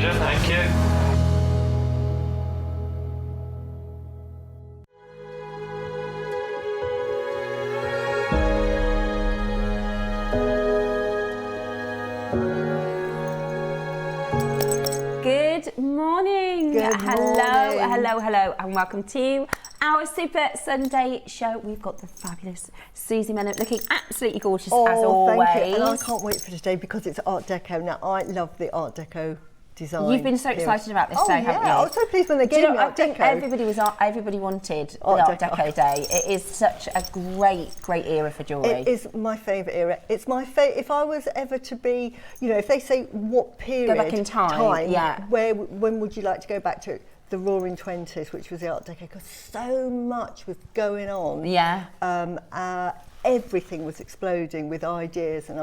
pleasure. Thank you. Good morning. Hello, and welcome to our Super Sunday show. We've got the fabulous Suzie Menham looking absolutely gorgeous as always. Thank you. And I can't wait for today because it's Art Deco. Now, I love the Art Deco design. You've been so excited about this day, haven't you? I was so pleased when they gave me Art Deco. Everybody wanted the Art Deco day. It is such a great era for jewellery. It is my favourite era. It's my favourite. If I was ever to be, you know, if they say what period, go back in time, yeah. When would you like to go back to? The Roaring 20s, which was the Art Deco, because so much was going on. Yeah. Everything was exploding with ideas, and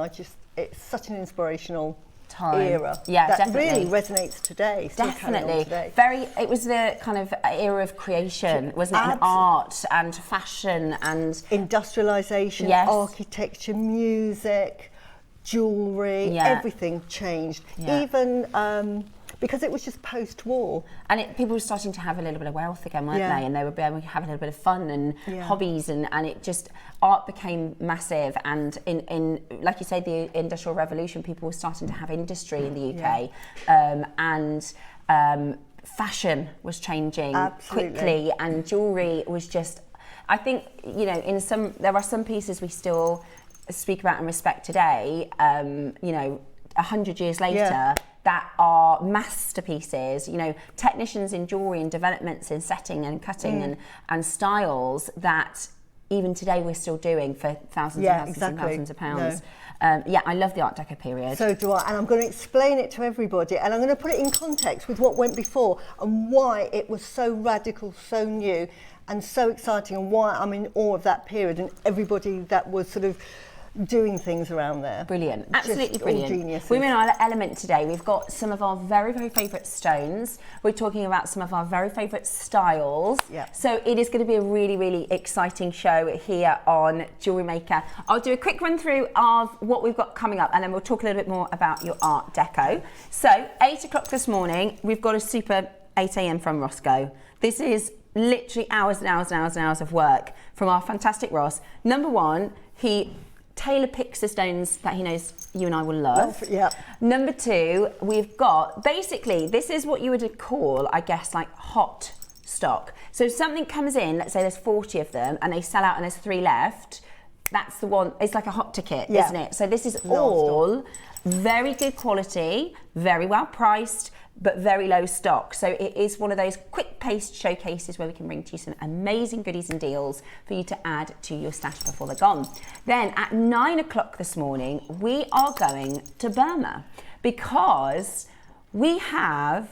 it's such an inspirational era. Yeah, that definitely. really resonates today. Definitely. Today. It was the kind of era of creation, wasn't it? And art and fashion and industrialisation, yes. architecture, music, jewellery, everything changed. Yeah. Even because it was just post-war. And people were starting to have a little bit of wealth again, weren't they? And they were able to have a little bit of fun and hobbies, and it just, art became massive. And in like you say, the Industrial Revolution, people were starting to have industry in the UK. And fashion was changing quickly, and jewellery was just, I think, you know, there are some pieces we still speak about and respect today, you know, 100 years later, that are masterpieces, you know, technicians in jewellery and developments in setting and cutting and styles that even today we're still doing for thousands and thousands of pounds. I love the Art Deco period. So do I, and I'm going to explain it to everybody, and I'm going to put it in context with what went before and why it was so radical, so new and so exciting, and why I'm in awe of that period and everybody that was sort of doing things around there. Brilliant, absolutely brilliant. Geniuses. We're in our element today. We've got some of our very favourite stones. We're talking about some of our very favourite styles. Yeah. So it is going to be a really exciting show here on Jewellery Maker. I'll do a quick run through of what we've got coming up, and then we'll talk a little bit more about your Art Deco. So 8 o'clock this morning, we've got a super 8 a.m. from Roscoe. This is literally hours and hours of work from our fantastic Ross. Number one, he tailor picks the stones that he knows you and I will love. Number two, we've got, basically, this is what you would call, I guess, like hot stock. So if something comes in, let's say there's 40 of them, and they sell out and there's 3 left, that's the one, it's like a hot ticket, isn't it? So this is all very good quality, very well priced, but very low stock. So it is one of those quick-paced showcases where we can bring to you some amazing goodies and deals for you to add to your stash before they're gone. Then at 9 o'clock this morning, we are going to Burma because we have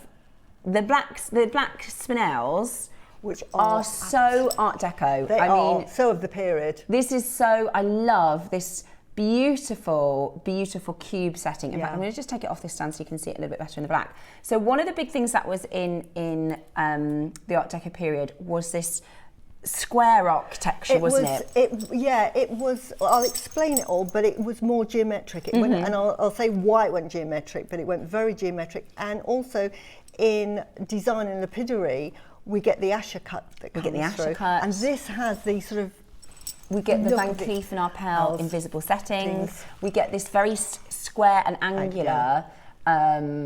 the black spinels, which are so Art Deco. They are so of the period. This is so, I love this beautiful cube setting. In fact, I'm going to just take it off this stand so you can see it a little bit better in the black. So one of the big things that was in the Art Deco period was this square architecture, wasn't it? It was. I'll explain it all, but it was more geometric. It went, and I'll say why it went geometric, but it went very geometric. And also in design and lapidary, we get the Asher cut that comes through. And this has the sort of, we get the Van Cleef and Arpels invisible settings. We get this very square and angular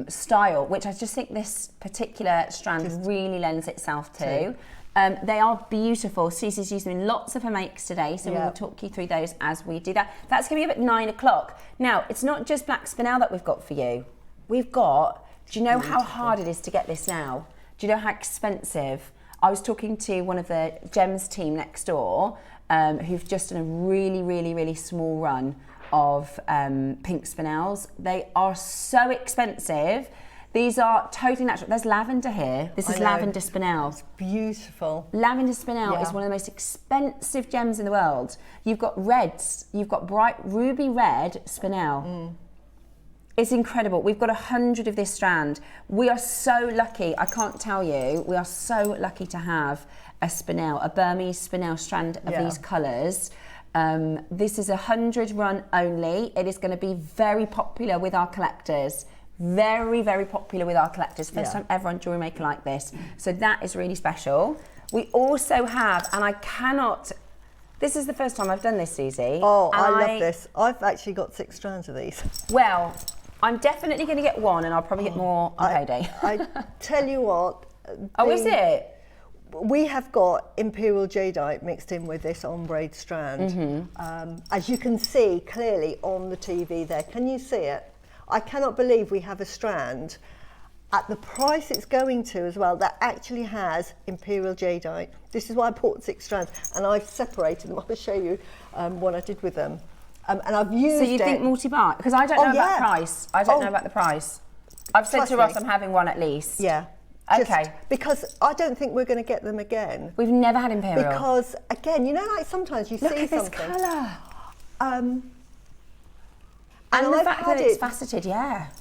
style, which I just think this particular strand really lends itself to. They are beautiful. Susie's used them in lots of her makes today, so we will talk you through those as we do that. That's going to be up at 9 o'clock. Now, it's not just black spinel that we've got for you. We've got, do you know how hard it is to get this now? Do you know how expensive? I was talking to one of the Gems team next door, who've just done a really small run of pink spinels. They are so expensive. These are totally natural. There's lavender here. This is lavender spinel. It's beautiful. Lavender spinel is one of the most expensive gems in the world. You've got reds. You've got bright ruby red spinel. It's incredible. We've got 100 of this strand. We are so lucky. I can't tell you. We are so lucky to have a spinel, a Burmese spinel strand of these colours. This is 100 run only. It is going to be very popular with our collectors. Very, very popular with our collectors. First time ever on Jewellery Maker like this. So that is really special. We also have, and I cannot, this is the first time I've done this, Suzie. Oh, I love this. I've actually got 6 strands of these. Well, I'm definitely going to get one, and I'll probably get more on payday. I tell you what. Oh, is it? We have got Imperial Jadeite mixed in with this ombre strand. As you can see clearly on the TV there. Can you see it? I cannot believe we have a strand at the price it's going to as well that actually has Imperial Jadeite. This is why I bought 6 strands, and I've separated them. I'll show you what I did with them. And I've used it. So you think multi-buy? Because I don't know about price. I don't know about the price. I've said to Ross I'm having one at least. Yeah. Okay. Because I don't think we're going to get them again. We've never had Imperial. Because, again, you know, like sometimes you see something. Look at this colour. And the fact that it's faceted,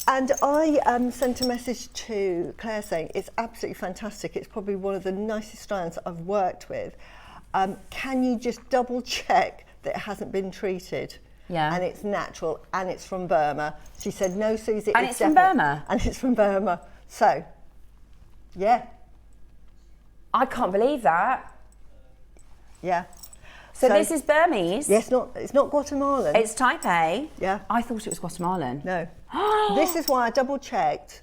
And I sent a message to Claire saying it's absolutely fantastic. It's probably one of the nicest strands I've worked with. Can you just double check that it hasn't been treated? Yeah. And it's natural and it's from Burma. She said, no, Suzie. And it's from Burma? And it's from Burma. So, yeah. I can't believe that. Yeah. So this is Burmese? Yes, it's not Guatemalan. It's Taipei? Yeah. I thought it was Guatemalan. No. This is why I double checked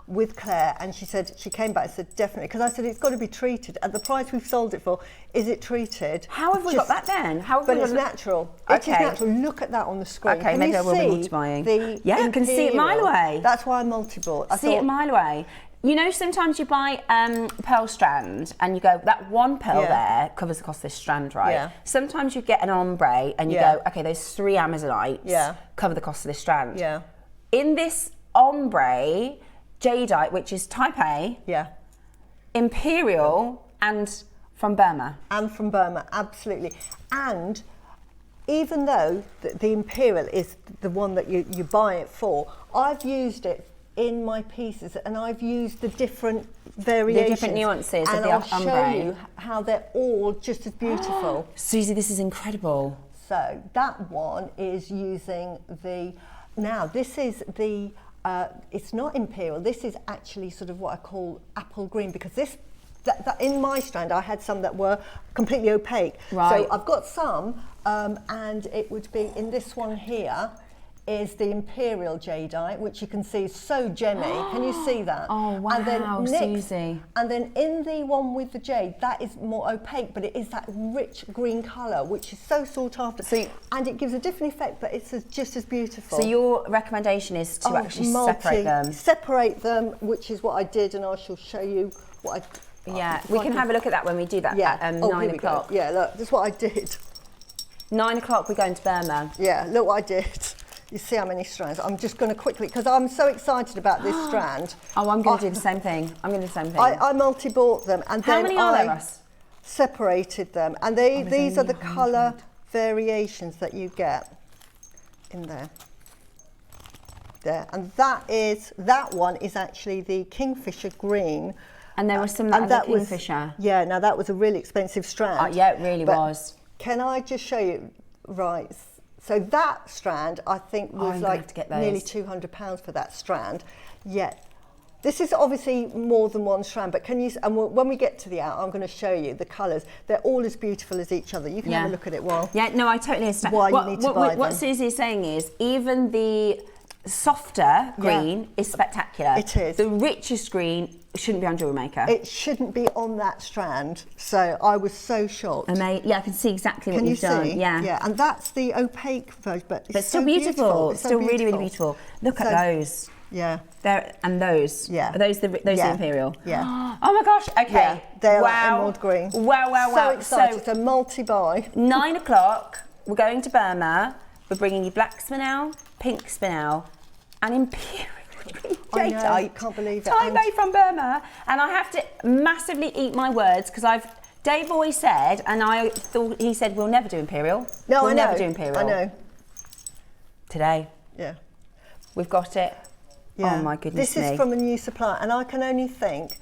with Claire, and she said, she came back and said, definitely, because I said, it's got to be treated. At the price we've sold it for, is it treated? How have we got that then? But it's natural. It is natural. Look at that on the screen. Okay, maybe I will be multi-buying. Yeah, I can see it a mile away. That's why I multi-bought. I see it a mile away. You know, sometimes you buy pearl strand and you go, that one pearl there covers the cost of this strand, right? Yeah. Sometimes you get an ombre and you go, okay, those 3 Amazonites cover the cost of this strand. Yeah. In this ombre, jadeite, which is Taipei, Imperial, and from Burma. And from Burma, absolutely. And even though the Imperial is the one that you buy it for, I've used it in my pieces, and I've used the different variations, the different nuances of the ombre. And I'll show you how they're all just as beautiful. Suzie, this is incredible. So that one is using the, now this is the, it's not Imperial, this is actually sort of what I call apple green, because this, that in my strand I had some that were completely opaque. Right. So I've got some, and it would be in this one here, is the Imperial Jadeite, which you can see is so gemmy. Can you see that? Oh, wow, and then Suzie. And then in the one with the jade, that is more opaque, but it is that rich green colour, which is so sought after. So and it gives a different effect, but it's just as beautiful. So your recommendation is to actually separate them? Separate them, which is what I did, and I shall show you what I... Yeah, we can have a look at that when we do that at 9 o'clock. Yeah, look, that's what I did. 9 o'clock, we're going to Burma. Yeah, look what I did. You see how many strands? I'm just going to quickly, because I'm so excited about this strand. Oh, I'm going to do the same thing. I'm going to do the same thing. I multi-bought them, and how then many are there, Russ? Separated them, and these are the colour variations that you get in there. There, and that one is actually the Kingfisher green. And there was some that was Kingfisher. Yeah, now that was a really expensive strand. Yeah, it really was. Can I just show you? Right. So that strand, I think, was like nearly £200 for that strand. Yet, this is obviously more than one strand, but can you, and when we get to the out, I'm going to show you the colours. They're all as beautiful as each other. You can have a look at it while... Yeah, no, I totally understand. Why you need to buy them. What Suzie is saying is, even the softer green is spectacular. It is. The richest green shouldn't be on Jewellery Maker. It shouldn't be on that strand. So I was so shocked. Amazing. Yeah, I can see exactly what you've done. Yeah. Yeah, and that's the opaque version, but it's still so beautiful. It's still really, really beautiful. Look at those. Yeah. There and those. Yeah. Are those the Imperial? Yeah. Oh my gosh. Okay. Yeah, they're like emerald green. Wow, wow, wow. So excited. It's a multi-buy. 9 o'clock. We're going to Burma. We're bringing you black spinel, pink spinel, and Imperial. I know, I can't believe it. Taipei from Burma, and I have to massively eat my words because Dave always said, and I thought he said we'll never do Imperial. No, we'll never do Imperial. I know. Today. Yeah. We've got it. Yeah. Oh my goodness This is from a new supplier, and I can only think,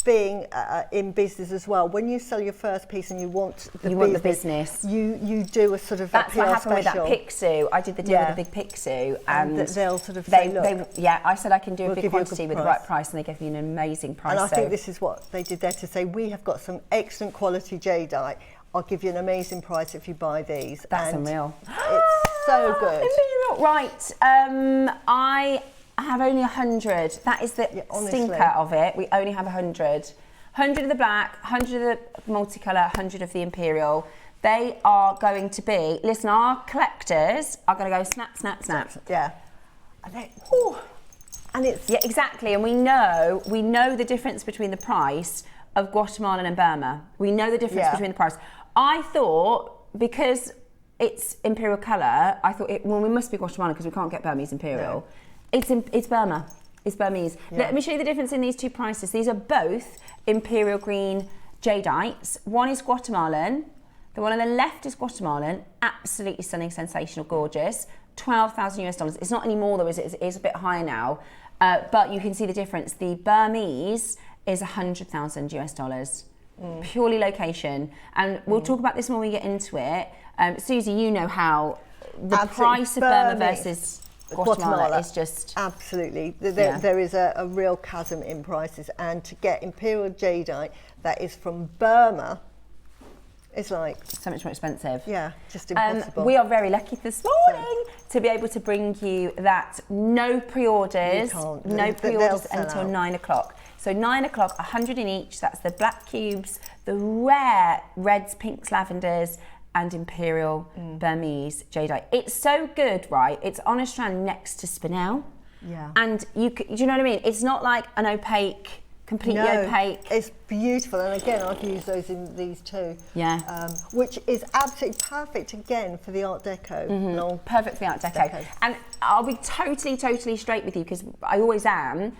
being in business as well, when you sell your first piece and you want the business, you do a sort of that's a PR what happened special. with that Pixie. I did the deal with the big Pixie, and they'll sort of say, look, I said I can do a big quantity with the right price, and they gave me an amazing price. And I think this is what they did there, to say, we have got some excellent quality jadeite. I'll give you an amazing price if you buy these. That's unreal. It's so good. Right, I have only 100. That is the stinker of it. We only have 100. 100 of the black, 100 of the multicolour, 100 of the imperial. They are going to be, listen, our collectors are going to go snap, snap, snap. Yeah. And it's... Yeah, exactly. And we know the difference between the price of Guatemalan and Burma. We know the difference between the price. I thought, because it's imperial colour, I thought, we must be Guatemalan because we can't get Burmese imperial. No. It's Burma. It's Burmese. Yeah. Let me show you the difference in these two prices. These are both imperial green jadeites. One is Guatemalan. The one on the left is Guatemalan. Absolutely stunning, sensational, gorgeous. $12,000 US. It's not any more though, is it? It is a bit higher now. But you can see the difference. The Burmese is $100,000 US. Purely location. And we'll talk about this when we get into it. Suzie, you know how the price of Burma versus Guatemala is just... Absolutely. There is a real chasm in prices. And to get imperial jadeite that is from Burma, it's like... so much more expensive. Yeah, just impossible. We are very lucky this morning to be able to bring you that no pre-orders, until 9 o'clock. So 9 o'clock, 100 in each. That's the black cubes, the rare reds, pinks, lavenders, and imperial Burmese jadeite. It's so good, right? It's on a strand next to spinel. Yeah. And do you know what I mean? It's not like an opaque, completely opaque. It's beautiful. And again, I've used those in these too. Yeah. Which is absolutely perfect again for the Art Deco. No, perfect for the Art Deco. And I'll be totally straight with you, because I always am.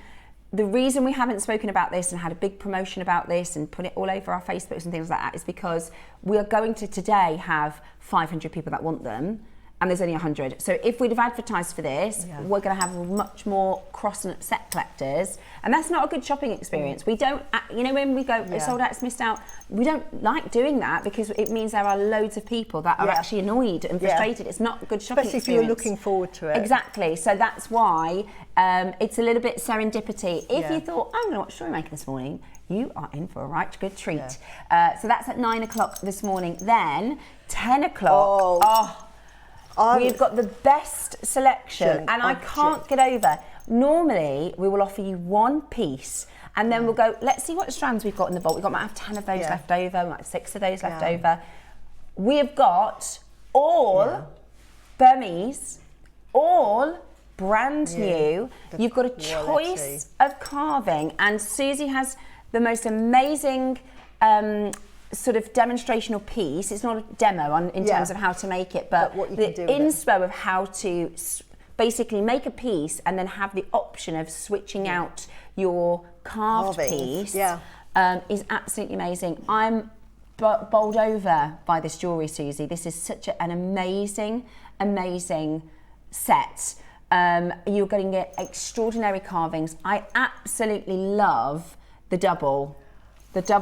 The reason we haven't spoken about this and had a big promotion about this and put it all over our Facebooks and things like that is because we are going to today have 500 people that want them, and there's only 100. So if we'd have advertised for this, we're going to have much more cross and upset collectors, and that's not a good shopping experience. We don't, when we go, it's sold out, it's missed out, we don't like doing that, because it means there are loads of people that are actually annoyed and frustrated. It's not a good shopping experience. Especially if you're looking forward to it. Exactly. So that's why it's a little bit serendipity. If you thought, I'm going to watch Jewellery Maker this morning, you are in for a right good treat. So that's at 9 o'clock this morning. Then 10 o'clock. We've got the best selection, and I can't get over. Normally, we will offer you one piece, and then we'll go, let's see what strands we've got in the vault. We might have 10 of those left over, we might have 6 of those left over. We have got all Burmese, all brand new. You've got a choice of carving, and Suzie has the most amazing sort of demonstrational piece. It's not a demo in terms of how to make it, but what you the can do inspo of how to basically make a piece and then have the option of switching out your carved piece is absolutely amazing. I'm bowled over by this jewellery, Suzie. This is such an amazing set. You're going to get extraordinary carvings. I absolutely love the double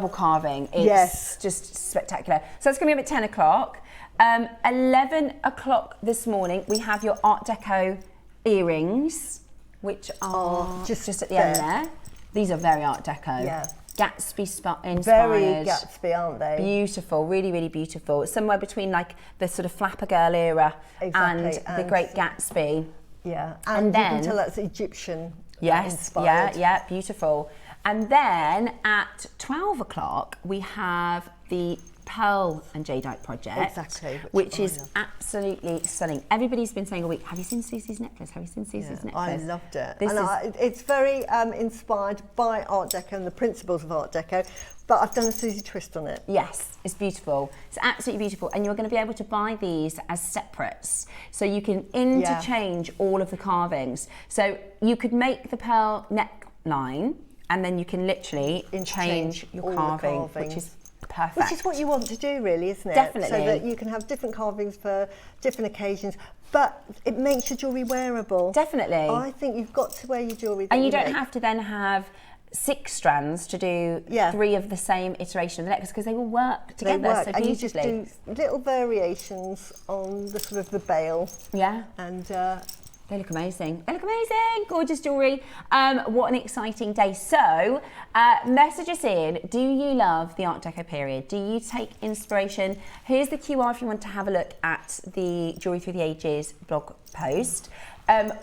carving. It's just spectacular. So that's going to be up at 10 o'clock. 11 o'clock this morning, we have your Art Deco earrings, which are just at the end there. These are very Art Deco. Yeah. Gatsby inspired. Very Gatsby, aren't they? Beautiful, really beautiful. Somewhere between like the sort of Flapper Girl era and the Great Gatsby. Yeah, and then you can tell that's Egyptian inspired. Yeah, beautiful. And then at 12 o'clock, we have the Pearl and Jadeite project, which is absolutely stunning. Everybody's been saying all week, have you seen Suzie's necklace? Have you seen Suzie's necklace? I loved it. It's very inspired by Art Deco and the principles of Art Deco, but I've done a Suzie twist on it. Yes, it's beautiful. It's absolutely beautiful. And you're going to be able to buy these as separates. So you can interchange all of the carvings. So you could make the pearl neckline, and then you can literally change your carving, which is perfect. Which is what you want to do, really, isn't it? Definitely. So that you can have different carvings for different occasions, but it makes your jewellery wearable. Definitely. I think you've got to wear your jewellery. And you don't have to then have 6 strands to do 3 of the same iteration of the necklace, because they will work together so beautifully. And you just do little variations on the sort of the bail. Yeah. And they look amazing. They look amazing. Gorgeous jewellery. What an exciting day. So, message us in. Do you love the Art Deco period? Do you take inspiration? Here's the QR if you want to have a look at the Jewellery Through the Ages blog post.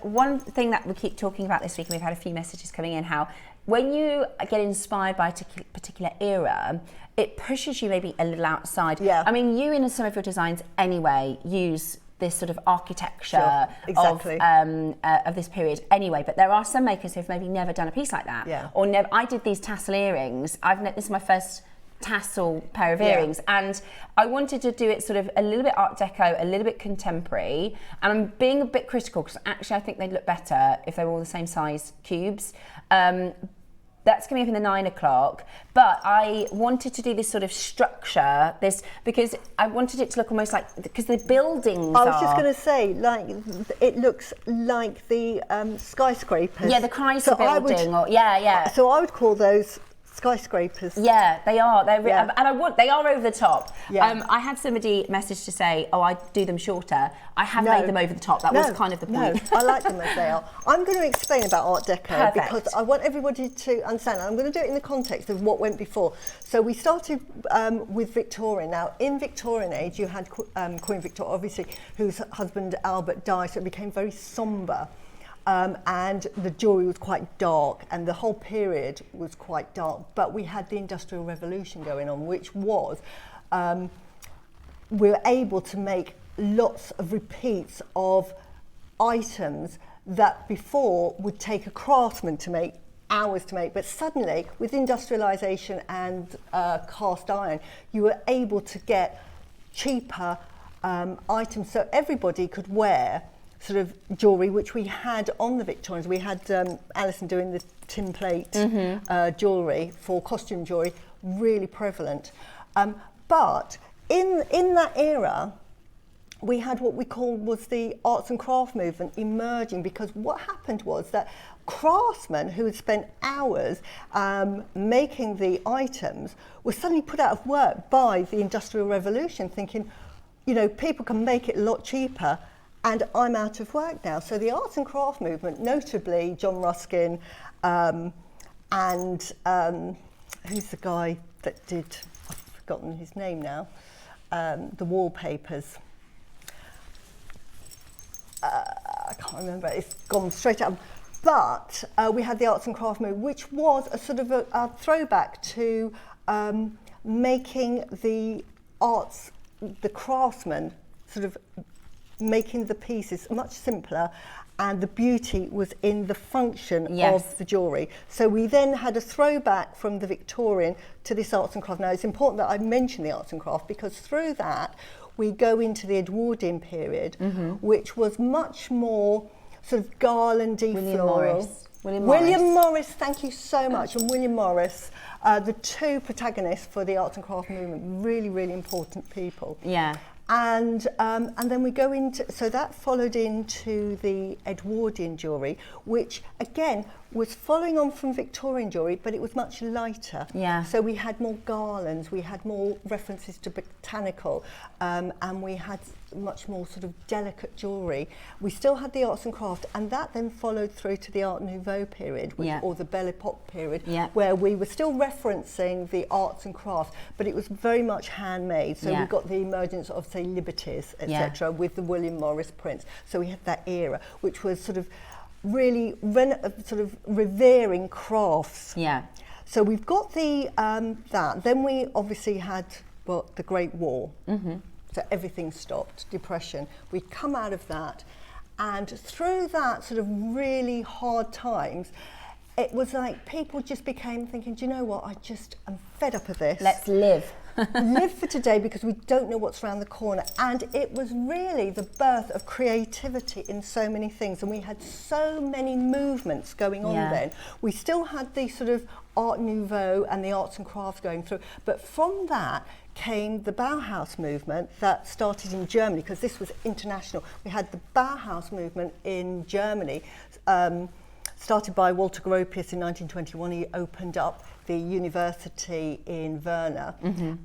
One thing that we keep talking about this week, and we've had a few messages coming in, how when you get inspired by a particular era, it pushes you maybe a little outside. Yeah. I mean, you in some of your designs anyway use this sort of architecture of this period anyway, but there are some makers who've maybe never done a piece like that. Yeah. Or never. I did these tassel earrings. This is my first tassel pair of earrings, and I wanted to do it sort of a little bit Art Deco, a little bit contemporary, and I'm being a bit critical because actually I think they'd look better if they were all the same size cubes. That's coming up in the 9 o'clock, but I wanted to do this sort of structure, because I wanted it to look almost like, because the buildings I was just going to say, like, it looks like the skyscrapers. Yeah, the Chrysler building, So I would call those skyscrapers. Yeah, they are. And they are over the top. Yeah. I had somebody message to say, "Oh, I do them shorter." I have made them over the top. That was kind of the point. No, I like them as they are. I'm going to explain about Art Deco because I want everybody to understand. I'm going to do it in the context of what went before. So we started with Victorian. Now, in Victorian age, you had Queen Victoria, obviously, whose husband Albert died, so it became very sombre. And the jewellery was quite dark, and the whole period was quite dark. But we had the Industrial Revolution going on, which was we were able to make lots of repeats of items that before would take a craftsman to make hours to make. But suddenly, with industrialisation and cast iron, you were able to get cheaper items, so everybody could wear sort of jewellery, which we had on the Victorians. We had Alison doing the tin plate jewellery for costume jewellery, really prevalent. But in that era, we had what we called was the arts and craft movement emerging, because what happened was that craftsmen who had spent hours making the items were suddenly put out of work by the Industrial Revolution, thinking, you know, people can make it a lot cheaper, and I'm out of work now. So the arts and craft movement, notably John Ruskin, and who's the guy that did, I've forgotten his name now, the wallpapers. I can't remember, it's gone straight out. But we had the arts and craft movement, which was a sort of a throwback to making the arts, the craftsmen sort of making the pieces much simpler, and the beauty was in the function of the jewellery. So we then had a throwback from the Victorian to this arts and craft. Now it's important that I mention the arts and craft, because through that we go into the Edwardian period, which was much more sort of garlandy, floral. William Morris, thank you so much. And William Morris, the two protagonists for the arts and craft movement, really, really important people. Yeah. And then we go into, so that followed into the Edwardian jewellery, which again was following on from Victorian jewellery, but it was much lighter. Yeah. So we had more garlands, we had more references to botanical, and we had much more sort of delicate jewellery. We still had the arts and craft, and that then followed through to the Art Nouveau period, or the Belle Epoque period, where we were still referencing the arts and crafts, but it was very much handmade. So we got the emergence of, say, Liberties, etc., with the William Morris prints. So we had that era, which was sort of really sort of revering crafts. Yeah. So we've got the that. Then we obviously had the Great War. So everything stopped, depression. We come out of that, and through that sort of really hard times, it was like people just became thinking, do you know what, I'm fed up of this. Let's live. Live for today, because we don't know what's around the corner. And it was really the birth of creativity in so many things, and we had so many movements going on then. We still had the sort of Art Nouveau and the arts and crafts going through, but from that came the Bauhaus movement that started in Germany, because this was international. We had the Bauhaus movement in Germany, started by Walter Gropius in 1921. He opened up the university in Verna,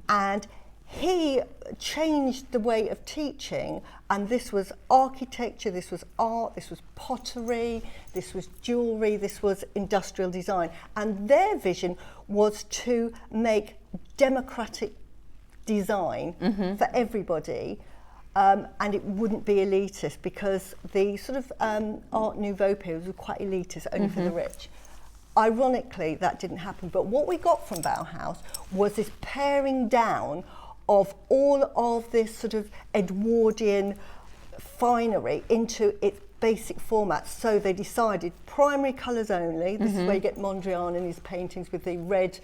and he changed the way of teaching, and this was architecture, this was art, this was pottery, this was jewellery, this was industrial design. And their vision was to make democratic design for everybody, and it wouldn't be elitist, because the sort of Art Nouveau period was quite elitist, only for the rich. Ironically, that didn't happen, but what we got from Bauhaus was this paring down of all of this sort of Edwardian finery into its basic format. So they decided primary colours only. This is where you get Mondrian in his paintings with the red,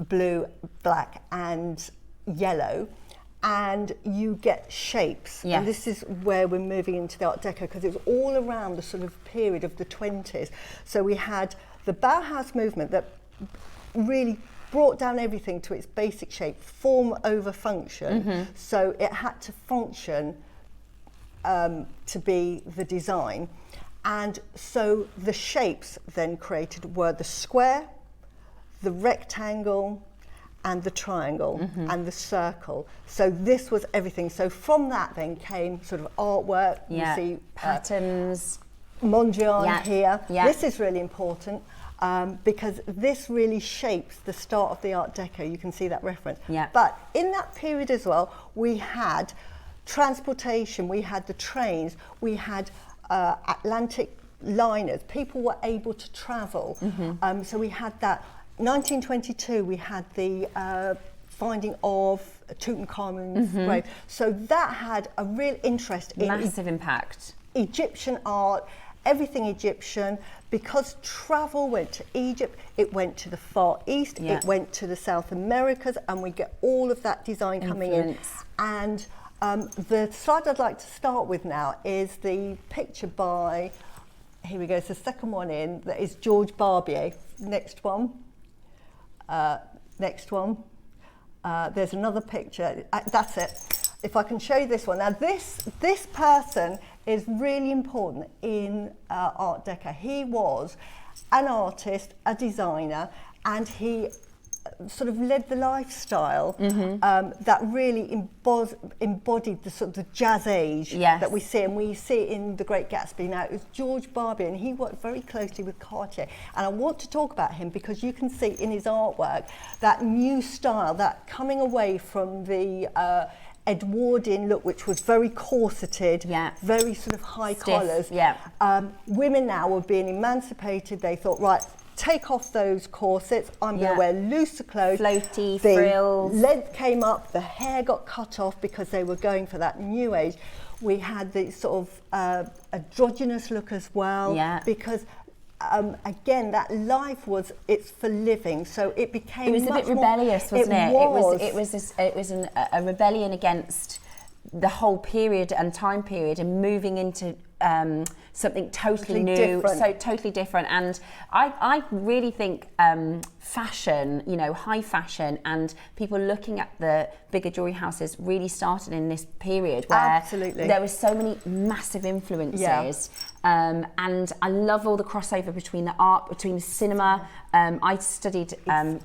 blue, black and yellow. And you get shapes. Yes. And this is where we're moving into the Art Deco, because it was all around the sort of period of the 20s. So we had the Bauhaus movement that really brought down everything to its basic shape, form over function. So it had to function to be the design. And so the shapes then created were the square, the rectangle, and the triangle and the circle. So this was everything. So from that then came sort of artwork. You see patterns. Mondrian here. Yeah. This is really important. Because this really shapes the start of the Art Deco. You can see that reference. Yeah. But in that period as well, we had transportation, we had the trains, we had Atlantic liners. People were able to travel. So we had that. 1922, we had the finding of Tutankhamun's grave. So that had a real interest in Massive impact. Egyptian art, everything Egyptian. Because travel went to Egypt, it went to the Far East, it went to the South Americas, and we get all of that design coming in. And the slide I'd like to start with now is the picture by, here we go, it's the second one in, that is George Barbier. Next one. Next one. There's another picture. That's it. If I can show you this one. Now this person is really important in Art Deco. He was an artist, a designer, and he sort of led the lifestyle that really embodied the sort of the jazz age that we see, and we see it in The Great Gatsby. Now, it was George Barbier, and he worked very closely with Cartier, and I want to talk about him because you can see in his artwork that new style, that coming away from the Edwardian look, which was very corseted, very sort of high collars. Women now were being emancipated. They thought, right, take off those corsets, I'm going to wear looser clothes. Floaty, the frills. Length came up, the hair got cut off because they were going for that new age. We had the sort of androgynous look as well, because again, that life it's for living, so it became. It was a bit rebellious, wasn't it? It was a rebellion against the whole period and time period, and moving into something totally new, different. So totally different. And I really think fashion, you know, high fashion, and people looking at the bigger jewelry houses really started in this period where there were so many massive influences. And I love all the crossover between the art, between the cinema. I studied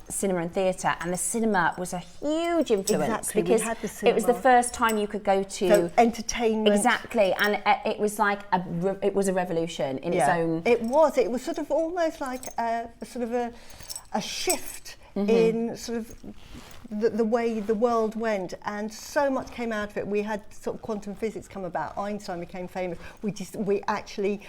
cinema and theatre, and the cinema was a huge influence because it was the first time you could go to entertainment. Exactly, and it was like it was a revolution in its own. It was sort of almost like a shift in sort of the way the world went, and so much came out of it. We had sort of quantum physics come about. Einstein became famous. We actually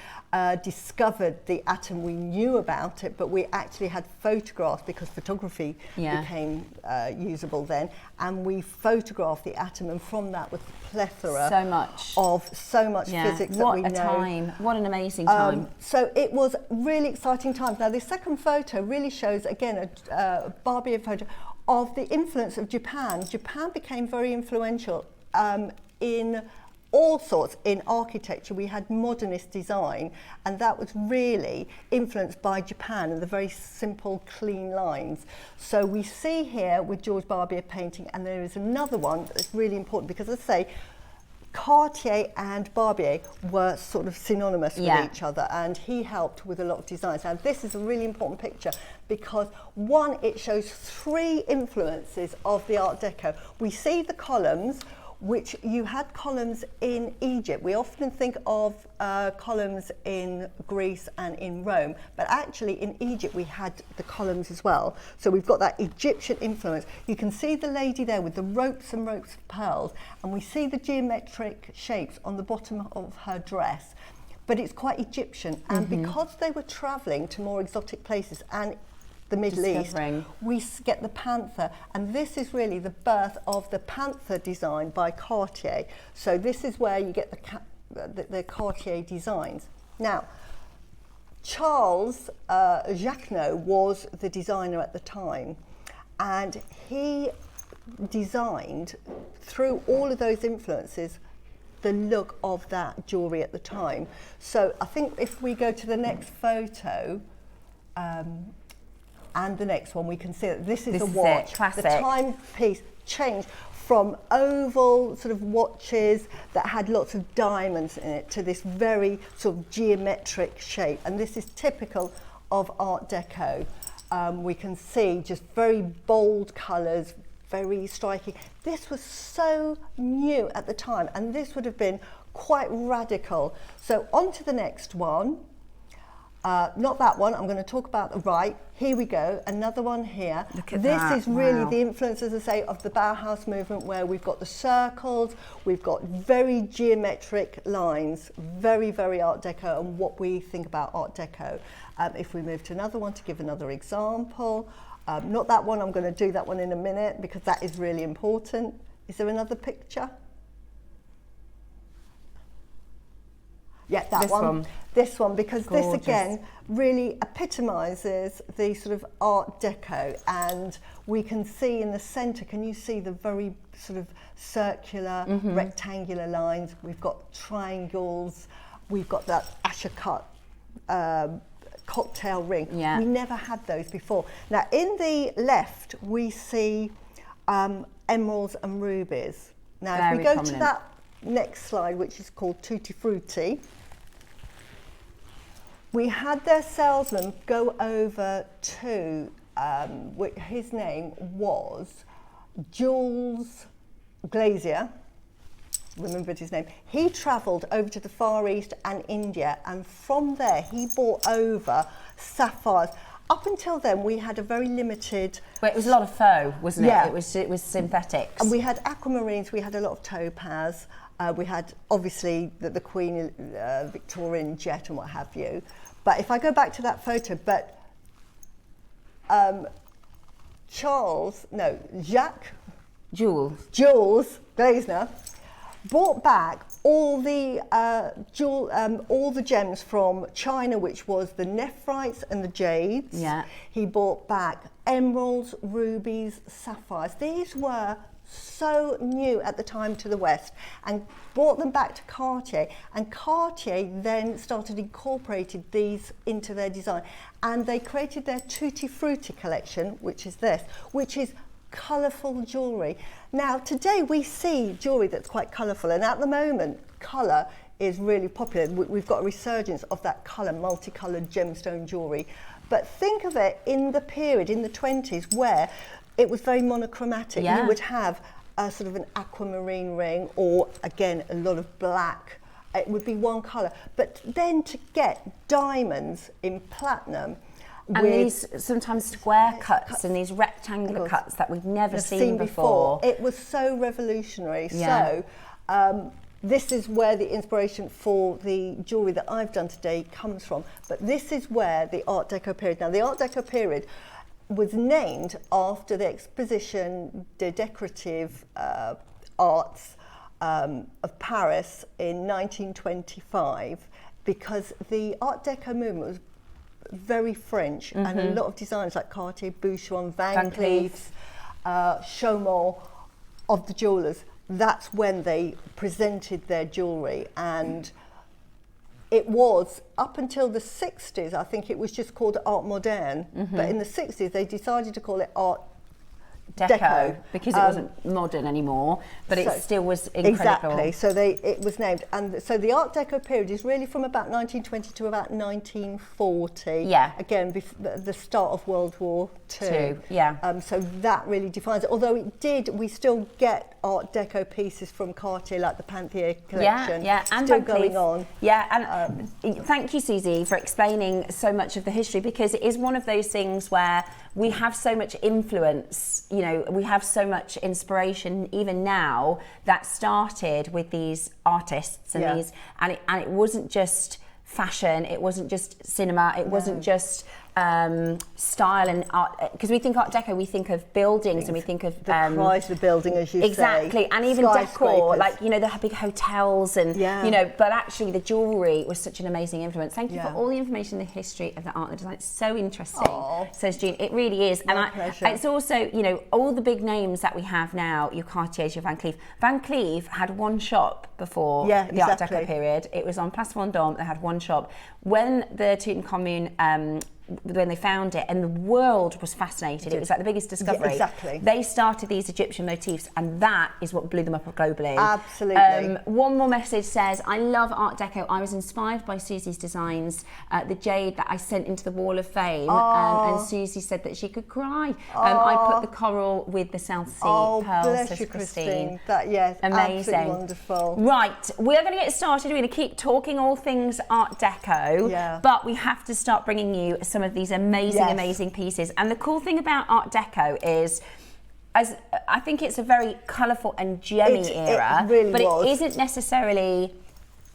discovered the atom. We knew about it, but we actually had photographs because photography became usable then, and we photographed the atom, and from that was a plethora of physics that we know. What a time! What an amazing time! So it was really exciting times. Now, the second photo really shows again a Barbier photo of the influence of Japan. Japan became very influential in all sorts. In architecture, we had modernist design, and that was really influenced by Japan and the very simple, clean lines. So we see here with George Barbier painting, and there is another one that's really important because, as I say, Cartier and Barbier were sort of synonymous with each other, and he helped with a lot of designs. Now this is a really important picture because one, it shows three influences of the Art Deco. We see the columns, which you had columns in Egypt. We often think of columns in Greece and in Rome, but actually in Egypt we had the columns as well. So we've got that Egyptian influence. You can see the lady there with the ropes and ropes of pearls, and we see the geometric shapes on the bottom of her dress. But it's quite Egyptian, and because they were traveling to more exotic places and the Middle East, we get the panther, and this is really the birth of the panther design by Cartier. So this is where you get the Cartier designs. Now, Charles Jacquenot was the designer at the time, and he designed, through all of those influences, the look of that jewellery at the time. So I think if we go to the next photo, and the next one, we can see that this is a watch. Classic. The timepiece changed from oval sort of watches that had lots of diamonds in it to this very sort of geometric shape, and this is typical of Art Deco. We can see just very bold colours, very striking. This was so new at the time, and this would have been quite radical. So on to the next one. Not that one, I'm going to talk about the right. Here we go, another one here. Look at this that. is really the influence, as I say, of the Bauhaus movement, where we've got the circles, we've got very geometric lines, very, very Art Deco, and what we think about Art Deco. If we move to another one to give another example, not that one, I'm going to do that one in a minute because that is really important. Is there another picture? Yeah, that one. This one, because gorgeous. This again really epitomises the sort of Art Deco, and we can see in the centre, can you see the very sort of circular, rectangular lines? We've got triangles, we've got that Asher cut cocktail ring. Yeah. We never had those before. Now in the left we see emeralds and rubies. Now very if we go prominent. to that next slide, which is called Tutti Frutti, we had their salesman go over to, his name was Jules Glazier, remembered his name. He travelled over to the Far East and India, and from there he brought over sapphires. Up until then, we had a very limited... Well, it was a lot of faux, wasn't it? Yeah. It was synthetics. And we had aquamarines, we had a lot of topaz, we had obviously the Queen Victorian jet and what have you. But if I go back to that photo, Jules Glazner brought back all the gems from China, which was the nephrites and the jades. Yeah. He brought back emeralds, rubies, sapphires. These were so new at the time to the West, and brought them back to Cartier, and Cartier then started incorporating these into their design, and they created their Tutti Frutti collection, which is this, which is colourful jewellery. Now today we see jewellery that's quite colourful, and at the moment colour is really popular. We've got a resurgence of that colour, multicoloured gemstone jewellery, but think of it in the period, in the 20s, where it was very monochromatic. Yeah. You would have a sort of an aquamarine ring, or again a lot of black. It would be one colour, but then to get diamonds in platinum, and these sometimes square cuts and these rectangular cuts that we've never seen before. It was so revolutionary. Yeah. So this is where the inspiration for the jewellery that I've done today comes from. But this is where the Art Deco period. Now the Art Deco period was named after the Exposition des Décorative Arts of Paris in 1925, because the Art Deco movement was very French, and a lot of designers like Cartier, Boucheron, Van Cleef, Chaumont, of the jewellers, that's when they presented their jewellery. And it was, up until the 60s, I think it was just called Art Moderne, but in the 60s they decided to call it Art Deco, because it wasn't modern anymore, but it still was incredible. Exactly. So it was named, and so the Art Deco period is really from about 1920 to about 1940. Yeah. Again, the start of World War II. Yeah. So that really defines it. Although we still get Art Deco pieces from Cartier, like the Panthier collection. Yeah, and still Van going Cleef. on. Yeah, and thank you, Suzie, for explaining so much of the history, because it is one of those things where we have so much influence, you know, we have so much inspiration even now that started with these artists and these, and it wasn't just fashion, it wasn't just cinema, it wasn't just style and art, because we think Art Deco, we think of buildings and we think of the Chrysler building, as you say. Exactly, and even decor, like, you know, the big hotels and, you know, but actually the jewellery was such an amazing influence. Thank you for all the information, the history of the art and the design. It's so interesting, says Jean. It really is. Pleasure. It's also, you know, all the big names that we have now, your Cartiers, your Van Cleef. Van Cleef had one shop before the Art Deco period. It was on Place Vendôme. They had one shop. When the Tutankhamun, when they found it, and the world was fascinated, it was like the biggest discovery. Yeah, exactly. They started these Egyptian motifs, and that is what blew them up globally. Absolutely. One more message says, I love Art Deco. I was inspired by Suzie's designs, the jade that I sent into the Wall of Fame, and Suzie said that she could cry. I put the coral with the South Sea pearls, bless says you, Christine. Yes, amazing. Absolutely wonderful. Right, we're going to get started. We're going to keep talking all things Art Deco, but we have to start bringing you some of these amazing pieces. And the cool thing about Art Deco is, as I think it's a very colourful and gemmy era, but it isn't necessarily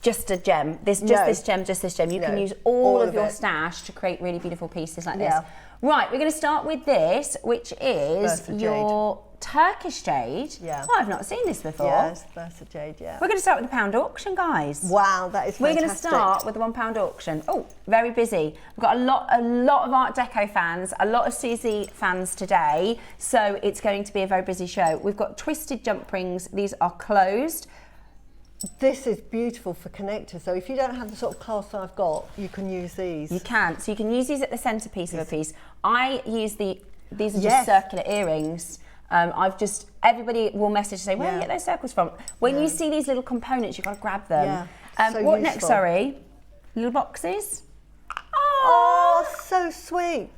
just a gem. There's just this gem, just this gem. You can use all of your stash to create really beautiful pieces like this. Right, we're going to start with this, which is your Turkish jade. Oh, I've not seen this before. Yes, Versa jade, We're going to start with the £1 auction, guys. Wow, that is fantastic. We're going to start with the £1 auction. Oh, very busy. We've got a lot of Art Deco fans, a lot of Suzie fans today, so it's going to be a very busy show. We've got twisted jump rings. These are closed. This is beautiful for connectors. So if you don't have the sort of clasp I've got, you can use these. You can. So you can use these at the centrepiece of a piece. I use these are just circular earrings. Everybody will message and say, where do you get those circles from? When you see these little components, you've got to grab them. So what useful. next, sorry? Little boxes? Oh, so sweet.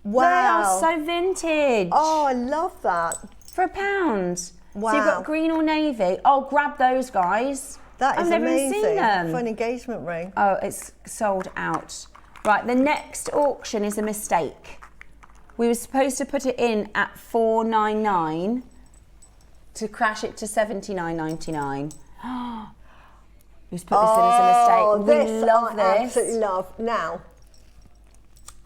Wow. They are so vintage. Oh, I love that. For £1. Wow. So you've got green or navy. Oh, grab those, guys. That is I've never amazing. seen them. For an engagement ring. Oh, it's sold out. Right, the next auction is a mistake. We were supposed to put it in at $4.99 to crash it to $79.99. Who's put this in as a mistake? We love this. Absolutely love. Now,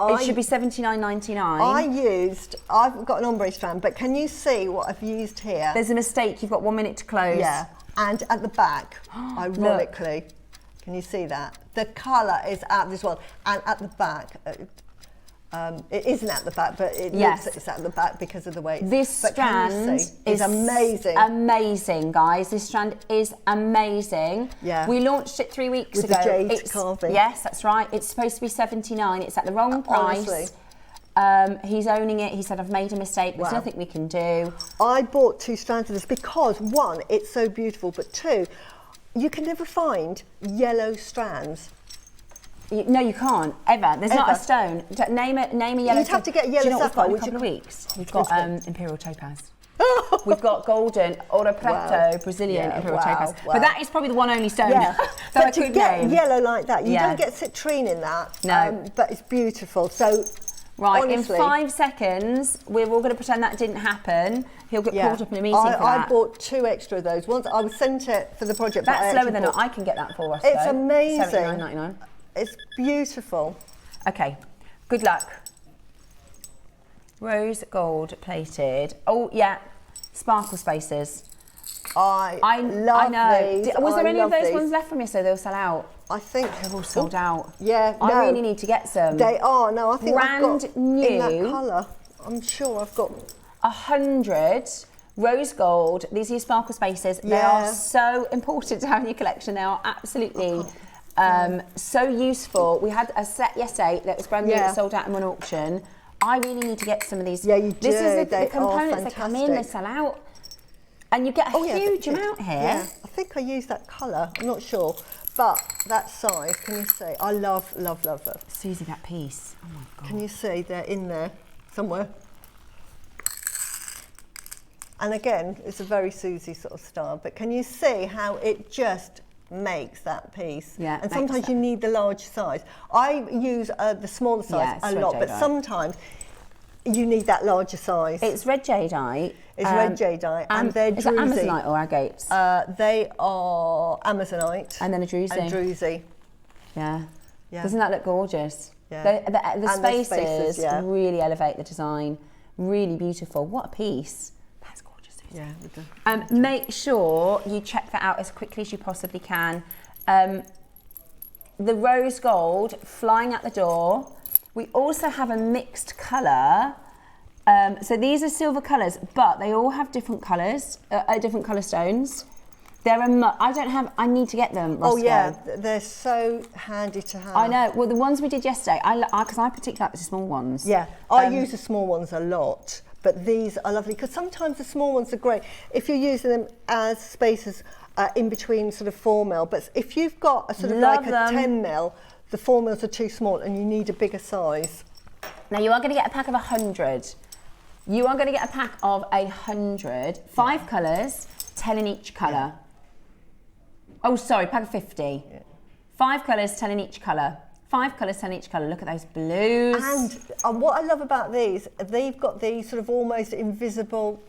it should be $79.99. I've got an ombre strand, but can you see what I've used here? There's a mistake. You've got 1 minute to close. Yeah, and at the back, ironically, can you see that? The colour is out of this world, and at the back, it isn't at the back, but it looks like it's at the back because of the way. This strand is amazing. Amazing, guys. This strand is amazing. Yeah. We launched it 3 weeks With ago. the jade carving. Yes, that's right. It's supposed to be $79. It's at the wrong price. Honestly. He's owning it. He said, I've made a mistake. There's nothing we can do. I bought 2 strands of this because, one, it's so beautiful, but 2, you can never find yellow strands. No, you can't ever. There's not a stone. Name a yellow. You'd have to get yellow sapphire. In a couple of weeks, we've got imperial topaz. We've got golden Ouro Preto Brazilian imperial topaz. But that is probably the one only stone that I but to could get name. yellow like that, you don't get citrine in that. No, but it's beautiful. So. Right, honestly, in 5 seconds, we're all going to pretend that didn't happen. He'll get caught up in a meeting for that. I bought 2 extra of those. Once I was sent it for the project. That's lower than I can get that for us. It's amazing. $79.99. It's beautiful. Okay, good luck. Rose gold plated. Oh yeah, sparkle spaces. I love these. Was there any of those ones left from you, so they'll sell out? I think they're all sold out. Yeah, I really need to get some. They are. No, I think brand I've got new in that colour. I'm sure I've got 100 rose gold. These are your sparkle spaces. They are so important to have in your collection. They are absolutely so useful. We had a set yesterday that was brand new, that sold out in one auction. I really need to get some of these. Yeah, you do. This is the They components that come in, they sell out. And you get a huge amount here. Yeah, I think I use that colour, I'm not sure. But that size, can you see? I love, love, love, love. Suzie, that piece. Oh my God. Can you see they're in there somewhere? And again, it's a very Suzie sort of style, but can you see how it just makes that piece? Yeah. And sometimes you need the large size. I use the smaller size a lot, but sometimes you need that larger size. It's red jadeite. It's red jadeite, and they're druzy. Is it Amazonite or agates? They are Amazonite. And then a druzy. And druzy. Yeah. Yeah. Doesn't that look gorgeous? Yeah. The spaces really elevate the design. Really beautiful. What a piece. That's gorgeous. Yeah. Make sure you check that out as quickly as you possibly can. The rose gold flying out the door. We also have a mixed colour. So these are silver colours, but they all have different colours, different colour stones. I need to get them, Roscoe. Oh yeah, they're so handy to have. I know. Well, the ones we did yesterday, because I particularly like the small ones. Yeah, I use the small ones a lot, but these are lovely because sometimes the small ones are great if you're using them as spaces in between sort of 4mm. But if you've got a sort of like a 10mm, the 4mm are too small and you need a bigger size. Now you are going to get a pack of 100. You are going to get a pack of 100. 5 colours, 10 in each colour. Oh, sorry, pack of 50. 5 colours, 10 in each colour. 5 colours, 10 in each colour. Look at those blues. And what I love about these, they've got these sort of almost invisible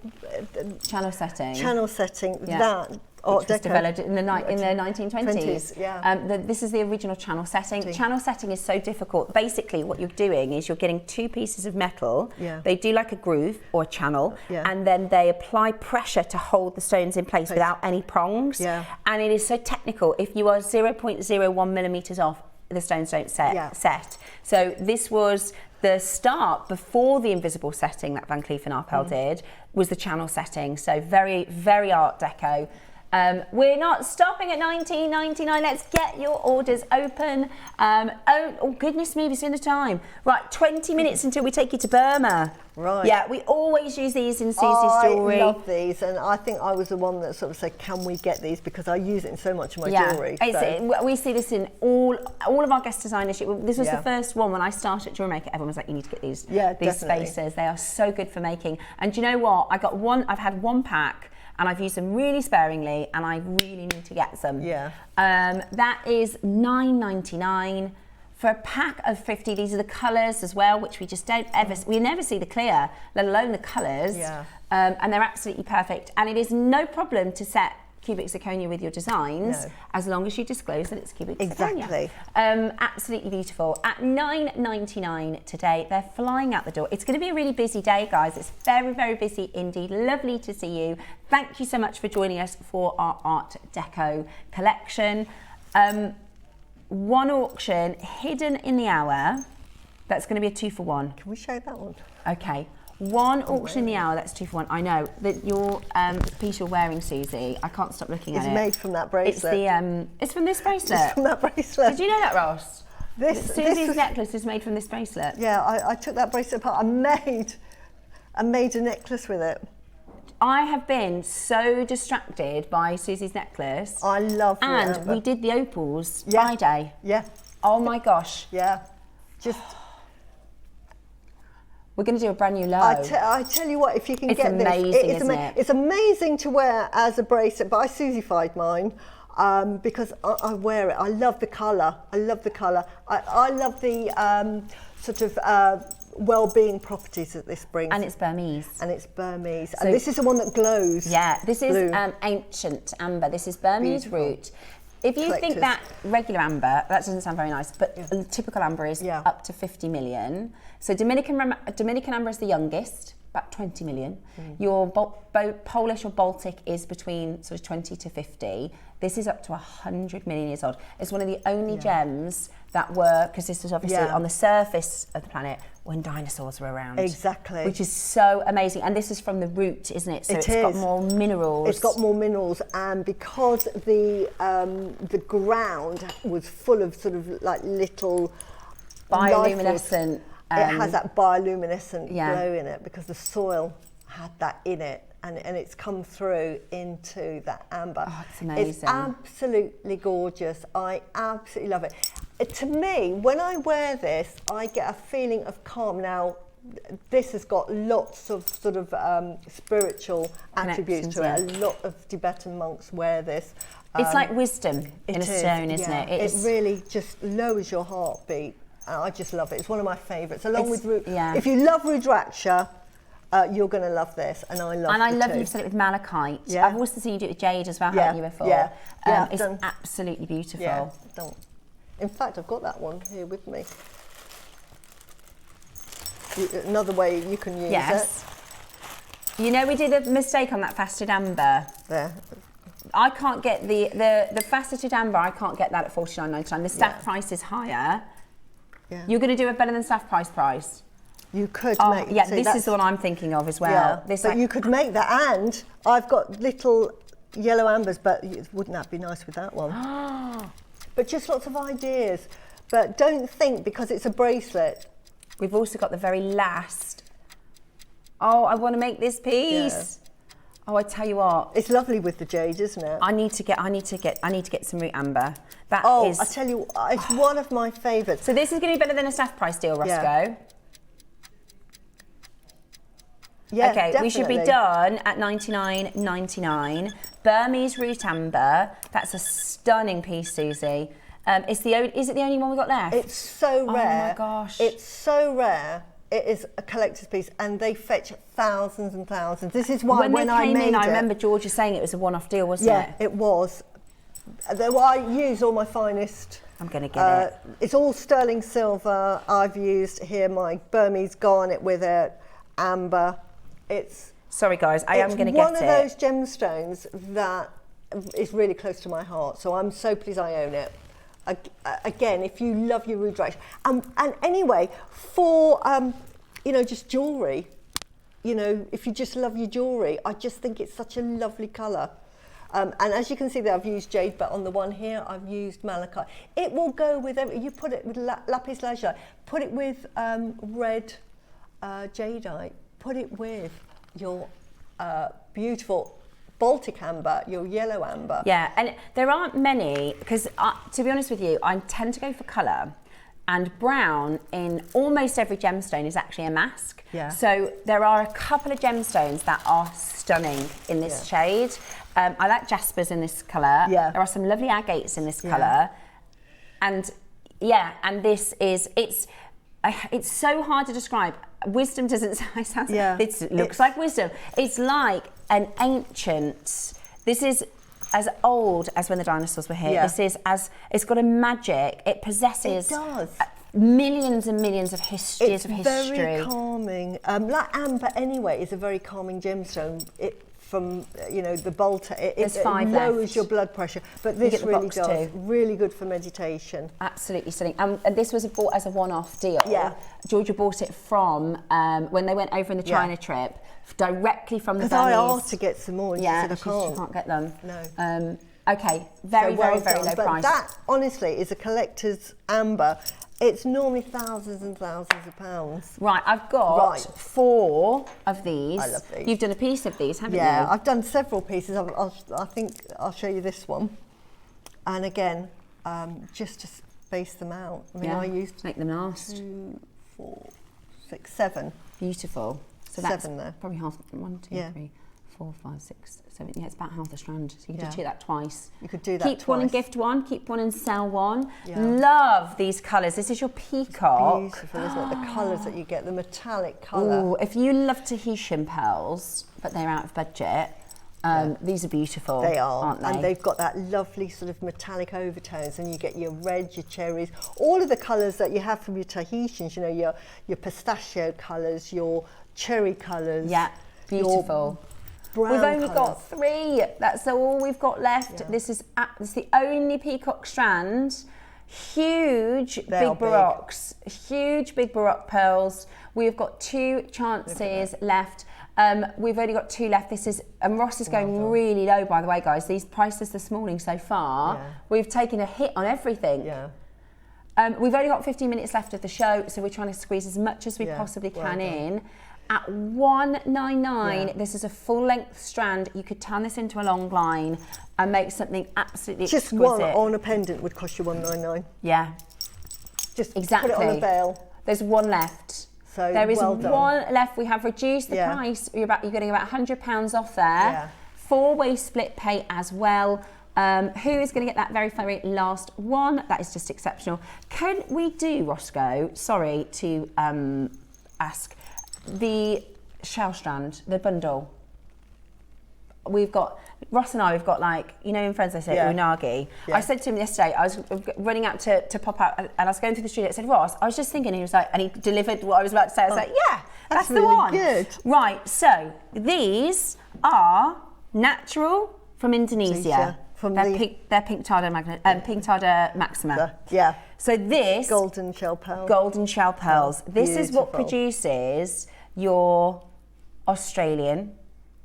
channel setting. That which was developed in the 1920s. Yeah. This is the original channel setting. Channel setting is so difficult. Basically, what you're doing is you're getting 2 pieces of metal. Yeah. They do like a groove or a channel, and then they apply pressure to hold the stones in place without any prongs. Yeah. And it is so technical. If you are 0.01 millimeters off, the stones don't set. So this was the start before the invisible setting that Van Cleef & Arpels did, was the channel setting. So very, very Art Deco. We're not stopping at $19.99. Let's get your orders open. Oh goodness me, we've seen the time. Right, 20 minutes until we take you to Burma. Right. Yeah, we always use these in Susie's jewellery. I love these, and I think I was the one that sort of said, can we get these? Because I use it in so much of my jewellery. We see this in all of our guest designers. This was the first one when I started at Jewellery Maker. Everyone was like, you need to get these spaces. They are so good for making. And do you know what? I've had 1 pack, and I've used them really sparingly, and I really need to get some. Yeah. That is $9.99 for a pack of 50. These are the colours as well, which we just don't ever. We never see the clear, let alone the colours. Yeah. And they're absolutely perfect. And it is no problem to set cubic zirconia with your designs, as long as you disclose that it's cubic zirconia. Exactly. Absolutely beautiful. At $9.99 today, they're flying out the door. It's going to be a really busy day, guys. It's very, very busy indeed. Lovely to see you. Thank you so much for joining us for our Art Deco collection. 1 auction hidden in the hour. That's going to be a 2 for 1. Can we show that one? Okay. 1 auction in the hour, that's 2 for 1. I know that your piece you're wearing, Suzie, I can't stop looking at it. It's made from that bracelet. It's from this bracelet. It's from that bracelet. Did you know that, Ross? Susie's necklace is made from this bracelet. Yeah, I took that bracelet apart and made a necklace with it. I have been so distracted by Susie's necklace. I love it. And we did the opals Friday. Yeah. Oh my gosh. Yeah. We're going to do a brand new low. I tell you what, if you can get this, it's amazing to wear as a bracelet. But I Suzie-fied mine because I wear it. I love the colour. I love the sort of well-being properties that this brings. And it's Burmese. So, and this is the one that glows. Yeah, this is ancient amber. This is Burmese root. If you think that regular amber, that doesn't sound very nice, but typical amber is up to 50 million. So Dominican amber is the youngest, about 20 million. Your Polish or Baltic is between sort of 20 to 50. This is up to 100 million years old. It's one of the only gems that were, because this was obviously on the surface of the planet when dinosaurs were around. Exactly. Which is so amazing. And this is from the root, isn't it? So it's got more minerals. It's got more minerals, and because the ground was full of sort of like little bioluminescent It has that bioluminescent Yeah. glow in it because the soil had that in it, and it's come through into that amber. Oh, it's amazing. It's absolutely gorgeous. I absolutely love it. To me, when I wear this, I get a feeling of calm. Now, this has got lots of sort of spiritual attributes to it. A lot of Tibetan monks wear this. It's like wisdom in a stone, isn't yeah. it? It really just lowers your heartbeat. I just love it. It's one of my favourites. Along with, if you love Rudraksha, you're going to love this, and I love it. And I love too. you've said it with malachite. Yeah. I've also seen you do it with jade as well, Yeah. haven't you, before? Yeah. It's absolutely beautiful. Yeah, in fact, I've got that one here with me. Another way you can use Yes. You know, we did a mistake on that faceted amber. There. I can't get the faceted amber. I can't get that at $49.99. The staff price is higher. Yeah. You're going to do a better than staff price. You could make. Yeah, this is the one I'm thinking of as well. Yeah, this but you could make that, and I've got little yellow ambers, but wouldn't that be nice with that one? But just lots of ideas. But don't think because it's a bracelet. We've also got the very last. Oh, I want to make this piece. Yeah. Oh, I tell you what. It's lovely with the jade, isn't it? I need to get some root amber. I tell you, it's one of my favourites. So this is going to be better than a staff price deal, Roscoe. Yeah, okay, definitely. we should be done at $99.99. Burmese root amber. That's a stunning piece, Suzie. Is it the only one we got left? It's so rare. Oh my gosh. It's so rare. It is a collector's piece, and they fetch thousands and thousands. This is why when I made it, I remember Georgia saying it was a one-off deal, wasn't it? Yeah, it was. I use all my finest. I'm going to get it. It's all sterling silver. I've used here my Burmese garnet with it, amber. Sorry guys, I am going to get it. It's one of those gemstones that is really close to my heart, so I'm so pleased I own it. Again, if you love your Rudraksha, and anyway, for just jewellery, if you just love your jewellery, I just think it's such a lovely colour. And as you can see there, I've used jade, but on the one here, I've used malachite. It will go with you put it with lapis lazuli, put it with red jadeite, put it with your beautiful Baltic amber, your yellow amber. Yeah, and there aren't many, because to be honest with you, I tend to go for colour, and brown in almost every gemstone is actually a mask. Yeah. So there are a couple of gemstones that are stunning in this shade. I like jaspers in this colour. Yeah. There are some lovely agates in this colour. And this is, it's so hard to describe. Wisdom doesn't sound, it looks like wisdom. It's like an ancient, this is as old as when the dinosaurs were here. Yeah. This is it's got a magic, it possesses millions and millions of years of history. It's very calming. Like amber anyway is a very calming gemstone. From the Baltic, it lowers left. your blood pressure, but this really does. Too. Really good for meditation. Absolutely stunning. And this was bought as a one-off deal. Yeah. Georgia bought it from when they went over in the China trip, directly from the Burmese. Because I asked to get some more, and she said I can't. She can't get them. No. Okay, very very low but price. That honestly is a collector's amber. It's normally thousands and thousands of pounds. Right, I've got 4 of these. I love these. You've done a piece of these, haven't you? Yeah, I've done several pieces. I think I'll show you this one. And again, just to space them out. I mean, I used to make them last. 2, 4, 6, 7. Beautiful. So that's 7 there. Probably half. 1, 2, 3, 4, 5, 6, 7. Yeah, it's about half a strand. So you could do that twice. You could do that Keep one and gift one. Keep one and sell one. Yeah. Love these colours. This is your peacock. Beautiful, isn't it? The colours that you get, the metallic colour. Ooh, if you love Tahitian pearls, but they're out of budget, these are beautiful. They are, aren't they? and they've got that lovely sort of metallic overtones, and you get your red, your cherries, all of the colours that you have from your Tahitians. Your pistachio colours, your cherry colours. Yeah, beautiful. We've only got 3. That's all we've got left. Yeah. This is the only peacock strand. Huge big baroques. Huge big baroque pearls. We've got 2 chances left. We've only got 2 left. And Ross is going really low, by the way, guys. These prices this morning so far, we've taken a hit on everything. Yeah. We've only got 15 minutes left of the show, so we're trying to squeeze as much as we possibly can in. At $199, this is a full-length strand. You could turn this into a long line and make something absolutely just exquisite. One on a pendant would cost you $199. Yeah. Just exactly. put it on a veil. There's one left. So there is well done. one left. We have reduced the price. You're getting about £100 off there. Yeah. 4-way split pay as well. Who is going to get that very, very last one? That is just exceptional. Can we do, Roscoe, sorry to ask, the shell strand, the bundle? We've got, Ross and I, we've got like, you know in Friends I say unagi. I said to him yesterday, I was running out to pop out and I was going through the studio. I said, Ross, I was just thinking, he was like, and he delivered what I was about to say. I was like, yeah, that's the really one. Good. Right, so these are natural from Indonesia. They're pink tarda maxima. Yeah. So this golden shell pearls. Golden shell pearls. This is what Beautiful. produces your Australian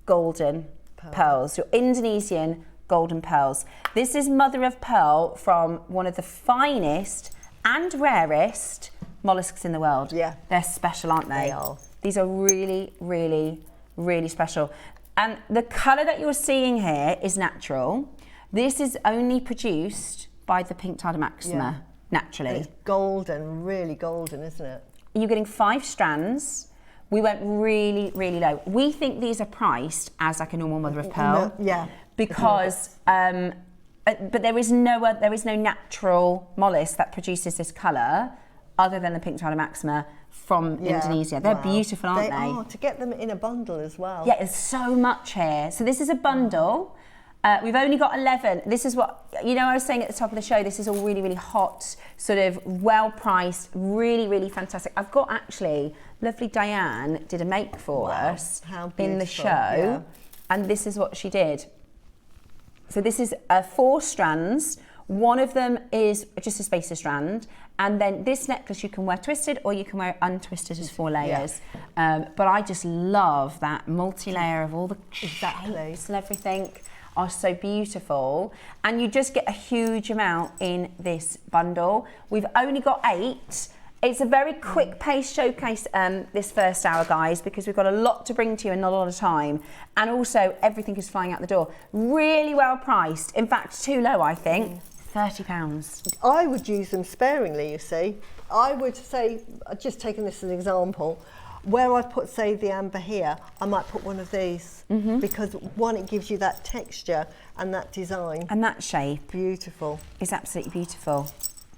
golden pearls, your Indonesian golden pearls. This is mother of pearl from one of the finest and rarest mollusks in the world. Yeah. They're special, aren't they? They are. These are really, really, really special. And the colour that you're seeing here is natural. This is only produced by the pink tarda maxima, naturally. It's golden, really golden, isn't it? You're getting 5 strands. We went really, really low. We think these are priced as like a normal mother of pearl. Yeah. Because, but there is no natural mollusk that produces this colour other than the pink tarda maxima from Indonesia. They're beautiful, aren't they? They are, to get them in a bundle as well. Yeah, there's so much here. So this is a bundle. We've only got 11. This is what, you know, I was saying at the top of the show, this is all really, really hot, sort of well-priced, really, really fantastic. I've got actually, lovely Diane did a make for us in the show, and this is what she did. So this is 4 strands. One of them is just a spacer strand, and then this necklace you can wear twisted or you can wear untwisted as 4 layers. But I just love that multi-layer of all the shapes and everything. Are so beautiful, and you just get a huge amount in this bundle. We've only got 8. It's a very quick pace showcase this first hour, guys, because we've got a lot to bring to you and not a lot of time, and also everything is flying out the door. Really well priced, in fact too low, I think. £30. I would use them sparingly, you see. I would say, just taking this as an example, where I put, say, the amber here, I might put one of these because, one, it gives you that texture and that design. And that shape. Beautiful. It's absolutely beautiful.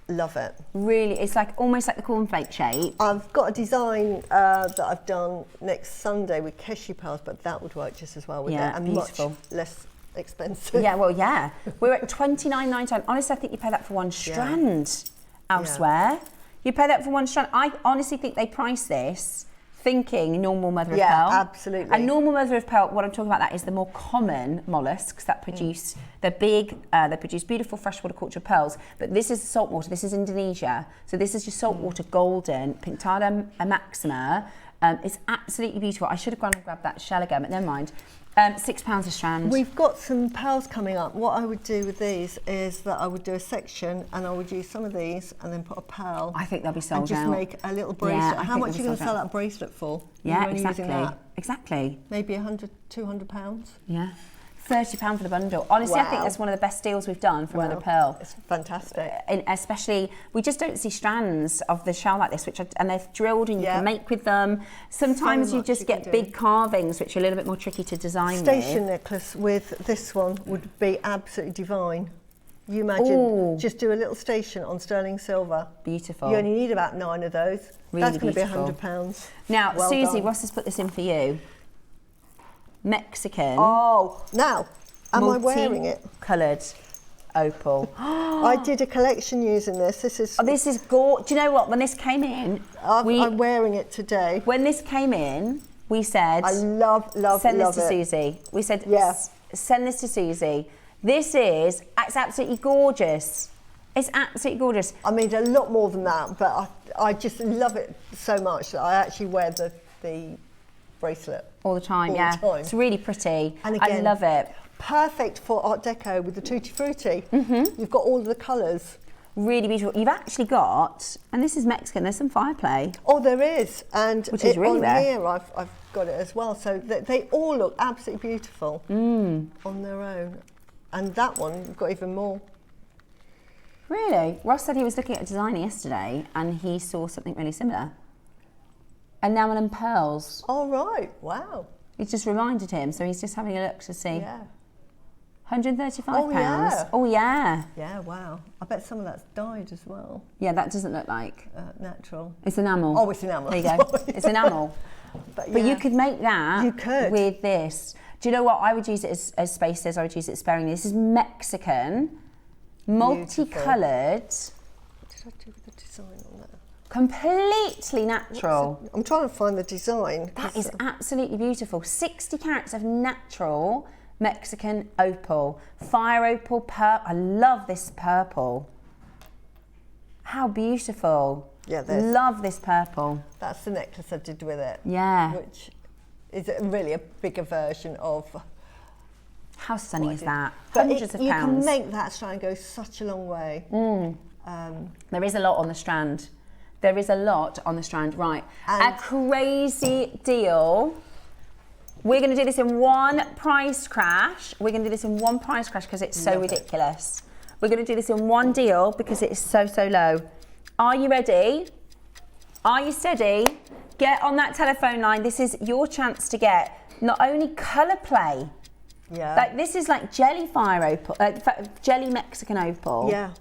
Love it. Really, it's like almost like the cornflake shape. I've got a design that I've done next Sunday with Keshi pearls, but that would work just as well with it, and beautiful. Much less expensive. Yeah, well, yeah. We're at $29.99. Honestly, I think you pay that for one strand elsewhere. You pay that for one strand. I honestly think they price this thinking normal mother of pearl. Yeah, absolutely. And normal mother of pearl, what I'm talking about, that is the more common mollusks that produce, they're big, they produce beautiful freshwater cultured pearls, but this is saltwater, this is Indonesia, so this is just saltwater golden, pink tarda maxima. It's absolutely beautiful. I should have gone and grabbed that shell again, but never mind. £6 a strand. We've got some pearls coming up. What I would do with these is that I would do a section and I would use some of these and then put a pearl. I think they'll be sold and just out. make a little bracelet. Yeah, How much are you going to sell that bracelet for? Yeah, You're exactly. Using that? Exactly. Maybe £100, £200. Yeah. £30 for the bundle. Honestly, I think that's one of the best deals we've done for Mother of Pearl. It's fantastic. And especially, we just don't see strands of the shell like this, and they're drilled and you can make with them. Sometimes you just get big carvings, which are a little bit more tricky to design Station necklace with this one would be absolutely divine. You imagine, just do a little station on sterling silver. Beautiful. You only need about 9 of those. Really that's going to be beautiful. £100. Now, well Susie, done. Ross has put this in for you. Mexican. Oh, now, am I wearing it? Coloured opal. I did a collection using this. This is. Oh, this is gorgeous. Do you know what? When this came in, I'm wearing it today. When this came in, we said, I love send this to Susie. We said, send this to Susie. This is, it's absolutely gorgeous. It's absolutely gorgeous. I mean, a lot more than that, but I just love it so much that I actually wear the bracelet all the time. It's really pretty. And again, I love it. Perfect for Art Deco with the Tutti Frutti. You've got all of the colours. Really beautiful. You've actually got, and this is Mexican, there's some fire play. Oh, there is. And which is really on rare. here, I've got it as well. So they all look absolutely beautiful on their own. And that one, you've got even more. Really? Ross said he was looking at a design yesterday and he saw something really similar. Enamel and pearls. Oh, right. Wow. It just reminded him, so he's just having a look to see. Yeah. £135. Oh, yeah. Oh, yeah. Yeah, wow. I bet some of that's dyed as well. Yeah, that doesn't look like. Natural. It's enamel. Oh, it's enamel. There you go. It's enamel. But you could make that you could. with this. Do you know what? I would use it as spaces. I would use it sparingly. This is Mexican, multicoloured. What did I do with the design on that? Completely natural. I'm trying to find the design. That is absolutely beautiful. 60 carats of natural Mexican opal. Fire opal, purple. I love this purple. How beautiful. Yeah, love this purple. That's the necklace I did with it. Yeah. Which is really a bigger version of. How stunning is that? But Hundreds of you pounds. can make that strand go such a long way. There is a lot on the strand. There is a lot on the strand, right. A crazy deal. We're going to do this in one price crash. We're going to do this in one price crash because it's so ridiculous. We're going to do this in one deal because it is so, so low. Are you ready? Are you steady? Get on that telephone line. This is your chance to get not only colour play. Yeah. Like this is like jelly fire opal, jelly Mexican opal. Yeah.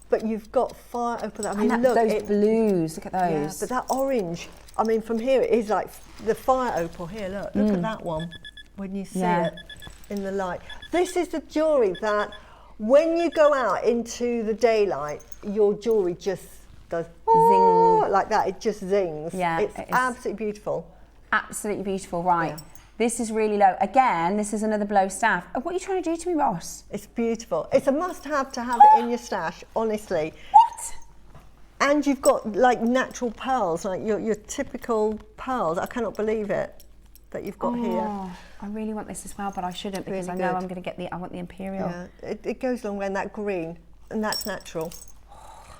But you've got fire opal. I mean, and look, those blues. Look at those. Yeah, but that orange. I mean, from here it is like the fire opal. Here, look at that one. When you see it in the light, this is the jewellery that, when you go out into the daylight, your jewellery just does zing like that. It just zings. Yeah, it's absolutely beautiful. Absolutely beautiful. Right. Yeah. This is really low. Again, this is another blow staff. What are you trying to do to me, Ross? It's beautiful. It's a must-have to have it in your stash, honestly. What? And you've got like natural pearls, like your typical pearls. I cannot believe it that you've got here. I really want this as well, but I shouldn't because Really I know good. I'm going to get I want the imperial. Yeah, it goes along with that green, and that's natural.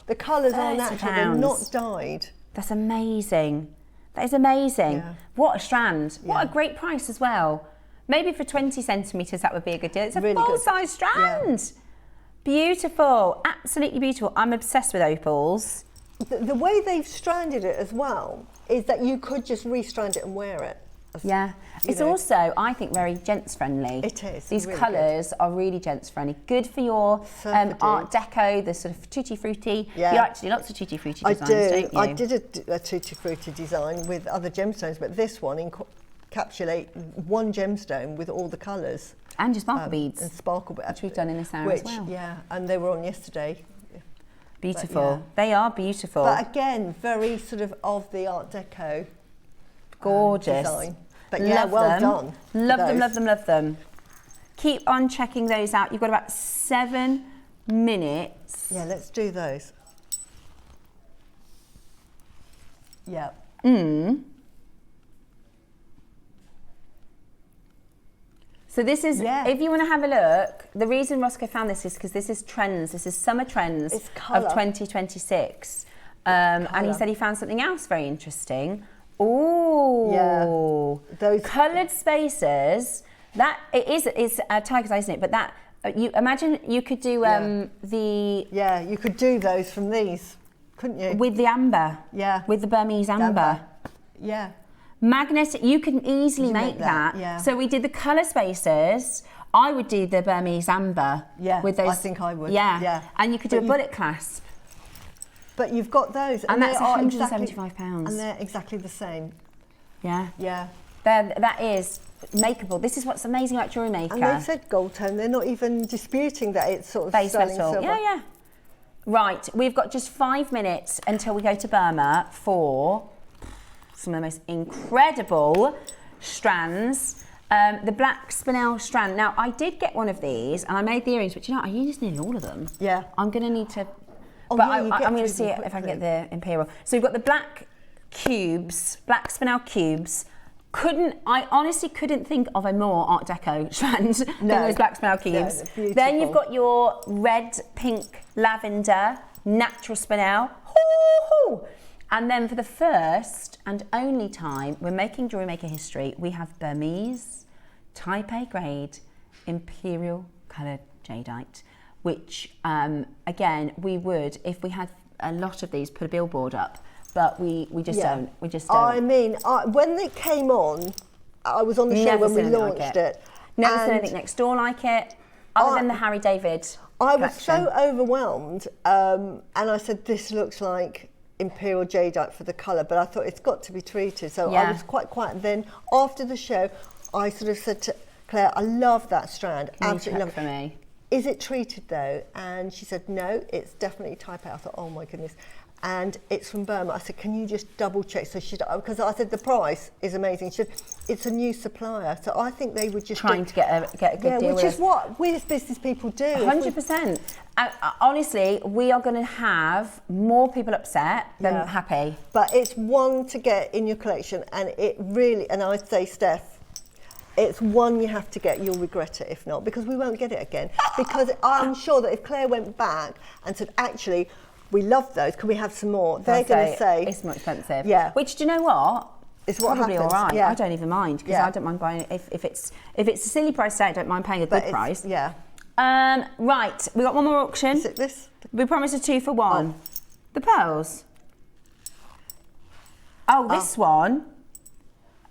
The colours are natural, they're £30. not dyed. That's amazing. That is amazing. Yeah. What a strand. What a Yeah. great price as well. Maybe for 20 centimetres that would be a good deal. It's a Really good. full-size strand. Beautiful. Absolutely beautiful. I'm obsessed with opals. The way they've stranded it as well is that you could just restrand it and wear it. Yeah. It's know. also, I think, very gents friendly. It is, These really colours are really gents friendly. Good for your Art Deco, the sort of tutti frutti. Yeah. You like to do lots of tutti frutti I designs, do. don't you? I did a tutti frutti design with other gemstones, but this one encapsulate one gemstone with all the colours. And your sparkle beads. And sparkle beads. Which we've done in this hour as well. Yeah, and they were on yesterday. Beautiful. They are beautiful. But again, very sort of the Art Deco. Gorgeous. Design. But yeah, Love well them. done. Love them, love them, love them. Keep on checking those out. You've got about 7 minutes. Yeah, let's do those. Yeah. So this is, Yeah. if you want to have a look, the reason Roscoe found this is because this is trends. This is summer trends It's of colour. 2026. And he Colour. said he found something else very interesting. Ooh. Yeah. Those Coloured spaces. That, it's tiger's eye, isn't it? But that, you imagine you could do the... Yeah, you could do those from these, couldn't you? With the amber. Yeah. With the Burmese amber. Yeah. Magnetic, you can easily You make that. yeah. So we did the colour spaces. I would do the Burmese amber. Yeah, with those, I think I would. Yeah. Yeah. And you could do But a bullet clasp. But you've got those. And that's they are £175. And they're exactly the same. Yeah. Yeah. That is makeable. This is what's amazing about Jewellery Maker. And they said gold tone. They're not even disputing that it's sort of Base sterling metal. silver. Yeah, yeah. Right, we've got just 5 minutes until we go to Burma for some of the most incredible strands. The black spinel strand. Now, I did get one of these, and I made the earrings, but you know, I used nearly all of them. Yeah. I'm going to need to... Oh, but yeah, you get I'm going to through see them if I can get quickly. the imperial. So we've got the black cubes, black spinel cubes. I honestly couldn't think of a more Art Deco strand than those black spinel cubes. they're Then you've beautiful. got your red, pink, lavender natural spinel. Hoo-hoo. And then for the first and only time, we're making Jewellery Maker history, we have Burmese Type A grade imperial coloured jadeite, which again, we would, if we had a lot of these, put a billboard up, but we just don't. We just don't. I mean, when it came on, I was on the show when we launched it. Never seen anything next door like it, other than the Harry David I was so overwhelmed, and I said, this looks like imperial jadeite for the colour, but I thought it's got to be treated. So I was quite quiet. Then after the show, I sort of said to Claire, I love that strand. Absolutely love it. For me. Is it treated though? And she said, no, it's definitely Type A. I thought, oh my goodness. And it's from Burma. I said, can you just double check? So she, because I said the price is amazing. She said, it's a new supplier. So I think they would just trying to get a good deal. Which is what we as business people do. 100%. Honestly, we are going to have more people upset than happy. But it's one to get in your collection, and it really, and I'd say, Steph, it's one you have to get. You'll regret it if not, because we won't get it again. Because I'm sure that if Claire went back and said, actually, we love those, can we have some more? They're going to say it's more expensive. Yeah. Which, do you know what? It's what probably happens. All right. Yeah. I don't even mind, because I don't mind buying it if it's a silly price tag. I don't mind paying a good price. Yeah. Right, we got one more auction. Is it this? We promised a 2 for 1. Oh. The pearls. Oh, this one.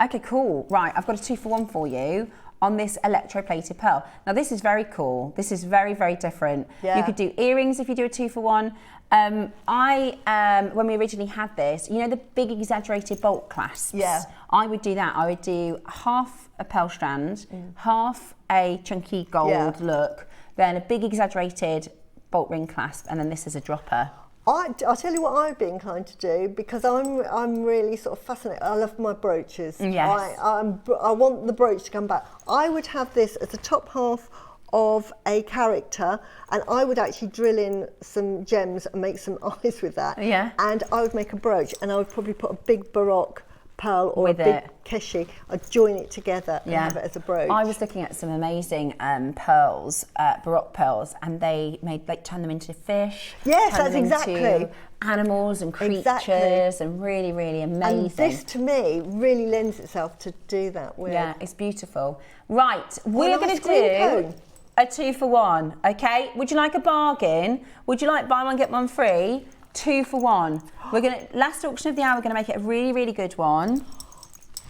Okay, cool. Right, I've got a 2 for 1 for you on this electroplated pearl. Now this is very cool. This is very, very different. Yeah. You could do earrings if you do a 2 for 1. When we originally had this, you know the big exaggerated bolt clasps? Yeah. I would do that. I would do half a pearl strand, half a chunky gold look, then a big exaggerated bolt ring clasp, and then this is a dropper. I'll tell you what I'd be inclined to do, because I'm really sort of fascinated. I love my brooches. Yes. I want the brooch to come back. I would have this as the top half of a character, and I would actually drill in some gems and make some eyes with that. Yeah. And I would make a brooch, and I would probably put a big Baroque pearl or with a big keshi. I'd join it together and have it as a brooch. I was looking at some amazing pearls, Baroque pearls, and they turned them into fish. Yes, turned that's them exactly. Into animals and creatures, and really, really amazing. And this, to me, really lends itself to do that with. Yeah, it's beautiful. Right, we're going to do a 2 for 1, okay? Would you like a bargain? Would you like buy one, get one free? 2 for 1. We're going to, last auction of the hour, we're going to make it a really, really good one.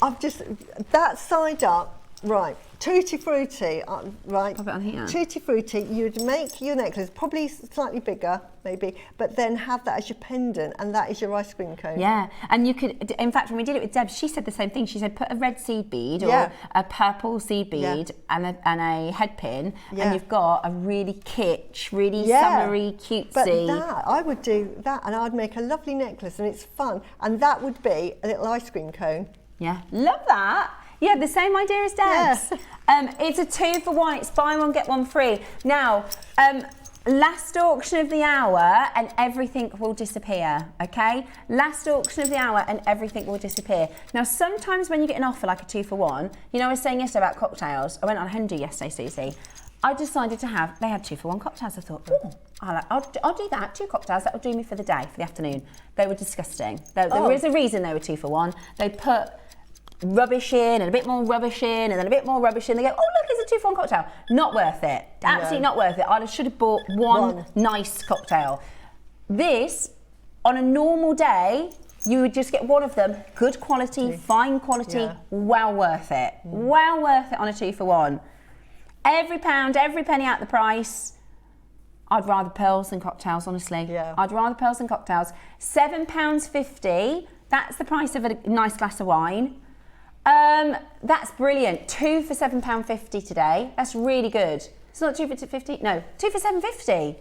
That side up, right, Tutti Frutti, right. Pop it on here. Tutti Frutti, you'd make your necklace, probably slightly bigger, maybe, but then have that as your pendant, and that is your ice cream cone. Yeah, and you could, in fact, when we did it with Deb, she said the same thing. She said, put a red seed bead or a purple seed bead and a head pin, and you've got a really kitsch, really summery, cutesy. But that, I would do that, and I'd make a lovely necklace, and it's fun, and that would be a little ice cream cone. Yeah, love that. Yeah, the same idea as Deb's. Yeah. It's a 2 for 1. It's buy one, get one free. Now, last auction of the hour and everything will disappear, okay? Last auction of the hour and everything will disappear. Now, sometimes when you get an offer like a 2 for 1, you know, I was saying yesterday about cocktails. I went on Hindu yesterday, Susie. I decided to have, they had 2 for 1 cocktails. I thought, oh, I'll do that. 2 cocktails, that'll do me for the day, for the afternoon. They were disgusting. There is a reason they were 2 for 1. They put rubbish in and a bit more rubbish in and then a bit more rubbish in. They go, oh look, it's a 2 for 1 cocktail. Not worth it. Absolutely not worth it. I should have bought one nice cocktail. This, on a normal day, you would just get one of them, good quality, fine quality, well worth it. Well worth it on a 2 for 1. Every pound, every penny out the price. I'd rather pearls than cocktails, honestly. Yeah. I'd rather pearls than cocktails. £7.50, that's the price of a nice glass of wine. That's brilliant. 2 for £7.50 today. That's really good. It's not 2 for £50. No, 2 for £7.50.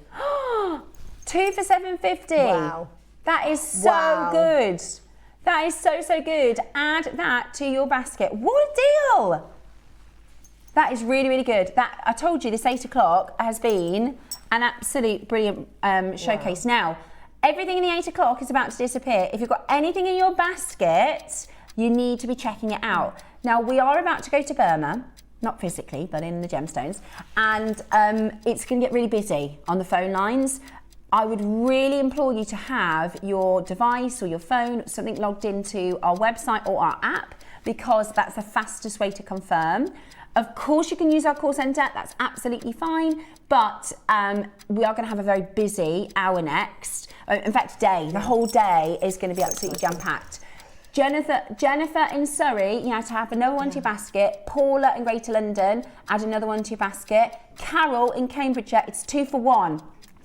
2 for £7.50. Wow. That is so good. That is so, so good. Add that to your basket. What a deal. That is really, really good. That, I told you, this 8 o'clock has been an absolute brilliant showcase. Now, everything in the 8 o'clock is about to disappear. If you've got anything in your basket, you need to be checking it out. Now, we are about to go to Burma, not physically, but in the gemstones, and it's going to get really busy on the phone lines. I would really implore you to have your device or your phone, something logged into our website or our app, because that's the fastest way to confirm. Of course, you can use our call centre, that's absolutely fine, but we are going to have a very busy hour next. In fact, day, the whole day is going to be absolutely jam-packed. Jennifer in Surrey, you have to have another one to your basket. Paula in Greater London, add another one to your basket. Carol in Cambridgeshire, it's 2 for 1.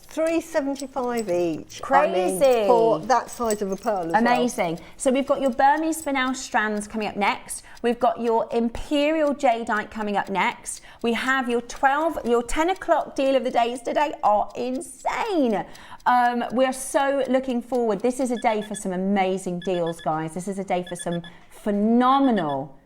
$3.75 each. Crazy. I mean, for that size of a pearl as Amazing. So we've got your Burmese spinel strands coming up next. We've got your Imperial Jadeite coming up next. We have your 10 o'clock deal of the days today are insane. We're so looking forward. This is a day for some amazing deals, guys. This is a day for some phenomenal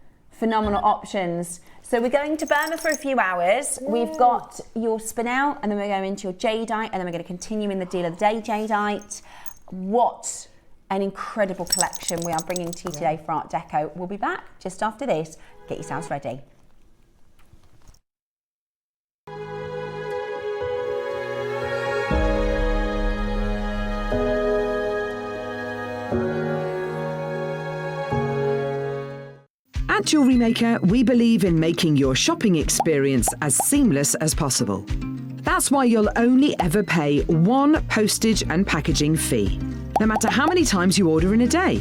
options. So we're going to Burma for a few hours. Yeah. We've got your spinel, and then we're going into your jadeite, and then we're going to continue in the deal of the day jadeite. What an incredible collection we are bringing to you today for Art Deco. We'll be back just after this. Get yourselves ready. At Jewellery Maker, we believe in making your shopping experience as seamless as possible. That's why you'll only ever pay one postage and packaging fee, no matter how many times you order in a day.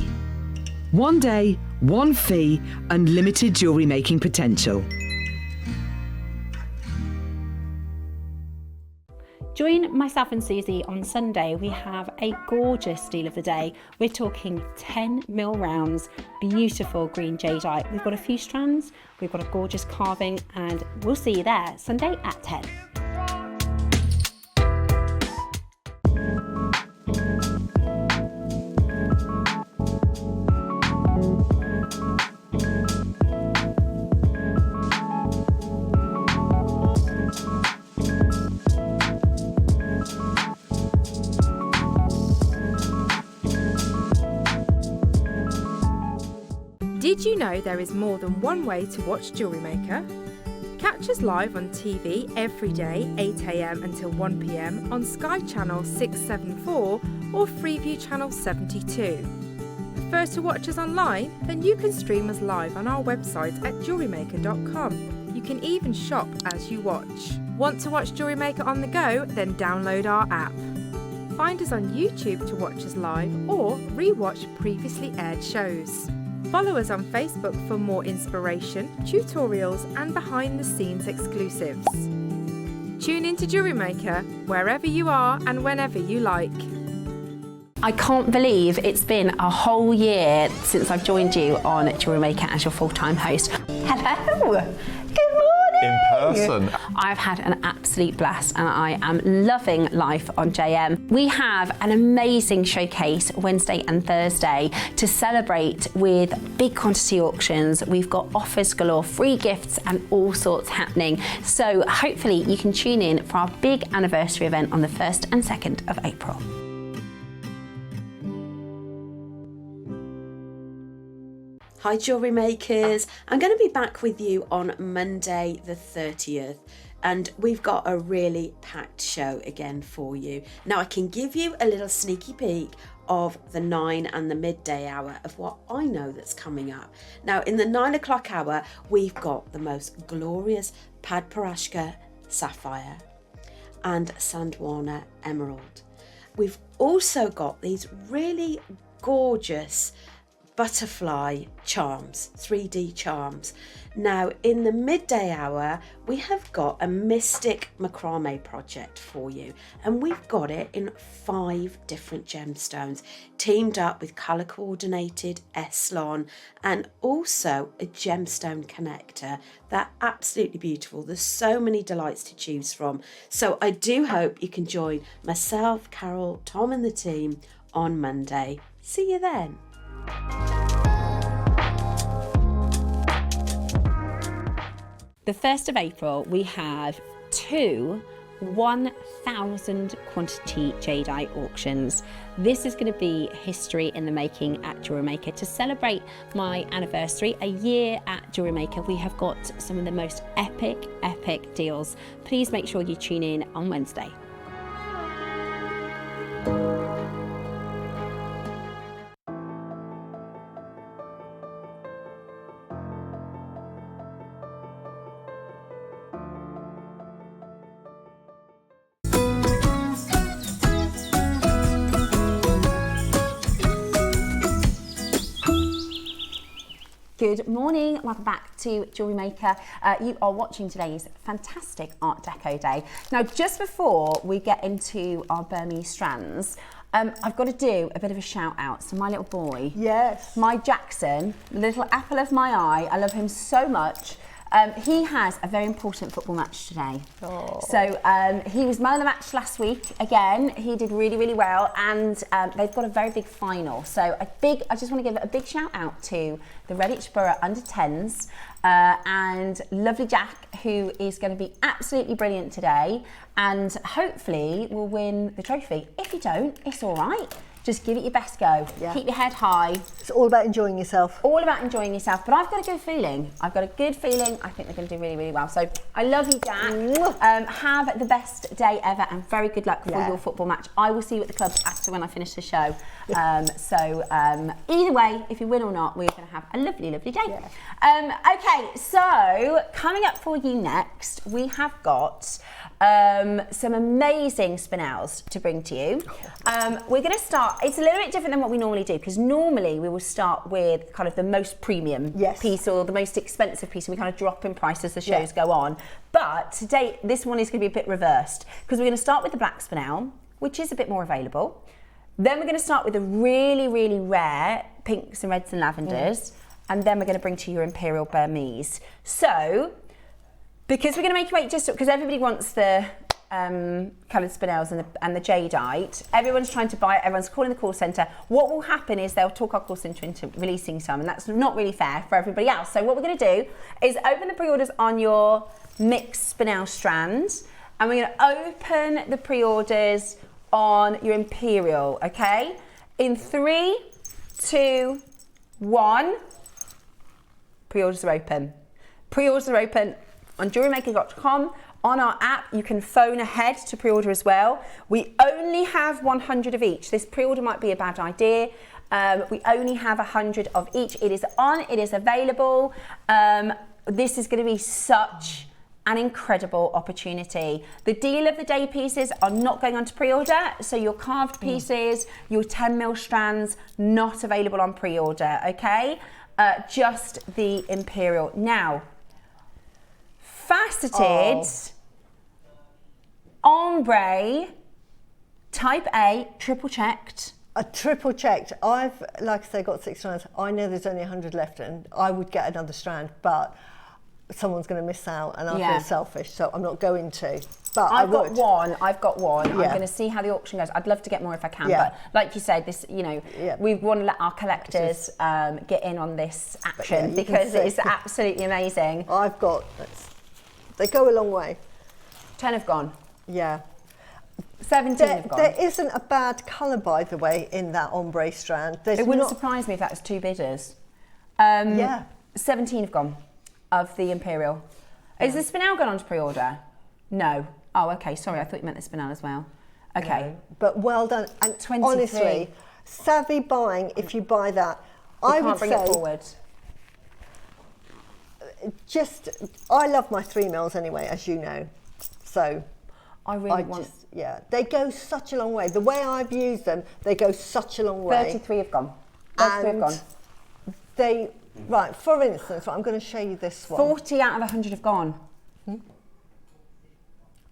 One day, one fee, unlimited jewellery making potential. Join myself and Susie on Sunday. We have a gorgeous deal of the day. We're talking 10mm rounds, beautiful green jadeite. We've got a few strands, we've got a gorgeous carving, and we'll see you there Sunday at 10. Did you know there is more than one way to watch Jewellery Maker? Catch us live on TV every day, 8 AM until 1 PM on Sky Channel 674 or Freeview Channel 72. Prefer to watch us online? Then you can stream us live on our website at JewelleryMaker.com. You can even shop as you watch. Want to watch Jewellery Maker on the go? Then download our app. Find us on YouTube to watch us live or re-watch previously aired shows. Follow us on Facebook for more inspiration, tutorials and behind-the-scenes exclusives. Tune into Jewellery Maker wherever you are and whenever you like. I can't believe it's been a whole year since I've joined you on Jewellery Maker as your full-time host. Hello! Good morning! In person. I've had an absolute blast and I am loving life on JM. We have an amazing showcase Wednesday and Thursday to celebrate with big quantity auctions. We've got offers galore, free gifts and all sorts happening. So hopefully you can tune in for our big anniversary event on the 1st and 2nd of April. Hi Jewellery Makers, I'm going to be back with you on Monday the 30th and we've got a really packed show again for you. Now I can give you a little sneaky peek of the 9 and the midday hour of what I know that's coming up. Now in the 9 o'clock hour we've got the most glorious Padparashka sapphire and Sandwana emerald. We've also got these really gorgeous butterfly charms, 3D charms. Now in the midday hour we have got a mystic macrame project for you and we've got it in 5 different gemstones teamed up with colour coordinated Eslon and also a gemstone connector. They're absolutely beautiful. There's so many delights to choose from, so I do hope you can join myself, Carol, Tom and the team on Monday. See you then. The 1st of April, we have 2 1,000 quantity jadeite auctions. This is going to be history in the making at Jewellery Maker. To celebrate my anniversary, a year at Jewellery Maker, we have got some of the most epic deals. Please make sure you tune in on Wednesday. Good morning, welcome back to Jewellery Maker. You are watching today's fantastic Art Deco day. Now, just before we get into our Burmese strands, I've got to do a bit of a shout out. So my little boy, Yes. my Jackson, the little apple of my eye, I love him so much. He has a very important football match today. Oh. So he was man of the match last week. Again, he did really, really well, and they've got a very big final. So I just want to give a big shout out to the Redditch Borough under 10s and lovely Jack, who is going to be absolutely brilliant today, and hopefully will win the trophy. If you don't, it's all right. Just give it your best go. Yeah. Keep your head high. It's all about enjoying yourself. All about enjoying yourself. But I've got a good feeling. I think they're going to do really, really well. So I love you, Jack. Have the best day ever and very good luck for your football match. I will see you at the club after when I finish the show. Either way, if you win or not, we're going to have a lovely, lovely day. Yeah. Okay, so coming up for you next, we have got some amazing spinels to bring to you. We're going to start, it's a little bit different than what we normally do, because normally we will start with kind of the most premium piece or the most expensive piece, and we kind of drop in price as the shows go on. But today, this one is going to be a bit reversed, because we're going to start with the black spinel, which is a bit more available. Then we're going to start with the really, really rare pinks and reds and lavenders, and then we're going to bring to you your Imperial Burmese. So, because we're going to make you wait, just because everybody wants the coloured spinels and the jadeite, everyone's trying to buy it, everyone's calling the call centre. What will happen is they'll talk our call centre into releasing some, and that's not really fair for everybody else. So what we're going to do is open the pre-orders on your mixed spinel strands, and we're going to open the pre-orders on your Imperial, okay? In 3, 2, 1, pre-orders are open. Pre-orders are open on jewellerymaker.com. On our app, you can phone ahead to pre-order as well. We only have 100 of each. This pre-order might be a bad idea. We only have 100 of each. It is on, it is available. This is going to be such an incredible opportunity. The deal of the day pieces are not going on to pre-order, so your carved pieces, your 10mm strands, not available on pre-order, okay? Just the Imperial. Now, faceted ombre type A, triple checked. A triple checked. I've, like I say, got 6 strands. I know there's only 100 left, and I would get another strand, but someone's going to miss out, and I feel selfish, so I'm not going to. But I've got one. Yeah. I'm going to see how the auction goes. I'd love to get more if I can, but like you said, this, you know, we want to let our collectors get in on this action, because it's absolutely amazing. I've got, they go a long way. 10 have gone. Yeah. 17 have gone. There isn't a bad colour, by the way, in that ombre strand. It wouldn't surprise me if that was 2 bidders. 17 have gone of the Imperial. Is the spinel gone on to pre-order? No. Oh, okay. Sorry, I thought you meant the spinel as well. Okay. No, but well done. And 23. Honestly, savvy buying, if you buy that, I would say... bring it forward. I love my 3mm anyway, as you know. So... I really want... they go such a long way. The way I've used them, they go such a long way. 33 have gone. 33 have gone. They, right, for instance, I'm going to show you this one. 40 out of 100 have gone.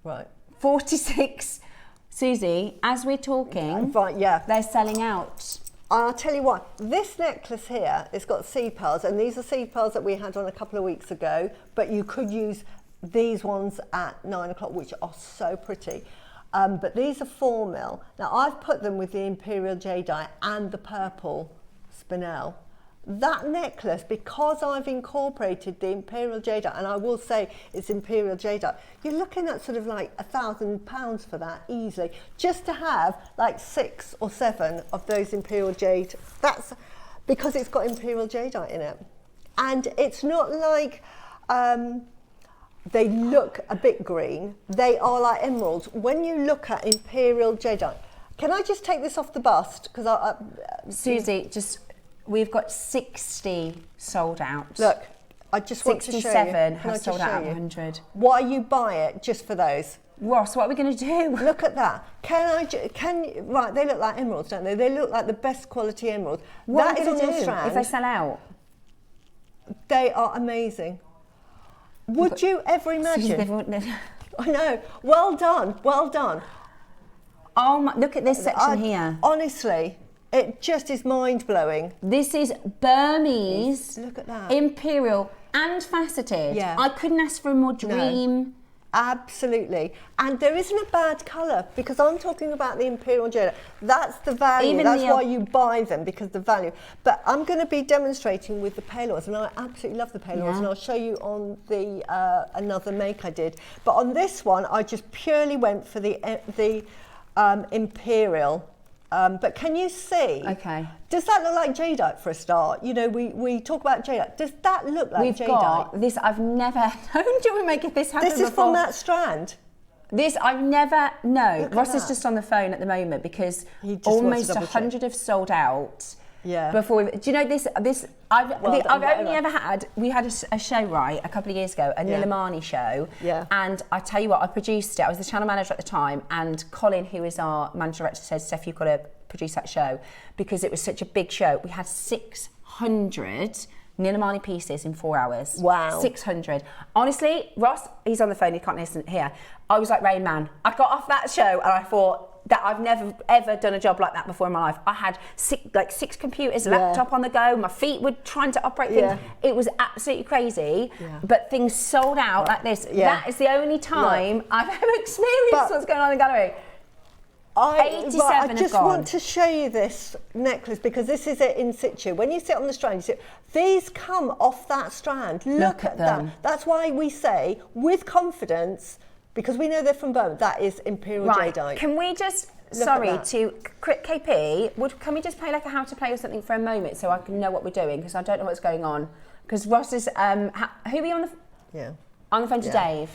Right. 46. Susie, as we're talking, they're selling out. I'll tell you what, this necklace here, it's got seed pearls, and these are seed pearls that we had on a couple of weeks ago, but you could use these ones at 9 o'clock, which are so pretty. But these are 4mm. Now, I've put them with the Imperial Jadeite and the purple spinel. That necklace, because I've incorporated the Imperial Jadeite, and I will say it's Imperial Jadeite, you're looking at sort of like £1,000 for that easily, just to have like 6 or 7 of those Imperial Jade. That's because it's got Imperial Jadeite in it. And it's not like... they look a bit green. They are like emeralds. When you look at Imperial Jadeite, can I just take this off the bust? Because Susie, we've got 60 sold out. Look, I just want to show you. 67 have sold out of 100. Why you buy it just for those? Ross, what are we going to do? Look at that. Right, they look like emeralds, don't they? They look like the best quality emeralds. What that are is we on going your to do strand. if they sell out? They are amazing. Would you ever imagine? I know. Well done. Well done. Oh my, look at this section here. Honestly, it just is mind-blowing. This is Burmese. Look at that. Imperial and faceted. Yeah. I couldn't ask for a more dream. Absolutely. And there isn't a bad colour, because I'm talking about the Imperial jadeite. That's the value. That's why you buy them, because the value. But I'm going to be demonstrating with the palors, and I absolutely love the palors, and I'll show you on the another make I did. But on this one, I just purely went for the Imperial. But can you see? Okay. Does that look like jadeite for a start? You know, we talk about jadeite. Does that look like jadeite? We've got this. I've never known Jewellery Maker this happen before. This is from that strand. This I've never. No, Ross is just on the phone at the moment because almost 100 have sold out. Yeah. Before do you know this? I've only ever had. We had a show a couple of years ago, a Nilamani show. Yeah. And I tell you what, I produced it. I was the channel manager at the time, and Colin, who is our managing director, said, "Steph, you've got to produce that show because it was such a big show." We had 600 Nilamani pieces in 4 hours. Wow. 600. Honestly, Ross, he's on the phone. He can't listen here. I was like Rain Man. I got off that show and I thought, that I've never ever done a job like that before in my life. I had six computers, laptop on the go, my feet were trying to operate things. It was absolutely crazy, but things sold out like this. That is the only time I've ever experienced what's going on in the gallery. 87 I just want to show you this necklace because this is it in situ. When you sit on the strand, you see these come off that strand. Look at them. That's why we say with confidence, because we know they're from Burma, that is Imperial jadeite. Can we just, KP, can we just play like a how to play or something for a moment so I can know what we're doing, because I don't know what's going on. Because Ross is, who are you on the, on the phone to Dave?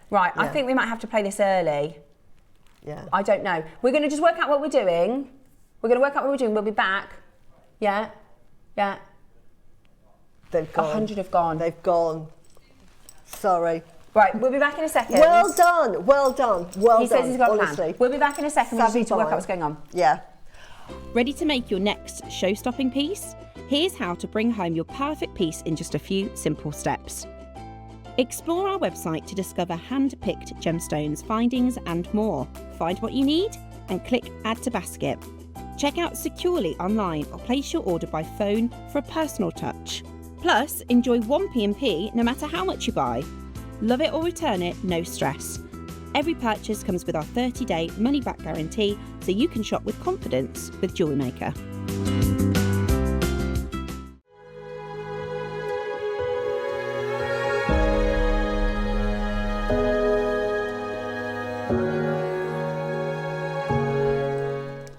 Right, I think we might have to play this early. Yeah. I don't know. We're going to just work out what we're doing. We're going to work out what we're doing. We'll be back. Yeah? Yeah. They've gone. 100 have gone. They've gone. Sorry. Right, we'll be back in a second. Well done, well done, well done. He says he's got a honestly. plan. We'll be back in a second. We just need to work out what's going on. Yeah. Ready to make your next show-stopping piece? Here's how to bring home your perfect piece in just a few simple steps. Explore our website to discover hand-picked gemstones, findings and more. Find what you need and click Add to Basket. Check out securely online or place your order by phone for a personal touch. Plus, enjoy 1 P&P no matter how much you buy. Love it or return it, no stress. Every purchase comes with our 30-day money-back guarantee, so you can shop with confidence with Jewellery Maker.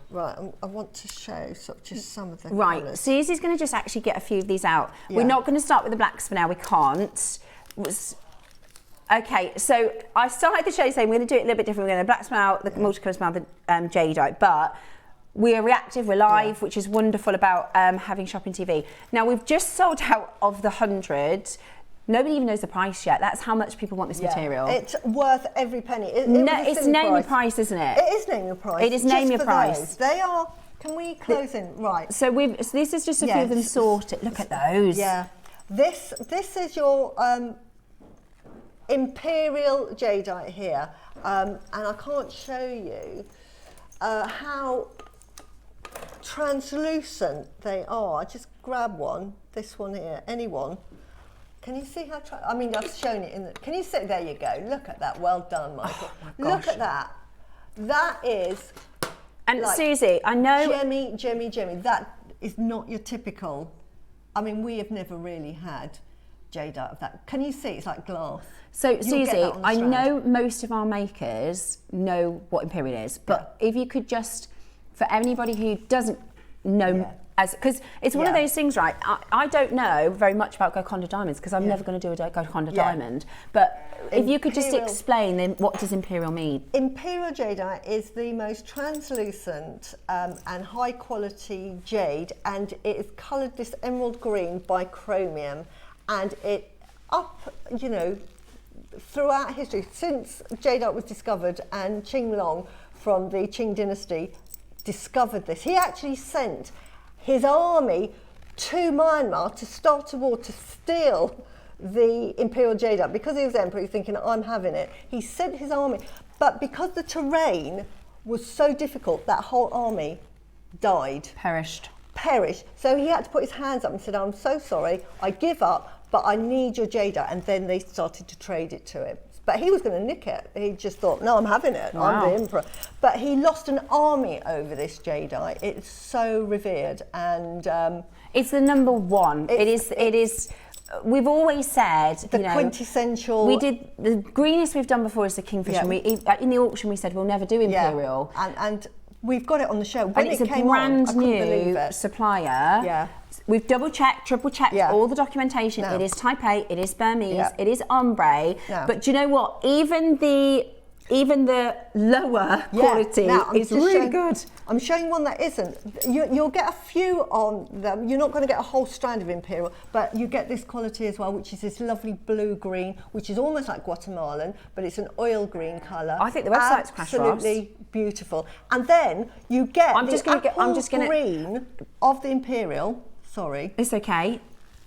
Right, I want to show just some of the Right, colours. Susie's going to just actually get a few of these out. We're not going to start with the blacks for now, we can't. Okay, so I started the show saying we're going to do it a little bit different. We're going to black smell, the multicolour smell, the jadeite, but we are reactive, we're live, which is wonderful about having shopping TV. Now, we've just sold out of the 100. Nobody even knows the price yet. That's how much people want this material. It's worth every penny. It's name your price, isn't it? It is name your price. It is name your price. They are, can we close in? Right. So this is just a few of them sorted. Look at those. Yeah. This is your Imperial jadeite here, and I can't show you how translucent they are. I just grab one, this one here, anyone. Can you see how, I mean, I've shown it in the, can you see, there you go, look at that, well done, Michael. Oh my gosh. Look at that, that is, and like, Suzie, I know, Gemmy, that is not your typical, I mean, we have never really had jadeite of that. Can you see, it's like glass. So Suzie, I know most of our makers know what Imperial is, but if you could just, for anybody who doesn't know, because it's one of those things, right? I don't know very much about Golconda diamonds because I'm never going to do a Golconda diamond. But if you could just explain, then what does Imperial mean? Imperial jadeite is the most translucent and high quality jade, and it is coloured this emerald green by chromium, and it throughout history, since jadeite was discovered, and Qing Long from the Qing dynasty discovered this. He actually sent his army to Myanmar to start a war to steal the imperial jadeite. Because he was emperor, he's thinking, I'm having it. He sent his army, but because the terrain was so difficult, that whole army died. Perished. So he had to put his hands up and said, I'm so sorry, I give up, but I need your jadeite. And then they started to trade it to him. But he was going to nick it. He just thought, no, I'm having it. Wow. I'm the emperor. But he lost an army over this jadeite. It's so revered, and it's the number one. It is. We've always said the quintessential. We did the greenest we've done before is the kingfisher. Yeah. In the auction we said we'll never do imperial. Yeah. And we've got it on the show. When and it's it a came brand on, I couldn't believe new it. supplier. Yeah. We've double checked, triple checked all the documentation. No. It is type A, it is Burmese, Yeah. it is ombre. No. But do you know what? Even the lower quality is really good. I'm showing one that isn't. You'll get a few on them. You're not going to get a whole strand of imperial, but you get this quality as well, which is this lovely blue-green, which is almost like Guatemalan, but it's an oil green colour. I think the website's crashed, absolutely beautiful. And then you get green of the imperial. Sorry, It's okay.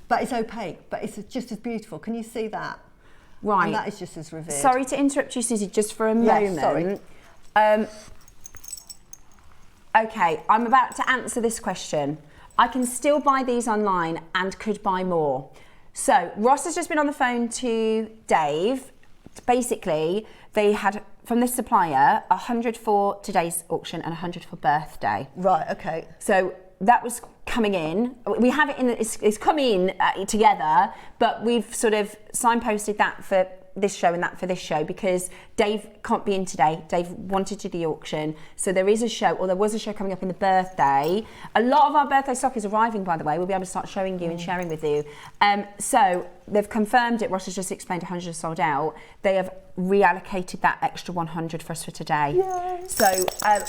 but it's opaque, but it's just as beautiful. Can you see that? Right. And that is just as revered. Sorry to interrupt you, Suzie, just for a Yes, moment. sorry. Okay, I'm about to answer this question. I can still buy these online and could buy more. So Ross has just been on the phone to Dave. Basically, they had, from this supplier, 100 for today's auction and 100 for birthday. Right, okay. So that was coming in. We have it in, it's coming in together, but we've sort of signposted that for this show and that for this show because Dave can't be in today. Dave wanted to do the auction. So there is a show, or there was a show coming up in the birthday. A lot of our birthday stock is arriving, by the way. We'll be able to start showing you and sharing with you. So they've confirmed it. Ross has just explained 100 are sold out. They have reallocated that extra 100 for us for today. Yay. So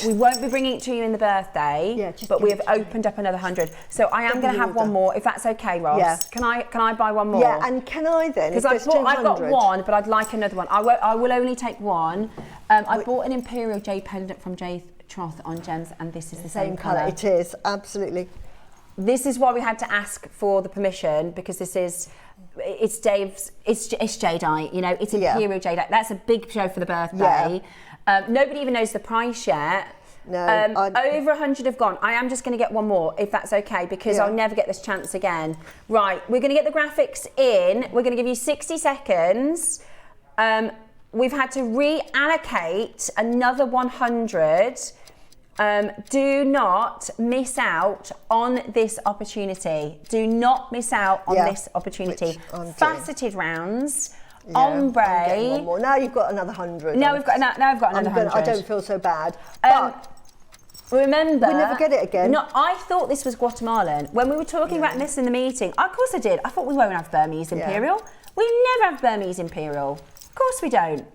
we won't be bringing it to you in the birthday, but we have opened up another 100. So I am going to have one more, if that's okay, Ross. Yeah. Can I buy one more? Yeah, and can I then? Because I've got one, but I'd like another one. I will only take one. I bought an Imperial J pendant from J Troth on Gems, and this is the same colour. It is, absolutely. This is why we had to ask for the permission, because it's Dave's, it's jadeite, you know, it's Imperial jadeite. That's a big show for the birthday. Yeah. Nobody even knows the price yet. No, over 100 have gone. I am just going to get one more, if that's okay, because I'll never get this chance again. Right, we're going to get the graphics in. We're going to give you 60 seconds. We've had to reallocate another 100. Do not miss out on this opportunity. Do not miss out on this opportunity. Faceted rounds. Ombre. One more. Now you've got another 100. Now I've got another 100. I don't feel so bad. But remember, we never get it again. No, I thought this was Guatemalan. When we were talking about this in the meeting, of course I did. I thought we won't have Burmese Imperial. We never have Burmese Imperial. Of course we don't.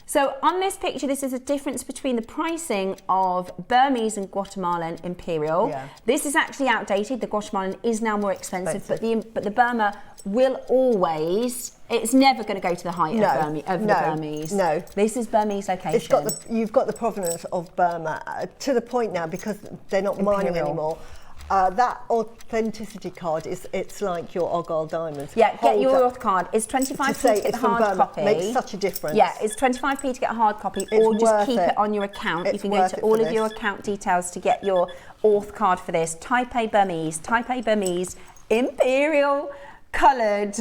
So on this picture, this is a difference between the pricing of Burmese and Guatemalan Imperial. Yeah. This is actually outdated. The Guatemalan is now more expensive. but the Burma will always, it's never going to go to the height of the Burmese. No. This is Burmese location. You've got the provenance of Burma to the point now, because they're not mining anymore. That authenticity card it's like your Argyle diamonds. Yeah, get your auth card. It's 25p to get the hard copy. Makes such a difference. Yeah, it's 25p to get a hard copy, or just keep it on your account. You can go to all of your account details to get your auth card for this. Type A Burmese, Imperial coloured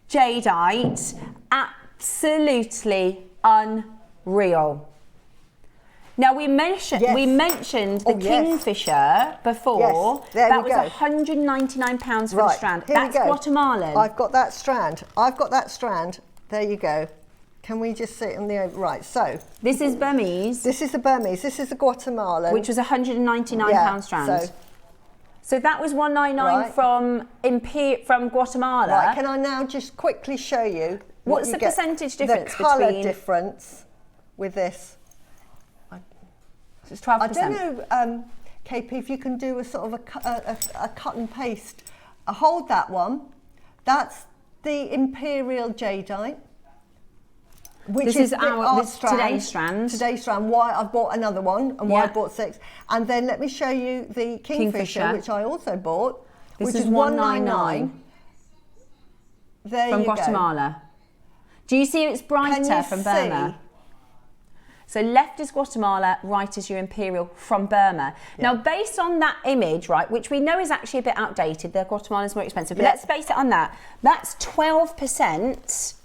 jadeite, absolutely unreal. Now we mentioned the Kingfisher before. Yes, there that we was go. £199 for the strand. That's Guatemalan. I've got that strand. There you go. Can we just see it on the right? So this is Burmese. This is the Burmese. This is the Guatemalan, which was £199 strand. So that was $199 from Guatemala. Right. Can I now just quickly show you what's the percentage difference the colour between difference with this? It's 12%. I don't know, KP, if you can do a sort of a cut and paste. Hold that one. That's the Imperial jadeite. This is today's strand. Today's strand. Why I've bought another one, and why I bought 6. And then let me show you the Kingfisher, which I also bought. This which is is 199. There from you go. Guatemala. Do you see it's brighter Can you from Burma? see? So left is Guatemala, right is your imperial from Burma. Yeah. Now, based on that image, right, which we know is actually a bit outdated, the Guatemalan is more expensive, but Yeah. let's base it on that. That's 12%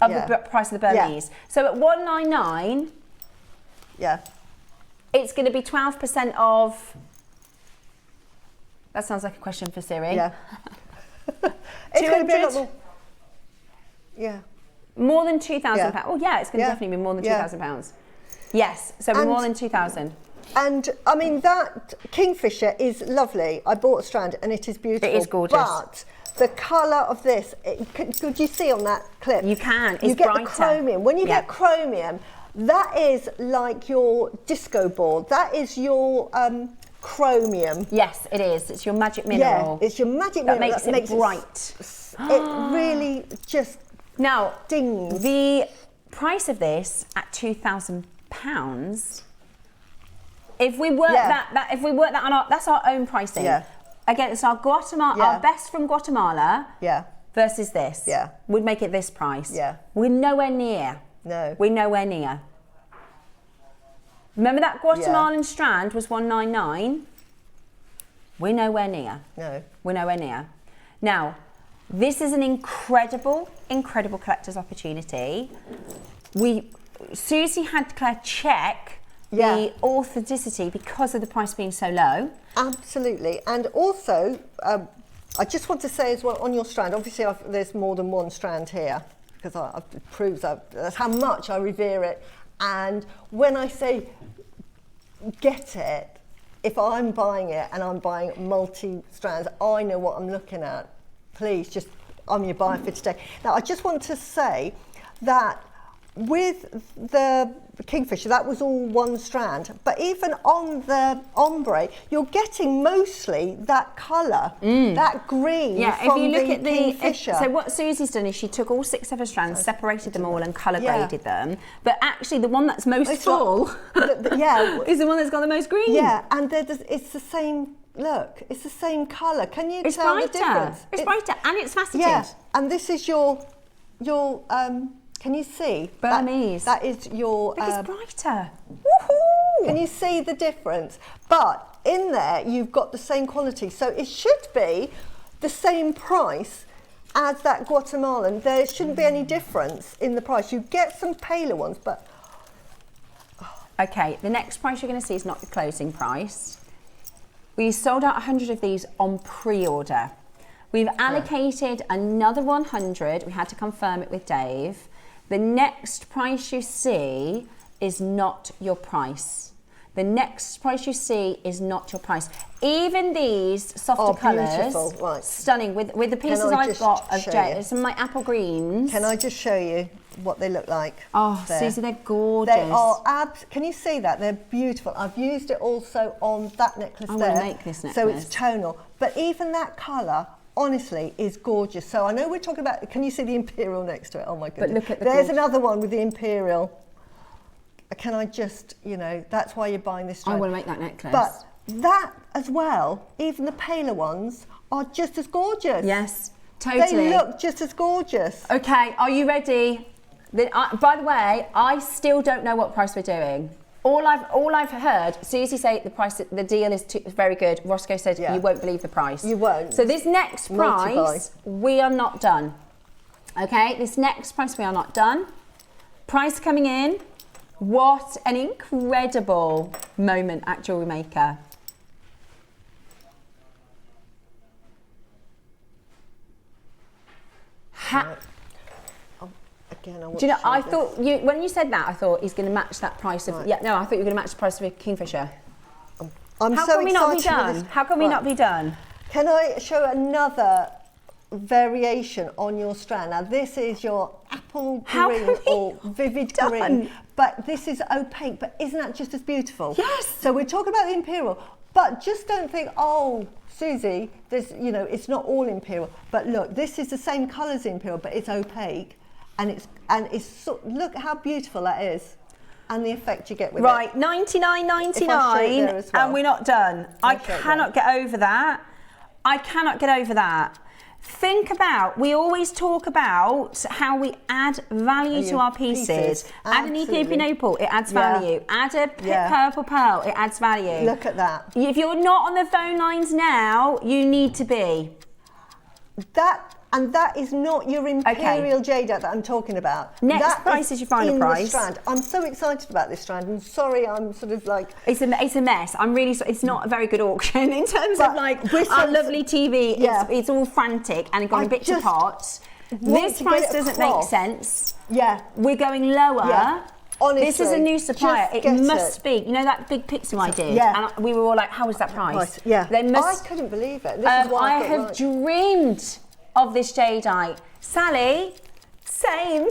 of Yeah. the price of the Burmese. So at 199, Yeah. it's going to be 12% of. That sounds like a question for Siri. Yeah. It's going to be a lot 200? more. Yeah. More than £2,000. Yeah. Oh yeah, it's going to Yeah. definitely be more than Yeah. £2,000. Yes, so we're And- more than 2,000. And I mean, that kingfisher is lovely. I bought a strand and it is beautiful. It is gorgeous. But the colour of this, could you see on that clip? You can, You it's get brighter. the chromium. When you Yeah. get chromium, that is like your disco ball. That is your chromium. Yes, it is. It's your magic Yeah, mineral. it's your magic that mineral. makes it bright. It really just Now, dings. the price of this at £2,000. If we work Yeah. that if we work that on that's our own pricing. Yeah. Again, it's our Guatemala, Yeah. our best from Guatemala Yeah. versus this. Yeah. Would make it this price. Yeah. We're nowhere near. No. We're nowhere near. Remember that Guatemalan strand was 199. We're nowhere near. No. We're nowhere near. Now, this is an incredible, incredible collector's opportunity. Suzie had Claire check Yeah. the authenticity because of the price being so low. Absolutely. And also, I just want to say as well, on your strand, obviously there's more than one strand here, because it proves that's how much I revere it. And when I say get it, if I'm buying it and I'm buying multi-strands, I know what I'm looking at. Please, just, I'm your buyer for today. Now, I just want to say that with the kingfisher, that was all one strand, but even on the ombre, you're getting mostly that colour, that green from if you look the at the kingfisher. so what Susie's done is she took all 6 of her strands, separated them all, and colour Yeah. graded them. But actually, the one that's most It's full, yeah, is the one that's got the most green. yeah, and it's the same look, it's the same colour. Can you It's tell brighter. the difference? It's brighter, and it's faceted. Yeah, and this is your can you see? Burmese. That is your. Look, it's brighter. Woohoo! Can you see the difference? But in there, you've got the same quality, so it should be the same price as that Guatemalan. There shouldn't be any difference in the price. You get some paler ones, but Okay, the next price you're going to see is not your closing price. We sold out 100 of these on pre-order. We've allocated another 100. We had to confirm it with Dave. The next price you see is not your price. The next price you see is not your price. Even these softer colours, beautiful, right. stunning. With the pieces I I've just got of show you? some of my apple greens. can I just show you what they look like? Oh, there? Susie, they're gorgeous. They are can you see that? They're beautiful. I've used it also on that necklace I there. wanna make this So necklace. it's tonal. But even that colour, honestly, is gorgeous. So I know we're talking about, can you see the imperial next to it? Oh my goodness. look at the There's gorge. another one with the imperial. Can I just, that's why you're buying this I strand. want to make that necklace. But that as well, even the paler ones, are just as gorgeous. yes, totally. They look just as gorgeous. Okay, are you ready? By the way, I still don't know what price we're doing. All I've heard, Susie say the deal is very good. Roscoe said Yeah. you won't believe the price. You won't. So this next Multi-buy. price, we are not done. Okay, this next price we are not done. Price coming in. What an incredible moment at Jewellery Maker. Again, I want Do you know, to show I this. thought when you said that, I thought he's going to match that price of. Right. Yeah, no, I thought you were going to match the price of a kingfisher. I'm How so can we not be excited with done? this. How can we Right. not be done? Can I show another variation on your strand? Now this is your apple How green can we or vivid done? green, but this is opaque, but isn't that just as beautiful? Yes. So we're talking about the imperial, but just don't think, oh, Susie, this, it's not all imperial. But look, this is the same colour as imperial, but it's opaque, and look how beautiful that is. And the effect you get with Right, it. $99.99, If I show it there as well. and we're not done. I I'll show it cannot get over that. I cannot get over that. Think about, we always talk about how we add value to our pieces. Add an Ethiopian opal, it adds value. Add a purple pearl, it adds value. Look at that. If you're not on the phone lines now, you need to be. And that is not your imperial jadeite that I'm talking about. Next price is your final price. Strand. I'm so excited about this strand, and sorry, I'm sort of like... It's a mess. I'm really sorry. It's not a very good auction in terms of like our lovely TV. It's all frantic and gone bits apart. This price doesn't make sense. Yeah. We're going lower. Yeah. Honestly, this is a new supplier. It must be. You know that big pixel I did? Yeah. And we were all like, how is that price? Yeah. They must, I couldn't believe it. This is what I have dreamed of this jadeite. Sally, same.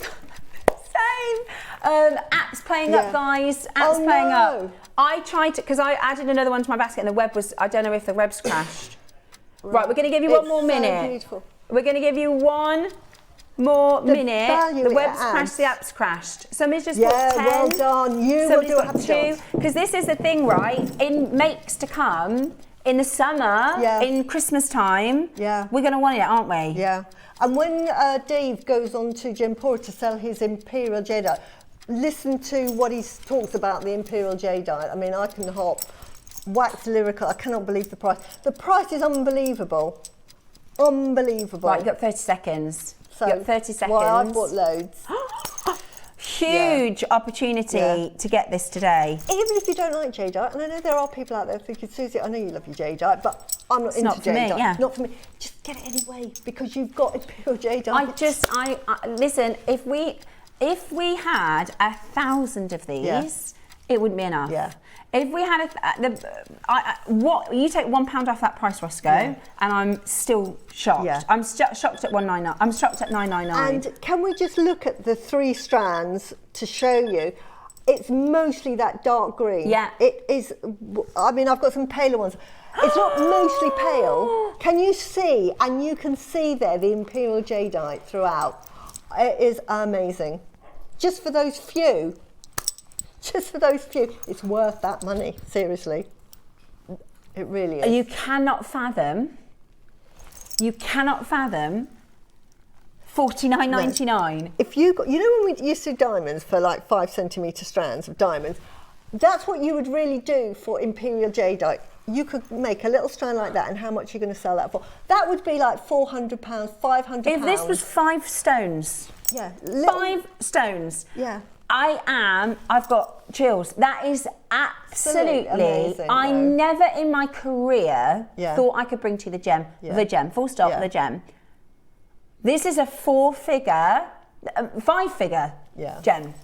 App's playing up, guys. App's playing up. I tried to, because I added another one to my basket and the web was, I don't know if the web's crashed. Right, we're going to give you one more minute. Beautiful. We're going to give you one more minute. The web's crashed, the app's crashed. Somebody's just put 10. Well done. You will do a 2. Because this is the thing, right? In makes to come, in the summer, in Christmas time, we're going to want it, aren't we? Yeah. And when Dave goes on to Gempora to sell his imperial jadeite, listen to what he talks about the imperial jadeite. I mean, I can wax lyrical. I cannot believe the price. The price is unbelievable. Unbelievable. Right, you've got 30 seconds. So, you've got 30 seconds. Well, I've bought loads. Huge opportunity to get this today. Even if you don't like jadeite, and I know there are people out there thinking, Suzie, I know you love your jadeite, but I'm not into not for jadeite. me, Not for me. Just get it anyway, because you've got imperial jadeite. I listen, if we had 1,000 of these, it wouldn't be enough. Yeah. If we had you take £1 off that price, Roscoe, and I'm still shocked. Yeah. I'm shocked at 199. I'm shocked at 999. And can we just look at the 3 strands to show you? It's mostly that dark green. Yeah. It is. I mean, I've got some paler ones. It's not mostly pale. Can you see? And you can see there the imperial jadeite throughout. It is amazing. Just for those few. It's worth that money, seriously. It really is. You cannot fathom $49.99. No. If you know when we used to do diamonds for like 5 centimetre strands of diamonds, that's what you would really do for imperial jadeite. You could make a little strand like that, and how much are you going to sell that for? That would be like £400, £500. If this was 5 stones. Yeah. 5 stones. Yeah. I've got chills. That is absolutely amazing, I never in my career thought I could bring to you the gem. Yeah. The gem, full stop, the gem. This is a 5-figure gem.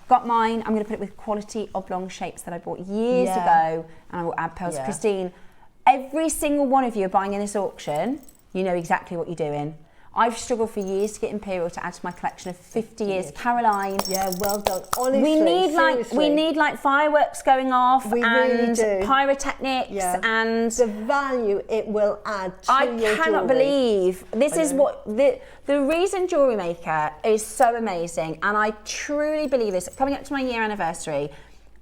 Got mine. I'm going to put it with quality oblong shapes that I bought years ago, and I will add pearls. Christine, every single one of you are buying in this auction. You know exactly what you're doing. I've struggled for years to get imperial to add to my collection of 50 years. Caroline. Yeah, well done. Honestly, we need like fireworks going off we and really do. Pyrotechnics and the value it will add to your I cannot jewellery. Believe this is what the reason Jewellery Maker is so amazing, and I truly believe this. Coming up to my year anniversary,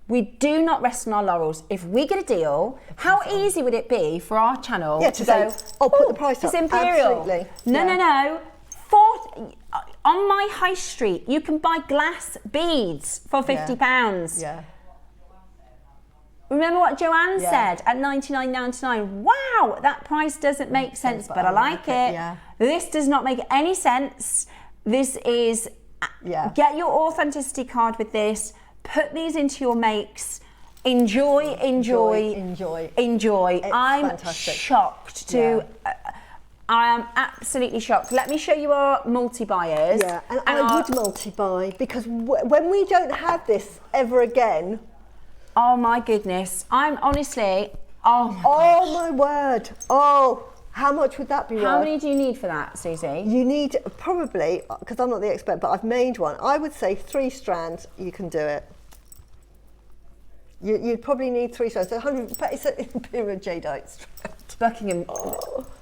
we do not rest on our laurels. If we get a deal, how easy would it be for our channel to go, put the price up. It's imperial. Absolutely. No. On my high street, you can buy glass beads for £50. Yeah. Remember what Joanne said at $99.99? Wow, that price doesn't make sense, but I like it. Yeah. This does not make any sense. This is, get your authenticity card with this. Put these into your makes. Enjoy. It's I'm fantastic. shocked to. I am absolutely shocked. Let me show you our multi-buyers. Yeah, and I would multi-buy, because when we don't have this ever again. Oh my goodness! I'm honestly. Oh my word! Oh. How much would that be worth? How many do you need for that, Suzie? You need probably, because I'm not the expert, but I've made one. I would say 3 strands, you can do it. You'd probably need 3 strands. So 100, it's an imperial jadeite strand. Buckingham.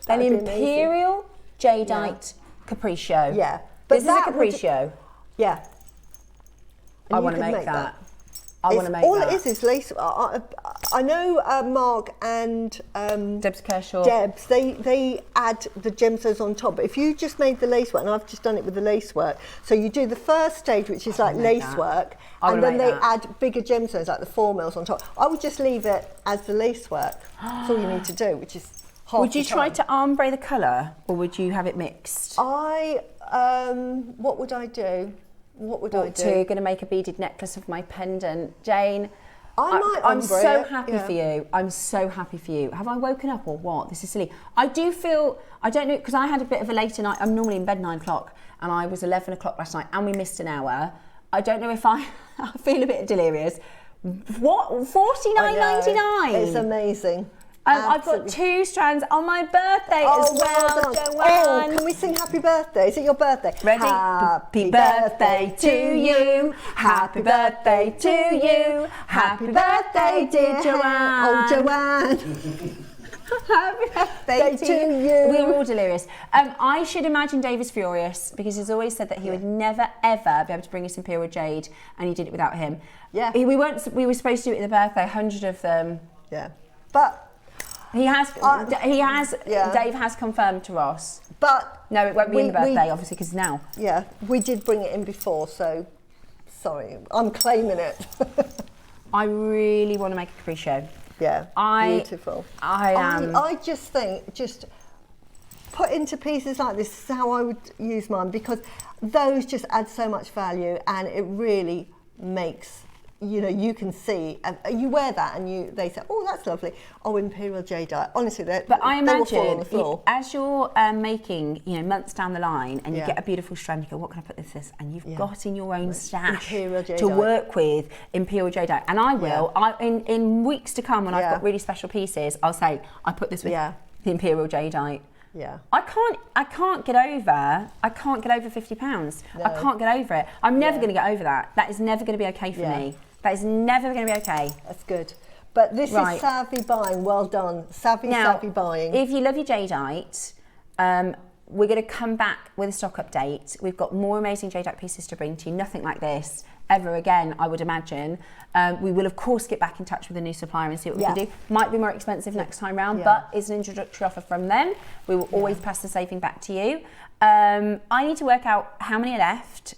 An imperial jadeite capriccio. Yeah. This is a capriccio. Yeah. I want to make that. I want to make all that. All it is lace. I I know Mark and Debs Kershaw. Debs, they add the gemstones on top. But if you just made the lacework, and I've just done it with the lacework, so you do the first stage, which is like lacework, and then they add bigger gemstones like the 4 mils on top. I would just leave it as the lacework. That's all you need to do, which is half Would you the try time. to ombre the colour, or would you have it mixed? What would I do? What would I do? Going to make a beaded necklace of my pendant, Jane. I'm ombre so it, happy yeah. for you. I'm so happy for you. Have I woken up or what? This is silly. I do feel, I don't know, because I had a bit of a later night. I'm normally in bed 9 o'clock, and I was 11 o'clock last night, and we missed an hour. I don't know if I feel a bit delirious. What? $49.99? It's amazing. I've got 2 strands on my birthday as well, done. Joanne. Oh, can we sing happy birthday? Is it your birthday? Ready? Happy birthday to you. Happy birthday to you. Happy birthday, dear Joanne. Oh, Joanne. Happy birthday to you. We were all delirious. I should imagine Dave is furious because he's always said that he would never ever be able to bring us Imperial Jade, and he did it without him. Yeah. We were supposed to do it at the birthday, 100 of them. Yeah. But He has. Yeah. Dave has confirmed to Ross. But No, it won't be in the birthday, obviously, because now. yeah, we did bring it in before, so sorry, I'm claiming it. I really want to make a Capri show. Yeah, beautiful. I just think, just put into pieces like this is how I would use mine, because those just add so much value, and it really makes, you know, you can see, you wear that and they say, oh, that's lovely. Oh, Imperial Jadeite. Honestly, But I they will fall on imagine the floor. as you're making, you know, months down the line, and you get a beautiful strand, you go, what can I put this? And you've got in your own stash Imperial to Jadeite. work with Imperial Jadeite. And I will, in weeks to come, when I've got really special pieces, I'll say, I put this with the Imperial Jadeite. Yeah. I can't get over £50. No. I can't get over it. I'm never going to get over that. That is never going to be okay for me. That is never going to be okay. That's good. But this is savvy buying. Well done. Savvy buying. If you love your jadeite, we're going to come back with a stock update. We've got more amazing jadeite pieces to bring to you. Nothing like this ever again, I would imagine. We will, of course, get back in touch with a new supplier and see what we can do. Might be more expensive next time round, but it's an introductory offer from them. We will always pass the saving back to you. I need to work out how many are left,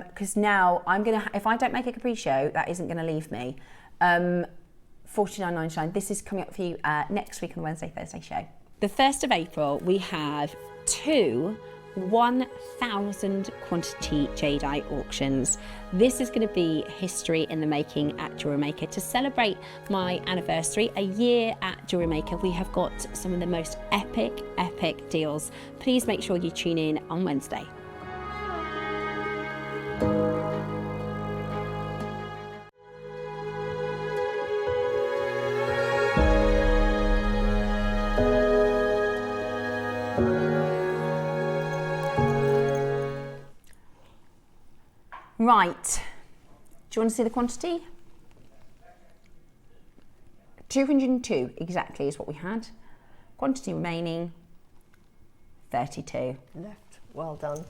because now I'm going to, if I don't make a Capri show, that isn't going to leave me. $49.99. This is coming up for you next week on the Wednesday, Thursday show. The 1st of April, we have 2 1,000 quantity jadeite auctions. This is going to be history in the making at Jewellery Maker. To celebrate my anniversary, a year at Jewellery Maker, we have got some of the most epic deals. Please make sure you tune in on Wednesday. Right, do you want to see the quantity? 202 exactly is what we had. Quantity remaining, 32. Left. Well done.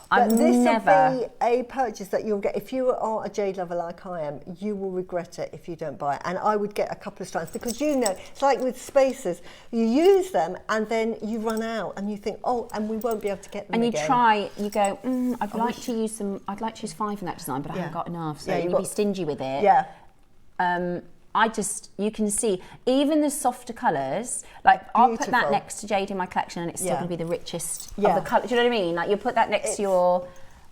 I've But this never- will be a purchase that you'll get. If you are a jade lover like I am, you will regret it if you don't buy it. And I would get a couple of strands, because you know, it's like with spacers, you use them and then you run out and you think, oh, and we won't be able to get them And you again. try, you go, I'd like to use 5 in that design, but I haven't got enough. So you'd be stingy with it. Yeah. You can see, even the softer colours, like I'll put that Beautiful. next to jade in my collection, and it's still going to be the richest of Yeah. the colour. Do you know what I mean? Like you put that next to your,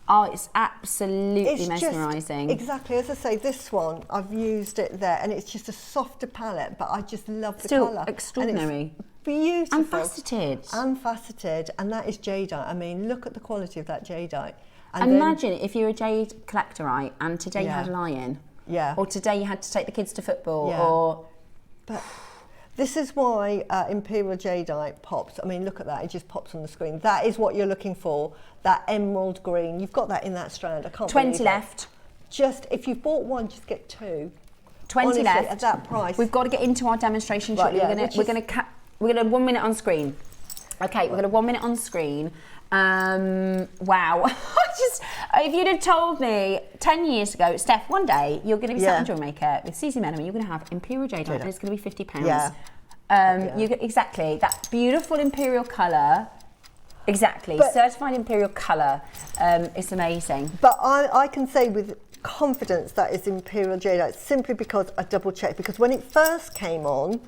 it's absolutely mesmerising. Exactly, as I say, this one, I've used it there, and it's just a softer palette, but I just love the Still colour. extraordinary. And it's beautiful. Unfaceted. Unfaceted, and that is jadeite. I mean, look at the quality of that jadeite. And Imagine if you're a jade collector, right, and today you had a lion. Yeah. Or today you had to take the kids to football, Yeah. or... But this is why Imperial Jadeite pops. I mean, look at that, it just pops on the screen. That is what you're looking for, that emerald green. You've got that in that strand, I can't 20 believe it. left. Just, if you've bought one, just get 2. 20 Honestly, left. at that price. We've got to get into our demonstration Right, shortly. yeah, We're going to 1 minute on screen. Okay, we're going to 1 minute on screen. Wow. I just, if you'd have told me 10 years ago, Steph, one day you're going to be sat on Jewellery Maker with Suzie Menham and you're going to have imperial jadeite and it's going to be £50. Yeah. You get exactly that beautiful imperial colour. Exactly, But- certified imperial colour. It's amazing. But I can say with confidence that is imperial jadeite simply because I double checked. Because when it first came on,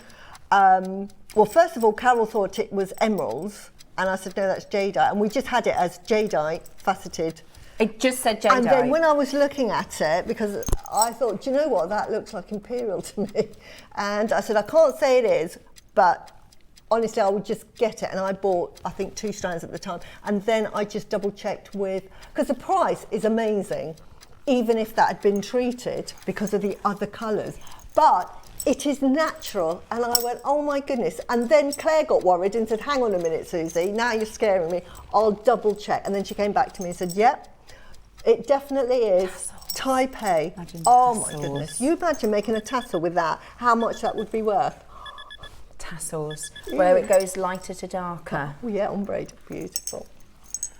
well, first of all, Carol thought it was emeralds, and I said no, that's jadeite, and we just had it as jadeite faceted. It just said jadeite. And then when I was looking at it, because I thought, do you know what, that looks like imperial to me, and I said I can't say it is, but honestly, I would just get it, and I bought, I think, 2 strands at the time, and then I just double checked with, because the price is amazing, even if that had been treated because of the other colours. But it is natural, and I went, oh my goodness. And then Claire got worried and said, hang on a minute, Suzie, now you're scaring me. I'll double check. And then she came back to me and said, yep, it definitely is type A. Oh my goodness. You imagine making a tassel with that, how much that would be worth. Tassels, where it goes lighter to darker. Oh yeah, ombre, beautiful.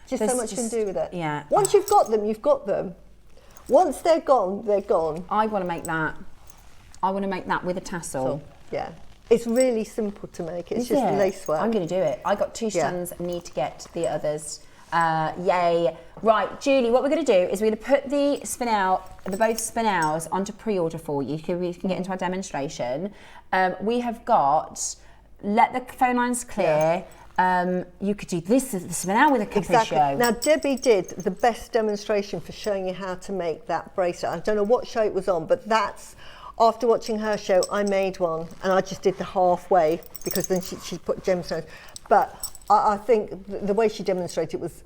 Just There's so much you can do with it. Yeah. Once you've got them, you've got them. Once they're gone, they're gone. I want to make that. I want to make that with a tassel. Yeah. It's really simple to make. It's just lace work. I'm going to do it. I got 2 strands, need to get the others. Yay. Right, Julie, what we're going to do is we're going to put the both spinels onto pre-order for you so we can get into our demonstration. We have got, let the phone lines clear. You could do this as the spinel with a capriccio. Exactly. Now, Debbie did the best demonstration for showing you how to make that bracelet. I don't know what show it was on, but that's, after watching her show, I made one, and I just did the halfway, because then she put gemstones. But I think the way she demonstrated was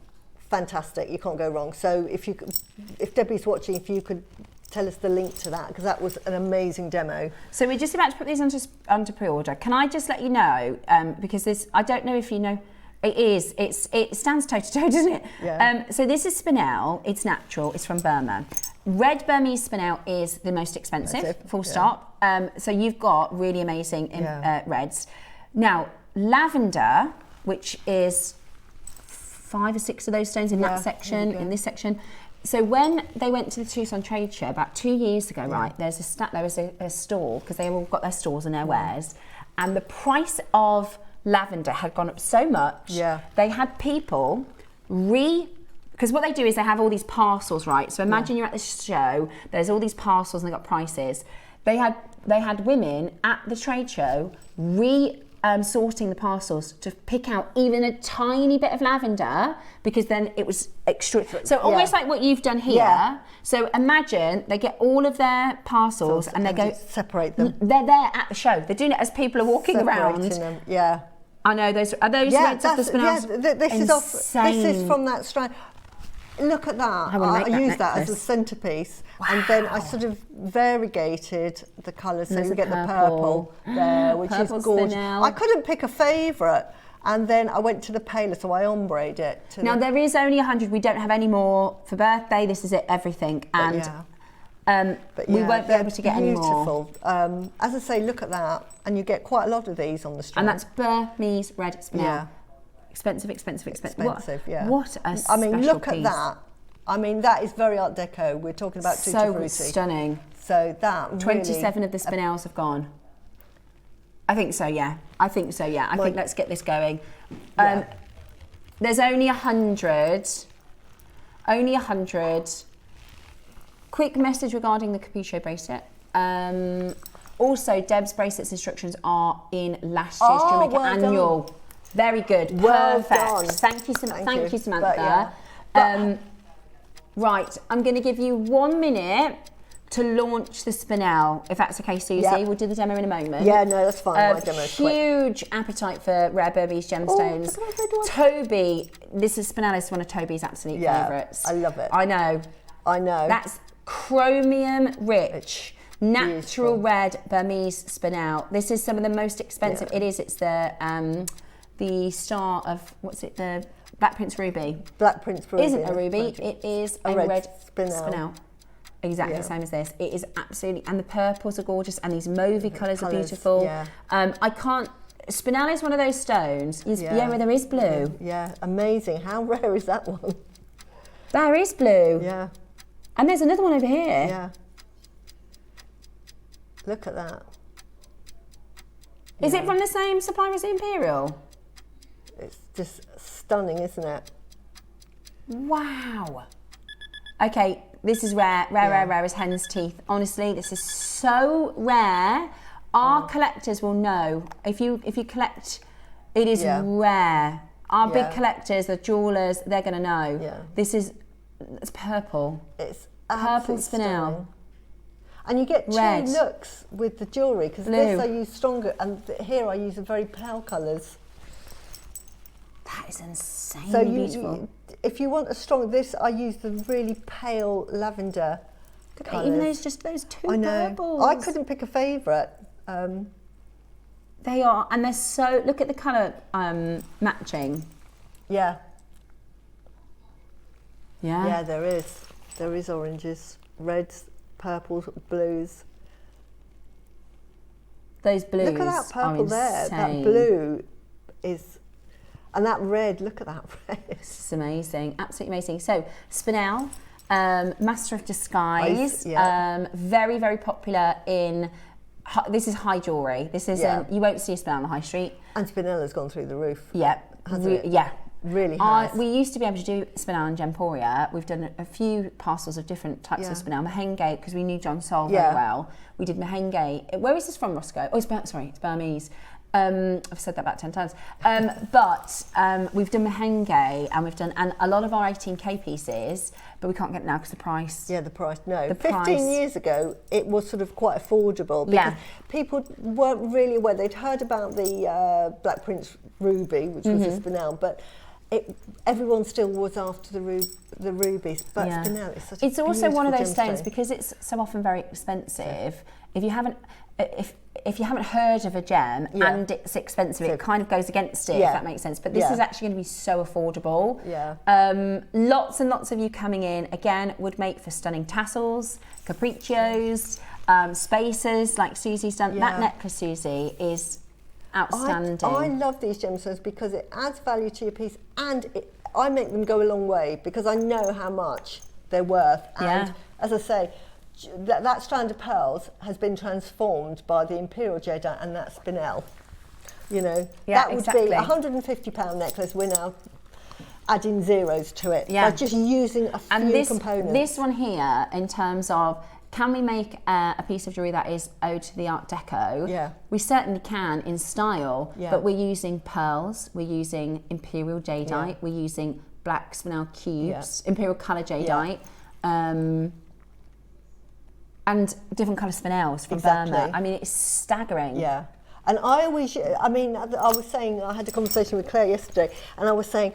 fantastic. You can't go wrong. So if Debbie's watching, if you could tell us the link to that, because that was an amazing demo. So we're just about to put these onto pre-order. Can I just let you know, because this, I don't know if you know, it stands toe-to-toe, doesn't it? Yeah. So this is spinel, it's natural, it's from Burma. Red Burmese spinel is the most expensive, full stop. So you've got really amazing reds. Now, lavender, which is 5 or 6 of those stones in that section, in this section. So when they went to the Tucson trade show about 2 years ago, right, there was a store, because they all got their stores and their wares, and the price of lavender had gone up so much, they had people because what they do is they have all these parcels, right? So imagine you're at this show, there's all these parcels and they've got prices. They had women at the trade show sorting the parcels to pick out even a tiny bit of lavender, because then it was extra. So almost like what you've done here. Yeah. So imagine they get all of their parcels and they go separate them. They're there at the show. They're doing it as people are walking around. Them. Yeah. I know those. Are those reds of the spinels? Yeah, this is from that strand. Look at that. I used that as a centerpiece. Wow. And then I sort of variegated the colours, so you get the purple there, which is gorgeous. Spinel. I couldn't pick a favourite, and then I went to the paler, so I ombre'd it. Now there is only 100. We don't have any more for birthday. This is it, everything, and we won't be able to get any more. As I say, look at that, and you get quite a lot of these on the strand. And that's Burmese red spinel. Yeah. Expensive. What a I mean, look piece. at that. I mean, that is very Art Deco. We're talking about Tutti Frutti. So stunning. So that 27 of the spinels have gone. I think so, yeah. I think let's get this going. There's only 100. Only 100. Quick message regarding the capriccio bracelet. Also, Deb's bracelets instructions are in last year's Jewellery Maker annual. Done. Very good. Well Perfect. Done. Thank you, Samantha. Right, I'm going to give you 1 minute to launch the spinel, if that's okay, Suzie. Yep. We'll do the demo in a moment. Yeah, no, that's fine. My demo is huge appetite for rare Burmese gemstones. Toby, this is spinel is one of Toby's absolute favourites. I love it. I know. That's chromium rich. Natural red Burmese spinel. This is some of the most expensive. It is. It's the star of, what's it, the Black Prince Ruby. Black Prince Ruby. Isn't a ruby, it is a red spinel. Exactly the same as this. It is absolutely, and the purples are gorgeous, and these mauvey colours are beautiful. Yeah. Spinel is one of those stones, where there is blue. Yeah, amazing. How rare is that one? There is blue. Yeah. And there's another one over here. Yeah. Look at that. Is it from the same supplier as the Imperial? It's just stunning, isn't it? Wow. Okay, this is rare as hen's teeth. Honestly, this is so rare. Our collectors will know. If you collect, it is rare. Our big collectors, the jewellers, they're going to know. Yeah. It's purple. It's Purple absolutely spinel. stunning. And you get Red. 2 looks with the jewellery, because this I use stronger, and here I use the very pale colours. That is insanely So beautiful. if you want a strong, this I use the really pale lavender colours. Even those 2 I know. purples. I couldn't pick a favourite. They are, and they're so. Look at the colour matching. Yeah. Yeah. Yeah, there is. There is oranges, reds, purples, blues. Those blues. Look at that purple are there. That insane. blue is, and that red. Look at that red. This is amazing. Absolutely amazing. So Spinel, Master of Disguise. Very, very popular in. This is high jewellery. This isn't. You won't see a Spinel on the high street. And Spinella's gone through the roof. Yeah. Hasn't it? Yeah. Really has. We used to be able to do Spinel and Gemporia. We've done a few parcels of different types of Spinel. Mahenge, because we knew John Sol very well. We did Mahenge. Where is this from, Roscoe? Oh, it's Burmese. I've said that about 10 times. But we've done Mahenge, and we've done a lot of our 18K pieces, but we can't get it now because the price. Yeah, the price. No, The 15 price. years ago, it was sort of quite affordable because people weren't really aware. They'd heard about the Black Prince Ruby, which was a Spinel, but everyone still was after the rubies. But Spinel is such a It's also one of those beautiful stones gemstone. because it's so often very expensive. If you haven't heard of a gem and it's expensive, it kind of goes against it, if that makes sense. But this is actually going to be so affordable. Yeah. Lots and lots of you coming in. Again, would make for stunning tassels, capriccios, spacers like Susie's done. Yeah. That necklace, Susie, is outstanding. I love these gemstones because it adds value to your piece, and I make them go a long way because I know how much they're worth. And as I say, that strand of pearls has been transformed by the Imperial Jade and that Spinel. You know, that would be a £150 necklace. We're now adding zeros to it by just using a few components. This one here, in terms of, can we make a piece of jewellery that is ode to the Art Deco? Yeah. We certainly can in style, but we're using pearls, we're using Imperial Jadeite, we're using black Spinel cubes, Imperial Colour Jadeite, and different colour Spinels from Burma. I mean, it's staggering. Yeah. And I was saying, I had a conversation with Claire yesterday, and I was saying,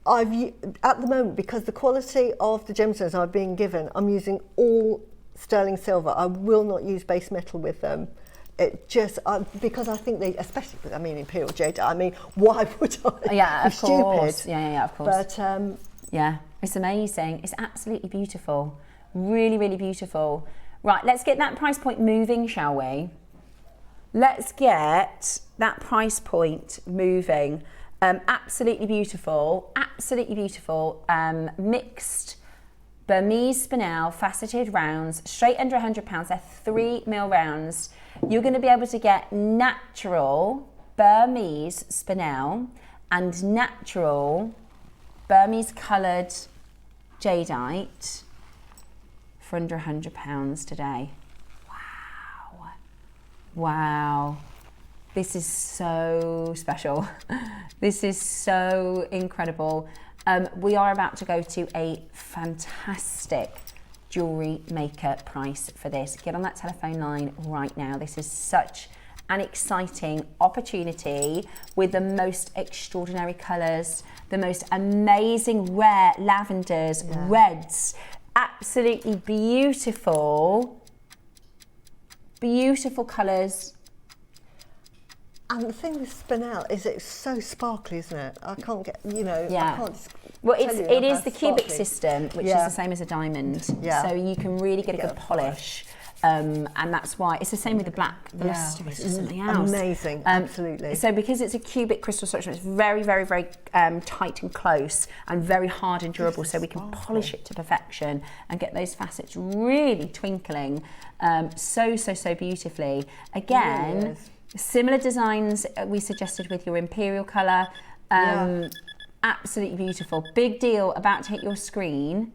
at the moment, because the quality of the gemstones I've been given, I'm using all sterling silver. I will not use base metal with them. It just, because I think they, especially with, Imperial Jade, why would I? Yeah, be of course. stupid? Yeah, of course. But, yeah, it's amazing. It's absolutely beautiful. Really, really beautiful. Right, let's get that price point moving, shall we? Let's get that price point moving. Absolutely beautiful, mixed Burmese Spinel, faceted rounds, straight under £100. They're 3mm rounds. You're going to be able to get natural Burmese Spinel and natural Burmese coloured jadeite for under £100 today. Wow. This is so special. This is so incredible. We are about to go to a fantastic Jewellery Maker price for this. Get on that telephone line right now. This is such an exciting opportunity with the most extraordinary colours, the most amazing rare lavenders, reds, absolutely beautiful colours. And the thing with spinel is it's so sparkly, isn't it? I can't get, I can't. Well, it is the cubic system, which is the same as a diamond. Yeah. So you can really get a good polish. And that's why it's the same with the black. The luster is just something else. Amazing, absolutely. So because it's a cubic crystal structure, it's very, very, very tight and close and very hard and durable. So we can polish it to perfection and get those facets really twinkling so beautifully. Again, Really similar designs we suggested with your imperial colour. Absolutely beautiful. Big deal about to hit your screen.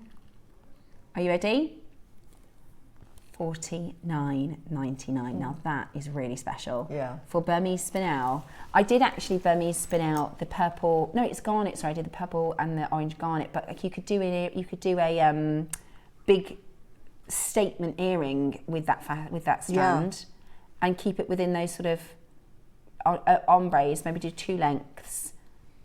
Are you ready? $49.99. Now that is really special. Yeah. For Burmese spinel. I did actually Burmese spinel the purple. No, it's garnet. Sorry, I did the purple and the orange garnet. But you could do a big statement earring with that strand, and keep it within those sort of ombres. Maybe do 2 lengths.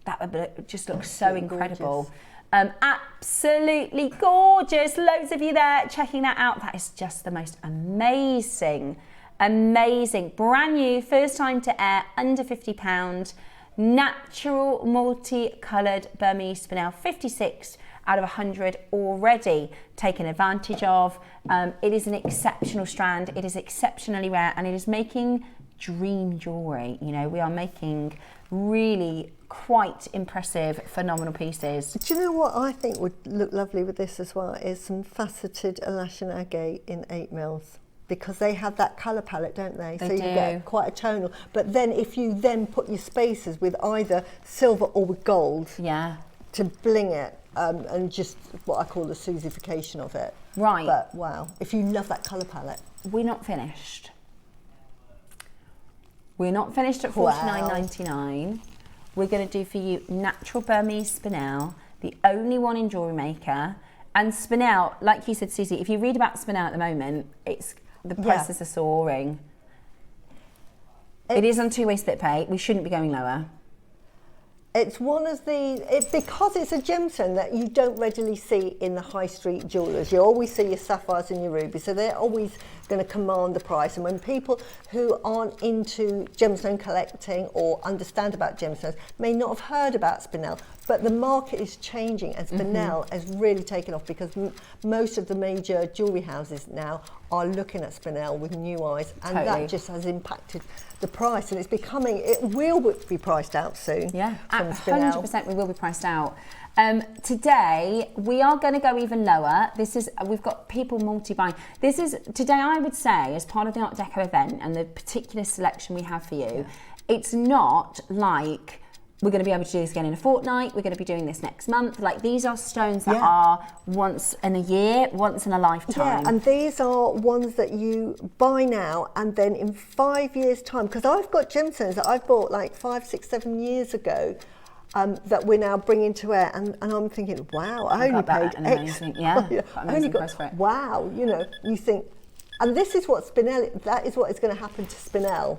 That would just look so incredible. Gorgeous. Absolutely gorgeous. Loads of you there checking that out. That is just the most amazing, brand new, first time to air, under £50, natural multi-coloured Burmese spinel, 56 out of 100 already taken advantage of. It is an exceptional strand. It is exceptionally rare, and it is making dream jewellery. We are making really quite impressive, phenomenal pieces. Do you know what I think would look lovely with this as well is some faceted Alashan agate in 8mm, because they have that colour palette, don't they? So you get quite a tonal. But then if you then put your spaces with either silver or with gold, to bling it, and just what I call the Suzification of it. Right. But wow, if you love that colour palette. We're not finished. We're not finished at $49.99. We're going to do for you natural Burmese spinel, the only one in Jewellery Maker. And spinel, like you said, Suzie, if you read about spinel at the moment, the prices are soaring. It is on 2-way split pay. We shouldn't be going lower. It's one of because it's a gemstone that you don't readily see in the high street jewellers. You always see your sapphires and your rubies, so they're always going to command the price. And when people who aren't into gemstone collecting or understand about gemstones may not have heard about spinel, but the market is changing and spinel has really taken off, because most of the major jewellery houses now are looking at spinel with new eyes, and that just has impacted the price, and it will be priced out soon. Yeah, 100% we will be priced out. Today we are going to go even lower. We've got people multi-buying. Today, I would say, as part of the Art Deco event and the particular selection we have for you, it's not like we're going to be able to do this again in a fortnight, we're going to be doing this next month. Like, these are stones that are once in a year, once in a lifetime. Yeah, and these are ones that you buy now, and then in 5 years' time, because I've got gemstones that I've bought like 5, 6, 7 years ago, that we're now bringing to air, and I'm thinking, wow, I only paid X. Wow, you think, and this is what spinel, that is what is going to happen to spinel.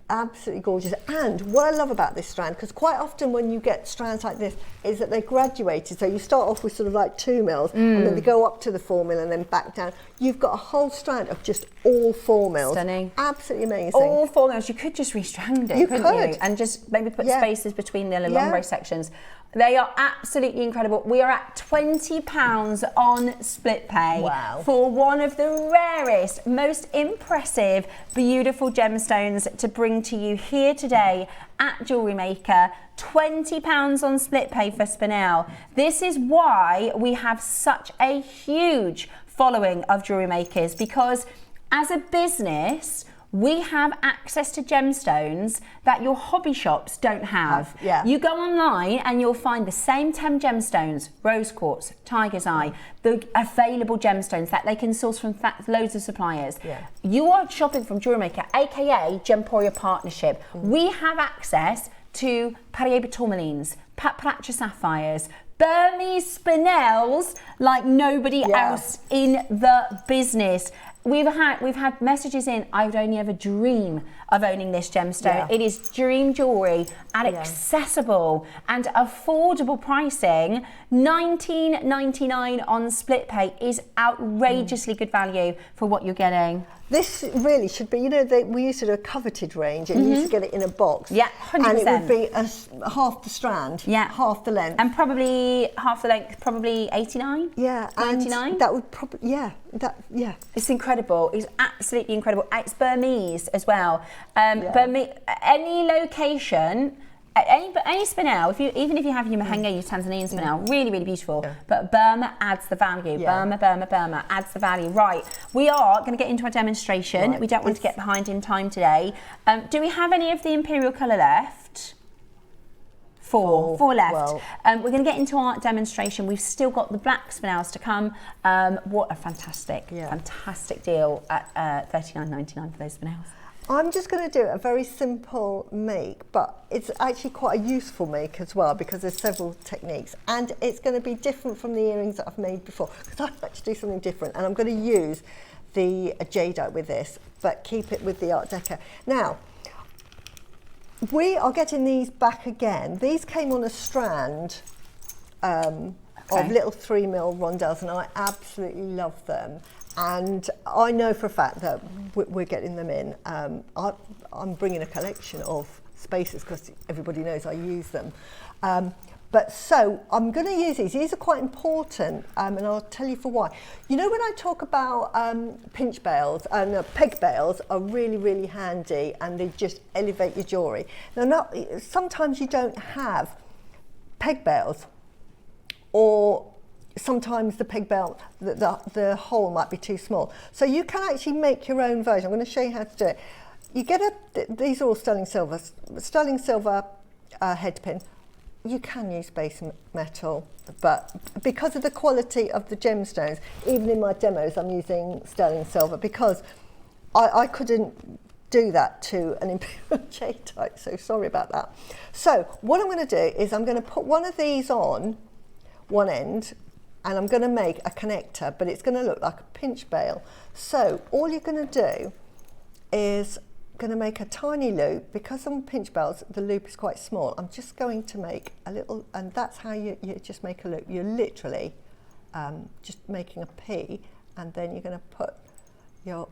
Absolutely gorgeous. And what I love about this strand, because quite often when you get strands like this, is that they're graduated. So you start off with sort of like 2 mils, and then they go up to the 4 mil and then back down. You've got a whole strand of just all 4 mils. Stunning. Absolutely amazing. All 4 mils. You could just restrand it, couldn't you? And just maybe put spaces between the ombre sections. They are absolutely incredible. We are at £20 on split pay for one of the rarest, most impressive, beautiful gemstones to bring to you here today at Jewellery Maker. £20 on split pay for spinel. This is why we have such a huge following of jewellery makers, because as a business, we have access to gemstones that your hobby shops don't have. You go online and you'll find the same 10 gemstones, rose quartz, tiger's eye, the available gemstones that they can source from loads of suppliers. You are shopping from Jewellery Maker, aka Gemporia Partnership. We have access to Perrier tourmalines, Paplacha sapphires, Burmese spinels like nobody else in the business. We've had messages in, I would only ever dream of owning this gemstone. It is dream jewellery at accessible and affordable pricing. £19.99 on split pay is outrageously good value for what you're getting. This really should be, you know, we used to do a coveted range and you used to get it in a box. Yeah, 100%. And it would be half the strand, half the length. And probably half the length, probably 89? Yeah. 99? That would probably, It's incredible. It's absolutely incredible. It's Burmese as well. Burmese, any location, any spinel, even if you have your Mahenge, your Tanzanian spinel, really, really beautiful. Yeah. But Burma adds the value. Yeah. Burma adds the value. Right, we are going to get into our demonstration. Right. We don't want to get behind in time today. Do we have any of the imperial colour left? Four left. Well, we're going to get into our demonstration. We've still got the black spinels to come. What a fantastic deal at $39.99 for those spinels. I'm just going to do a very simple make, but it's actually quite a useful make as well because there's several techniques, and it's going to be different from the earrings that I've made before because I like to do something different, and I'm going to use the jadeite with this, but keep it with the Art Deco. Now, we are getting these back again. These came on a strand of little 3mm rondelles, and I absolutely love them. And I know for a fact that we're getting them in. I'm bringing a collection of spaces because everybody knows I use them. But so I'm going to use these. These are quite important, and I'll tell you for why. You know, when I talk about pinch bails and peg bails are really, really handy, and they just elevate your jewellery. Now, sometimes you don't have peg bails, or sometimes the peg bail, the hole might be too small. So you can actually make your own version. I'm going to show you how to do it. You get these are all sterling silver head pin. You can use base metal, but because of the quality of the gemstones, even in my demos, I'm using sterling silver because I couldn't do that to an imperial jadeite, so sorry about that. So what I'm going to do is I'm going to put one of these on one end, and I'm going to make a connector, but it's going to look like a pinch bail. So all you're going to do is going to make a tiny loop. Because on pinch bails the loop is quite small, I'm just going to make a little, and that's how you just make a loop. You're literally just making a P, and then you're going to put your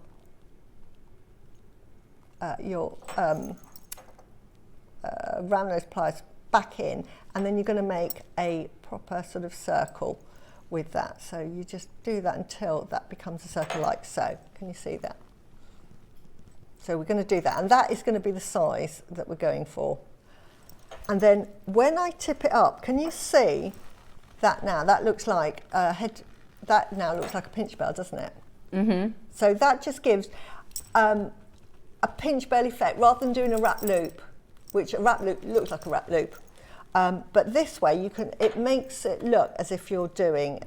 round nose pliers back in, and then you're going to make a proper sort of circle with that. So you just do that until that becomes a circle like so. Can you see that? So we're going to do that, and that is going to be the size that we're going for. And then when I tip it up, can you see that now? That looks like a head. That now looks like a pinch bail, doesn't it? Mm-hmm. So that just gives a pinch bail effect rather than doing a wrap loop, which a wrap loop looks like a wrap loop. But this way, it makes it look as if you're doing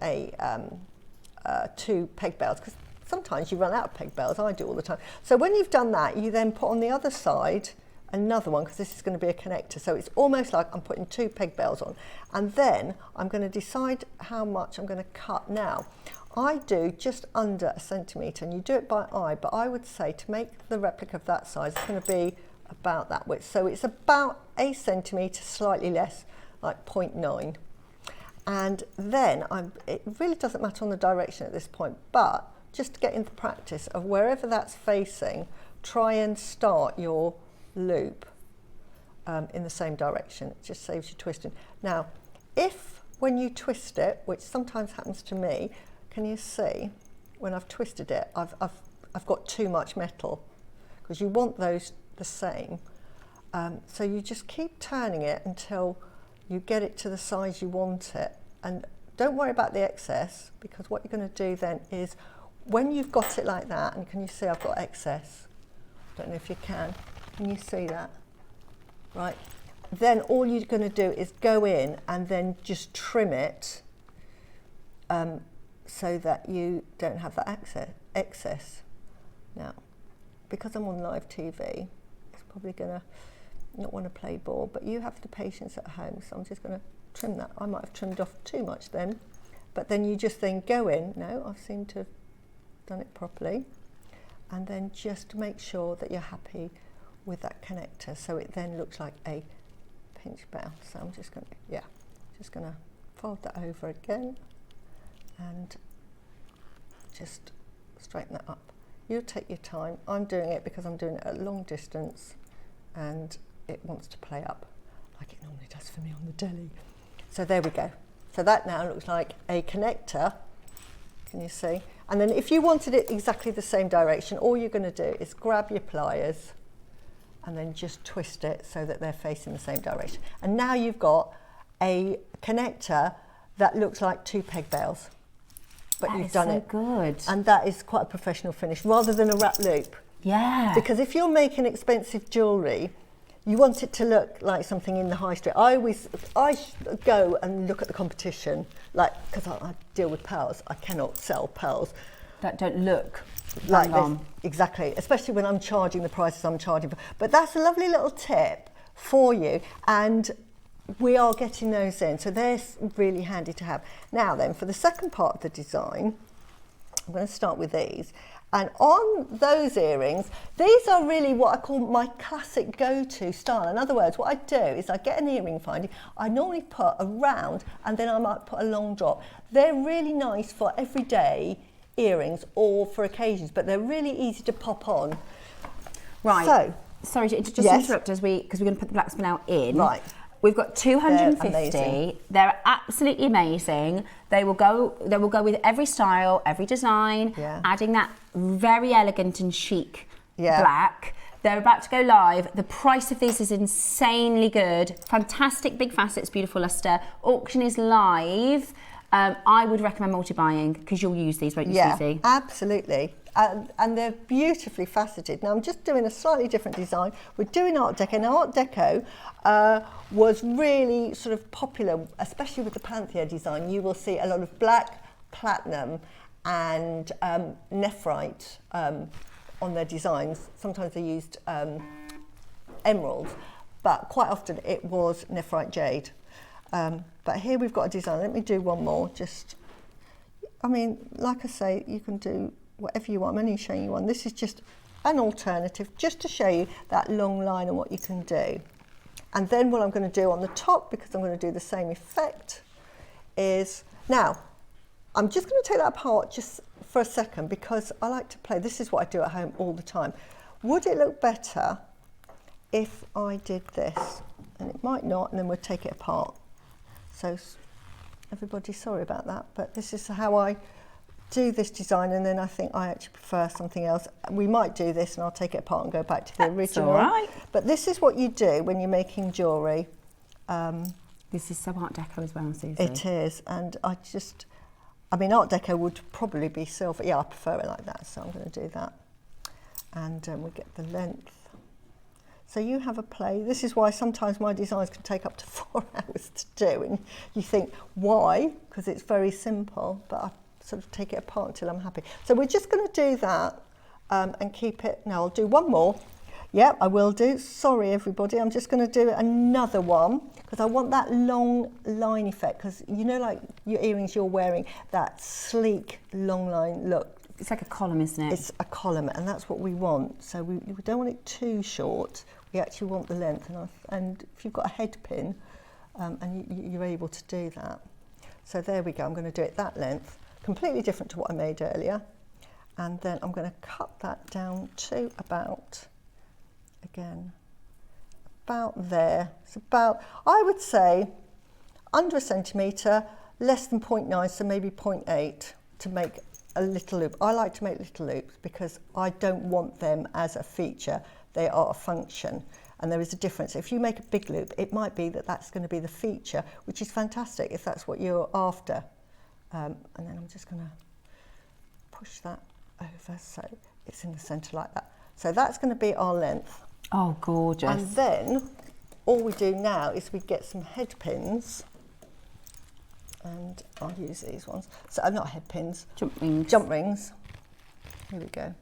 two peg bails, because sometimes you run out of peg bails. I do all the time. So when you've done that, you then put on the other side another one, because this is going to be a connector. So it's almost like I'm putting two peg bails on, and then I'm going to decide how much I'm going to cut. Now, I do just under 1 centimetre, and you do it by eye, but I would say to make the replica of that size, it's going to be about that width. So it's about 1 centimetre, slightly less, like 0.9. And then it really doesn't matter on the direction at this point, but just to get into practice of wherever that's facing, try and start your loop in the same direction. It just saves you twisting. Now, if when you twist it, which sometimes happens to me, can you see when I've twisted it, I've got too much metal, because you want those the same. So you just keep turning it until you get it to the size you want it, and don't worry about the excess, because what you're going to do then is, when you've got it like that, and can you see I've got excess? I don't know if you can you see that? Right, then all you're going to do is go in and then just trim it so that you don't have that excess. Now, because I'm on live TV, it's probably going to not want to play ball, but you have the patience at home, so I'm just going to trim that. I might have trimmed off too much then, but then you just then go in. No, I seem to have done it properly, and then just make sure that you're happy with that connector, so it then looks like a pinch bail. So I'm just going to, fold that over again and just straighten that up. You take your time. I'm doing it because I'm doing it at a long distance and it wants to play up like it normally does for me on the deli. So there we go. So that now looks like a connector. Can you see? And then if you wanted it exactly the same direction, all you're going to do is grab your pliers and then just twist it so that they're facing the same direction. And now you've got a connector that looks like 2 peg bails. But That you've is done so it. good. And that is quite a professional finish rather than a wrap loop. Yeah. Because if you're making expensive jewellery, you want it to look like something in the high street. I go and look at the competition, like, because I deal with pearls. I cannot sell pearls that don't look like bang on. this. Exactly, especially when I'm charging the prices I'm charging for. But that's a lovely little tip for you, and we are getting those in, so they're really handy to have. Now then, for the second part of the design, I'm going to start with these. And on those earrings, these are really what I call my classic go-to style. In other words, what I do is I get an earring finding, I normally put a round and then I might put a long drop. They're really nice for everyday earrings or for occasions, but they're really easy to pop on. Right. So, sorry to just yes. interrupt because we're going to put the black spinel in. Right. We've got 250. They're amazing. They're absolutely amazing. They will go with every style, every design, Yeah. adding that very elegant and chic Yeah. black. They're about to go live. The price of these is insanely good. Fantastic big facets, beautiful luster. Auction is live. I would recommend multi-buying because you'll use these, won't you, yeah, Suzie? absolutely. And they're beautifully faceted. Now I'm just doing a slightly different design. We're doing Art Deco. Now Art Deco was really sort of popular, especially with the Panthea design. You will see a lot of black, platinum and nephrite on their designs. Sometimes they used emeralds, but quite often it was nephrite jade. But here we've got a design. Let me do one more. Just, I mean, like I say, you can do whatever you want. I'm only showing you one. This is just an alternative, just to show you that long line and what you can do. And then what I'm going to do on the top, because I'm going to do the same effect, is, now, I'm just going to take that apart just for a second because I like to play. This is what I do at home all the time. Would it look better if I did this? And it might not, and then we'll take it apart. So everybody, sorry about that, but this is how I do this design, and then I think I actually prefer something else. We might do this and I'll take it apart and go back to the original. all right. But this is what you do when you're making jewellery. This is so Art Deco as well, Suzie. It is, and I mean, Art Deco would probably be silver. Yeah, I prefer it like that, so I'm going to do that. And we get the length. So you have a play. This is why sometimes my designs can take up to 4 hours to do. And you think, why? Because it's very simple, but I sort of take it apart until I'm happy. So we're just going to do that and keep it. Now I'll do one more. Yep, I will do. Sorry, everybody. I'm just going to do another one because I want that long line effect, because you know, like your earrings you're wearing, that sleek long line look. It's like a column, isn't it? It's a column, and that's what we want. So we don't want it too short. We actually want the length, and if you've got a head pin, and you're able to do that. So there we go. I'm going to do it that length, completely different to what I made earlier, and then I'm going to cut that down to about, again, about there. It's about, I would say, under 1 centimetre, less than 0.9, so maybe 0.8 to make a little loop. I like to make little loops because I don't want them as a feature. They are a function, and there is a difference. If you make a big loop, it might be that that's going to be the feature, which is fantastic if that's what you're after. And then I'm just going to push that over so it's in the centre like that. So that's going to be our length. Oh, gorgeous. And then all we do now is we get some head pins, and I'll use these ones. So not head pins. Jump rings. Jump rings. Here we go.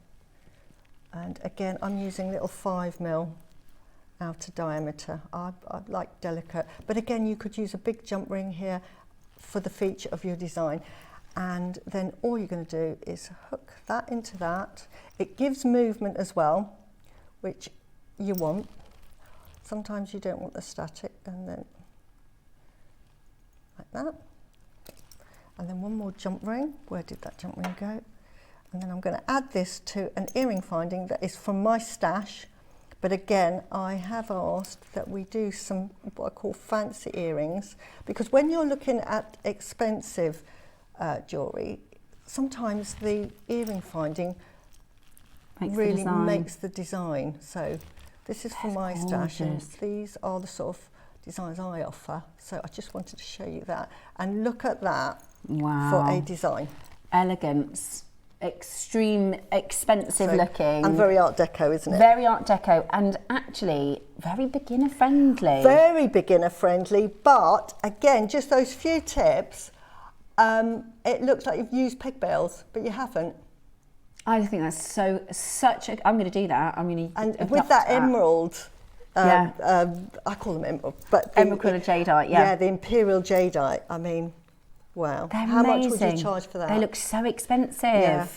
And again, I'm using little 5mm outer diameter. I like delicate, but again, you could use a big jump ring here for the feature of your design. And then all you're going to do is hook that into that. It gives movement as well, which you want. Sometimes you don't want the static, and then like that. And then one more jump ring. Where did that jump ring go? And then I'm going to add this to an earring finding that is from my stash. But again, I have asked that we do some what I call fancy earrings, because when you're looking at expensive jewellery, sometimes the earring finding really makes the design. So this is from my stash, and these are the sort of designs I offer. So I just wanted to show you that. And look at that for a design. Elegance. Extreme expensive looking. And very Art Deco, isn't it? Very Art Deco, and actually very beginner friendly. Very beginner friendly, but again, just those few tips, it looks like you've used peg bells, but you haven't. I think that's such a, I'm going to do that. I'm going to And with that emerald, I call them emerald, but emerald coloured jadeite, yeah, the imperial jadeite. I mean, wow. They're How amazing. much would you charge for that? They look so expensive. Yeah.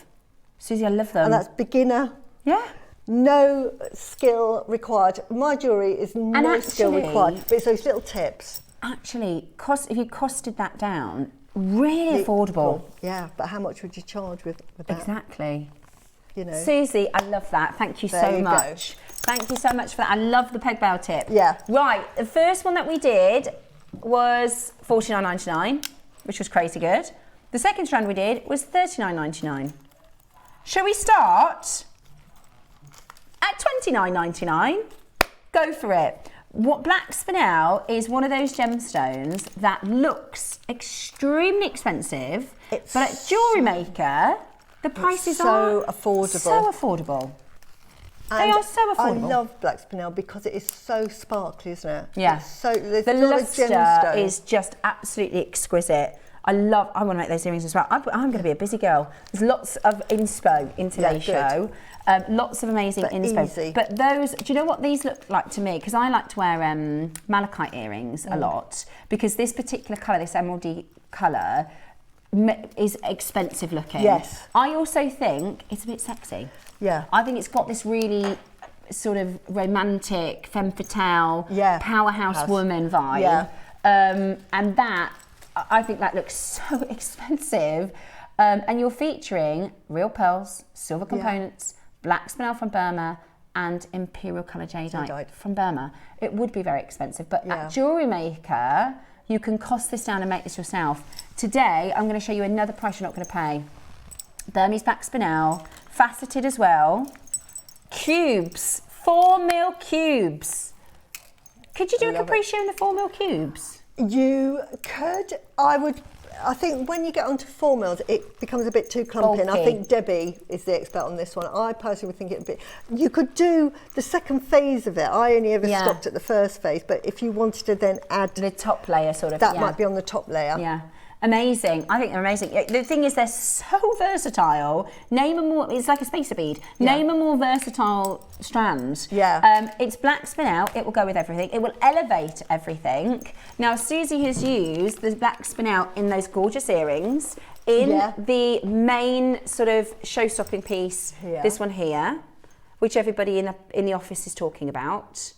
Suzie, I love them. And that's beginner. Yeah. No skill required. My jewellery is no skill required, but it's those little tips. Actually, if you costed that down, really affordable. Yeah, but how much would you charge with that? Exactly. You know. Suzie, I love that. Thank you so much. Thank you so much for that. I love the peg bell tip. Yeah. Right, the first one that we did was $49.99, which was crazy good. The second strand we did was $39.99. Shall we start at $29.99? Go for it. What Black Spinel is one of those gemstones that looks extremely expensive, but at Jewellery Maker, the prices are so affordable. So affordable. They are so affordable. I love Black Spinel because it is so sparkly, isn't it? Yeah. There's the a lot of lustre gemstones. is just absolutely exquisite. I want to make those earrings as well. I'm going to be a busy girl. There's lots of inspo in today's show. Lots of amazing inspo. Easy. But those, do you know what these look like to me? Because I like to wear malachite earrings a lot, because this particular colour, this emeraldy colour, is expensive looking. Yes. I also think it's a bit sexy. Yeah. I think it's got this really sort of romantic, femme fatale, powerhouse woman vibe. Yeah. And that, I think that looks so expensive. And you're featuring real pearls, silver components, Black Spinel from Burma, and imperial colour jadeite from Burma. It would be very expensive, but at Jewellery Maker, you can cost this down and make this yourself. Today, I'm going to show you another price you're not going to pay. Burmese Black Spinel, faceted as well. Cubes, 4mm cubes. Could you do a capriccio in the 4mm cubes? You could. I think when you get onto 4mm, it becomes a bit too clumpy. And I think Debbie is the expert on this one. I personally would think it would be. You could do the second phase of it. I only ever stopped at the first phase, but if you wanted to then add the top layer, sort of, that might be on the top layer. Yeah. Amazing. I think they're amazing. The thing is, they're so versatile. Name a more, it's like a spacer bead. Name a more versatile strand. Yeah. It's Black Spinel. It will go with everything. It will elevate everything. Now, Suzie has used the Black Spinel in those gorgeous earrings in the main sort of show-stopping piece, this one here, which everybody in the office is talking about.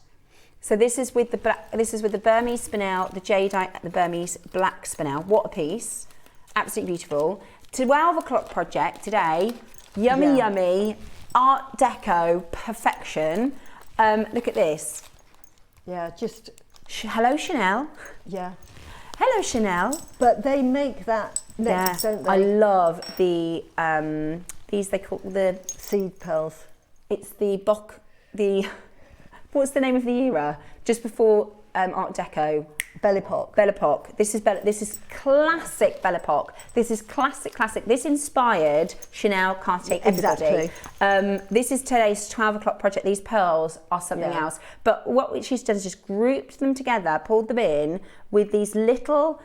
So this is with the Burmese Spinel, the jadeite, the Burmese Black Spinel. What a piece. Absolutely beautiful. 12 o'clock project today. Yummy, Art Deco, perfection. Look at this. Yeah, just... Hello, Chanel. Yeah. Hello, Chanel. But they make that next, don't they? I love the, these they call the... Seed pearls. It's the what's the name of the era? Just before Art Deco. Belle Epoque. Belle Epoque. This is classic Belle Epoque. This is classic. This inspired Chanel, Cartier, everybody. Exactly. This is today's 12 o'clock project. These pearls are something else. But what she's done is just grouped them together, pulled them in with these little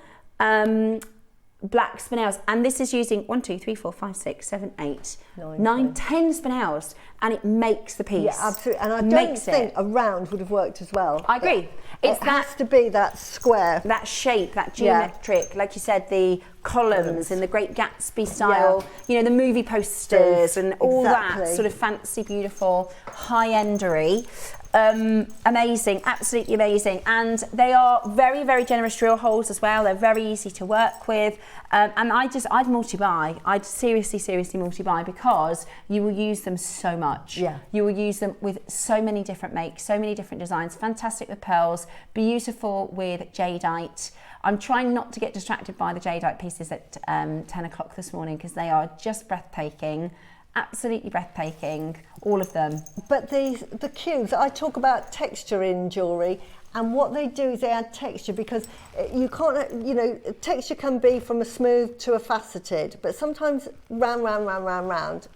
Black Spinels, and this is using 1, 2, 3, 4, 5, 6, 7, 8, 9, 10 Spinels, and it makes the piece. Yeah, absolutely. And I don't think a round would have worked as well. I agree. It has to be that square, that shape, that geometric, like you said, the columns and the Great Gatsby style, you know, the movie posters and all that sort of fancy, beautiful, high-endery. Amazing, absolutely amazing. And they are very, very generous drill holes as well. They're very easy to work with. And I'd multi-buy. I'd seriously multi-buy because you will use them so much. Yeah. You will use them with so many different makes, so many different designs. Fantastic with pearls, beautiful with jadeite. I'm trying not to get distracted by the jadeite pieces at 10 o'clock this morning because they are just breathtaking. Absolutely breathtaking, all of them. But the cubes, I talk about texture in jewellery, and what they do is they add texture, because you can't, you know, texture can be from a smooth to a faceted, but sometimes round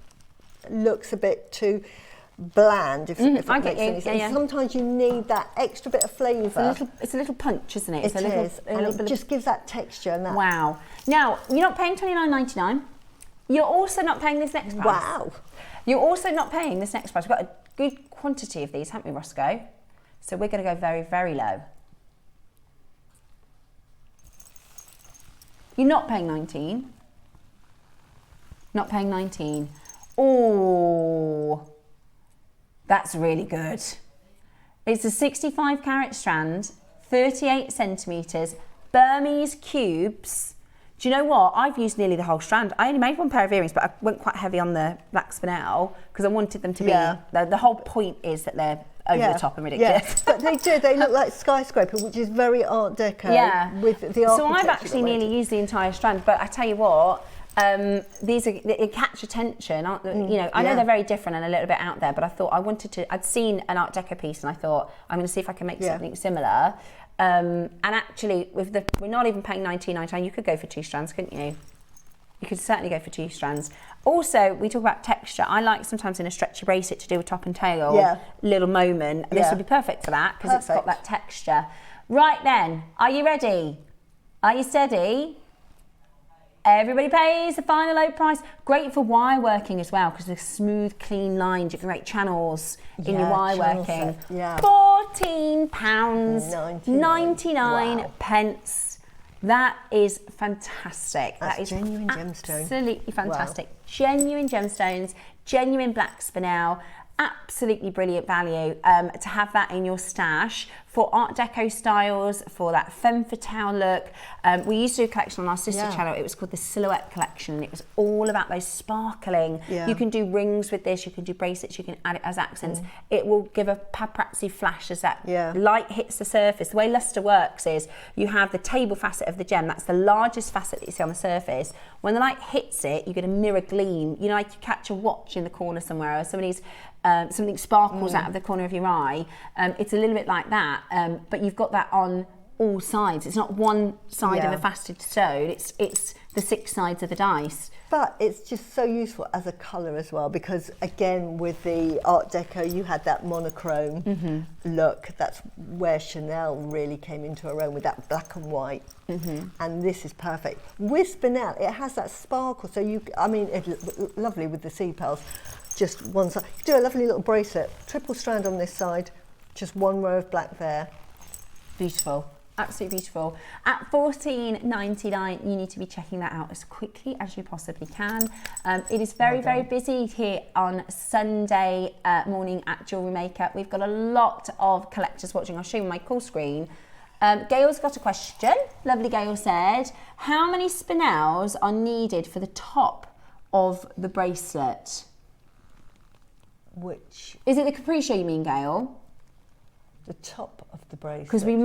looks a bit too bland, if it makes any sense. Yeah. Sometimes you need that extra bit of flavour. It's a little punch, isn't it? It is, and it just gives that texture. And that. Wow. Now, you're not paying $29.99. You're also not paying this next price. Wow. You're also not paying this next price. We've got a good quantity of these, haven't we, Roscoe? So we're going to go very, very low. You're not paying 19. Not paying 19. Oh, that's really good. It's a 65 carat strand, 38 centimetres, Burmese cubes. Do you know what? I've used nearly the whole strand. I only made one pair of earrings, but I went quite heavy on the black spinel because I wanted them to be, the whole point is that they're over the top and ridiculous. Yeah. But they do, they look like skyscraper, which is very Art Deco with the architecture. So I've actually nearly used the entire strand, but I tell you what, they catch attention, aren't they? You know, I know they're very different and a little bit out there, but I thought I'd seen an Art Deco piece and I thought, I'm going to see if I can make something similar. And actually, we're not even paying $19.99. You could go for 2 strands, couldn't you? You could certainly go for 2 strands. Also, we talk about texture. I like sometimes in a stretchy bracelet to do a top and tail little moment. This would be perfect for that because it's got that texture. Right then, are you ready? Are you steady? Everybody pays the final low price. Great for wire working as well because the smooth, clean lines. You can make channels in your wire working. £14.99 pence. That is fantastic. That's that is genuine gemstone. Absolutely fantastic. Wow. Genuine gemstones, genuine black spinel. Absolutely brilliant value to have that in your stash for Art Deco styles, for that femme fatale look. We used to do a collection on our sister channel. It was called the Silhouette Collection. It was all about those sparkling. You can do rings with this, you can do bracelets, you can add it as accents. It will give a paparazzi flash as that light hits the surface. The way luster works is you have the table facet of the gem. That's the largest facet that you see on the surface. When the light hits it, you get a mirror gleam. You know, like you catch a watch in the corner somewhere, or somebody's something sparkles out of the corner of your eye. It's a little bit like that, but you've got that on all sides. It's not one side of a faceted stone, it's the 6 sides of the dice. But it's just so useful as a colour as well, because again, with the Art Deco, you had that monochrome look. That's where Chanel really came into her own with that black and white. And this is perfect. With spinel, it has that sparkle, so it's lovely with the seed pearls. Just one side. You do a lovely little bracelet, triple strand on this side, just 1 row of black there. Beautiful, absolutely beautiful. At $14.99, you need to be checking that out as quickly as you possibly can. It is very, very busy here on Sunday morning at Jewellery Maker. We've got a lot of collectors watching. I'll show you my call screen. Gail's got a question. Lovely Gail said, how many spinels are needed for the top of the bracelet? Which is it? The capriccio you mean, Gail? The top of the bracelet. Because we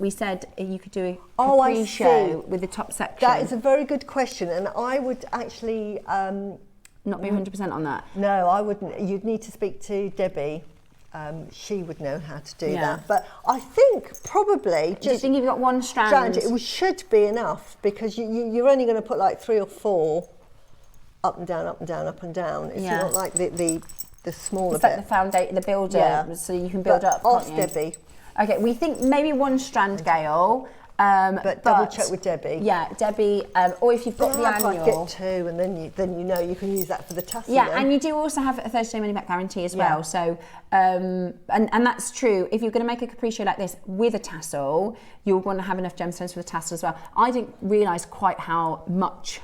said you could do a capriccio with the top section. That is a very good question, and I would actually not be 100% on that. No, I wouldn't. You'd need to speak to Debbie. She would know how to do that. But I think probably just. Do you think you've got 1 strand? It should be enough, because you're only going to put like 3 or 4 up and down, up and down, up and down. It's not like the smaller it's bit. Like the foundation, the builder, so you can build up. Ask Debbie. Okay, we think maybe 1 strand, Gail. But double check with Debbie. Yeah, Debbie, or if you've got the annual. Get 2, and then you know you can use that for the tassel. Yeah, and you do also have a 30-day money-back guarantee as well. So, and that's true. If you're going to make a capriccio like this with a tassel, you'll want to have enough gemstones for the tassel as well. I didn't realise quite how much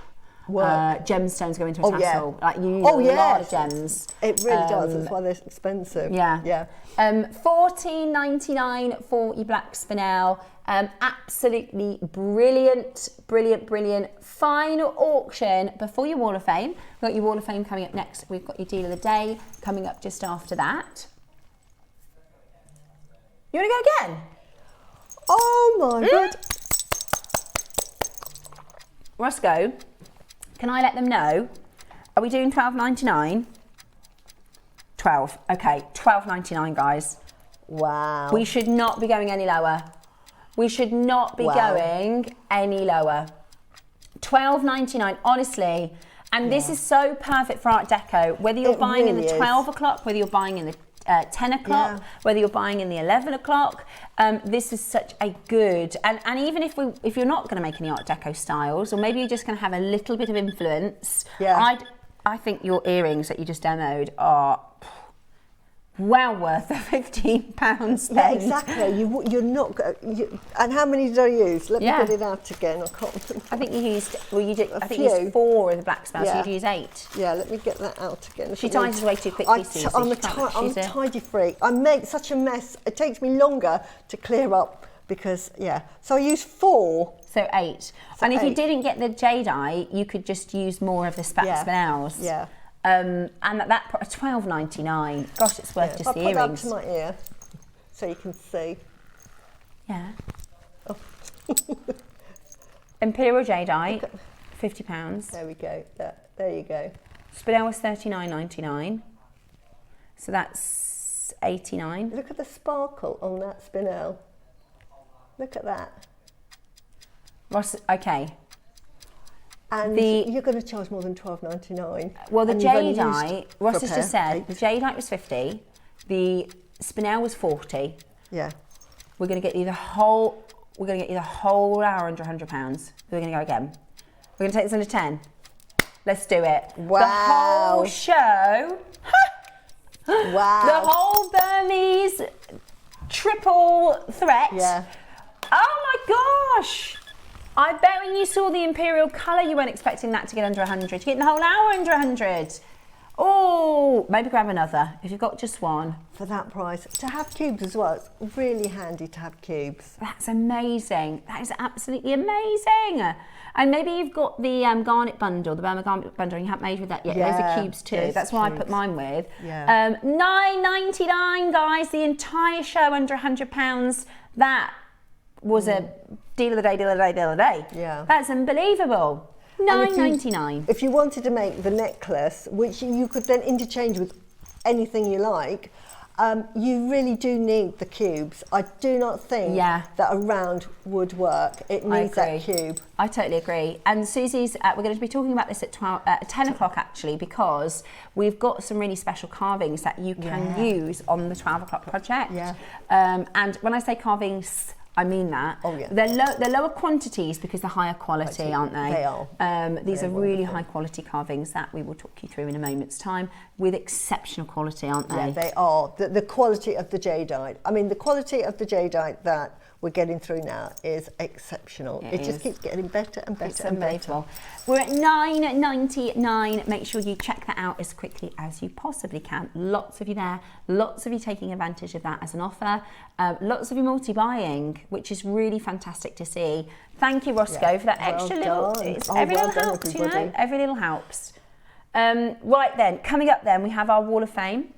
gemstones go into a tassel. Like you use a lot of gems. It really does. That's why they're expensive. $14.99 for your black spinel. Absolutely brilliant, brilliant, brilliant. Final auction before your Wall of Fame. We've got your Wall of Fame coming up next. We've got your Deal of the Day coming up just after that. You want to go again? Oh my god. Roscoe, can I let them know? Are we doing $12.99? 12. Okay, $12.99, guys. Wow. We should not be going any lower. We should not be going any lower. $12.99, honestly. And this is so perfect for Art Deco. Whether you're buying in the 12 o'clock, whether you're buying in the 10 o'clock, whether you're buying in the 11 o'clock, this is such a good, and even if you're not going to make any Art Deco styles, or maybe you're just going to have a little bit of influence, I think your earrings that you just demoed are well worth the £15 spend. Yeah, exactly. You're not. And how many did I use? Let me get it out again. I can't. I think you used. Well, you did. I think you used 4 of the black spell, so you'd use 8. Yeah, let me get that out again. She tidies way too quickly, Susie. I'm a tidy freak. I make such a mess. It takes me longer to clear up because So I used 4. So 8. And if you didn't get the jadeite, you could just use more of the spinels. Yeah. And at that $12.99. Gosh, it's worth just the earrings. I'll put that to my ear so you can see. Yeah. Oh. Imperial jadeite, £50. There we go. There you go. Spinel was $39.99. So that's $89. Look at the sparkle on that spinel. Look at that. Ross, okay. And you're going to charge more than $12.99. Well, the jadeite, Ross has just said, the jadeite was 50, the spinel was 40. Yeah. We're going to get you the whole. We're going to get you the whole hour under £100. We're going to go again. We're going to take this under 10. Let's do it. Wow. The whole show. Wow. The whole Burmese triple threat. Yeah. Oh my gosh. I bet when you saw the imperial colour, you weren't expecting that to get under 100. You're getting the whole hour under 100. Oh, maybe grab another if you've got just one. For that price. To have cubes as well, it's really handy to have cubes. That's amazing. That is absolutely amazing. And maybe you've got the garnet bundle, the Burma garnet bundle, and you haven't made with that yet. Yeah, those are cubes too. That's what I put mine with. Yeah. $9.99, guys. The entire show under £100. That was a deal of the day, deal of the day, deal of the day. Yeah. That's unbelievable. $9.99. If you wanted to make the necklace, which you could then interchange with anything you like, you really do need the cubes. I do not think that a round would work. It needs that cube. I totally agree. And Susie's, we're going to be talking about this at 10 o'clock actually, because we've got some really special carvings that you can use on the 12 o'clock project. Yeah. And when I say carvings, I mean that. Oh, yeah. They're lower quantities because they're higher quality, aren't they? They are. These are really high quality carvings that we will talk you through in a moment's time with exceptional quality, aren't they? Yeah, they are. The quality of the jadeite. I mean, the quality of the jadeite that we're getting through now is exceptional. It just keeps getting better and better and better. We're at $9.99. Make sure you check that out as quickly as you possibly can. Lots of you there. Lots of you taking advantage of that as an offer. Lots of you multi-buying, which is really fantastic to see. Thank you, Roscoe, for that extra little. Every little helps, you know. Every little helps. Right then, coming up then, we have our Wall of Fame.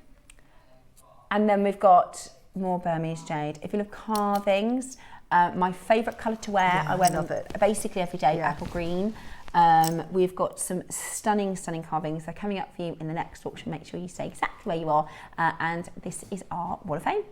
And then we've got more Burmese jade. If you love carvings, my favourite colour to wear, I wear them basically every day, apple green. We've got some stunning carvings. They're coming up for you in the next auction. Make sure you stay exactly where you are. And this is our Wall of Fame.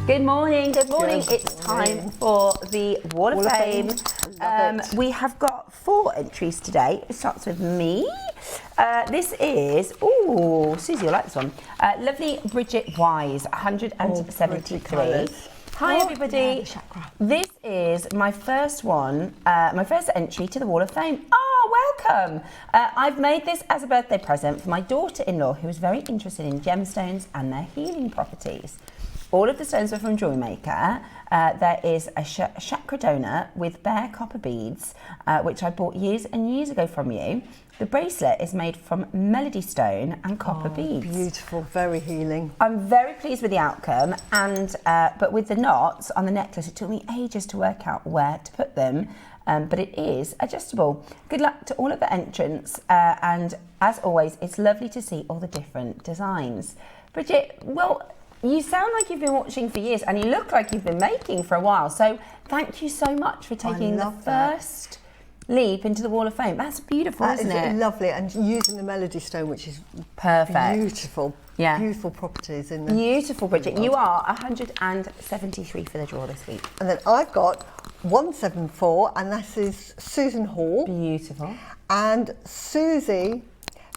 Good morning, good morning. It's time for the Wall of Fame. We have got 4 entries today. It starts with me. This is, Susie, you'll like this one. Lovely Bridget Wise, 173. Hi everybody. This is my first one, my first entry to the Wall of Fame. Oh, welcome. I've made this as a birthday present for my daughter-in-law who is very interested in gemstones and their healing properties. All of the stones are from Jewellery Maker. There is a chakra donut with bare copper beads, which I bought years and years ago from you. The bracelet is made from melody stone and copper beads. Beautiful, very healing. I'm very pleased with the outcome, and but with the knots on the necklace, it took me ages to work out where to put them, but it is adjustable. Good luck to all of the entrants, and as always, it's lovely to see all the different designs. Bridget, well, you sound like you've been watching for years, and you look like you've been making for a while, so thank you so much for taking the first leap into the Wall of Fame. That's beautiful, isn't it? Lovely, and using the melody stone, which is perfect. Beautiful. Yeah. Beautiful properties in there. Beautiful, Bridget. You are 173 for the draw this week. And then I've got 174, and that is Susan Hall. Beautiful. And Susie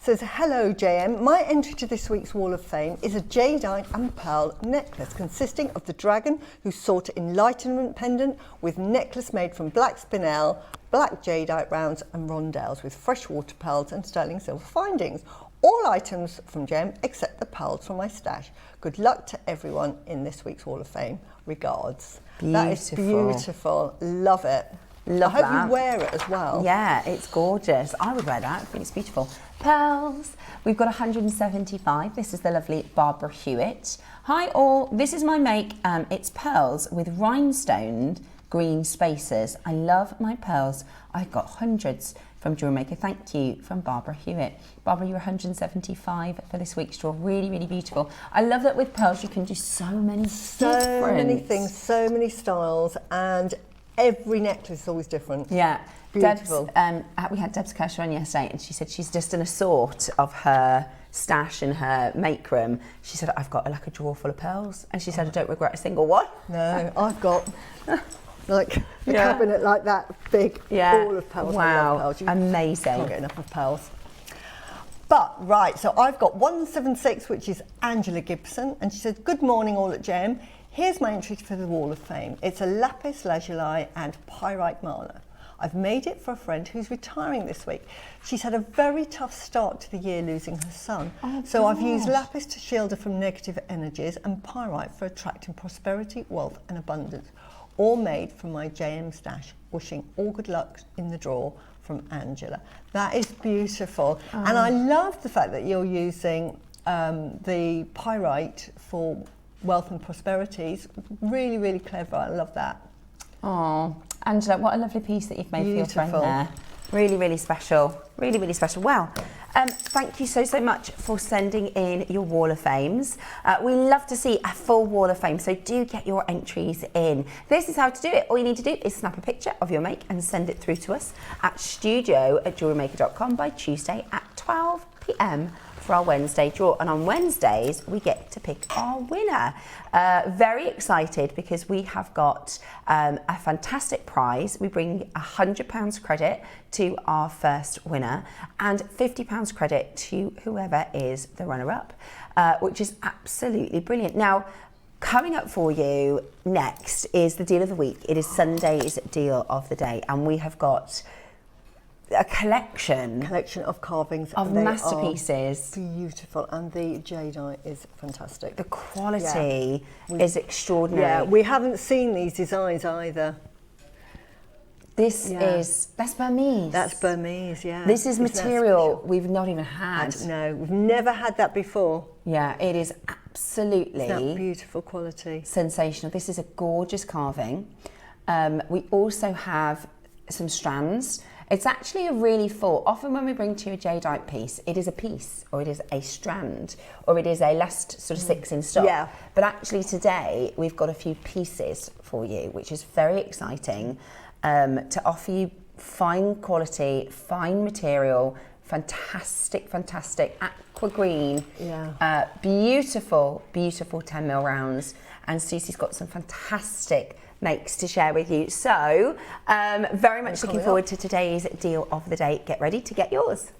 says, hello JM, my entry to this week's Wall of Fame is a jadeite and pearl necklace consisting of the dragon who sought enlightenment pendant with necklace made from black spinel, black jadeite rounds and rondelles with freshwater pearls and sterling silver findings. All items from JM except the pearls from my stash. Good luck to everyone in this week's Wall of Fame. Regards. Beautiful. That is beautiful. Love it. Love I hope that. you wear it as well. Yeah, it's gorgeous. I would wear that. I think it's beautiful. Pearls. We've got 175. This is the lovely Barbara Hewitt. Hi all. This is my make. It's pearls with rhinestone green spacers. I love my pearls. I've got hundreds from Jewellery Maker. Thank you from Barbara Hewitt. Barbara, you're 175 for this week's draw. Really, really beautiful. I love that with pearls you can do so many things, so many styles, and every necklace is always different. Yeah. Beautiful. We had Deb's Kershaw on yesterday, and she said she's just done a sort of her stash in her make room. She said, I've got like a drawer full of pearls, and she said, I don't regret a single one. No, I've got like a cabinet like that big, full of pearls. Wow, I love pearls. amazing. Can't get enough of pearls. But right, so I've got 176, which is Angela Gibson, and she said, good morning all at JM. Here's my entry for the Wall of Fame. It's a lapis lazuli and pyrite mala. I've made it for a friend who's retiring this week. She's had a very tough start to the year losing her son. So I've used lapis to shield her from negative energies and pyrite for attracting prosperity, wealth and abundance. All made from my JM stash. Wishing all good luck in the draw from Angela. That is beautiful. And I love the fact that you're using the pyrite for wealth and prosperity. It's really, really clever. I love that. Oh, Angela, what a lovely piece that you've made for your friend there. Really, really special. Really, really special. Wow. Thank you so much for sending in your Wall of Fames. We love to see a full Wall of Fame, so do get your entries in. This is how to do it. All you need to do is snap a picture of your make and send it through to us at studio@jewellerymaker.com by Tuesday at 12 p.m. for our Wednesday draw. And on Wednesdays, we get to pick our winner. Very excited because we have got a fantastic prize. We bring £100 credit to our first winner and £50 credit to whoever is the runner-up, which is absolutely brilliant. Now, coming up for you next is the deal of the week. It is Sunday's deal of the day, and we have got a collection of carvings of masterpieces. Beautiful, and the jadeite is fantastic. The quality is extraordinary. Yeah, we haven't seen these designs either. That's Burmese. That's Burmese, yeah. This is material we've not even had. No, we've never had that before. Yeah, it is absolutely that beautiful quality. Sensational. This is a gorgeous carving. We also have some strands. It's actually a really full. Often when we bring to you a jadeite piece, it is a piece, or it is a strand, or it is a last sort of 6 in stock. Yeah. But actually today we've got a few pieces for you, which is very exciting, to offer you fine quality, fine material, fantastic aqua green, beautiful 10mm rounds. And Susie's got some fantastic makes to share with you. So, very much looking forward to today's deal of the day. Get ready to get yours.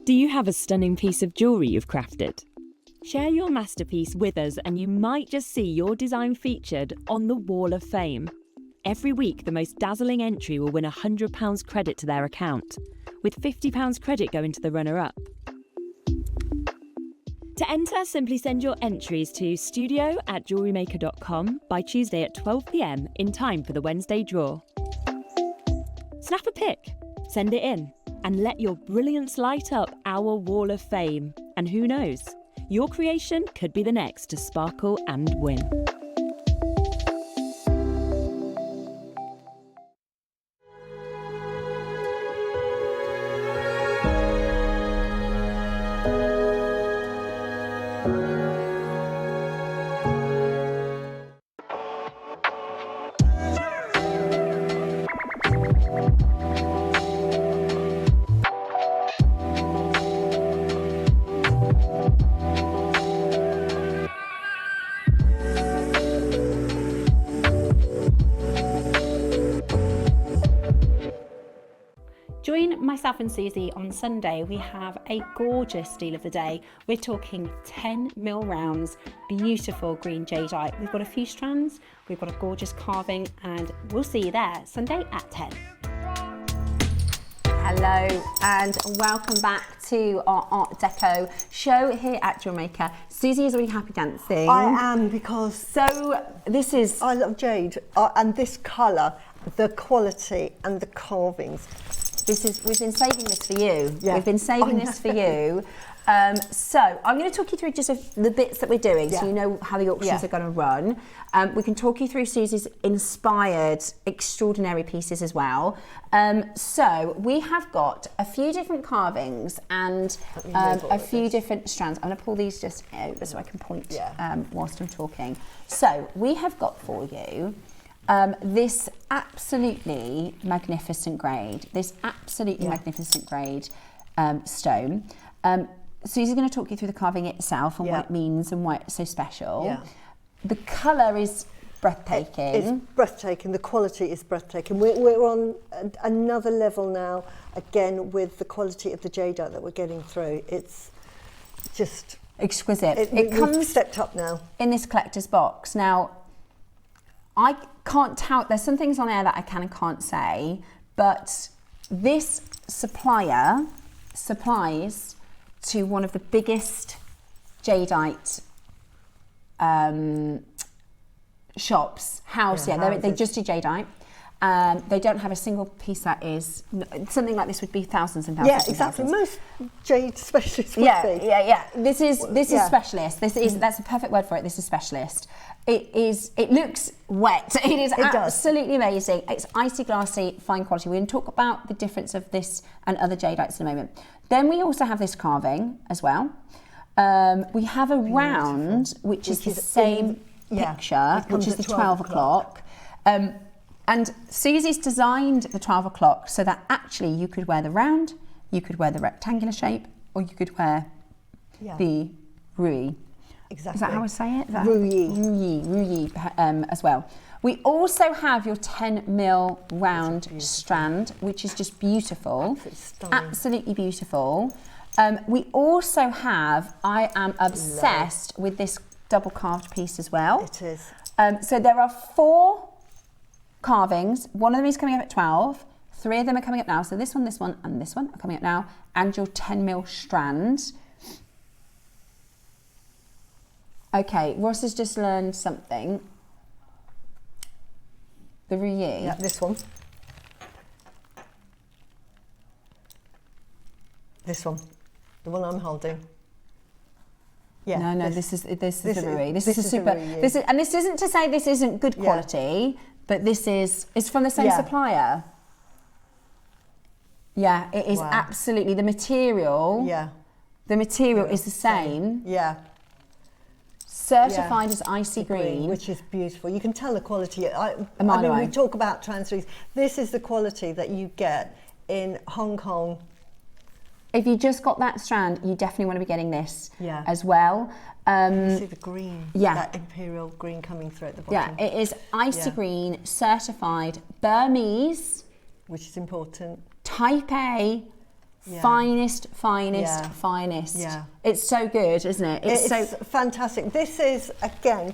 Do you have a stunning piece of jewellery you've crafted? Share your masterpiece with us and you might just see your design featured on the Wall of Fame. Every week, the most dazzling entry will win £100 credit to their account, with £50 credit going to the runner-up. To enter, simply send your entries to studio@jewellerymaker.com by Tuesday at 12 p.m. in time for the Wednesday draw. Snap a pic, send it in, and let your brilliance light up our Wall of Fame. And who knows, your creation could be the next to sparkle and win. Join myself and Susie on Sunday. We have a gorgeous deal of the day. We're talking 10mm rounds, beautiful green jadeite. We've got a few strands, we've got a gorgeous carving, and we'll see you there Sunday at 10. Hello and welcome back to our Art Deco show here at Jewellery Maker. Susie is really happy dancing. I am, because So this is... I love jade, and this colour, the quality and the carvings. We've been saving this for you. Yeah. We've been saving this for you. So I'm going to talk you through just the bits that we're doing, so you know how the auctions are going to run. We can talk you through Susie's inspired, extraordinary pieces as well. So we have got a few different carvings and a few different strands. I'm going to pull these just over so I can point whilst I'm talking. So we have got for you this absolutely magnificent grade, stone. Susie's going to talk you through the carving itself and what it means and why it's so special. Yeah. The colour is breathtaking. It's breathtaking. The quality is breathtaking. We're on another level now, again, with the quality of the jadeite that we're getting through. It's just exquisite. It comes stepped up now in this collector's box. Now, I can't tell. There's some things on air that I can and can't say, but this supplier supplies to one of the biggest jadeite shops, they just do jadeite. They don't have a single piece that is something like this would be thousands and thousands. Yeah, exactly. Most jade specialists would be. Yeah. This is specialist. That's a perfect word for it. This is specialist. It looks wet. It is absolutely amazing. It's icy glassy, fine quality. We're going to talk about the difference of this and other jadeites in a moment. Then we also have this carving as well. We have a round, which is the same picture, which is the 12 o'clock. And Susie's designed the 12 o'clock so that actually you could wear the round, you could wear the rectangular shape, or you could wear the rouille. Exactly. Is that how I say it? Rouille as well. We also have your 10mm round strand, which is just beautiful. Absolutely beautiful. We also have, I am obsessed with this double carved piece as well. It is. So there are 4 carvings. One of them is coming up at 12. 3 of them are coming up now. So this one, and this one are coming up now. And your 10mm strand. Okay, Ross has just learned something. The rouille. Yeah, this one. This one. The one I'm holding. Yeah. No, this is the rouille. This is super. And this isn't to say this isn't good quality, but it's from the same supplier. Yeah, it is absolutely the material. Yeah. The material is the same. Yeah. Certified as icy green, which is beautiful. You can tell the quality. I mean, we talk about transfers. This is the quality that you get in Hong Kong. If you just got that strand, you definitely want to be getting this as well. You see the green, that imperial green coming through at the bottom. Yeah, it is icy green, certified Burmese, which is important. Type A Finest. Yeah. It's so good, isn't it? It's so fantastic. This is, again,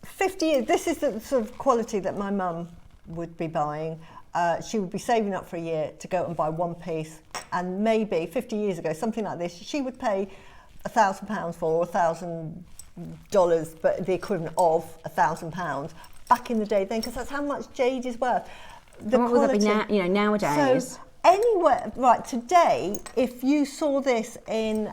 50 years. This is the sort of quality that my mum would be buying. She would be saving up for a year to go and buy one piece, and maybe 50 years ago, something like this, she would pay £1,000 for, or $1,000, but the equivalent of £1,000 back in the day then, because that's how much jade is worth. The what quality, would that be nowadays? So anywhere, right, today, if you saw this in,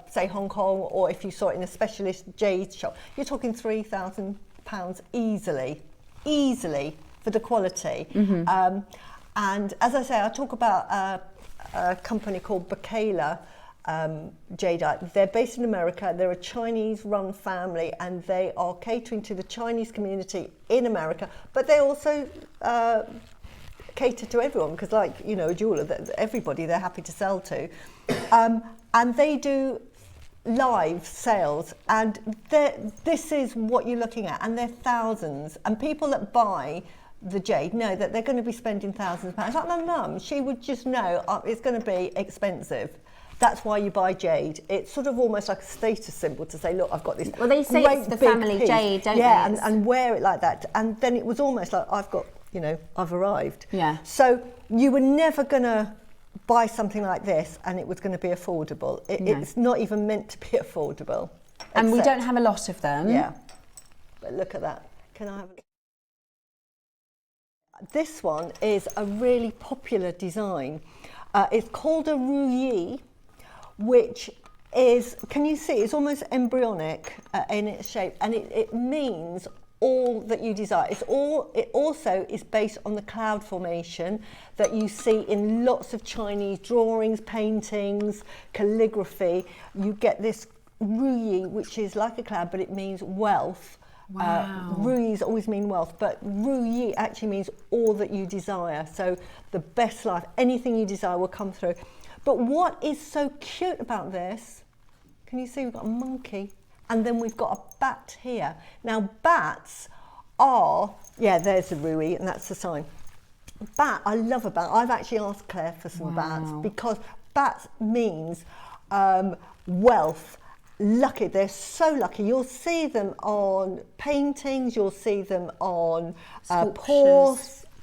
say, Hong Kong, or if you saw it in a specialist jade shop, you're talking £3,000 easily for the quality. And as I say, I talk about a company called Bacala Jadeite. They're based in America. They're a Chinese-run family, and they are catering to the Chinese community in America, but they also cater to everyone, because, like, you know, a jeweller, everybody they're happy to sell to. And they do live sales, and this is what you're looking at, and they're thousands, and people that buy the jade know that they're going to be spending thousands of pounds. Like my mum, she would just know it's going to be expensive. That's why you buy jade. It's sort of almost like a status symbol to say, look, I've got this. Well, they say great it's the big family piece. jade, don't they? Yeah, and wear it like that. And then it was almost like, I've got, you know, I've arrived. Yeah. So you were never going to buy something like this and it was going to be affordable. It's not even meant to be affordable. And we don't have a lot of them. Yeah. But look at that. Can I have a... This one is a really popular design. It's called a rouillet, which is, can you see, it's almost embryonic in its shape, and it means all that you desire. It also is based on the cloud formation that you see in lots of Chinese drawings, paintings, calligraphy. You get this rouillet, which is like a cloud, but it means wealth. Wow. Rouillets always mean wealth, but rouillet actually means all that you desire. So the best life, anything you desire will come through. But what is so cute about this, can you see we've got a monkey, and then we've got a bat here. Now bats are, yeah, there's the rouillet, and that's the sign. Bat, I love a bat. I've actually asked Claire for some bats, because bats means wealth. Lucky, they're so lucky. You'll see them on paintings, you'll see them on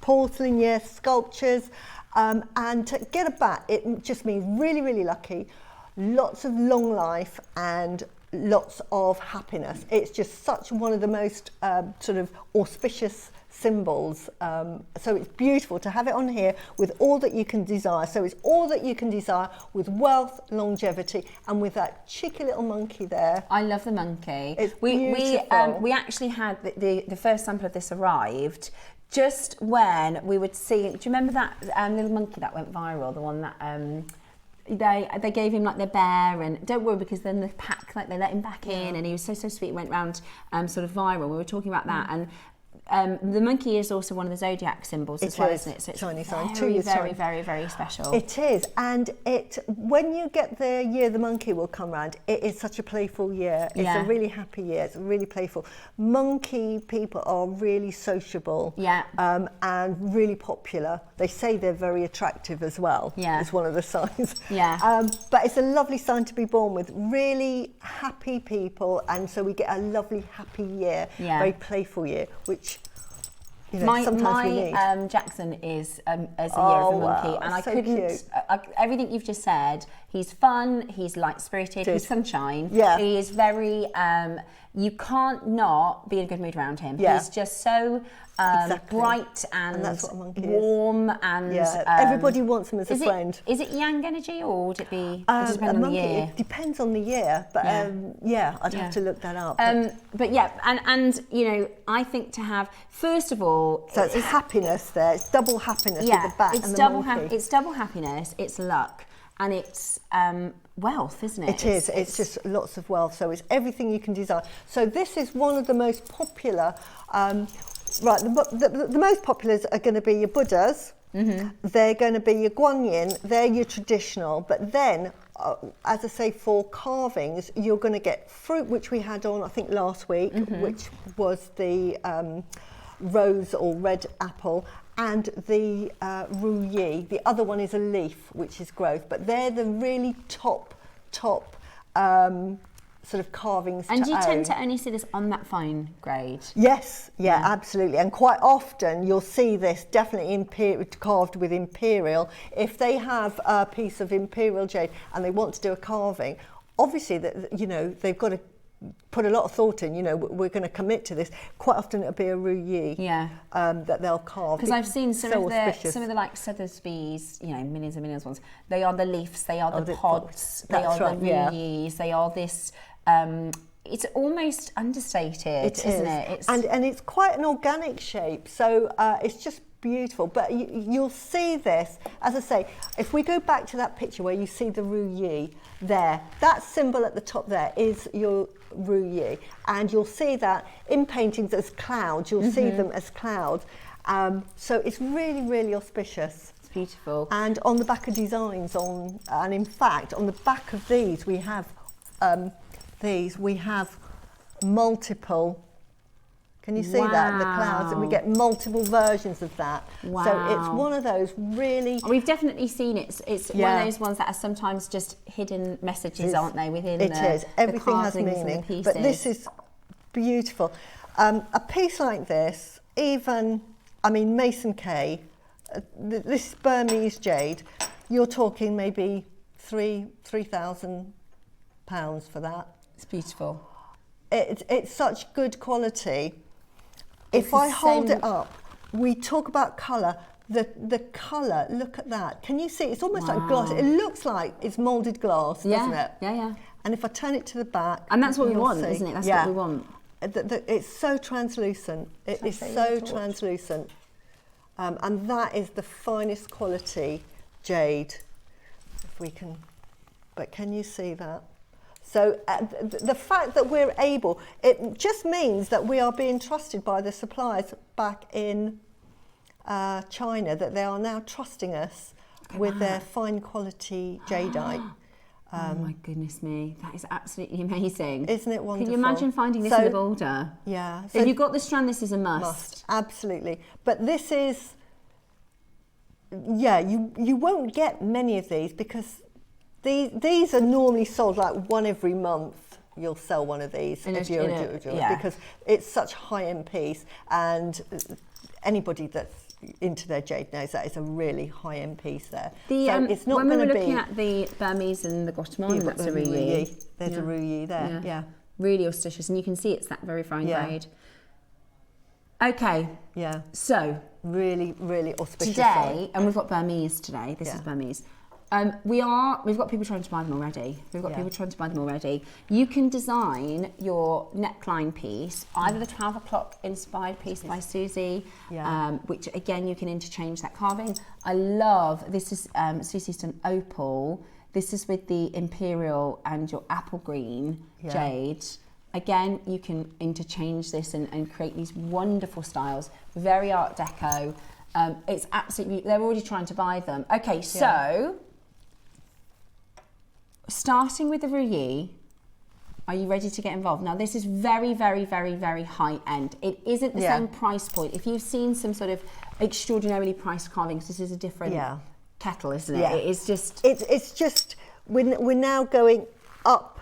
porcelain, yes, sculptures. And to get a bat, it just means really, really lucky, lots of long life and lots of happiness. It's just such one of the most sort of auspicious symbols. So it's beautiful to have it on here with all that you can desire. So it's all that you can desire with wealth, longevity, and with that cheeky little monkey there. I love the monkey. It's beautiful. We actually had the first sample of this arrived just when we would see. Do you remember that little monkey that went viral? The one that they gave him like their bear, and don't worry, because then the pack, like, they let him back in, and he was so sweet. Went round sort of viral. We were talking about that, and the monkey is also one of the zodiac symbols as well, isn't it? So it's Chinese sign. very special. It is, and when you get the year the monkey will come round, it is such a playful year. It's a really happy year. It's really playful. Monkey people are really sociable, and really popular. They say they're very attractive as well. Yeah, it's one of the signs. Yeah, but it's a lovely sign to be born with. Really happy people, and so we get a lovely happy year, very playful year, which. You know, my Jackson is a year of the monkey, and I couldn't. Everything you've just said. He's fun. He's light-spirited. He's sunshine. Yeah. He is very. You can't not be in a good mood around him. Yeah. He's just so bright and that's what a monkey warm, and everybody wants him as a friend. Is it yang energy, or would it be? Does it depend on the year? It depends on the year, but I'd have to look that up. But and you know, I think to have, first of all, so it's happiness there. It's double happiness with the bat and the monkey. It's double happiness. It's luck. And it's wealth, isn't it? It is. It's just lots of wealth. So it's everything you can desire. So this is one of the most popular. The most popular are going to be your Buddhas. Mm-hmm. They're going to be your Guanyin. They're your traditional. But then, as I say, for carvings, you're going to get fruit, which we had on, I think, last week, which was the rose or red apple, and the rouillé. The other one is a leaf, which is growth, but they're the really top sort of carvings And to you own. tend to only see this on that fine grade. Yes, yeah, absolutely. And quite often you'll see this definitely carved with imperial. If they have a piece of imperial jade and they want to do a carving, obviously that, you know, they've got to put a lot of thought in, you know, we're going to commit to this. Quite often it'll be a rouillé that they'll carve. Because I've seen some of auspicious. the like Sotheby's, you know, millions and millions ones. They are the leaves, they are the the pods, they are right, the rouillés, they are this. It's almost understated, isn't it? It's and it's quite an organic shape, so it's just beautiful. But you'll see this, as I say, if we go back to that picture where you see the rouillé there, that symbol at the top there is your rouillé, and you'll see that in paintings as clouds. You'll see them as clouds. So it's really, really auspicious. It's beautiful. And on the back of designs, and in fact, on the back of these, we have multiple. Can you see that? The clouds, and we get multiple versions of that. Wow. So it's one of those really. We've definitely seen it. It's one of those ones that are sometimes just hidden messages, aren't they? Within it is. Everything has carvings and meaning, the pieces. but this is beautiful. A piece like this, even, I mean, Mason K, this Burmese jade, you're talking maybe £3,000 for that. It's beautiful. It's such good quality. If I hold it up, we talk about colour. The colour, look at that. Can you see? It's almost like glass. It looks like it's moulded glass, doesn't it? Yeah. And if I turn it to the back, And that's what we you'll want, see. isn't it? That's what we want. It's so translucent. It is so translucent. And that is the finest quality jade. If we can, but can you see that? So the fact that we're able, it just means that we are being trusted by the suppliers back in China, that they are now trusting us with their fine quality jadeite. Oh my goodness me, that is absolutely amazing. Isn't it wonderful? Can you imagine finding this in the Boulder? Yeah. If you've got the strand, this is a must. Absolutely. But this is, you won't get many of these because these are normally sold like one every month. You'll sell one of these if you're a jeweler, because it's such a high-end piece, and anybody that's into their jade knows that it's a really high-end piece there. So it's not when we going were to be looking at the Burmese and the Guatemalan, that's a rouillé. There's a rouillé there. Yeah. Really auspicious, and you can see it's that very fine grade. Okay. Yeah. So really, really auspicious. Today, and we've got Burmese today. This is Burmese. We've got people trying to buy them already. You can design your neckline piece, either the 12 o'clock inspired piece by Suzie, which again you can interchange that carving. I love, this is Suzie's done opal. This is with the imperial and your apple green jade. Again, you can interchange this and create these wonderful styles, very Art Deco. It's absolutely, they're already trying to buy them. Okay, so starting with the rouillé, are you ready to get involved? Now, this is very, very, very, very high end. It isn't the same price point. If you've seen some sort of extraordinarily priced carvings, this is a different kettle, isn't it? It is just... It's just, we're now going up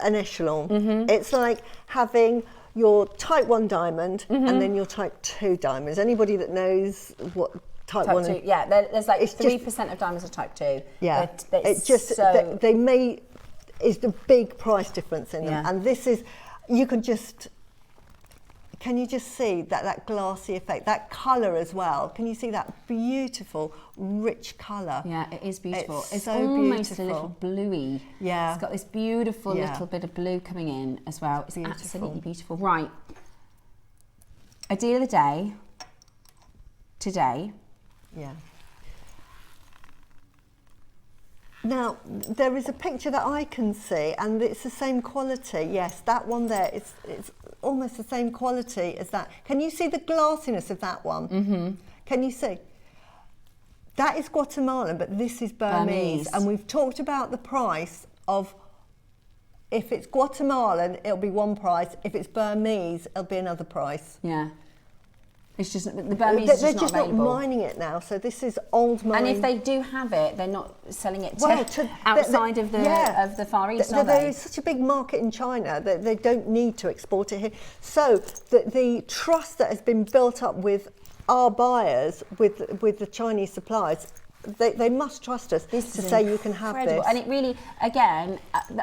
an echelon. It's like having your type 1 diamond and then your type 2 diamonds. Anybody that knows what type 1 2, there's like 3% of diamonds are type 2. Yeah, it's just they may is the big price difference in them, and this is, you can just, can you just see that glassy effect, that colour as well? Can you see that beautiful, rich colour? Yeah, it is beautiful. It's so almost beautiful. a little bluey. Yeah. It's got this beautiful little bit of blue coming in as well. It's absolutely beautiful. Right. Ideal of the day, today. Yeah. Now, there is a picture that I can see, and it's the same quality. Yes, that one there, it's almost the same quality as that. Can you see the glassiness of that one? Can you see? That is Guatemalan, but this is Burmese. And we've talked about the price of, if it's Guatemalan, it'll be one price. If it's Burmese, it'll be another price. Yeah. It's just the Burmese is They're just just not not available. mining it now. So this is old mine. And if they do have it, they're not selling it to Well, outside of the Far East, are There they? is such a big market in China that they don't need to export it here. So the trust that has been built up with our buyers, with the Chinese suppliers, they must trust us to say you can have this. And it really, again,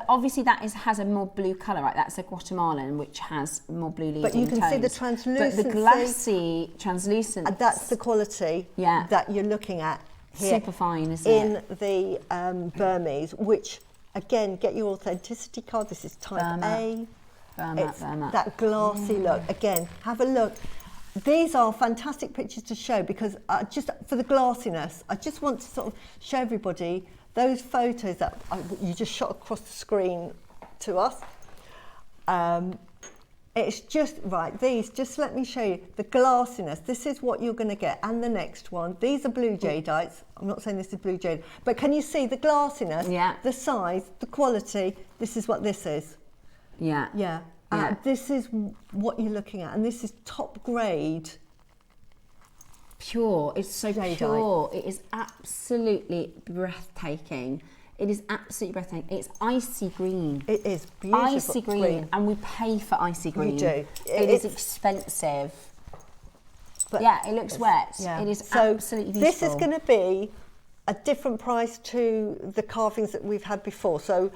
obviously that has a more blue colour, right? That's a Guatemalan, which has more blue leading But you can tones. see the translucency. But the glassy translucent. And that's the quality that you're looking at here. Super fine, isn't in it? the Burmese, which, again, get your authenticity card. This is type A. It's that glassy look. Again, have a look. These are fantastic pictures to show because just for the glassiness, I just want to sort of show everybody those photos that you just shot across the screen to us. It's just, right, just let me show you the glassiness. This is what you're going to get. And the next one, these are blue jadeite. I'm not saying this is blue jade, but can you see the glassiness, the size, the quality? This is what this is. Yeah. Yeah. This is what you're looking at, and this is top grade. Pure. It's so jadeite. pure. It is absolutely breathtaking. It is absolutely breathtaking. It's icy green. It is beautiful. Icy green, and we pay for icy green. We do. It is expensive. But yeah, it looks wet. Yeah. It is so absolutely beautiful. This is going to be a different price to the carvings that we've had before. So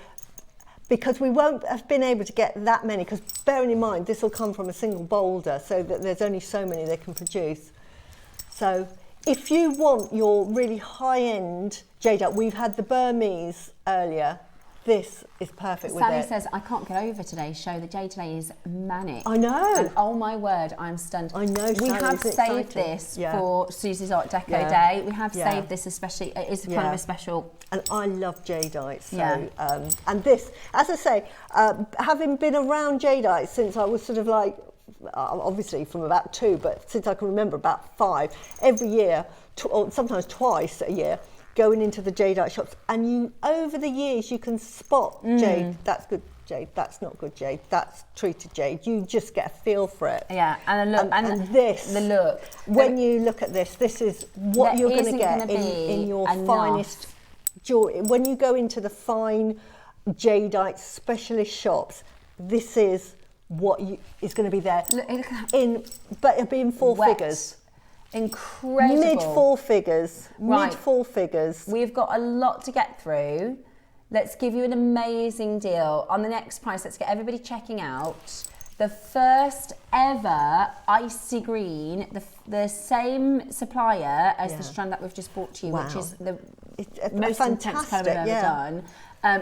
because we won't have been able to get that many, because bearing in mind this will come from a single boulder, so that there's only so many they can produce. So if you want your really high-end jadeite, we've had the Burmese earlier, this is perfect with Sally it. says, I can't get over today's show. The day today is manic. I know. And oh my word, I'm stunned. I know, We Sally, have isn't it saved exciting? this for Susie's Art Deco Day. We have saved this especially. It is kind of a special. And I love jadeite. So, and this, as I say, having been around jadeite since I was sort of like, obviously from about 2, but since I can remember about 5, every year, or sometimes twice a year, going into the jadeite shops, and you, over the years, you can spot jade. That's good jade. That's not good jade. That's treated jade. You just get a feel for it. Yeah, and the look, and this, the look. When you look at this, this is what you're going to get in your finest jewelry. When you go into the fine jadeite specialist shops, this is what is going to be there. But it'll be in 4 figures. Incredible. Mid 4 figures. Right. Mid 4 figures. We've got a lot to get through. Let's give you an amazing deal on the next price. Let's get everybody checking out the first ever icy green, the same supplier as the strand that we've just brought to you, which is the most intense colour we've ever done.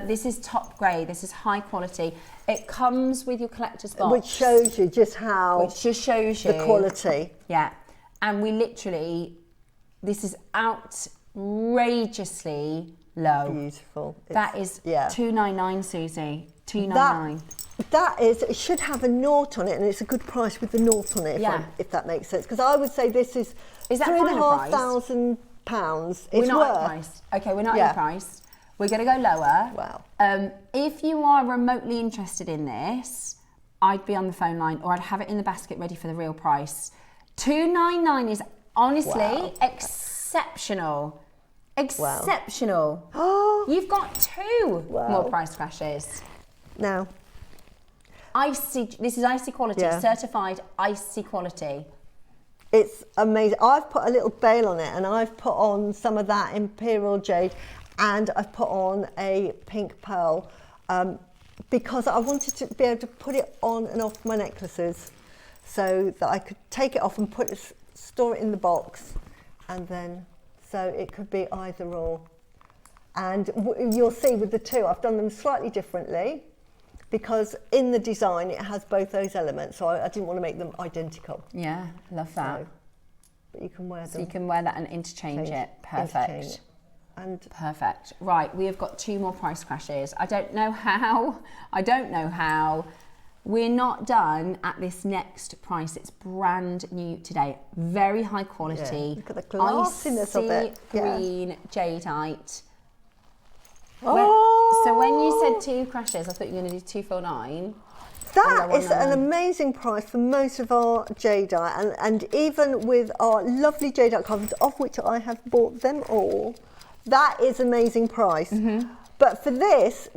This is top grade. This is high quality. It comes with your collector's box, which shows you just how. Which just shows you the quality. Yeah. And we literally, this is outrageously low. Beautiful. That is $299, Susie. $299. That is, it should have a nought on it, and it's a good price with the nought on it, if that makes sense. Because I would say this is that £3,500. We're not at price. Okay, we're not at price. We're going to go lower. Wow. If you are remotely interested in this, I'd be on the phone line, or I'd have it in the basket ready for the real price. $299 is honestly exceptional. Exceptional. Wow. You've got 2 more price crashes. Now, this is icy quality, certified icy quality. It's amazing. I've put a little bail on it, and I've put on some of that imperial jade, and I've put on a pink pearl because I wanted to be able to put it on and off my necklaces, so that I could take it off and store it in the box, and then so it could be either or. And you'll see with the 2, I've done them slightly differently, because in the design it has both those elements, so I didn't want to make them identical. Yeah, love that. So, but you can wear them. So you can wear that and interchange it. Perfect. Perfect. Right, we have got 2 more price crashes. I don't know how. We're not done at this next price. It's brand new today. Very high quality. Yeah. Look at the glassiness of it. Green jadeite. Oh. So when you said 2 crashes, I thought you were going to do 249. That is an amazing price for most of our jadeite, and even with our lovely jadeite carvings, of which I have bought them all, that is amazing price. But for this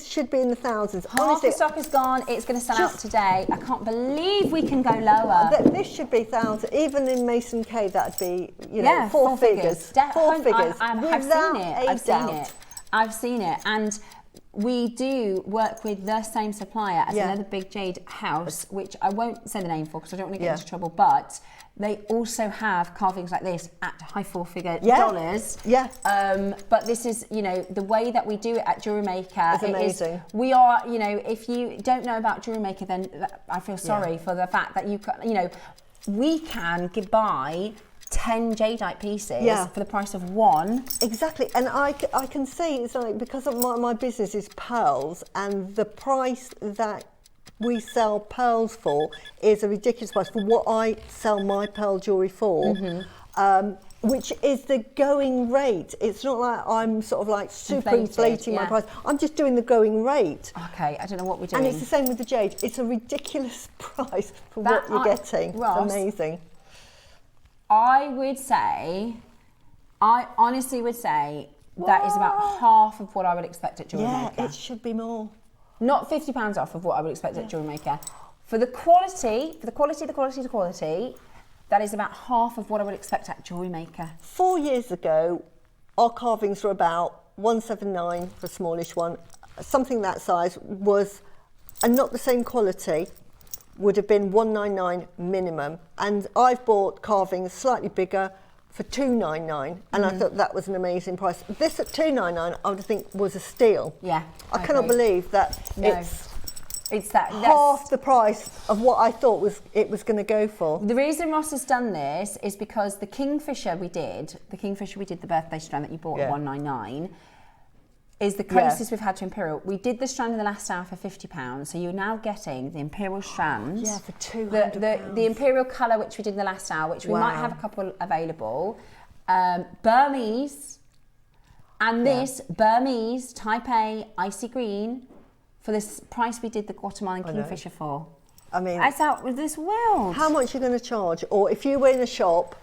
should be in the thousands. Half Honestly, the stock is gone. It's going to sell out today. I can't believe we can go lower. This should be thousands. Even in Mason K, that'd be, you know, four figures. 4 figures. I've seen it. And we do work with the same supplier as another big jade house, which I won't say the name for because I don't want to get into trouble, but they also have carvings like this at high 4-figure dollars. But this is, you know, the way that we do it at Jewellery Maker. It's amazing. We are, you know, if you don't know about Jewellery Maker, then I feel sorry for the fact that you know, we can buy 10 jadeite pieces for the price of one. Exactly, and I can see it's like, because of my business is pearls, and the price that we sell pearls for is a ridiculous price for what I sell my pearl jewellery for, which is the going rate. It's not like I'm sort of like super inflating my price. I'm just doing the going rate. Okay, I don't know what we're doing. And it's the same with the jade. It's a ridiculous price for what you're getting. Ross, it's amazing. I honestly would say that is about half of what I would expect at Jewellery Maker. Yeah, it should be more. Not £50 off of what I would expect at Jewellery Maker. For the quality, that is about half of what I would expect at Jewellery Maker. 4 years ago, our carvings were about 179 for a smallish one. Something that size was, and not the same quality, would have been 199 minimum. And I've bought carvings slightly bigger for 299, and I thought that was an amazing price. This at 299, I would think was a steal. Yeah, I cannot believe that it's that half the price of what I thought it was going to go for. The reason Ross has done this is because the Kingfisher we did the birthday strand that you bought at 199, is the closest we've had to Imperial. We did the strand in the last hour for £50, so you're now getting the Imperial strand. For £200. The Imperial colour, which we did in the last hour, which we might have a couple available. Burmese, and this Burmese Type A icy green for this price we did the Guatemalan Kingfisher for. I mean, it's out with this world. How much are you going to charge? Or if you were in a shop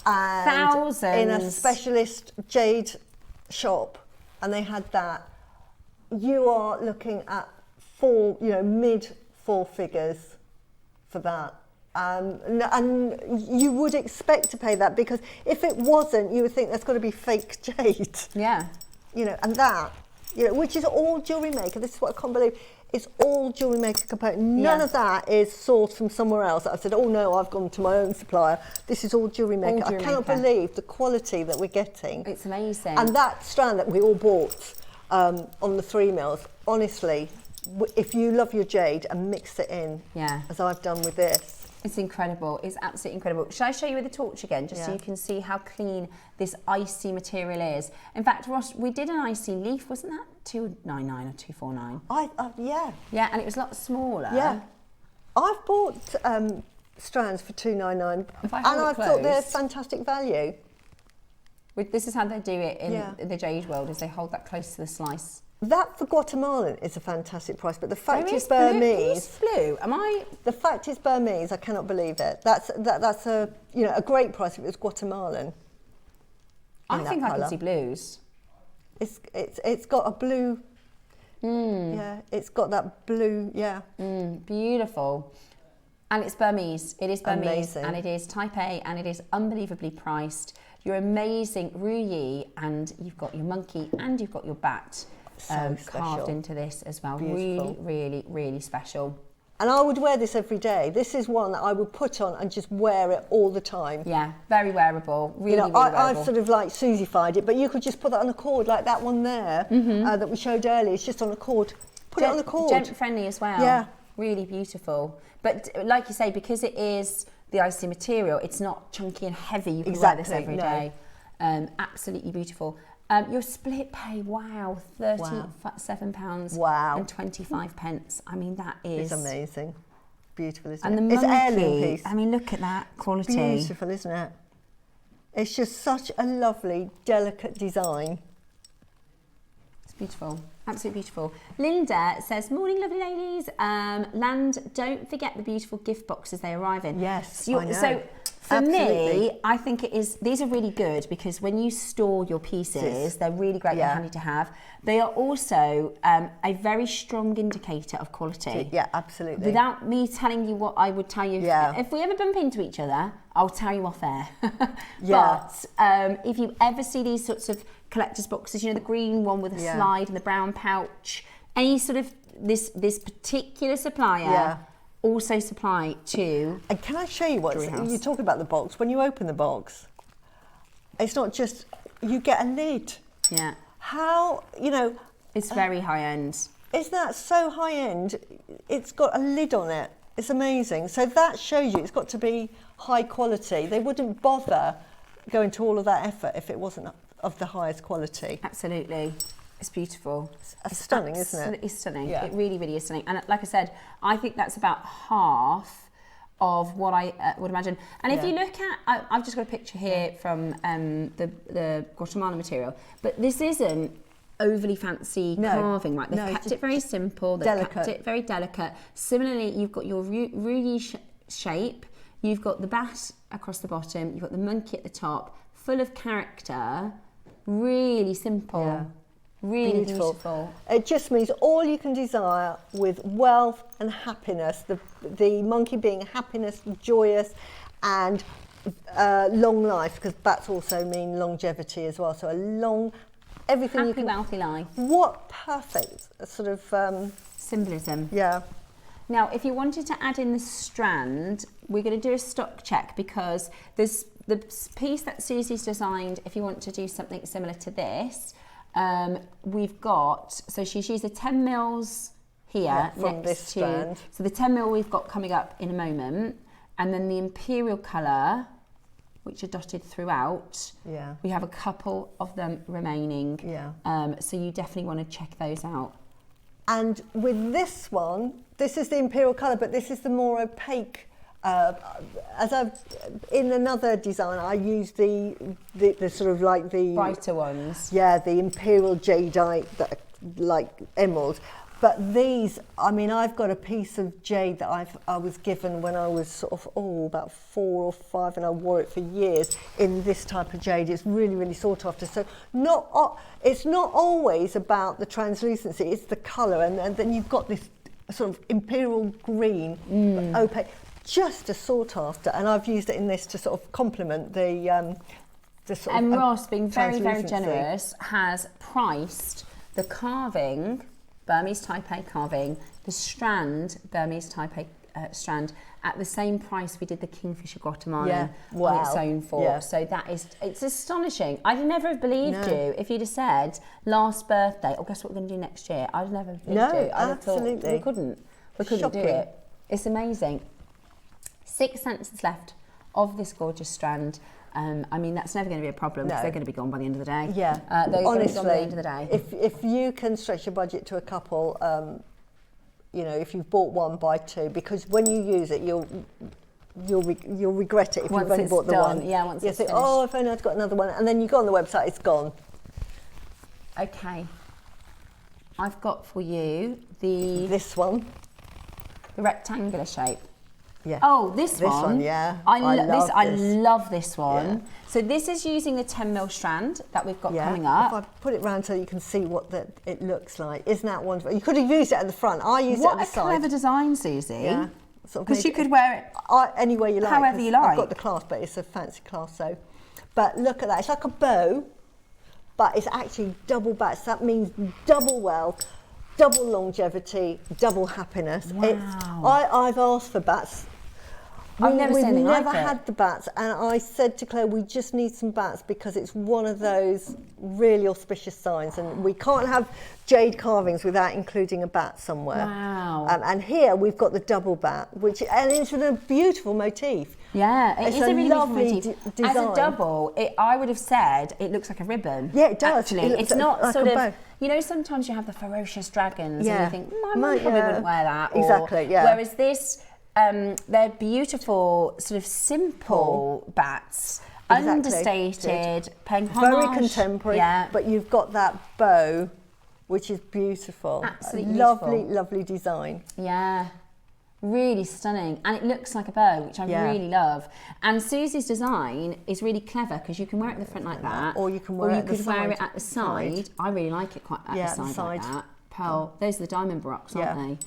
and thousands in a specialist jade shop, and they had that, you are looking at mid 4 figures for that. And you would expect to pay that, because if it wasn't, you would think there's got to be fake jade. Yeah. You know, and that, you know, which is all Jewellery Maker. This is what I can't believe. It's all Jewellery Maker component. None of that is sourced from somewhere else. I've said, oh no, I've gone to my own supplier. This is all Jewellery Maker. I cannot believe the quality that we're getting. It's amazing. And that strand that we all bought on the 3 mils, honestly, if you love your jade and mix it in, as I've done with this. It's incredible. It's absolutely incredible. Shall I show you with the torch again, just so you can see how clean this icy material is? In fact, Ross, we did an icy leaf, wasn't that 299 or 249? Yeah, and it was a lot smaller. Yeah, I've bought strands for 299, and I thought they're fantastic value. This is how they do it in the jade world: is they hold that close to the slice. That for Guatemalan is a fantastic price, but the fact it's Burmese. Blue. The fact it's Burmese, I cannot believe it. That's a a great price if it was Guatemalan. I think I can see blues. It's got a blue. Yeah, it's got that blue. Yeah. Beautiful. And it's Burmese. It is Burmese, amazing. And it is Type A, and it is unbelievably priced. Your amazing Ruyi, and you've got your monkey, and you've got your bat carved into this as well. Beautiful. Really, really, really special. And I would wear this every day. This is one that I would put on and just wear it all the time. Yeah, very wearable. Really, really wearable. I've sort of like Suzie-fied it, but you could just put that on a cord, like that one there that we showed earlier. It's just on a cord. Put it on a cord. Gent-friendly as well. Yeah. Really beautiful. But like you say, because it is the icy material, it's not chunky and heavy. You can wear this every day. Absolutely beautiful. Your split pay, £37 and 25 pence. I mean, that is... It's amazing. Beautiful, isn't it? And the monkey, heirloom piece. I mean, look at that quality. Beautiful, isn't it? It's just such a lovely, delicate design. It's Beautiful, absolutely beautiful. Linda says, morning lovely ladies. Land, don't forget the beautiful gift boxes they arrive in. Yes, so, I know. so for Absolutely. me, I think these are really good because when you store your pieces, they're really great and handy to have. They are also a very strong indicator of quality. Yeah, absolutely. Without me telling you what I would tell you, if we ever bump into each other, I'll tell you off air. But if you ever see these sorts of collector's boxes, you know, the green one with a slide and the brown pouch, any sort of this particular supplier also supply to. And can I show you what you're talking about the box? When you open the box, it's not just you get a lid. Yeah. How, you know, it's very high end. Isn't that so high end? It's got a lid on it. It's amazing. So that shows you it's got to be high quality. They wouldn't bother going to all of that effort if it wasn't of the highest quality. Absolutely. It's beautiful. It's stunning, isn't it? It's stunning. Yeah. It really, really is stunning. And like I said, I think that's about half of what I would imagine. And if you look at, I've just got a picture here from the Guatemala material, but this isn't overly fancy carving, right? They've kept it very simple. They've kept it very delicate. Similarly, you've got your ruby shape. You've got the bat across the bottom. You've got the monkey at the top, full of character. Really simple. Yeah. Really beautiful. It just means all you can desire with wealth and happiness. The monkey being happiness, joyous, and long life, because bats also mean longevity as well. So a long, everything you can. Wealthy life. What perfect sort of symbolism. Yeah. Now, if you wanted to add in the strand, we're going to do a stock check because there's the piece that Susie's designed. If you want to do something similar to this. We've got, so she's used the 10 mils here from this strand. So the 10 mil we've got coming up in a moment, and then the imperial colour, which are dotted throughout. Yeah. We have a couple of them remaining. Yeah. So you definitely want to check those out. And with this one, this is the imperial colour, but this is the more opaque. As I've in another design, I used the sort of like the brighter ones. Yeah, the imperial jadeite, that like emerald. But these, I mean, I've got a piece of jade that I was given when I was sort of about 4 or 5, and I wore it for years in this type of jade. It's really, really sought after. So it's not always about the translucency; it's the colour, and then you've got this sort of imperial green, opaque. Just as sought after, and I've used it in this to sort of complement the sort and of. And Ross, being very, very generous, has priced the carving, Burmese Type A carving, the strand, Burmese Type A strand, at the same price we did the Kingfisher Guatemalan on its own for. Yeah. So it's astonishing. I'd never have believed you if you'd have said last birthday, oh, guess what we're going to do next year? I'd never have believed you. I'd have thought we couldn't do it. It's amazing. 6 sentences left of this gorgeous strand. I mean, that's never going to be a problem because they're going to be gone by the end of the day. Yeah, they're honestly, going to be gone by the end of the day. If you can stretch your budget to a couple, you know, if you've bought one, buy two, because when you use it, you'll regret it if you've only bought the one. Yeah, once it's finished. Oh, if only I'd got another one, and then you go on the website, it's gone. Okay, I've got for you this one, the rectangular shape. Yeah. Oh, this one. Yeah. I love this one. Yeah. So this is using the 10 mil strand that we've got coming up. If I put it round so you can see what it looks like. Isn't that wonderful? You could have used it at the front. I used it at the side. What a clever design, Susie. Yeah. Because you could wear it any way you like. However you like. I've got the clasp, but it's a fancy clasp. So, but look at that. It's like a bow, but it's actually double back. So that means double wealth, double longevity, double happiness. Wow. I've asked for bats. I've never seen anything like it. We've never had the bats, and I said to Claire, we just need some bats because it's one of those really auspicious signs, and we can't have jade carvings without including a bat somewhere. Wow. And here we've got the double bat, and it's a beautiful motif. Yeah, it's a really lovely beautiful design. As a double, I would have said it looks like a ribbon. Yeah, it does. Actually, it's not like sort of. You know, sometimes you have the ferocious dragons, and you think, my mum probably wouldn't wear that. Exactly. Yeah. Whereas this. They're beautiful, sort of simple bats, understated, paying homage. Very contemporary, but you've got that bow which is beautiful. Absolutely lovely, beautiful. lovely design. Yeah. Really stunning, and it looks like a bow, which I really love. And Susie's design is really clever because you can wear it at the front like that, or you can wear it at the could wear side. it at the side. I really like it quite at the side like that. Pearl, those are the diamond brocks, aren't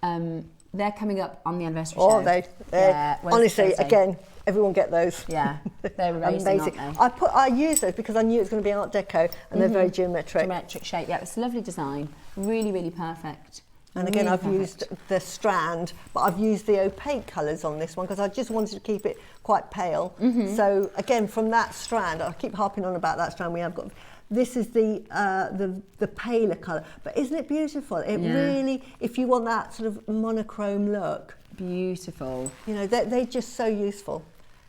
they? They're coming up on the anniversary show. Oh, they're honestly, again, everyone get those. Yeah, they're amazing, aren't they? I use those because I knew it was going to be Art Deco, and they're very geometric. Geometric shape, yeah, it's a lovely design. Really, really perfect. And again, I've used the strand, but I've used the opaque colours on this one because I just wanted to keep it quite pale. So again, from that strand, I keep harping on about that strand we have got. This is the paler colour, but isn't it beautiful? It really, if you want that sort of monochrome look. Beautiful. You know, they're just so useful.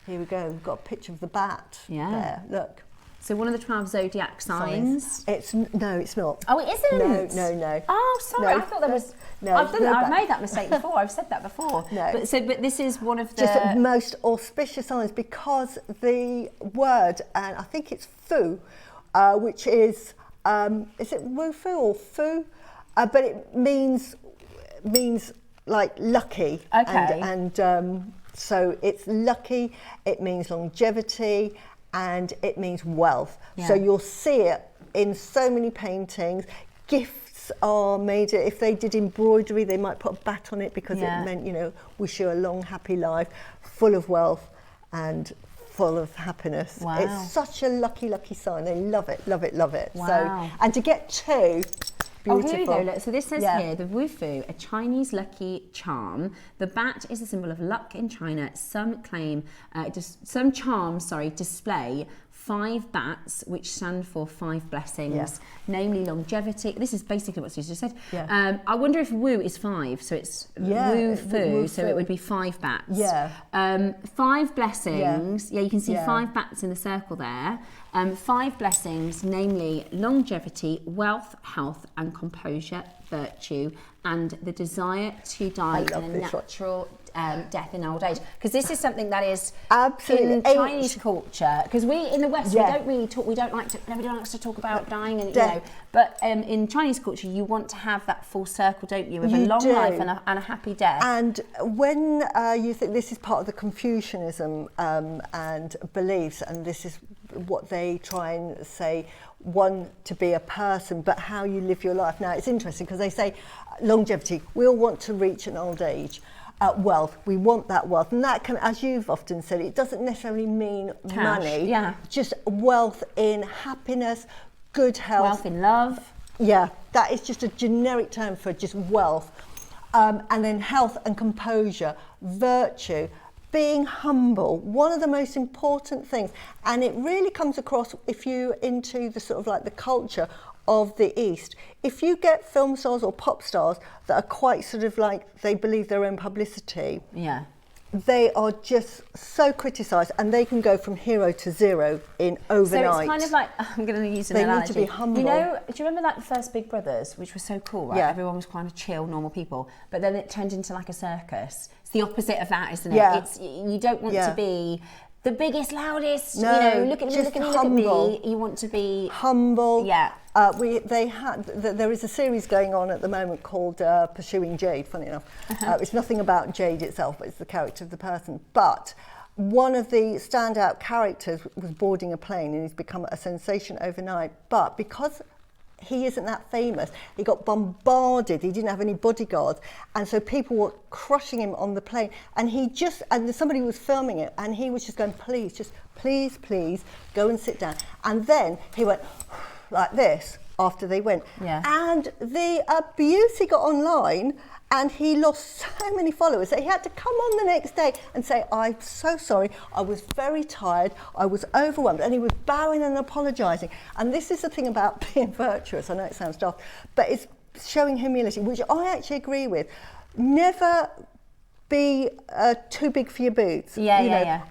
Here we go, we've got a picture of the bat there, look. So one of the 12 zodiac signs. No, it's not. Oh, it isn't? No. Oh, sorry, No, I thought there was... no, I've made that mistake before, I've said that before. No. But this is one of the... Just the most auspicious signs because the word, and I think it's fu, which is it woo-fu or fu? But it means like lucky. Okay. And so it's lucky, it means longevity, and it means wealth. So you'll see it in so many paintings. Gifts are made, if they did embroidery, they might put a bat on it because it meant, you know, wish you a long, happy life, full of wealth and full of happiness. Wow. It's such a lucky, lucky sign. They love it, love it, love it. Wow. So, and to get two, beautiful. Oh, here we go. Look, so this says here, the Wufu, a Chinese lucky charm. The bat is a symbol of luck in China. Some charms display 5 bats, which stand for 5 blessings, namely longevity. This is basically what Susie just said. I wonder if Wu is 5, so it's Wu-fu, so it would be 5 bats. 5 blessings. Yeah, you can see 5 bats in the circle there. 5 blessings, namely longevity, wealth, health, and composure, virtue, and the desire to die in a natural death in old age. Because this is something that is absolutely in Chinese culture. Because we in the West we don't really talk. We don't like to. Nobody likes to talk about dying, and you know. But in Chinese culture, you want to have that full circle, don't you, of a long life and a happy death. And when you think this is part of the Confucianism and beliefs, and this is what they try and say, one, to be a person, but how you live your life. Now, it's interesting because they say longevity, we all want to reach an old age. Wealth, we want that wealth, and that can, as you've often said, it doesn't necessarily mean cash, money, just wealth in happiness, good health. Wealth in love. Yeah, that is just a generic term for just wealth. And then health and composure, virtue, being humble, one of the most important things. And it really comes across if you're into the sort of like the culture of the East. If you get film stars or pop stars that are quite sort of like, they believe their own publicity, they are just so criticised, and they can go from hero to zero in overnight. So it's kind of like, I'm going to use an analogy. They need to be humble. You know, do you remember like the first Big Brothers, which was so cool, right? Everyone was kind of chill, normal people, but then it turned into like a circus. It's the opposite of that, isn't it? It's, you don't want to be the biggest, loudest, you know, look at me, look at me, look at me. You want to be humble. Yeah. There is a series going on at the moment called Pursuing Jade, funny enough. It's nothing about Jade itself, but it's the character of the person. But one of the standout characters was boarding a plane, and he's become a sensation overnight. But because he isn't that famous, he got bombarded, he didn't have any bodyguards, and so people were crushing him on the plane, and somebody was filming it, and he was just going, please, go and sit down. And then he went like this after they went. And the abuse he got online, and he lost so many followers that he had to come on the next day and say, I'm so sorry, I was very tired, I was overwhelmed, and he was bowing and apologising. And this is the thing about being virtuous, I know it sounds daft, but it's showing humility, which I actually agree with. Never be too big for your boots.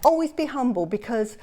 Always be humble, because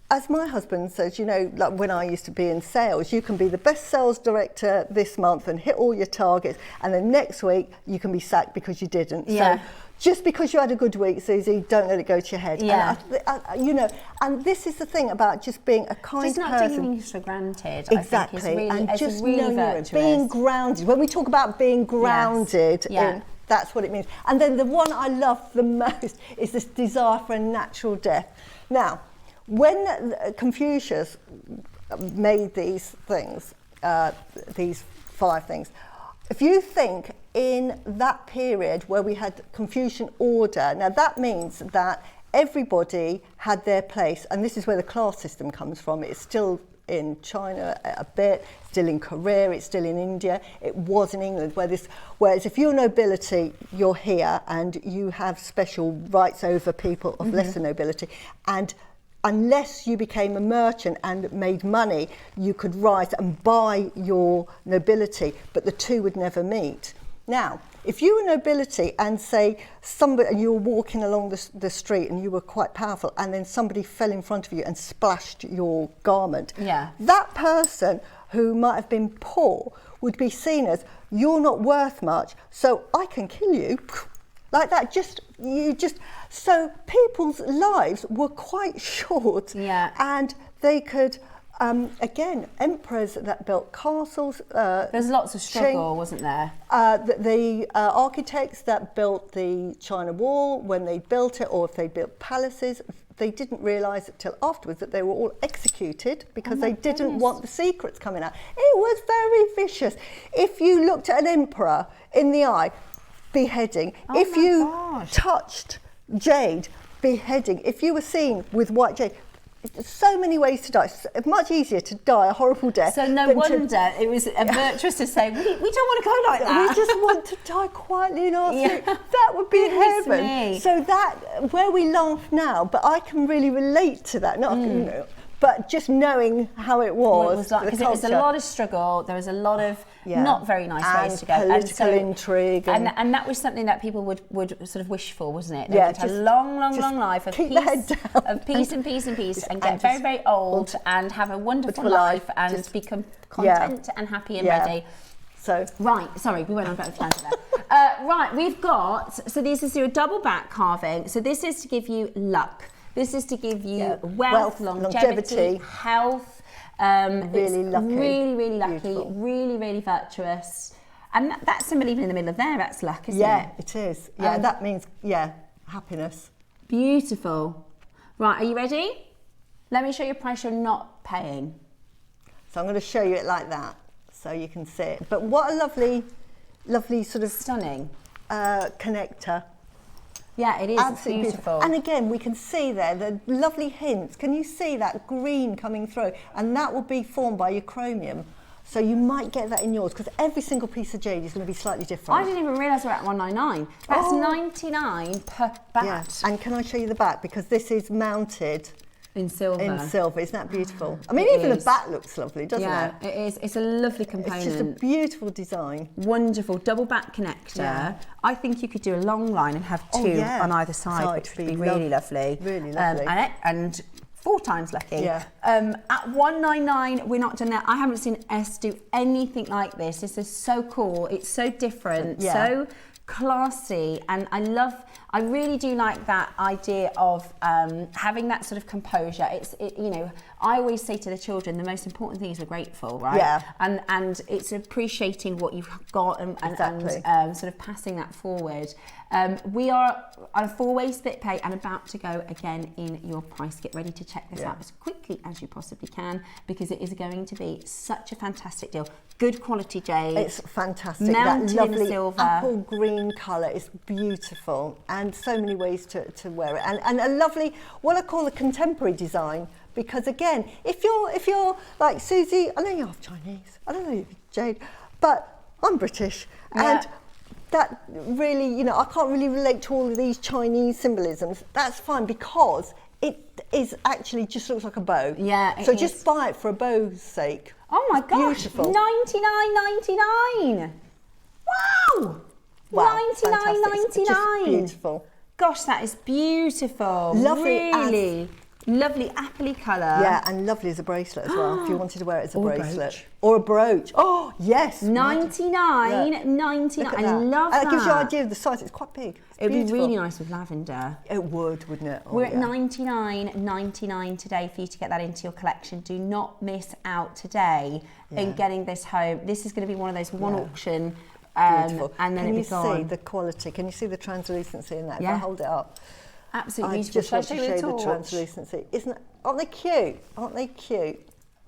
as my husband says, you know, like when I used to be in sales, you can be the best sales director this month and hit all your targets, and then next week you can be sacked because you didn't. So just because you had a good week, Susie, don't let it go to your head. Yeah. And you know, and this is the thing about just being a kind Just not person. taking things for granted. Exactly, I think is really, and it's just really knowing virtuous. being grounded. When we talk about being grounded, Yeah. that's what it means. And then the one I love the most is this desire for a natural death. Now, when Confucius made these things, these 5 things, if you think in that period where we had Confucian order, now that means that everybody had their place, and this is where the class system comes from. It's still in China a bit, still in Korea, it's still in India, it was in England, whereas if you're nobility, you're here and you have special rights over people of lesser nobility, and unless you became a merchant and made money, you could rise and buy your nobility, but the two would never meet. Now, if you were nobility and say you were walking along the street and you were quite powerful, and then somebody fell in front of you and splashed your garment, that person who might have been poor would be seen as, you're not worth much, so I can kill you. Like that, so people's lives were quite short, and they could, again, emperors that built castles. There's lots of struggle, wasn't there? The architects that built the China Wall, when they built it, or if they built palaces, they didn't realise until afterwards that they were all executed because they didn't want the secrets coming out. It was very vicious. If you looked at an emperor in the eye, beheading. If you touched jade, beheading. If you were seen with white jade, so many ways to die. It's much easier to die a horrible death. So no wonder it was virtuous to say, we don't want to go like that. We just want to die quietly in our sleep. That would be heaven. So that, where we laugh now, but I can really relate to that. Not you know, but just knowing how it was. Because it was a lot of struggle. There was a lot of not very nice ways to go. Political intrigue. And that was something that people would sort of wish for, wasn't it? They would have a long life of peace, and get very, very old and have a wonderful life and become content and happy and ready. So sorry, we went on about the tangent there. Right, we've got, so this is your double back carving. So this is to give you luck. This is to give you wealth, longevity, health. Really lucky. Really, really lucky. Beautiful. Really, really virtuous. And that symbol even in the middle of there, that's luck, isn't it? Yeah, it is. Yeah, that means, happiness. Beautiful. Right, are you ready? Let me show you a price you're not paying. So I'm going to show you it like that so you can see it. But what a lovely sort of... Stunning. Connector. Yeah, it is. Absolutely beautiful. And again, we can see there the lovely hints. Can you see that green coming through? And that will be formed by your chromium. So you might get that in yours, because every single piece of jade is going to be slightly different. I didn't even realise we're at 199. That's 99 per bat. Yeah. And can I show you the back? Because this is mounted in silver. Isn't that beautiful? I mean, even the back looks lovely, doesn't it? Yeah, it is. It's a lovely component. It's just a beautiful design. Wonderful double back connector. Yeah. I think you could do a long line and have two on either side, which would be really lovely. Really lovely. And 4 times lucky. Yeah. At 199, we're not done that. I haven't seen S do anything like this. This is so cool. It's so different, so classy, and I really do like that idea of having that sort of composure. You know, I always say to the children, the most important thing is we're grateful, right? Yeah. And it's appreciating what you've got and sort of passing that forward. We are on a 4-way split pay and about to go again in your price. Get ready to check this out as quickly as you possibly can, because it is going to be such a fantastic deal. Good quality jade. It's fantastic. Mounted that lovely in the silver. apple green colour is beautiful, and so many ways to wear it. And a lovely, what I call a contemporary design, because again, if you're like Susie, I know you're half Chinese, I don't know you're jade, but I'm British, and that really, you know, I can't really relate to all of these Chinese symbolisms. That's fine, because it is actually just looks like a bow. Yeah, so just buy it for a bow's sake. Oh my gosh, beautiful. $99.99. Wow. $99.99. Just beautiful. Gosh, that is beautiful. Lovely. Really. Lovely appley colour. Yeah, and lovely as a bracelet as well, if you wanted to wear it as a Or a bracelet. brooch. Or a brooch. Oh, yes. 99, Yeah. 99. Look at I that. love that. And it gives you an idea of the size. It's quite big. It's It would be beautiful. really nice with lavender. It would, wouldn't it? Oh, We're at yeah. $99.99 today for you to get that into your collection. Do not miss out today in getting this home. This is going to be one of those one auction, Beautiful. and then Can it'll you be gone. see the quality? Can you see the translucency in that? If Yeah. I hold it up. Absolutely I beautiful. just Shall I want to show you show the the torch? translucency. Aren't they cute? Aren't they cute?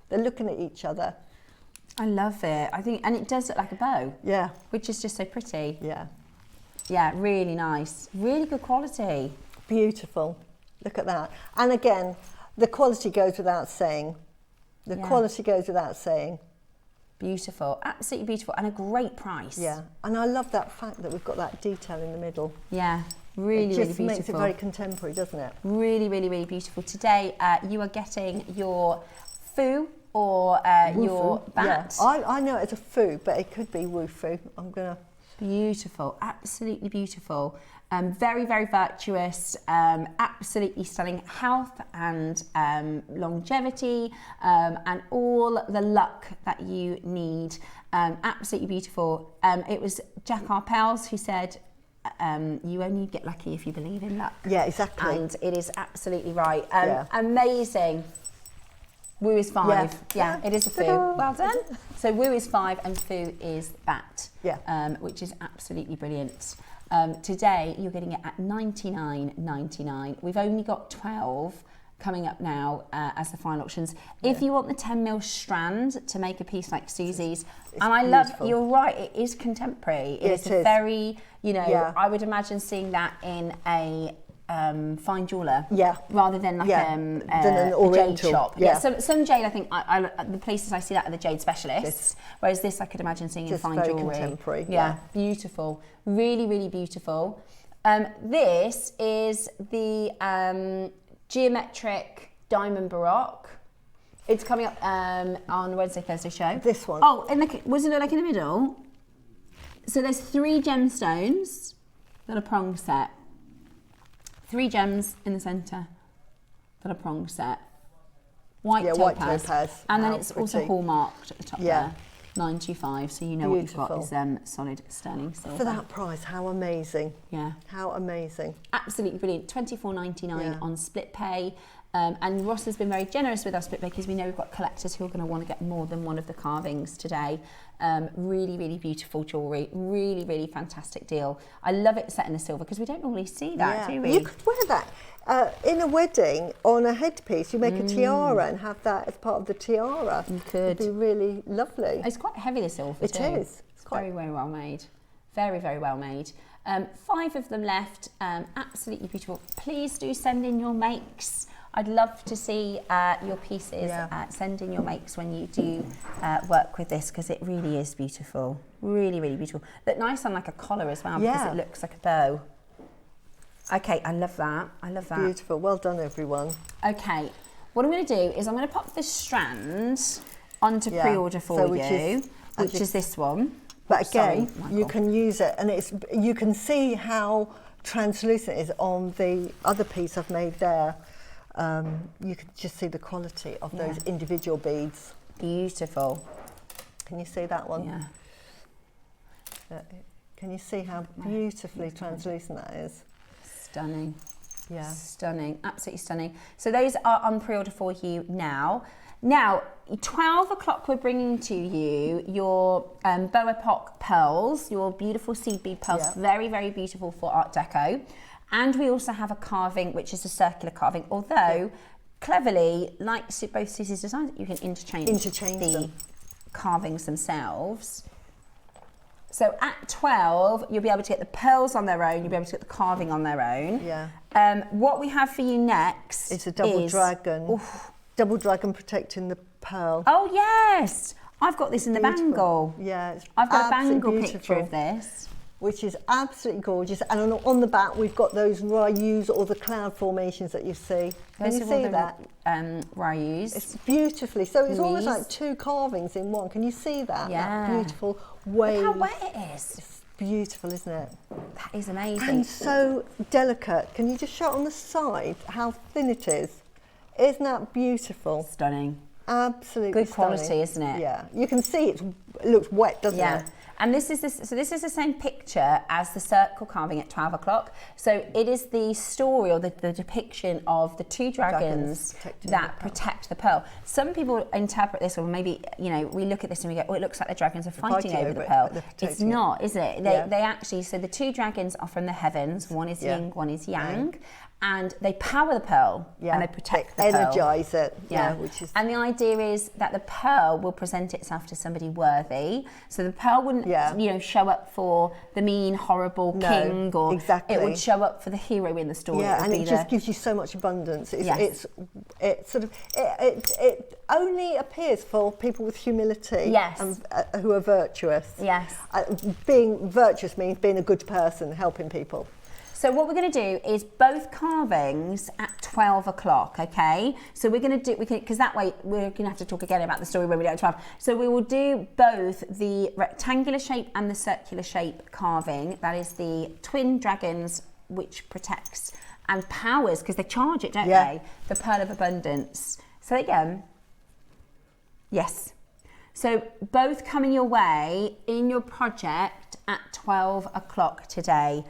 They're looking at each other. I love it. I think, and it does look like a bow. Yeah. Which is just so pretty. Yeah. Yeah, really nice. Really good quality. Beautiful. Look at that. And again, the quality goes without saying. The quality goes without saying. Beautiful. Absolutely beautiful. And a great price. Yeah. And I love that fact that we've got that detail in the middle. Yeah. Really, it just really beautiful. makes it very contemporary, doesn't it? Really, really, really beautiful. Today, you are getting your foo or your bat. Yeah. I know it's a foo, but it could be woo-foo. I'm going to... Beautiful. Absolutely beautiful. Very, very virtuous. Absolutely stunning health and longevity and all the luck that you need. Absolutely beautiful. It was Jack Arpels who said, you only get lucky if you believe in luck. Yeah, exactly. And it is absolutely right. Yeah. Amazing. Woo is 5. Yeah, it is a foo. Ta-da. Well done. So woo is 5 and foo is bat. Yeah. Which is absolutely brilliant. Today you're getting it at $99.99. We've only got 12 coming up now as the final options. If you want the 10mm strand to make a piece like Suzie's, and I love, you're right, it is contemporary. It is very, you know, I would imagine seeing that in a fine jeweller, rather than like than an a jade oriental. shop. Yeah. Some jade, I think, I the places I see that are the jade specialists, whereas this I could imagine seeing in fine very jewellery. Contemporary. Yeah, beautiful, really, really beautiful. This is the geometric diamond baroque. It's coming up on Wednesday, Thursday show. This one. Oh, wasn't it like in the middle? So there's 3 gemstones that are prong set. 3 gems in the centre that are prong set. White topaz. And then it's also hallmarked at the top there. 925, so you know what you've got is solid sterling silver. For that price, how amazing. Yeah. How amazing. Absolutely brilliant. $24.99 on split pay. And Ross has been very generous with our split pay because we know we've got collectors who are going to want to get more than one of the carvings today. Really, really beautiful jewellery. Really, really fantastic deal. I love it set in the silver because we don't normally see that, do we? You could wear that in a wedding on a headpiece. You make a tiara and have that as part of the tiara. You could. It'd be really lovely. It's quite heavy, the silver It too. is. It's very, very well made. Very, very well made. 5 of them left. Absolutely beautiful. Please do send in your makes. I'd love to see your pieces. Send in your makes when you do work with this because it really is beautiful. Really, really beautiful. Look nice on like a collar as well because it looks like a bow. Okay, I love that. I love that. Beautiful. Well done, everyone. Okay, what I'm going to do is I'm going to pop this strand onto pre-order for you, which is this one. But again, you can use it, and you can see how translucent it is on the other piece I've made there. You can just see the quality of those individual beads. Beautiful. Can you see that one? Yeah. Can you see how beautifully translucent that is? Stunning. Yeah. Stunning. Absolutely stunning. So those are on pre-order for you now. Now, 12 o'clock we're bringing to you your Beau Epoque pearls, your beautiful seed bead pearls, very, very beautiful for Art Deco. And we also have a carving, which is a circular carving, although cleverly, like both Suzie's designs, you can interchange the carvings themselves. So at 12, you'll be able to get the pearls on their own, you'll be able to get the carving on their own. Yeah. What we have for you next is a double dragon. Oof. Double dragon protecting the pearl. Oh yes, I've got this in the bangle. Yeah, it's I've got a bangle picture of this, which is absolutely gorgeous. And on the back, we've got those ryus or the cloud formations that you see. Can you see that? Ryus. It's beautifully. So it's almost like 2 carvings in one. Can you see that? Yeah. That beautiful wave. Look how wet it is. It's beautiful, isn't it? That is amazing. And so delicate. Can you just show it on the side how thin it is? Isn't that beautiful? Stunning. Absolutely Good quality, stunning. isn't it? Yeah, you can see it looks wet, doesn't it? And this is this is the same picture as the circle carving at 12 o'clock. So it is the story or the depiction of the two dragons that protect the pearl. Some people interpret this, or maybe, you know, we look at this and we go, oh, it looks like the dragons are fighting over the pearl. It's not, is it? They actually, so the two dragons are from the heavens. One is yin, one is yang. And they power the pearl and they protect the pearl. Energise it. Which is. And the idea is that the pearl will present itself to somebody worthy. So the pearl wouldn't, you know, show up for the mean, horrible king, or it would show up for the hero in the story. Yeah, and it just gives you so much abundance. It only appears for people with humility. And, who are virtuous. Being virtuous means being a good person, helping people. So what we're going to do is both carvings at 12 o'clock, okay? So we're going to do, because that way we're going to have to talk again about the story when we do it at 12. So we will do both the rectangular shape and the circular shape carving. That is the twin dragons, which protects and powers, because they charge it, don't they? The pearl of abundance. So again, yes. So both coming your way in your project at 12 o'clock today.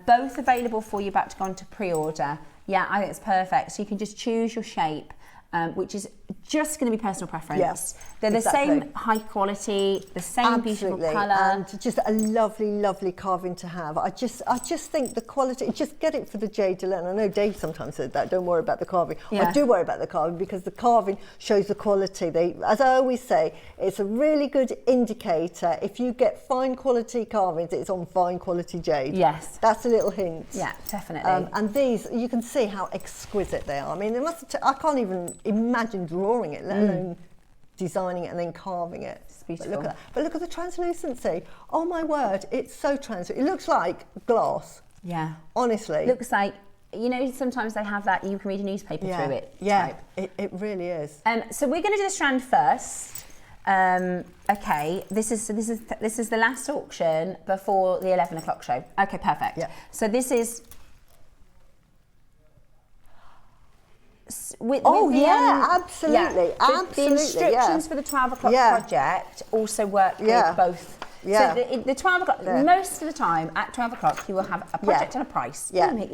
Both available for you, about to go on to pre-order. Yeah, I think it's perfect. So you can just choose your shape, which is just going to be personal preference. They're the same high quality, the same beautiful colour. And just a lovely, lovely carving to have. I just think the quality, just get it for the jade and I know Dave sometimes said that, don't worry about the carving. I do worry about the carving because the carving shows the quality. As I always say, it's a really good indicator. If you get fine quality carvings, it's on fine quality jade. Yes. That's a little hint. Yeah, definitely. And these, you can see how exquisite they are. I mean, I can't even imagine drawing it, let alone designing it and then carving it. It's beautiful. But look at that. But look at the translucency. Oh my word, it's so translucent. It looks like glass. Yeah. Honestly. Looks like, you know, sometimes they have that, you can read a newspaper through it. Yeah, it really is. So we're going to do the strand first. Okay, this is the last auction before the 11 o'clock show. Okay, perfect. Yeah. So this is absolutely. The instructions for the 12 o'clock project also work with both. So the 12 o'clock, most of the time at 12 o'clock you will have a project and a price.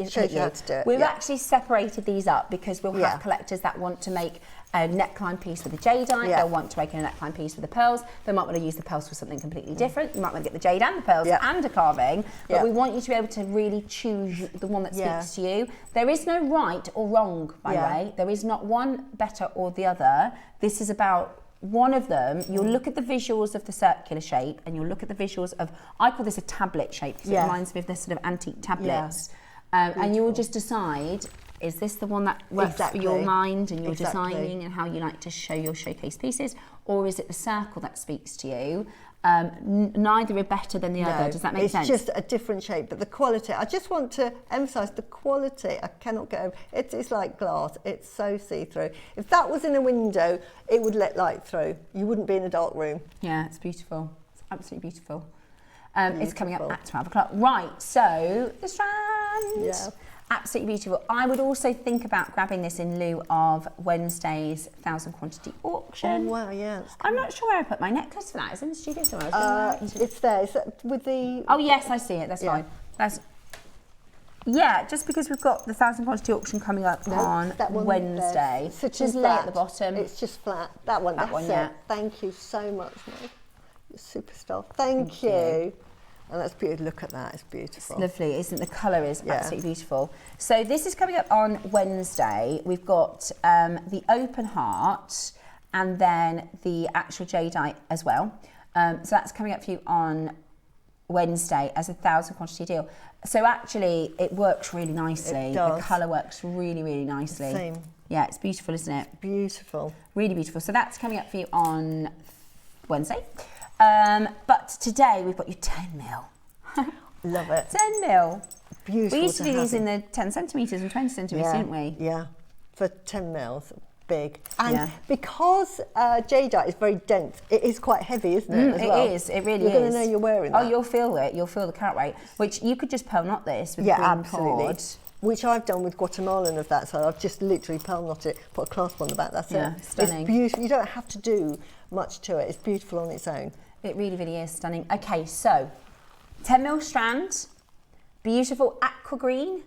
Shows you how to do it. We've actually separated these up because we'll have collectors that want to make a neckline piece with a jadeite, they'll want to make a neckline piece with the pearls, they might want to use the pearls for something completely different, you might want to get the jade and the pearls and a carving, but we want you to be able to really choose the one that speaks to you. There is no right or wrong, by the way. There is not one better or the other. This is about one of them. You'll look at the visuals of the circular shape and you'll look at the visuals of, I call this a tablet shape because it reminds me of the sort of antique tablets. And you will just decide, is this the one that works for your mind and your designing and how you like to show your showcase pieces, or is it the circle that speaks to you? Neither are better than the other. Does that make sense? It's just a different shape, but the quality, I just want to emphasise the quality. I cannot get over it. It's like glass. It's so see-through. If that was in a window, it would let light through. You wouldn't be in a dark room. Yeah, it's beautiful. It's absolutely beautiful. It's coming up at 12 o'clock. Right, so the strand. Yeah. Absolutely beautiful. I would also think about grabbing this in lieu of Wednesday's 1,000 quantity auction. Oh wow, yeah. I'm not sure where I put my necklace for that. It's in the studio somewhere. It's there. Is that with the? Oh yes, I see it. That's fine. Just because we've got the 1,000 quantity auction coming up on Wednesday. It's just lay at the bottom. It's just flat. That one. That's it. Thank you so much, Meg. You're a superstar. Thank you. And that's beautiful. Look at that. It's beautiful. It's lovely, isn't it? The colour is absolutely beautiful. So this is coming up on Wednesday. We've got the open heart and then the actual jadeite as well. So that's coming up for you on Wednesday as a 1,000 quantity deal. So actually it works really nicely. It does. The colour works really, really nicely. Same. Yeah, it's beautiful, isn't it? Beautiful. Really beautiful. So that's coming up for you on Wednesday. But today we've got you 10 mil. Love it. 10 mil. Beautiful. We used to do these in the 10 centimetres and 20 centimetres, didn't we? Yeah, for 10 mils. Big. And because jadeite is very dense, it is quite heavy, isn't it? As well? It is, it really is. You're going to know you're wearing that. Oh, you'll feel it, you'll feel the carat weight, which you could just pearl knot this with green cord. which I've done with Guatemalan of that. So I've just literally pearl knotted it, put a clasp on the back. That's it. Stunning. It's beautiful. You don't have to do much to it. It's beautiful on its own. It really, really is stunning. Okay, so 10mm strand, beautiful aqua green.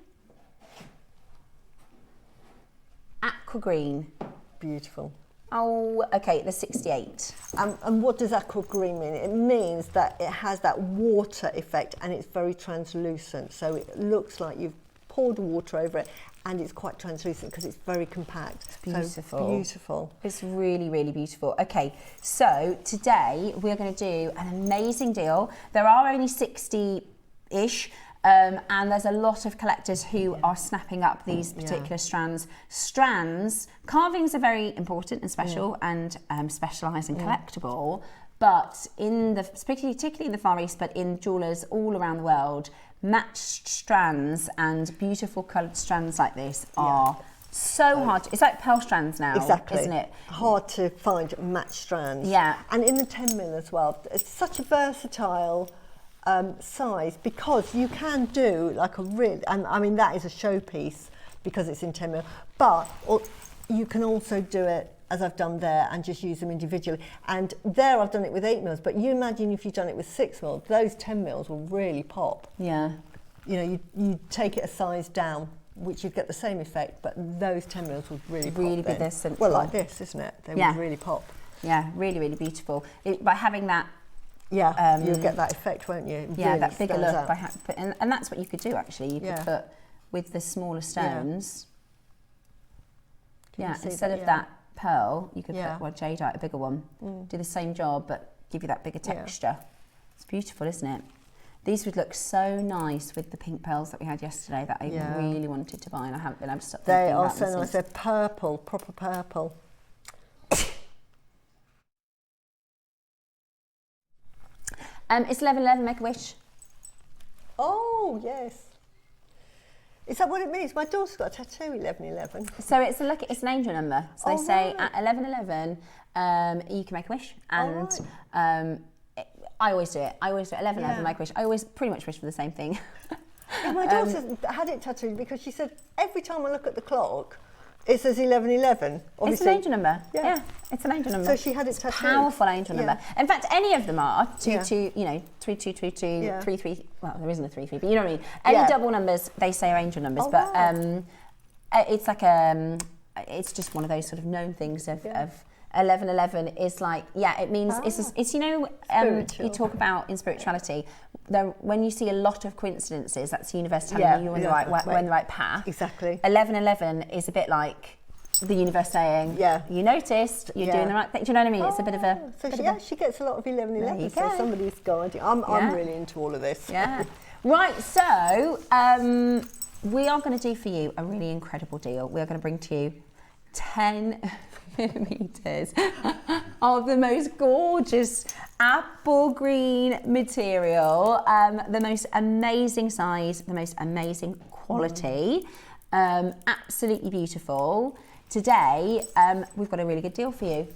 Aqua green. Beautiful. Oh, okay, the 68. And what does aqua green mean? It means that it has that water effect and it's very translucent. So it looks like you've poured water over it and it's quite translucent because it's very compact. It's beautiful. So beautiful. It's really, really beautiful. Okay, so today we're going to do an amazing deal. There are only 60-ish. And there's a lot of collectors who are snapping up these particular strands. Carvings are very important and special and specialised and collectible, but particularly in the Far East, but in jewellers all around the world, matched strands and beautiful coloured strands like this are so hard. It's like pearl strands now, isn't it? Hard to find matched strands. Yeah. And in the 10mm as well. It's such a versatile size because you can do like a real, and I mean that is a showpiece because it's in 10mm, but you can also do it as I've done there and just use them individually. And there I've done it with 8mm, but you imagine if you've done it with 6mm, those 10mm will really pop. Yeah. You know, you take it a size down, which you'd get the same effect, but those 10mm would really pop. Really be this central. Well, like this, isn't it? They would really pop. Yeah, really, really beautiful. By having that. Yeah, you'll get that effect, won't you? Yeah, really that bigger look. And that's what you could do, actually. You could put, with the smaller stones, instead of that pearl, you could put jadeite, a bigger one. Do the same job, but give you that bigger texture. It's beautiful, isn't it? These would look so nice with the pink pearls that we had yesterday that I really wanted to buy, and I haven't been able to stop thinking They are about so them nice. since. They're purple, proper purple. It's 1111, make a wish. Oh, yes. Is that what it means? My daughter's got a tattoo, 1111. So it's an angel number. So they say at 1111, you can make a wish. And I always do it. I always do 1111, make a wish. I always pretty much wish for the same thing. Yeah, my daughter had it tattooed because she said every time I look at the clock, it says 1111. It's an angel number. Yeah, it's an angel number. So she had it tattooed. Powerful angel number. In fact, any of them are 22, 3222, 33. Well, there isn't a 33, but you know what I mean. Any double numbers they say are angel numbers, but it's like it's just one of those sort of known things of 1111 is like it means it's you talk about in spirituality. When you see a lot of coincidences, that's the universe telling you you're on the right path. Exactly. 1111 is a bit like the universe saying, you noticed, you're doing the right thing. Do you know what I mean? It's a bit of a... So she gets a lot of 1111, so somebody's guiding. I'm really into all of this. Yeah. Right, so we are going to do for you a really incredible deal. We are going to bring to you 10 millimeters of the most gorgeous apple green material, the most amazing size, the most amazing quality, absolutely beautiful. Today, we've got a really good deal for you.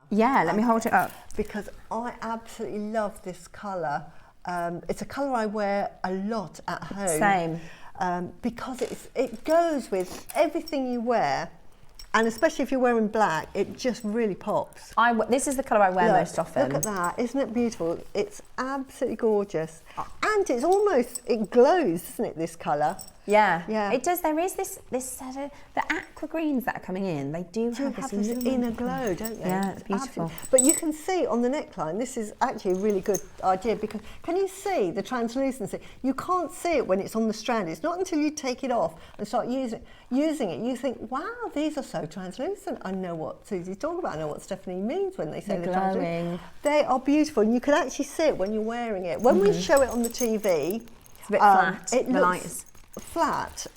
Yeah, let me hold it up. Because I absolutely love this colour. It's a colour I wear a lot at home. Same. Because it goes with everything you wear, and especially if you're wearing black, it just really pops. This is the colour I wear most often. Look at that, isn't it beautiful? It's absolutely gorgeous. And it's almost, it glows, doesn't it, this colour? Yeah, it does. There is this sort of, the aqua greens that are coming in, they do have this inner glow, don't they? Yeah, it's beautiful. Absolutely. But you can see on the neckline, this is actually a really good idea because can you see the translucency? You can't see it when it's on the strand. It's not until you take it off and start using it, you think, wow, these are so translucent. I know what Susie's talking about. I know what Stephanie means when they say they're translucent. They are beautiful, and you can actually see it when you're wearing it. When we show it on the TV, it's a bit flat. It looks flat,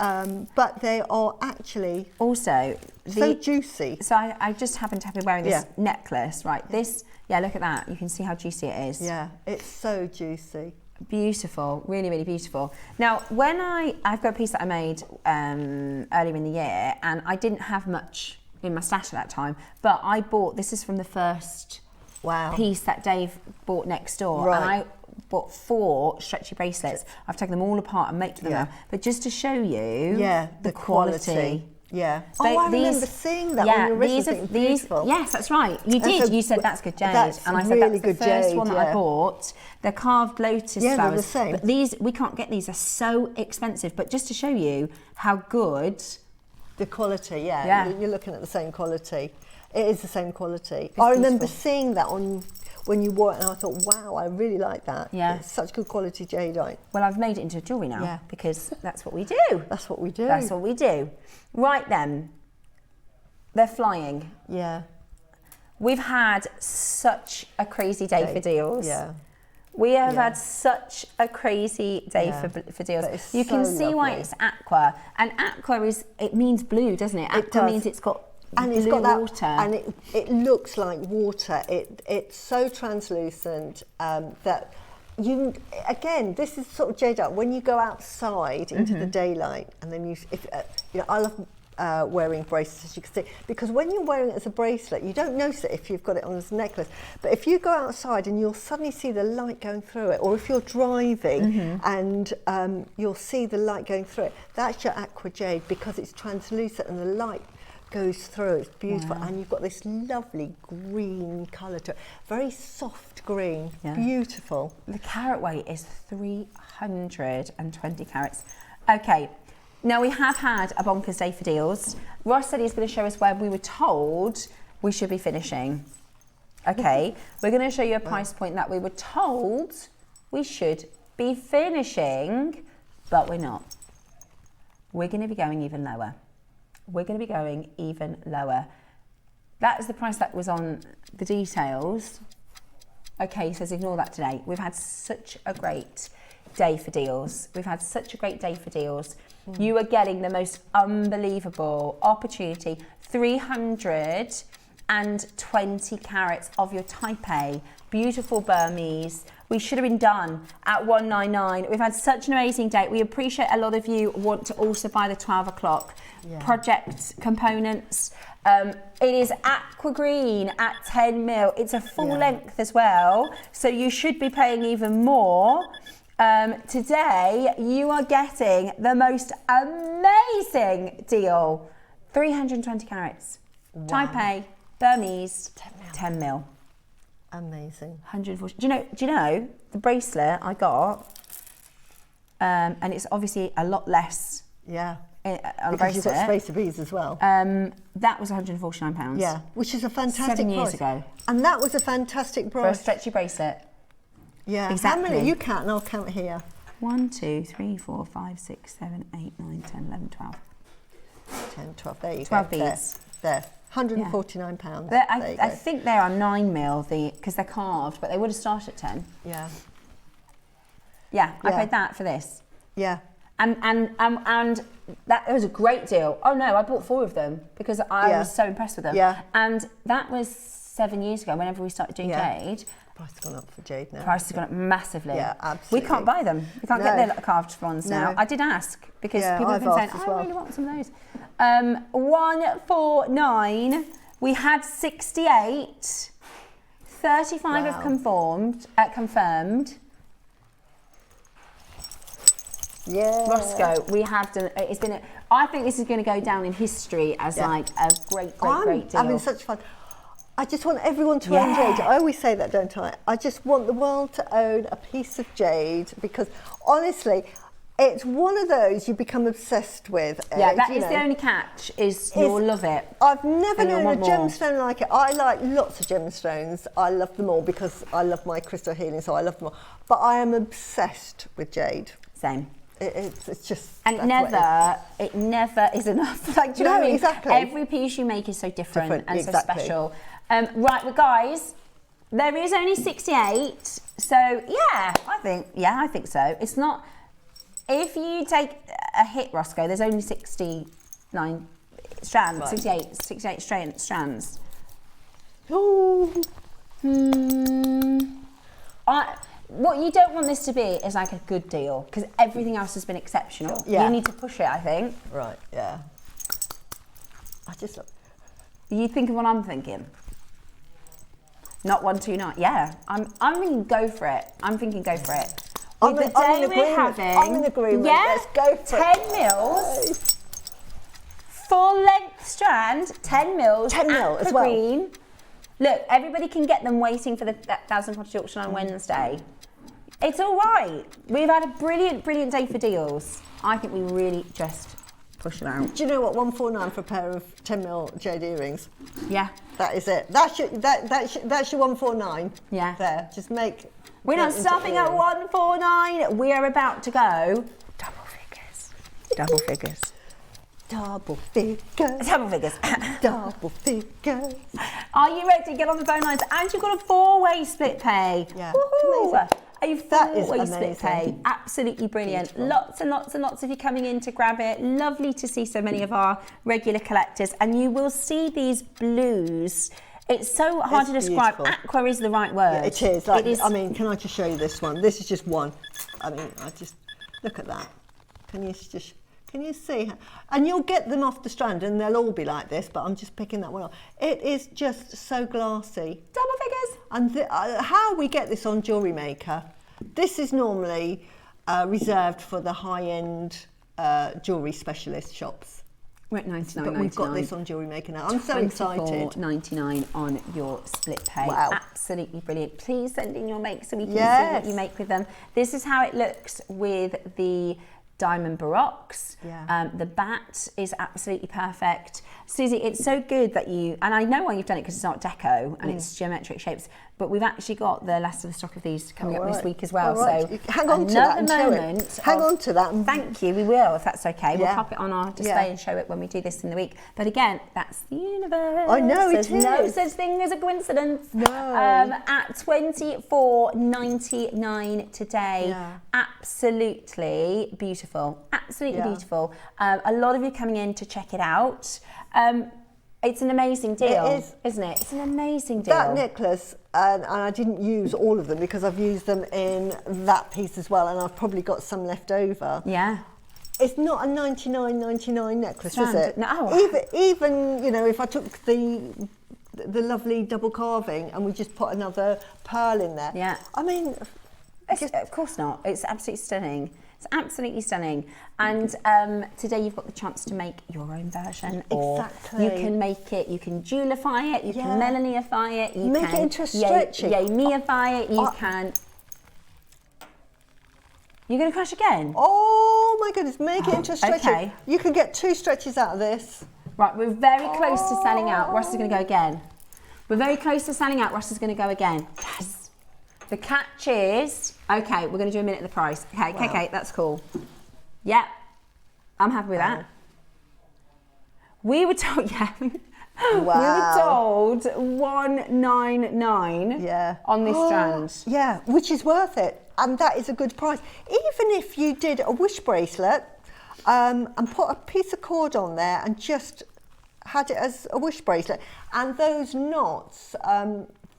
but they are actually also so juicy. So I just happen to be wearing this necklace, right? This, look at that. You can see how juicy it is. Yeah, it's so juicy. Beautiful, really, really beautiful. Now, when I've got a piece that I made earlier in the year, and I didn't have much in my stash at that time. But I bought, this is from the first piece that Dave bought next door. Right. And I bought 4 stretchy bracelets. I've taken them all apart and made them now. But just to show you the quality. Yeah. They- I these- remember seeing that when you were originally beautiful. yes, that's right. You That's did. a- You said that's good jade, that's and I said really that's the good first jade, one that I bought. They're carved lotus Yeah, they're flowers. the same. But these we can't get these. They're so expensive. But just to show you how good. The quality, Yeah. You're looking at the same quality. It is the same quality. I remember beautiful. seeing that on when you wore it, and I thought, wow, I really like that. Yeah. It's such good quality jadeite. Well, I've made it into jewellery now Yeah. because that's what we do. That's what we do. That's what we do. Right then, they're flying. Yeah. We've had such a crazy day for deals. Yeah. We have had such a crazy day for deals. But it's You can so see why lovely. it's aqua, and aqua it means blue, doesn't it? Aqua does. means it's got And blue it's got that, water. and it looks like water. It's so translucent that you, again, this is sort of jadeite. When you go outside into the daylight, and then I love wearing bracelets, as you can see, because when you're wearing it as a bracelet, you don't notice it if you've got it on as a necklace. But if you go outside and you'll suddenly see the light going through it, or if you're driving and you'll see the light going through it, that's your aqua jade, because it's translucent and the light goes through. It's beautiful. And you've got this lovely green colour to it, very soft green. Beautiful. The carat weight is 320 carats. Okay, now we have had a bonkers day for deals. Ross said he's going to show us where we were told we should be finishing. Okay, we're going to show you a price point that we were told we should be finishing, but we're not. We're going to be going even lower. We're going to be going even lower. That is the price that was on the details. Okay, he says ignore that today. We've had such a great day for deals. We've had such a great day for deals. You are getting the most unbelievable opportunity. 320 carats of your Type A, beautiful Burmese. We should have been done at 199. We've had such an amazing day. We appreciate a lot of you want to also buy the 12 o'clock project components. It is aqua green at 10 mil. It's a full length as well, so you should be paying even more. Today, you are getting the most amazing deal. 320 carats. Type A, Burmese, 10 mil. Amazing. 140. Do you know the bracelet I got, and it's obviously a lot less Yeah. on a Because bracelet. you've got space of ease as well. That was £149. Yeah, which is a fantastic 7 years price. ago. And that was a fantastic For a price. stretchy bracelet. Yeah. Exactly. How many? You count and I'll count here. 1, 2, 3, 4, 5, 6, 7, 8, 9, 10, 11, 12. 10, 12, there you 12 go. beads. There. £149. I think they are 9 mil because they're carved, but they would have started at 10. Yeah. Yeah, I Yeah. paid that for this. Yeah. And that was a great deal. Oh no, I bought 4 of them because I was so impressed with them. Yeah. And that was 7 years ago. Whenever we started doing jade, Price has gone up for jade now. prices have gone up massively. Yeah, We absolutely. can't buy them. We can't get their carved ones now. No. I did ask because Yeah, people have I've been saying, asked as I well. really want some of those. 149. We had 68. 35 have confirmed. Yeah. Roscoe, we have done. It's been. I think this is going to go down in history as like a great deal. having such fun. I just want everyone to own jade. I always say that, don't I? I just want the world to own a piece of jade because, honestly, it's one of those you become obsessed with. Yeah, that is the only catch. Is you'll love it. I've never And you'll known a want more. gemstone like it. I like lots of gemstones. I love them all because I love my crystal healing, so I love them all. But I am obsessed with jade. Same. It's just. And that's what it never is enough. Like, do you know No, what I mean? exactly. Every piece you make is so different and exactly. so special. Right, well, guys, there is only 68. So yeah, I think so. It's not. If you take a hit, Roscoe, there's only 69 strands. Right. 68 strands. Oh. What you don't want this to be is like a good deal because everything else has been exceptional. Yeah. You need to push it, I think. Right. Yeah. I just look. Do you think of what I'm thinking? Not 129. Yeah, I'm thinking go for it. I'm thinking go for it. I'm With in the day we're agreement. having, I'm in agreement. Yeah, Let's go for 10 mils, full length strand, 10 mils, 10 mil as well. green. Look, everybody can get them waiting for the 1,000 quantity auction on Wednesday. It's all right. We've had a brilliant, brilliant day for deals. I think we really just push them out. Do you know what? 149 for a pair of 10 mil jade earrings. Yeah. That is it. That's your 149. Yeah. There. Just make. We're not that into stopping at earrings. 149. We are about to go double figures. Double figures. Double figures. Double figures. Double figures. Are you ready to get on the phone lines? And you've got a 4-way split pay. Yeah. Woohoo! Amazing. A That is 4-way split amazing. pay. Absolutely brilliant. Beautiful. Lots and lots and lots of you coming in to grab it. Lovely to see so many of our regular collectors. And you will see these blues. It's so hard to It's describe. beautiful. Aqua is the right word. Yeah, it is. Like, It is. I mean, can I just show you this one? This is just one. I mean, I just look at that. Can you see? And you'll get them off the strand, and they'll all be like this. But I'm just picking that one up. It is just so glassy. Double figures. And how we get this on Jewellery Maker? This is normally reserved for the high-end jewellery specialist shops. We're at 99.99. But we've got this on Jewellery Maker now. I'm so excited. $24.99 on your split pay. Wow. Absolutely brilliant. Please send in your make so we can see Yes. what you make with them. This is how it looks with the diamond baroques. Yeah. The bat is absolutely perfect. Suzie, it's so good that you, and I know why you've done it because it's Art Deco and it's geometric shapes, but we've actually got the last of the stock of these coming up this week as well. All right. So hang on to that and show moment it. Hang of- on to that. Thank you, we will, if that's okay. We'll Yeah. pop it on our display Yeah. and show it when we do this in the week. But again, that's the universe. I know, it There's no is. such thing as a coincidence. No. At $24.99 today. Yeah. Absolutely beautiful. Absolutely Yeah. beautiful. A lot of you coming in to check it out. It's an amazing deal, It is. isn't it? It's an amazing deal. That necklace, and I didn't use all of them because I've used them in that piece as well, and I've probably got some left over. Yeah. It's not a $99.99 necklace, is Standard. it? No. Even you know, if I took the lovely double carving and we just put another pearl in there. Yeah. I mean, Of course not. It's absolutely stunning. It's absolutely stunning. And today you've got the chance to make your own version. Or Exactly. you can make it, you can jewelify it, you can melaniify it, you Make can it into a stretchy. yameify it, you can... You're going to crash again? oh my goodness, make it into a stretchy. Okay. You can get 2 stretches out of this. Right, we're very close to selling out. Ross is going to go again. We're very close to selling out. Ross is going to go again. Yes. The catch is, okay, we're going to do a minute of the price. Okay, Wow. okay, that's cool. Yeah, I'm happy with that. We were told, yeah. We were told $199 on this strand. Yeah, which is worth it. And that is a good price. Even if you did a wish bracelet and put a piece of cord on there and just had it as a wish bracelet. And those knots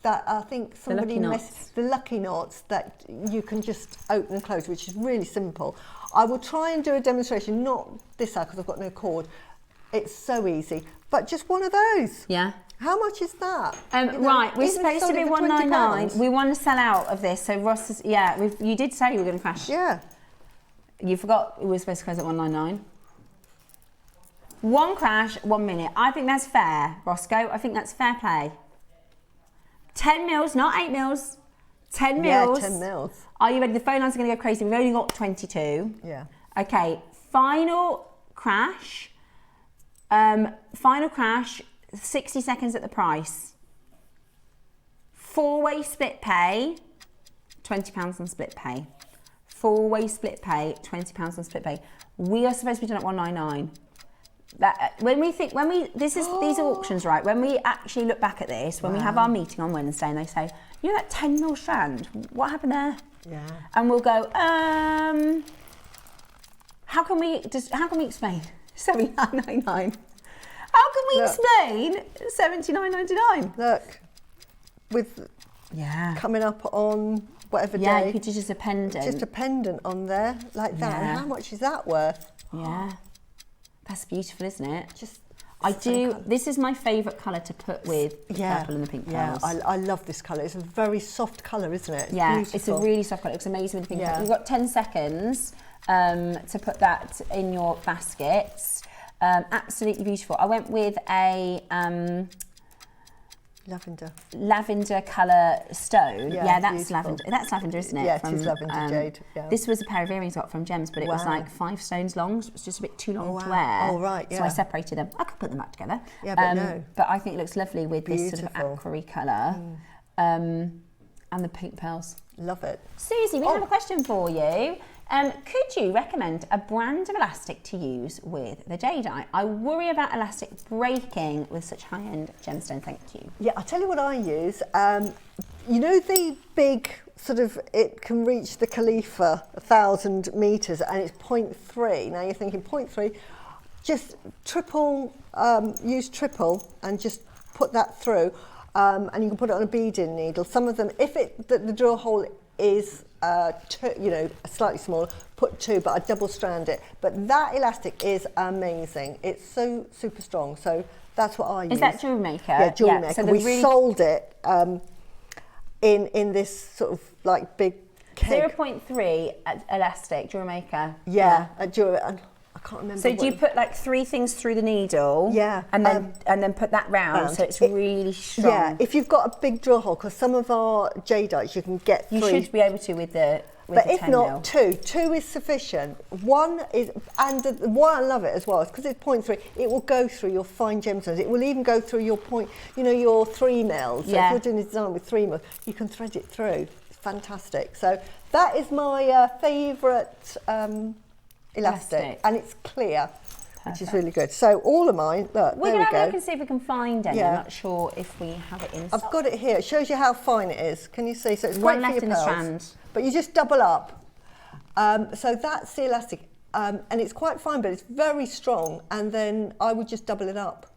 that I think somebody the lucky knots that you can just open and close, which is really simple. I will try and do a demonstration, not this side because I've got no cord. It's so easy, but just one of those. Yeah. How much is that? Right, we're even supposed to sold be it for $199. £20. We want to sell out of this. So Ross is, yeah, you did say you were going to crash. Yeah. You forgot we were supposed to close at $199. One crash, 1 minute. I think that's fair, Roscoe. I think that's fair play. 10 mils, not 8 mils. 10 mils. Yeah, 10 mils. Are you ready? The phone lines are going to go crazy. We've only got 22. Yeah. Okay, final crash. Final crash, 60 seconds at the price. 4-way split pay, £20 on split pay. 4-way split pay, £20 on split pay. We are supposed to be done at $199. These are auctions, right? When we actually look back at this, when we have our meeting on Wednesday and they say, you know that 10 mil strand, what happened there? Yeah. And we'll go, how can we explain $79.99? How can we explain $79.99? Look, with coming up on whatever day. Yeah, you could do just a pendant. Just a pendant on there like that. Yeah. And how much is that worth? Yeah. That's beautiful, isn't it? I do. This is my favourite colour to put with the purple and the pink pearls. Yeah, I love this colour. It's a very soft colour, isn't it? It's beautiful. beautiful. It's a really soft colour. It looks amazing with the pink pearls. You've got 10 seconds to put that in your baskets. Absolutely beautiful. I went with a lavender colour stone. Yeah, that's beautiful. Lavender. That's lavender, isn't it? Yeah, it is lavender jade. Yeah. This was a pair of earrings I got from Gems, but it was like 5 stones long, so it was just a bit too long to wear. Oh, right, yeah. So I separated them. I could put them back together. Yeah, but no. But I think it looks lovely with this sort of aqua-y colour and the pink pearls. Love it. Suzie, we have a question for you. Could you recommend a brand of elastic to use with the jadeite? I worry about elastic breaking with such high-end gemstone, thank you. Yeah, I'll tell you what I use. You know the big sort of, it can reach the Khalifa 1,000 metres and it's 0.3. Now you're thinking 0.3, just use triple and just put that through. And you can put it on a beading needle. Some of them, if the drill hole is slightly smaller, put 2, but I double strand it. But that elastic is amazing. It's so super strong. So that's what I use. Is that Jewellery Maker? Yeah, Jewellery Maker. So we sold it in this sort of like big keg. 0.3 elastic, Jewellery Maker. Yeah, at Jewellery. I can't remember. So do you put like 3 things through the needle? Yeah. And then put that round so it's really strong. Yeah, if you've got a big drill hole, because some of our jadeites you can get through. You should be able to with the but if not, 2 is sufficient. 1 is, and why I love it as well is because it's 0.3. It will go through your fine gemstones. It will even go through your your 3 mils. So if you're doing a design with 3 mils, you can thread it through. It's fantastic. So that is my favourite elastic, and it's clear. Which is really good. So all of mine, look, we're there we go. We're going to have a look and see if we can find any. I'm not sure if we have it in stock. I've got it here. It shows you how fine it is. Can you see? So it's one great left for in your the pearls. strand. But you just double up. So that's the elastic. And it's quite fine, but it's very strong. And then I would just double it up.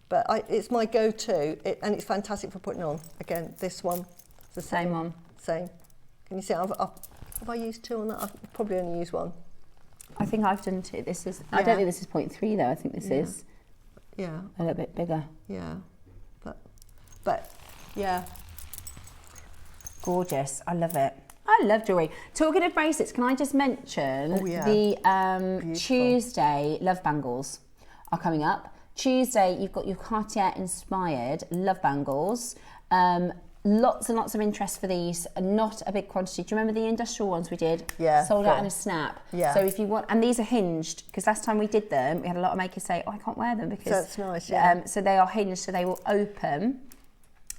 But it's my go-to, and it's fantastic for putting on. Again, this one. The same one. Same. Can you see? Have I used 2 on that? I've probably only used 1. I think I've done 2. This is. I don't think this is 0.3 though. I think this is. Yeah. A little bit bigger. Yeah. But yeah. Gorgeous. I love it. I love jewellery. Talking of bracelets, can I just mention the Tuesday love bangles are coming up. Tuesday, you've got your Cartier inspired love bangles. Lots and lots of interest for these, not a big quantity. Do you remember the industrial ones we did? Yeah. Sold out in a snap. Yeah. So if you want, and these are hinged, because last time we did them, we had a lot of makers say, oh, I can't wear them because... That's nice, yeah. So they are hinged, so they will open.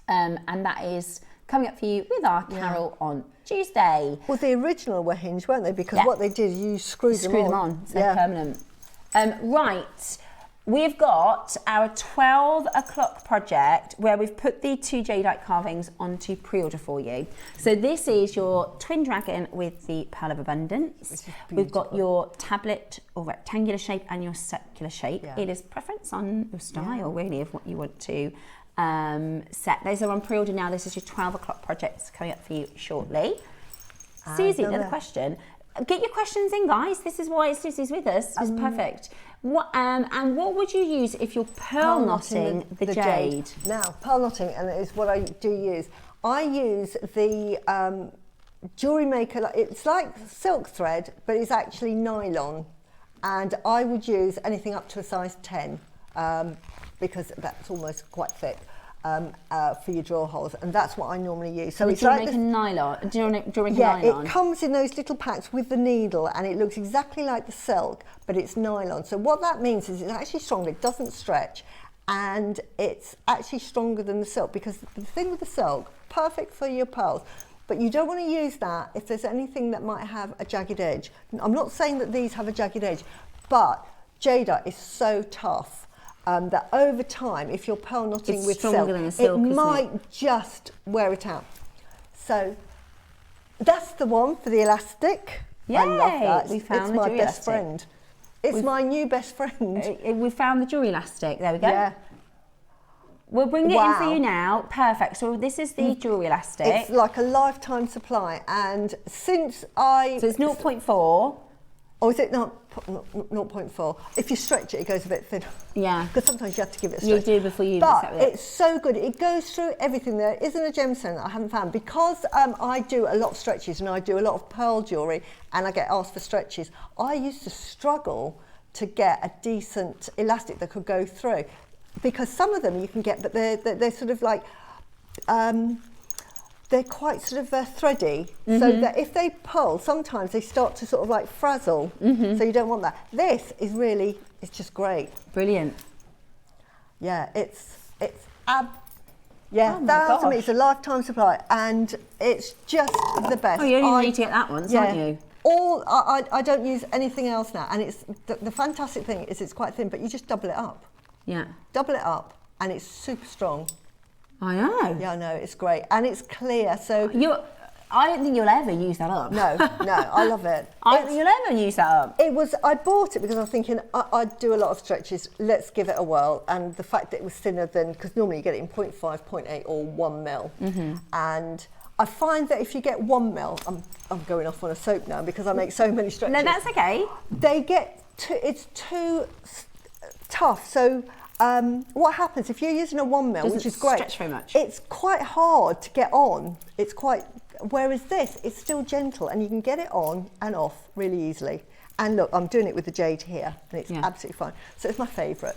And that is coming up for you with our Carol on Tuesday. Well, the original were hinged, weren't they? Because what they did, you screwed them on. So they're permanent. Right. We've got our 12 o'clock project where we've put the 2 jadeite carvings onto pre-order for you. So this is your twin dragon with the Pearl of Abundance. We've got your tablet or rectangular shape and your circular shape. It is preference on your style, really, of what you want to set. Those are on pre-order now. This is your 12 o'clock project coming up for you shortly. Suzie, another question. Get your questions in, guys. This is why Suzie's with us. It's perfect. And what would you use if you're pearl knotting the jade? Now, pearl knotting, and it is what I do use. I use the Jewellery Maker. It's like silk thread, but it's actually nylon. And I would use anything up to a size 10 because that's almost quite thick. For your drill holes, and that's what I normally use. So it's like nylon. Nylon. It comes in those little packs with the needle, and it looks exactly like the silk, but it's nylon. So what that means is it's actually stronger. It doesn't stretch, and it's actually stronger than the silk. Because the thing with the silk, perfect for your pearls, but you don't want to use that if there's anything that might have a jagged edge. I'm not saying that these have a jagged edge, but jadeite is so tough. That over time, if you're pearl knotting with silk, it might just wear it out. So that's the one for the elastic. Yay, I love that. We found it's the my jewelry best elastic. friend. It's my new best friend. We found the jewelry elastic. There we go. Yeah. We'll bring it in for you now. Perfect. So this is the jewelry elastic. It's like a lifetime supply, and since so it's 0.4. Or is it not? 0.4. If you stretch it, it goes a bit thinner. Yeah. Because sometimes you have to give it a You stretch. do before you But set with it. it's so good. It goes through everything. There isn't a gemstone that I haven't found. Because I do a lot of stretches and I do a lot of pearl jewellery and I get asked for stretches, I used to struggle to get a decent elastic that could go through. Because some of them you can get, but they're sort of like, they're quite sort of thready, so that if they pull, sometimes they start to sort of like frazzle, so you don't want that. This is really, it's just great. Brilliant. Yeah, it's Oh 1,000 my meters, a lifetime supply, and it's just the best. Oh, you only need to get that once, aren't you? I don't use anything else now, and it's the fantastic thing is it's quite thin, but you just double it up. Yeah. Double it up, and it's super strong. I know. Yeah, I know, it's great, and it's clear, so... I don't think you'll ever use that up. No, I love it. I don't think you'll ever use that up. I bought it because I was thinking I'd do a lot of stretches, let's give it a whirl, and the fact that it was thinner than, because normally you get it in 0.5, 0.8 or 1 mil, and I find that if you get 1 mil, I'm going off on a soap now because I make so many stretches. No, that's okay. They get it's too tough, so what happens if you're using a 1 mil, which is great, stretch very much. it's quite hard to get on. It's quite, whereas this, it's still gentle and you can get it on and off really easily. And look, I'm doing it with the jade here and it's absolutely fine. So it's my favourite.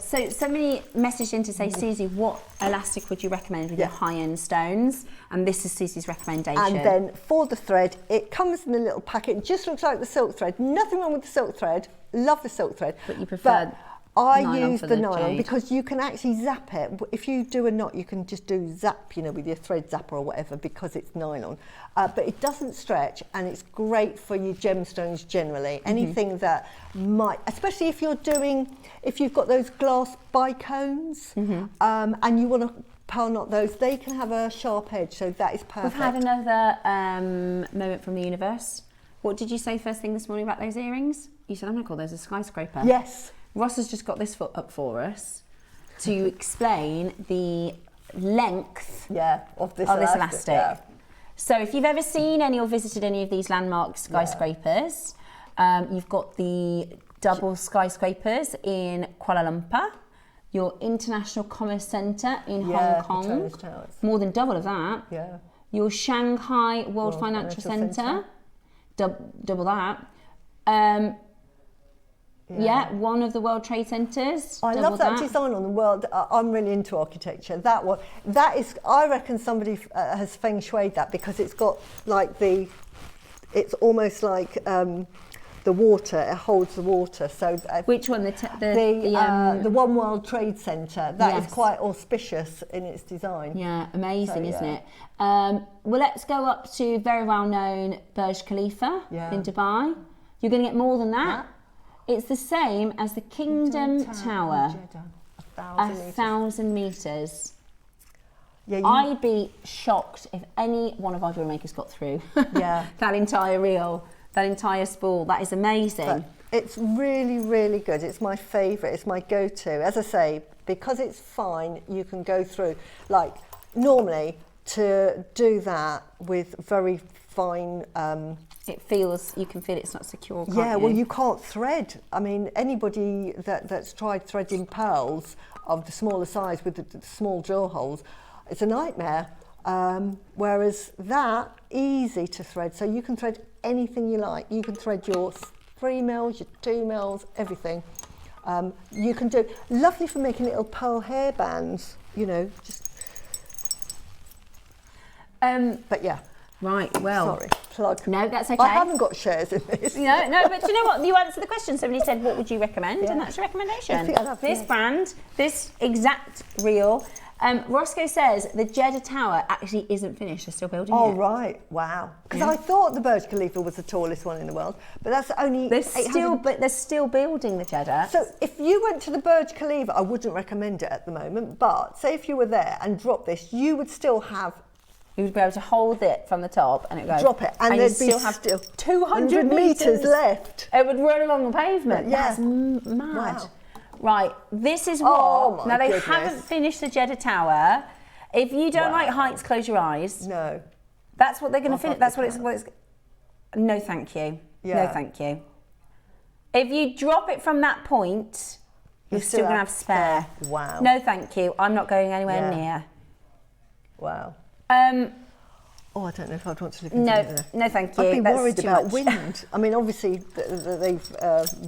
So somebody messaged in to say, Suzie, what elastic would you recommend with your high-end stones? And this is Susie's recommendation. And then for the thread, it comes in a little packet, just looks like the silk thread. Nothing wrong with the silk thread, love the silk thread. But you prefer I use for the the nylon jade. because you can actually zap it. If you do a knot, you can just do zap, you know, with your thread zapper or whatever because it's nylon. But it doesn't stretch and it's great for your gemstones generally. Anything that might, especially if you've got those glass bicones and you want to pearl knot those, they can have a sharp edge, so that is perfect. We've had another moment from the universe. What did you say first thing this morning about those earrings? You said, I'm going to call those a skyscraper. Yes. Ross has just got this foot up for us to explain the length of this elastic. Yeah. So if you've ever seen any or visited any of these landmark skyscrapers, you've got the double skyscrapers in Kuala Lumpur, your International Commerce Centre in Hong Kong, more than double of that. Yeah. Your Shanghai World Financial Centre, double that. One of the World Trade Centres. I love that design on the world. I'm really into architecture. That one, that is, I reckon somebody has feng shuied that because it's got like it's almost like the water. It holds the water. So which one? The One World Trade Centre. That is quite auspicious in its design. Yeah, amazing, isn't it? Well, let's go up to very well-known Burj Khalifa in Dubai. You're going to get more than that. It's the same as the Kingdom Tower, 1,000 metres. Yeah, I'd be shocked if any one of our jewellery makers got through that entire reel, that entire spool. That is amazing. But it's really, really good. It's my favourite. It's my go-to. As I say, because it's fine, you can go through. Like, normally, to do that with very fine... you can feel it's not secure, can't you? Well, you can't thread. I mean, anybody that's tried threading pearls of the smaller size with the small drill holes, it's a nightmare. Whereas that, easy to thread. So you can thread anything you like. You can thread your 3 mils, your 2 mils, everything. You can do, lovely for making little pearl hair bands, you know, just... but yeah. Right, well... Sorry, plug. No, that's okay. I haven't got shares in this. No, but do you know what? You answered the question. Somebody said, what would you recommend? And that's your recommendation. This brand, this exact reel. Roscoe says the Jeddah Tower actually isn't finished. They're still building it. Oh, right. Wow. Because I thought the Burj Khalifa was the tallest one in the world, but that's only... They're still building the Jeddah. So if you went to the Burj Khalifa, I wouldn't recommend it at the moment, but say if you were there and dropped this, you would still have... You would be able to hold it from the top and it goes... Drop it, and there'd be still have 200 metres left. It would run along the pavement. Yeah. That's mad. Wow. Right, this is what... Oh, my now, they goodness. haven't finished the Jeddah Tower. If you don't like heights, close your eyes. No. That's what they're going to finish. That's what it's... No, thank you. Yeah. No, thank you. If you drop it from that point, you're still going to have spare. Wow. No, thank you. I'm not going anywhere near. Wow. Oh, I don't know if I'd want to live in there. No, thank you. I'd be That's worried too about much. wind. I mean, obviously they've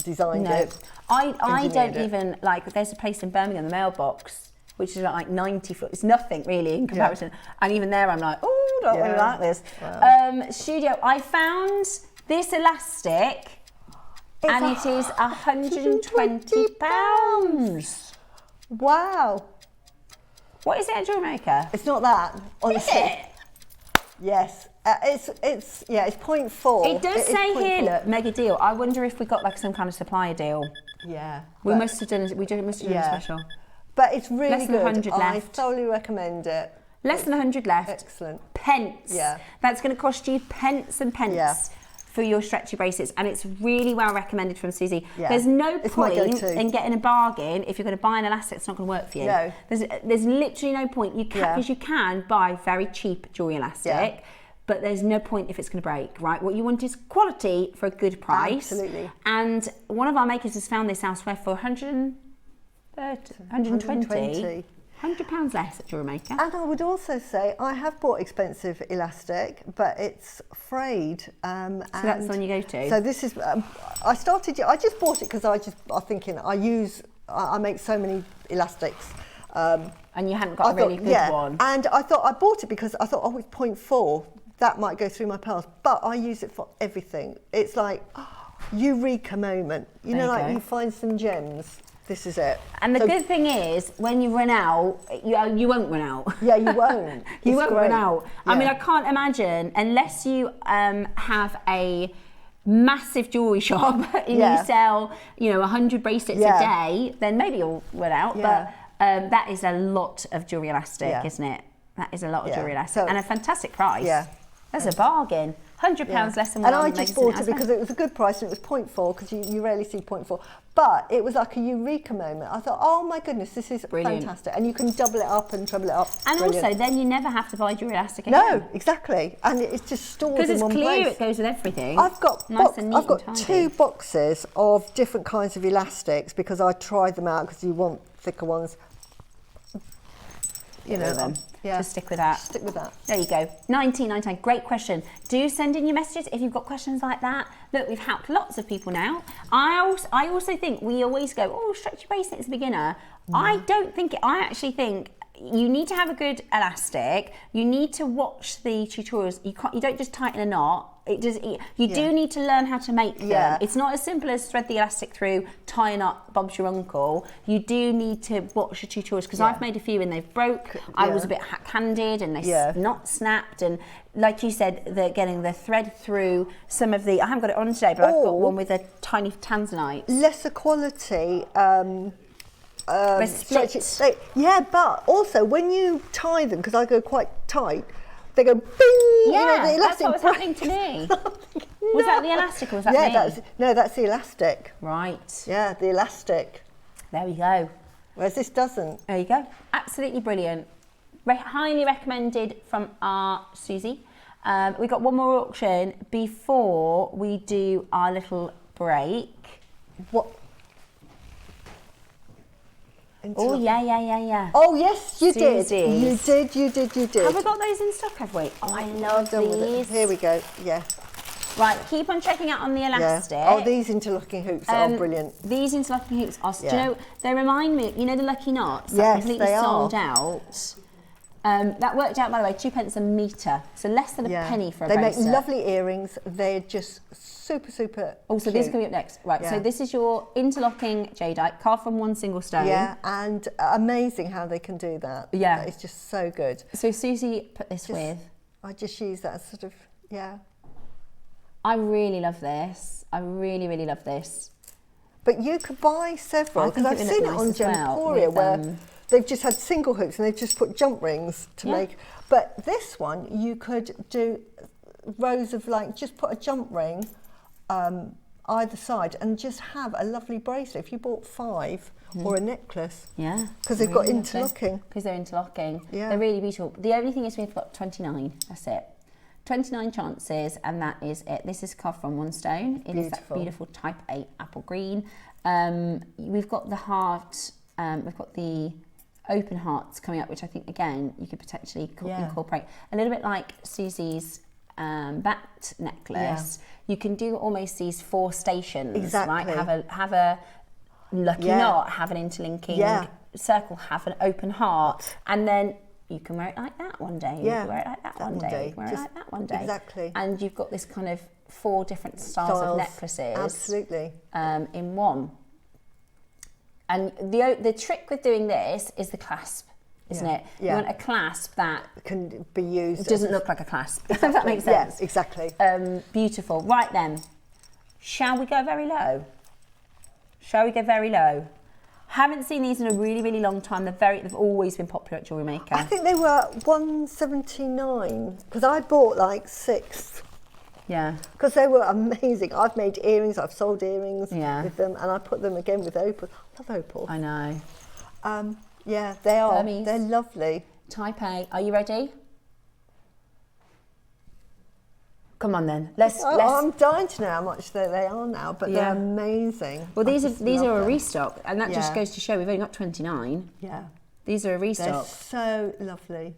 designed it. I don't engineered it. even like. There's a place in Birmingham, the mailbox, which is like 90 foot. It's nothing really in comparison. And even there, I'm like, oh, don't really like this. Wow. Studio, I found this elastic, and it is £120. Wow. What is it at Jewellery Maker? It's not that, honestly. Is it? Yes. It's 0.4. It does is say here, 0.4. look, mega deal. I wonder if we got like some kind of supplier deal. Yeah. We must have done a special. But it's really Less than good. 100 I left. thoroughly recommend it. Less than 100 left. Excellent. Pence. Yeah. That's going to cost you pence and pence. Yeah. For your stretchy bracelets, and it's really well recommended from Suzie. Yeah. There's no It's my point go-to. in getting a bargain if you're going to buy an elastic. It's not going to work for you. No. There's literally no point. You can because you can buy very cheap jewelry elastic, but there's no point if it's going to break. Right? What you want is quality for a good price. Absolutely. And one of our makers has found this elsewhere for 120. £100 less at Jewellery Maker. And I would also say I have bought expensive elastic, but it's frayed. So that's the one you go to? So this is, I just bought it because I'm thinking I make so many elastics. And you hadn't got a really good one. And I bought it because I thought, oh, it's 0.4. That might go through my pearls. But I use it for everything. It's like, eureka moment. You find some gems. This is it. And the good thing is, when you run out, you won't run out. Yeah, you won't. You won't run out. Yeah. I mean, I can't imagine, unless you have a massive jewellery shop and you sell, 100 bracelets a day, then maybe you'll run out. Yeah. But that is a lot of jewellery elastic, isn't it? That is a lot of jewellery elastic. And a fantastic price. Yeah. That's a bargain. £100 less than one. And I just bought it because it was a good price and it was 0.4 because you rarely see 0.4. But it was like a eureka moment. I thought, oh my goodness, this is fantastic. And you can double it up and treble it up. And Brilliant. also, then you never have to buy jewellery elastic again. No, exactly. And it's just stored in one place. Because it's clear, it goes with everything. I've got and tidy. 2 boxes of different kinds of elastics because I tried them out because you want thicker ones. Just stick with that. Stick with that. There you go. 1999. Great question. Do send in your messages if you've got questions like that. Look, we've helped lots of people now. I also think we always go, oh, stretchy bracelet is a beginner. I don't think it. I actually think you need to have a good elastic. You need to watch the tutorials. You don't just tighten a knot. You do need to learn how to make them. Yeah. It's not as simple as thread the elastic through, tie a knot, Bob's your uncle. You do need to watch the tutorials because I've made a few and they've broke. I was a bit hack-handed and they not snapped. And like you said, getting the thread through some of the. I haven't got it on today, but I've got one with a tiny tanzanite. Lesser quality. Stretchy. But also when you tie them, because I go quite tight, they go bing. Yeah, the that's elastic what was happening to me. Was that the elastic or was that me? That's the elastic. Right. Yeah, the elastic. There we go. Whereas this doesn't. There you go. Absolutely brilliant. Highly recommended from our Suzie. We've got one more auction before we do our little break. What? Oh, yeah. Oh, yes, you did. Susie's. You did. Have we got those in stock, have we? Oh, I love these. Here we go, yeah. Right, keep on checking out on the elastic. Yeah. Oh, these interlocking hoops are brilliant. These interlocking hoops are, they remind me, the lucky knots that Yes, completely they are. sold out. That worked out, by the way, 2 pence a metre, so less than a penny for a bracelet. They make lovely earrings. They're just super Oh, so these are coming up next. Right, so this is your interlocking jadeite, carved from one single stone. Yeah, and amazing how they can do that. Yeah. It's just so good. So Suzie put this with. I just use that as sort of, I really love this. I really, really love this. But you could buy several, I think because I've seen it on Gemporia where they've just had single hooks and they've just put jump rings to make. But this one, you could do rows of just put a jump ring either side and just have a lovely bracelet. If you bought 5 or a necklace. Yeah. Because they've got interlocking. Because they're interlocking. Yeah. They're really beautiful. The only thing is we've got 29. That's it. 29 chances, and that is it. This is carved from one stone. It is that beautiful type 8 apple green. We've got the heart, we've got the open hearts coming up, which I think, again, you could potentially incorporate. A little bit like Susie's bat necklace. You can do almost these 4 stations, right? Have a lucky knot, have an interlinking circle, have an open heart, and then you can wear it like that one day, you can wear it like that one day, you can wear it like that one day. Exactly. And you've got this kind of 4 different styles of necklaces. Absolutely. In one. And the trick with doing this is the clasp, isn't it? You want a clasp that can be used. Doesn't look like a clasp, if that makes sense. Yes, exactly. Beautiful. Right then, shall we go very low? Shall we go very low? Haven't seen these in a really, really long time. They've always been popular at Jewellery Maker. I think they were $179 because I bought like 6. Yeah. Because they were amazing. I've made earrings, I've sold earrings with them, and I put them again with opal. I love opal. I know. Yeah, they are. Burmese. They're lovely. Type A. Are you ready? Come on then. I'm dying to know how much they are now, but they're amazing. Well, these are a restock, and that just goes to show we've only got 29. Yeah. These are a They're restock. so lovely.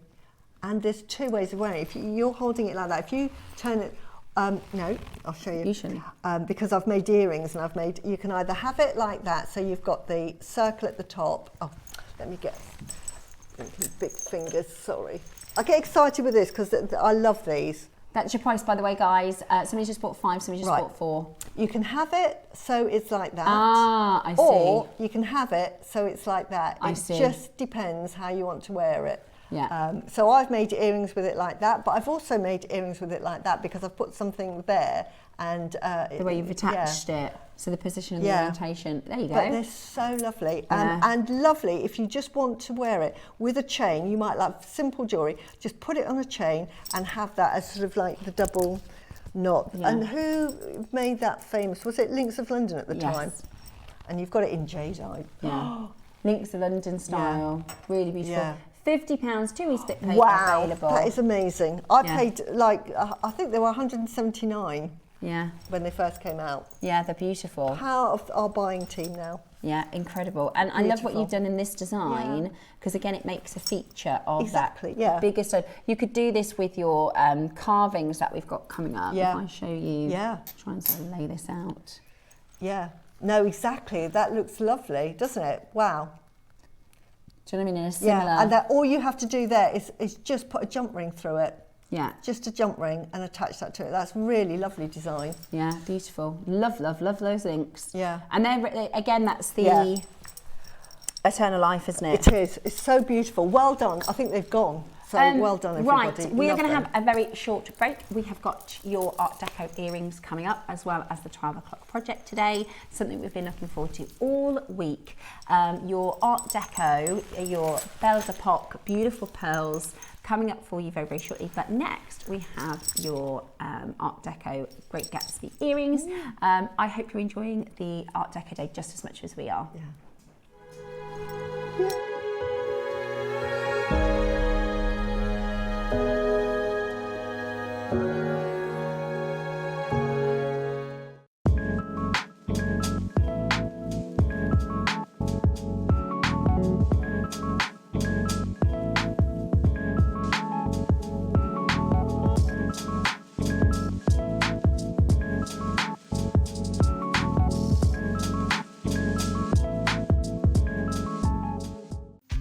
And there's 2 ways of wearing it. If you're holding it like that, if you turn it, no, I'll show you. You shouldn't. Because I've made earrings, and you can either have it like that, so you've got the circle at the top. Oh, let me get big fingers, sorry. I get excited with this because I love these. That's your price, by the way, guys. Somebody just bought 5, somebody just bought 4. You can have it so it's like that. Ah, I see. Or you can have it so it's like that. I see. It just depends how you want to wear it. Yeah. So I've made earrings with it like that, but I've also made earrings with it like that because I've put something there and the way you've attached it, so the position and the orientation. There you go. But they're so lovely, and lovely if you just want to wear it with a chain. You might like simple jewellery, just put it on a chain and have that as sort of like the double knot. And who made that famous? Was it Links of London at the time? And you've got it in jadeite. Yeah. Links of London style, really beautiful. Yeah. £50, 2 weeks split pay available. That is amazing. I paid like, I think they were 179 when they first came out. Yeah, they're beautiful. How of our buying team now. Yeah, incredible. And I love what you've done in this design because, again, it makes a feature of that bigger stone. You could do this with your carvings that we've got coming up. If I show you, try and sort of lay this out. Yeah, no, exactly. That looks lovely, doesn't it? Wow. Do you know what I mean? In a similar... Yeah, and that all you have to do there is just put a jump ring through it. Yeah. Just a jump ring and attach that to it. That's really lovely design. Yeah, beautiful. Love those links. Yeah. And then, again, that's the eternal life, isn't it? It is. It's so beautiful. Well done. I think they've gone. So well done, everybody. Right, we are going to have a very short break. We have got your Art Deco earrings coming up, as well as the 12 o'clock project today, something we've been looking forward to all week. Your Art Deco, your Belle de Epoque, beautiful pearls, coming up for you very, very shortly. But next, we have your Art Deco Great Gatsby earrings. I hope you're enjoying the Art Deco day just as much as we are.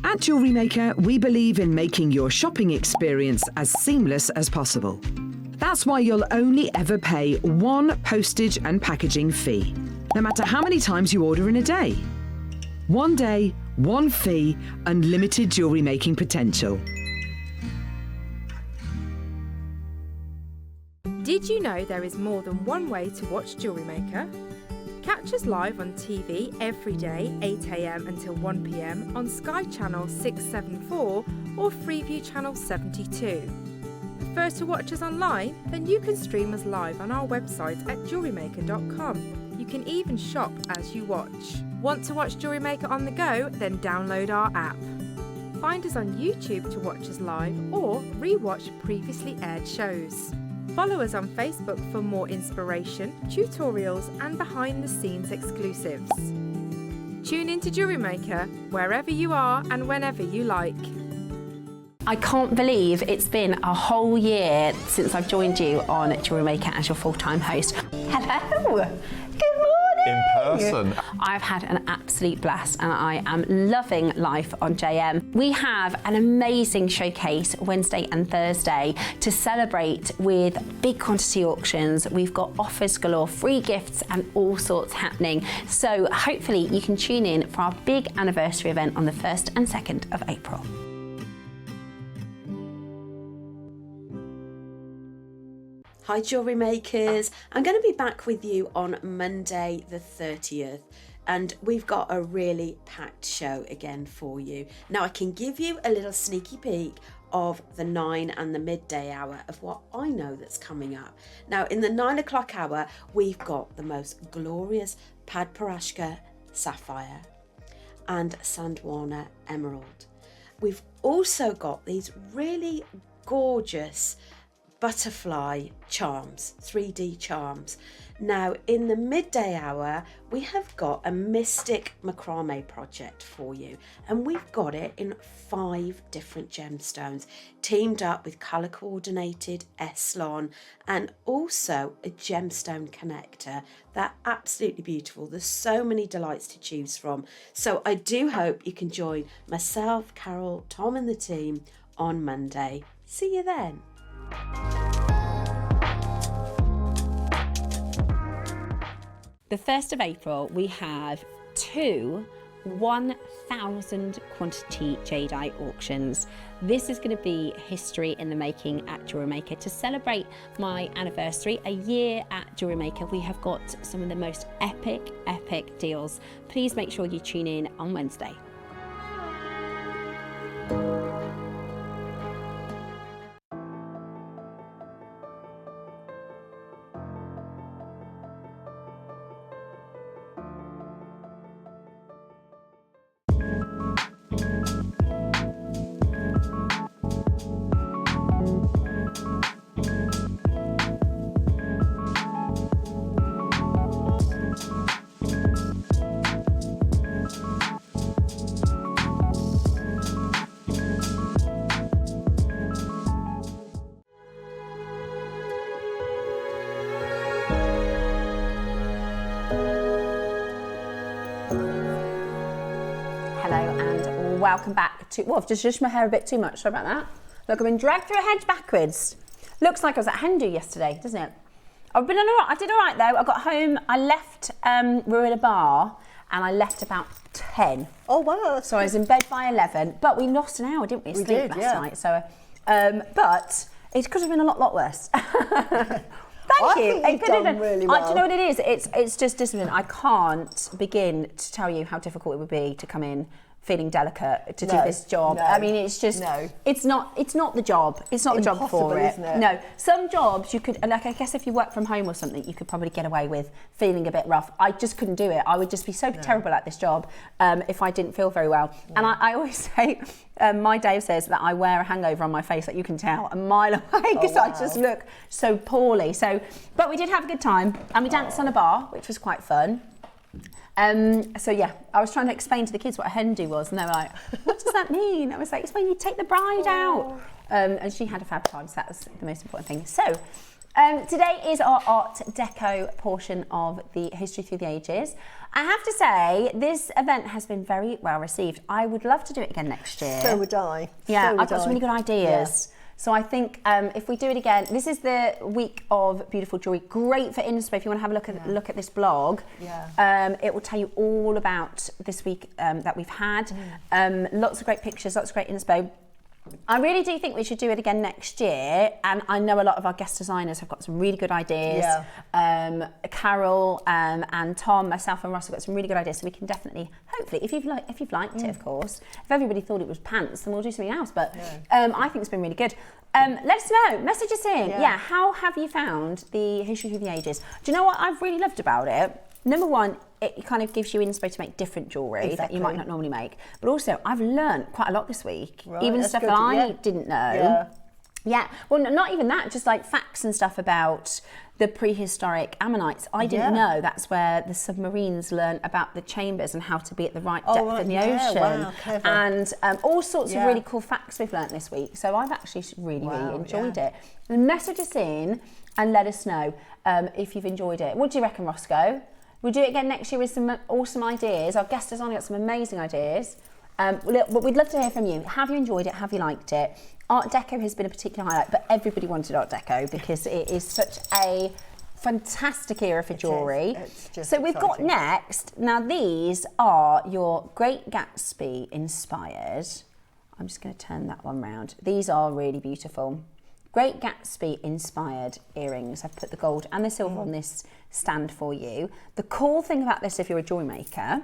At Jewellery Maker, we believe in making your shopping experience as seamless as possible. That's why you'll only ever pay 1 postage and packaging fee, no matter how many times you order in a day. 1 day, 1 fee, unlimited jewellery making potential. Did you know there is more than one way to watch Jewellery Maker? Catch us live on TV every day, 8 AM until 1 PM on Sky Channel 674 or Freeview Channel 72. Prefer to watch us online? Then you can stream us live on our website at JewelleryMaker.com. You can even shop as you watch. Want to watch Jewellery Maker on the go? Then download our app. Find us on YouTube to watch us live or re-watch previously aired shows. Follow us on Facebook for more inspiration, tutorials and behind the scenes exclusives. Tune in to Jewellery Maker wherever you are and whenever you like. I can't believe it's been a whole year since I've joined you on Jewellery Maker as your full-time host. Hello! Good morning! In person. I've had an absolute blast and I am loving life on JM. We have an amazing showcase Wednesday and Thursday to celebrate with big quantity auctions. We've got offers galore, free gifts and all sorts happening. So hopefully you can tune in for our big anniversary event on the 1st and 2nd of April. Hi Jewellery Makers, I'm going to be back with you on Monday the 30th and we've got a really packed show again for you. Now I can give you a little sneaky peek of the 9 and the midday hour of what I know that's coming up. Now in the 9 o'clock hour we've got the most glorious Padparashka Sapphire and Sandwana Emerald. We've also got these really gorgeous butterfly charms, 3D charms. Now in the midday hour we have got a mystic macrame project for you and we've got it in 5 different gemstones teamed up with colour coordinated Eslon and also a gemstone connector. They're absolutely beautiful. There's so many delights to choose from, so I do hope you can join myself, Carol, Tom and the team on Monday. See you then. The 1st of April, we have 2 1,000 quantity jadeite auctions. This is going to be history in the making at Jewellery Maker. To celebrate my anniversary, a year at Jewellery Maker, we have got some of the most epic deals. Please make sure you tune in on Wednesday. Welcome back to, well, I've just zhuzhed my hair a bit too much, sorry about that. Look, I've been dragged through a hedge backwards. Looks like I was at Hindu yesterday, doesn't it? I did all right though. I got home, I left, we were in a bar, and I left about 10. Oh wow. So I was in bed by 11, but we lost an hour, didn't we? We did, last yeah. night, so, but it could have been a lot worse. Thank you. I think you've done really well. Do you know what it is? It's just discipline. I can't begin to tell you how difficult it would be to come in feeling delicate to do this job. No, I mean, it's just, it's not the job. It's not the job for it. Isn't it. No, some jobs you could, like I guess if you work from home or something, you could probably get away with feeling a bit rough. I just couldn't do it. I would just be so terrible at this job if I didn't feel very well. And I always say, my Dave says that I wear a hangover on my face, that you can tell a mile away because I just look so poorly. So, but we did have a good time and we danced on a bar, which was quite fun. So yeah, I was trying to explain to the kids what a hen do was, and they were like, what does that mean? I was like, it's when you take the bride out. And she had a fab time, so that was the most important thing. So today is our art deco portion of the History Through the Ages. I have to say, this event has been very well received. I would love to do it again next year. So would I. Yeah, I've got some really good ideas. Yeah. So I think if we do it again, this is the week of beautiful jewellery. Great for inspo. If you want to have a look at this blog, it will tell you all about this week that we've had. Lots of great pictures, lots of great inspo. I really do think we should do it again next year, and I know a lot of our guest designers have got some really good ideas. Carol and Tom, myself and Ross have got some really good ideas, so we can definitely, hopefully, if you've liked it, of course. If everybody thought it was pants, then we'll do something else, but I think it's been really good. Let us know, message us in. How have you found the History Through the Ages? Do you know what I've really loved about it? Number one, it kind of gives you inspo to make different jewellery that you might not normally make. But also, I've learned quite a lot this week, even stuff that I didn't know. Yeah, well, not even that, just like facts and stuff about the prehistoric ammonites. I didn't know that's where the submarines learned about the chambers and how to be at the right depth in the ocean. Wow, clever. And all sorts of really cool facts we've learnt this week. So I've actually really enjoyed it. Message us in and let us know if you've enjoyed it. What do you reckon, Roscoe? We'll do it again next year with some awesome ideas. Our guest has only got some amazing ideas. But we'd love to hear from you. Have you enjoyed it? Have you liked it? Art Deco has been a particular highlight, but everybody wanted Art Deco because it is such a fantastic era for jewellery. So we've got next, now these are your Great Gatsby inspired. I'm just going to turn that one round. These are really beautiful. Great Gatsby inspired earrings. I've put the gold and the silver on this stand for you. The cool thing about this, if you're a jewellery maker,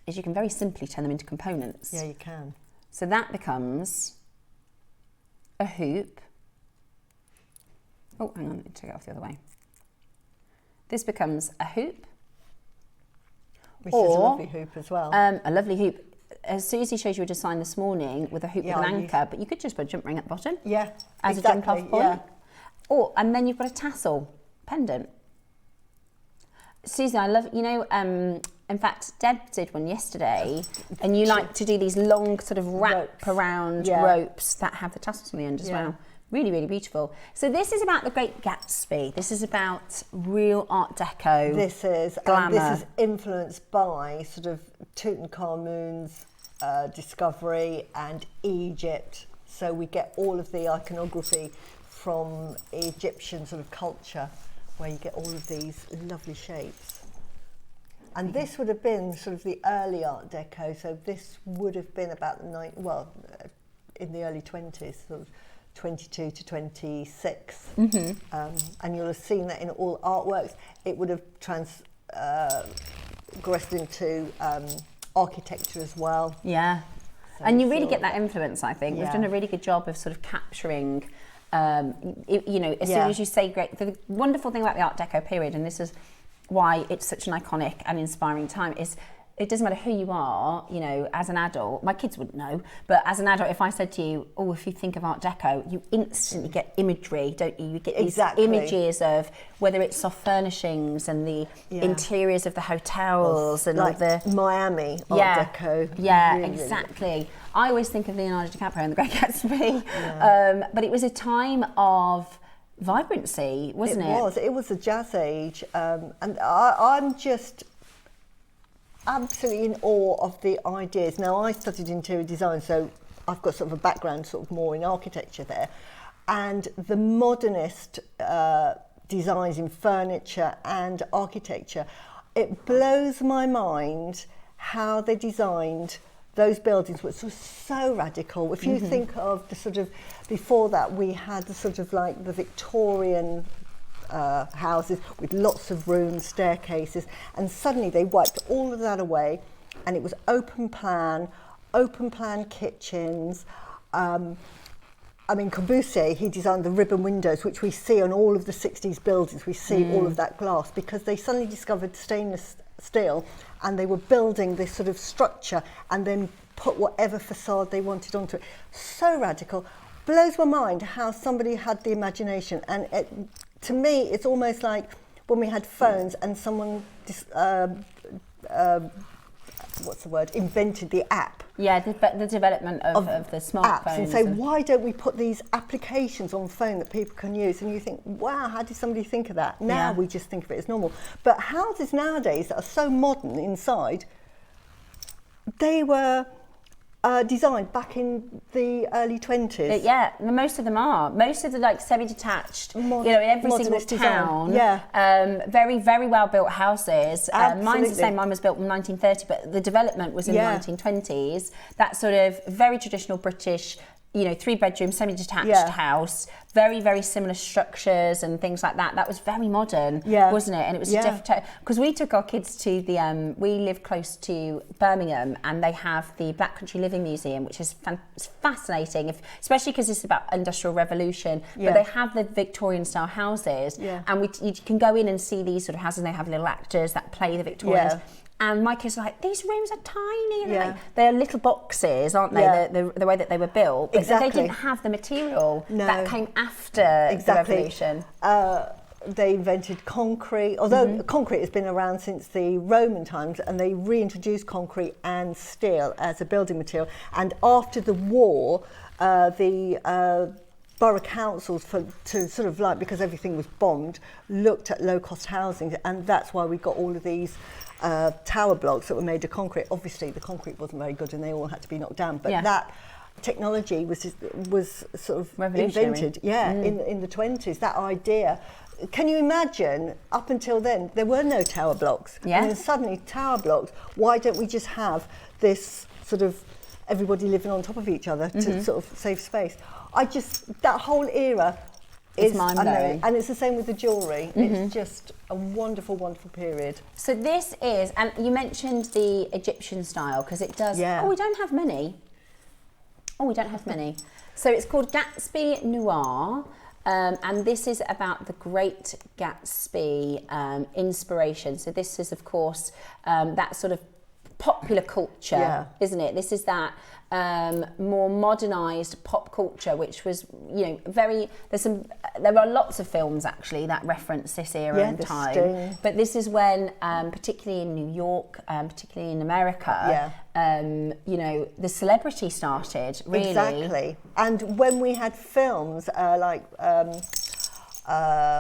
is you can very simply turn them into components. Yeah, you can. So that becomes a hoop. Oh, hang on, let me take it off the other way. This becomes a hoop. Which is a lovely hoop as well. A lovely hoop. As Suzie showed you a design this morning with a hoop with an anchor, but you could just put a jump ring at the bottom. Yeah, as a jump off point. Or, and then you've got a tassel pendant. Suzie, I love, you know, in fact, Deb did one yesterday, and you like to do these long sort of wrap around ropes that have the tassels on the end as well. Really, really beautiful. So this is about the Great Gatsby. This is about real Art Deco. This is glamour. This is influenced by sort of Tutankhamun's discovery and Egypt. So we get all of the iconography from Egyptian sort of culture, where you get all of these lovely shapes. And this would have been sort of the early Art Deco, so this would have been about the in the early 20s, sort of 22 to 26. And you'll have seen that in all artworks. It would have progressed into architecture as well. Yeah, so and you really get that influence, I think. We've done a really good job of sort of capturing, you know, as soon as you say great, the wonderful thing about the Art Deco period, and this is why it's such an iconic and inspiring time, is it doesn't matter who you are, you know, as an adult, my kids wouldn't know, but as an adult, if I said to you, oh, if you think of Art Deco, you instantly get imagery, don't you? You get these images of whether it's soft furnishings and the interiors of the hotels and like all the... Miami Art Deco. Yeah, really, exactly. Really. I always think of Leonardo DiCaprio and The Great Gatsby, but it was a time of vibrancy, wasn't it? It was a jazz age, and I'm just absolutely in awe of the ideas. Now, I studied interior design, so I've got sort of a background sort of more in architecture there, and the modernist designs in furniture and architecture, it blows my mind how they designed those buildings, which were so radical. If you think of the sort of, before that we had the sort of like the Victorian houses with lots of rooms, staircases, and suddenly they wiped all of that away, and it was open plan kitchens. I mean, Corbusier, he designed the ribbon windows, which we see on all of the 60s buildings. We see all of that glass because they suddenly discovered stainless steel, and they were building this sort of structure and then put whatever facade they wanted onto it. So radical. Blows my mind how somebody had the imagination, and to me, it's almost like when we had phones and someone, invented the app. Yeah, the development of the smartphones. Apps, and say, why don't we put these applications on phone that people can use? And you think, wow, how did somebody think of that? Now we just think of it as normal. But houses nowadays that are so modern inside, they were designed back in the early 20s. Yeah, most of them are. Most of the like semi-detached, you know, in every single town. Very, very well built houses. Mine's the same. Mine was built in 1930, but the development was in the 1920s. That sort of very traditional British, you know, 3-bedroom semi-detached house. Very, very similar structures and things like that. That was very modern, wasn't it? And it was a different, because we took our kids to the, we live close to Birmingham, and they have the Black Country Living Museum, which is fascinating, especially because it's about Industrial Revolution. But they have the Victorian style houses, and you can go in and see these sort of houses, and they have little actors that play the Victorians. And my kids were like, these rooms are tiny. And Yeah. they're little boxes, aren't they? Yeah. The way that they were built. But Exactly. they didn't have the material No. that came after Exactly. the revolution. They invented concrete, although concrete has been around since the Roman times, and they reintroduced concrete and steel as a building material. And after the war, the borough councils, to sort of like, because everything was bombed, looked at low-cost housing, and that's why we got all of these tower blocks that were made of concrete. Obviously, the concrete wasn't very good, and they all had to be knocked down. But that technology was sort of invented, in the 20s. That idea. Can you imagine, up until then, there were no tower blocks. Yeah. And then suddenly, tower blocks, why don't we just have this sort of everybody living on top of each other to sort of save space? That whole era is mind-blowing. And it's the same with the jewellery. It's just a wonderful, wonderful period. So this is, and you mentioned the Egyptian style, because it does, we don't have many. So it's called Gatsby Noir. And this is about the Great Gatsby inspiration. So this is, of course, that sort of popular culture, isn't it? This is that more modernised pop culture, which was, there are lots of films actually that reference this era and time. Sting. But this is when, particularly in New York, particularly in America, the celebrity started, really. Exactly. And when we had films like,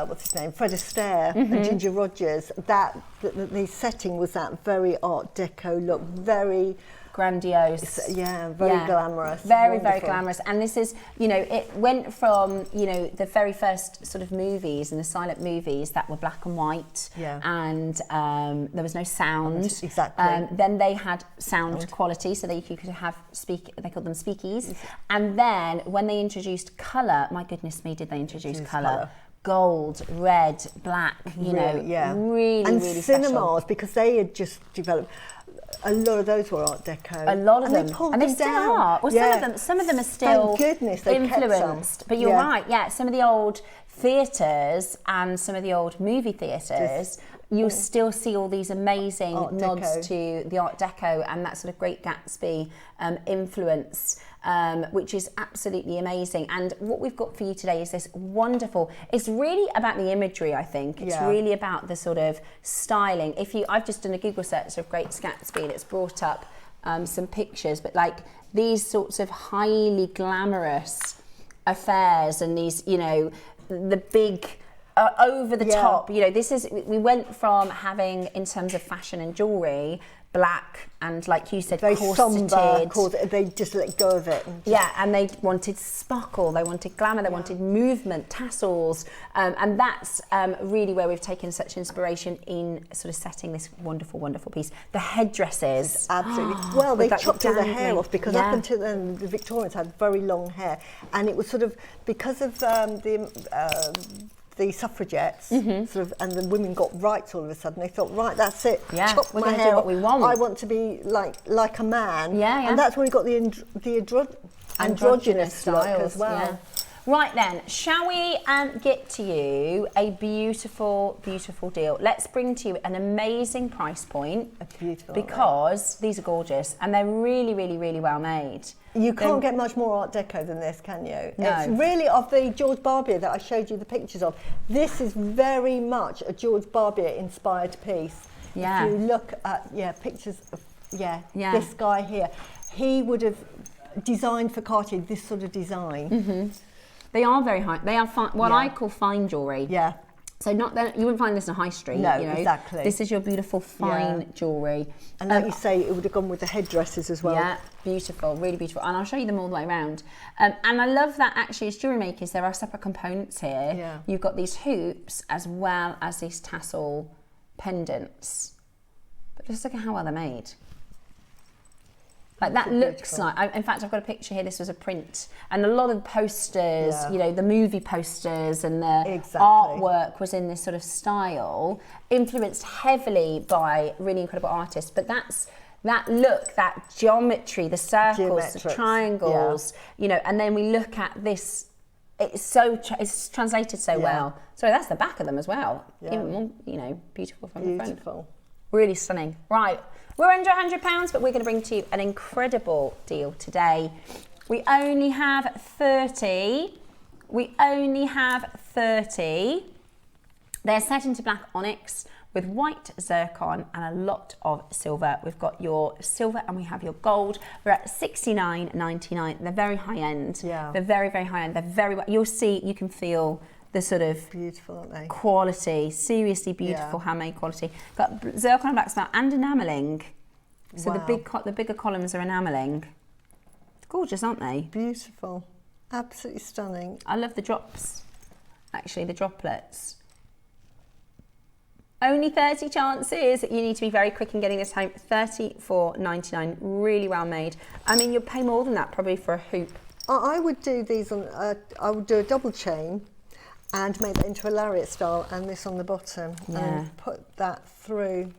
what's his name, Fred Astaire and Ginger Rogers, the setting was that very Art Deco look, very grandiose. Very glamorous. Very glamorous. And this is, it went from, the very first sort of movies and the silent movies that were black and white, and there was no sound. Exactly. Then they had sound quality, so that you could have they called them speakies. And then when they introduced colour, my goodness me, did they introduce colour? Gold, red, black, really and really cinemas, special. Because they had just developed. A lot of those were Art Deco. A lot of them. They pulled and they them still down. are. Well, some of them are still Thank goodness they influenced. Kept but you're right, some of the old theatres and some of the old movie theatres, you'll still see all these amazing nods to the Art Deco and that sort of Great Gatsby influence, which is absolutely amazing. And what we've got for you today is this wonderful, it's really about the imagery, I think. It's really about the sort of styling. I've just done a Google search of Great Gatsby and it's brought up some pictures, but like these sorts of highly glamorous affairs and these, the big over the top, we went from having, in terms of fashion and jewellery, black and, like you said, very corseted. Somber, they just let go of it. And they wanted sparkle, they wanted glamour, they wanted movement, tassels, and that's really where we've taken such inspiration in sort of setting this wonderful, wonderful piece. The headdresses. Absolutely. Well, they chopped all the hair dangling. off because up until then the Victorians had very long hair, and it was sort of because of the suffragettes, sort of, and the women got rights all of a sudden. They thought, right, that's it. Chop we're my going to hair do what off. we want. I want to be like a man. And that's when we got the androgynous styles look as well. Yeah. Right then, shall we get to you a beautiful, beautiful deal? Let's bring to you an amazing price point. Because these are gorgeous and they're really, really, really well made. You can't get much more Art Deco than this, can you? No. It's really of the George Barbier that I showed you the pictures of. This is very much a George Barbier inspired piece. Yeah. If you look at pictures of this guy here, he would have designed for Cartier this sort of design. They are very high. They are what I call fine jewellery. Yeah. So you wouldn't find this in a high street. No, exactly. This is your beautiful fine jewellery. And like you say, it would have gone with the headdresses as well. Yeah, beautiful, really beautiful. And I'll show you them all the way around. And I love that actually as jewellery makers, there are separate components here. Yeah. You've got these hoops as well as these tassel pendants. But just look at how well they're made. Like that looks like, in fact, I've got a picture here, this was a print, and a lot of posters, the movie posters and the artwork was in this sort of style, influenced heavily by really incredible artists, but that look, that geometry, the circles, the triangles, and then we look at this, it's translated so well. Sorry, that's the back of them as well. Even more, beautiful from the front. Really stunning. Right, we're under £100, but we're going to bring to you an incredible deal today. We only have 30. They're set into black onyx with white zircon and a lot of silver. We've got your silver and we have your gold. We're at $69.99. They're very high end. Yeah. They're very, very high end. They're very, you'll see, you can feel the sort of beautiful, aren't they? Quality, seriously beautiful handmade quality. Got zircon and black smelt and enamelling. So wow. the bigger columns are enamelling. Gorgeous, aren't they? Beautiful. Absolutely stunning. I love the drops, actually, the droplets. Only 30 chances. You need to be very quick in getting this home. $34.99, really well made. I mean, you'll pay more than that probably for a hoop. I would do these on, I would do a double chain and make that into a lariat style and this on the bottom and put that through.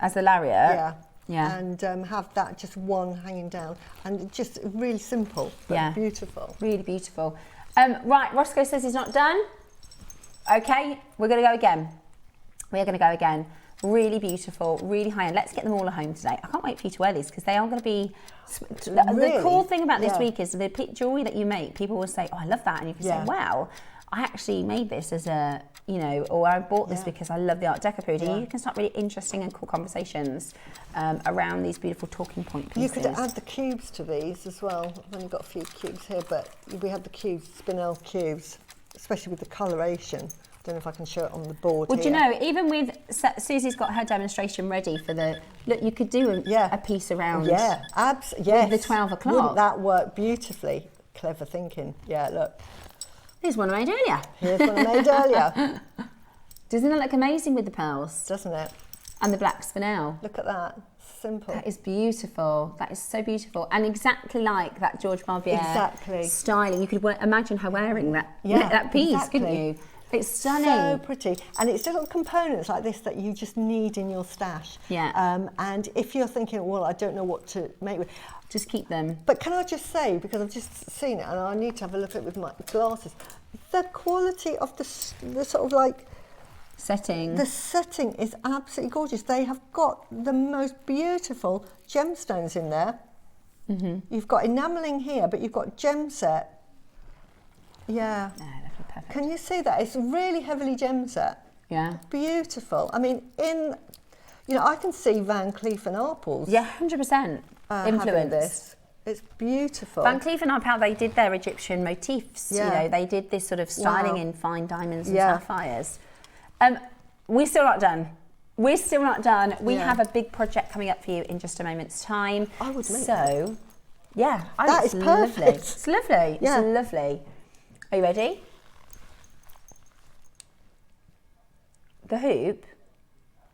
As a lariat? Yeah. Yeah. And have that just one hanging down and just really simple but beautiful. Really beautiful. Right, Roscoe says he's not done. Okay, we're going to go again. We are going to go again. Really beautiful, really high end. Let's get them all at home today. I can't wait for you to wear these because they are going to be... Really? The cool thing about this week is the jewellery that you make, people will say, oh, I love that. And you can say, well, I actually made this as a, you know, or I bought this because I love the Art Deco period. And you can start really interesting and cool conversations around these beautiful talking point pieces. You could add the cubes to these as well. I've only got a few cubes here, but we have the cubes, spinel cubes, especially with the coloration. I don't know if I can show it on the board. Well, do you know, even with Susie's got her demonstration ready for the look, you could do a piece around. Yeah, with the 12 o'clock. Wouldn't that work beautifully? Clever thinking. Yeah, look. Here's one I made earlier. Here's one I made earlier. Doesn't that look amazing with the pearls? Doesn't it? And the black spinel. Look at that. Simple. That is beautiful. That is so beautiful. And exactly like that George Barbier styling. You could imagine her wearing that piece, couldn't you? It's stunning. So pretty. And it's little components like this that you just need in your stash. Yeah. And if you're thinking, well, I don't know what to make with, just keep them. But can I just say, because I've just seen it and I need to have a look at it with my glasses, the quality of the sort of like... setting. The setting is absolutely gorgeous. They have got the most beautiful gemstones in there. Mm-hmm. You've got enamelling here, but you've got gem set. Yeah. Perfect. Can you see that? It's really heavily gem set. Yeah. Beautiful. I mean, I can see Van Cleef and Arpels. Yeah, 100% influence. This. It's beautiful. Van Cleef and Arpels, they did their Egyptian motifs. Yeah. You know, they did this sort of styling in fine diamonds and sapphires. We're still not done. We're still not done. We have a big project coming up for you in just a moment's time. I would make that. Yeah, that is perfect. Lovely. It's lovely. Yeah. It's lovely. Are you ready? The hoop,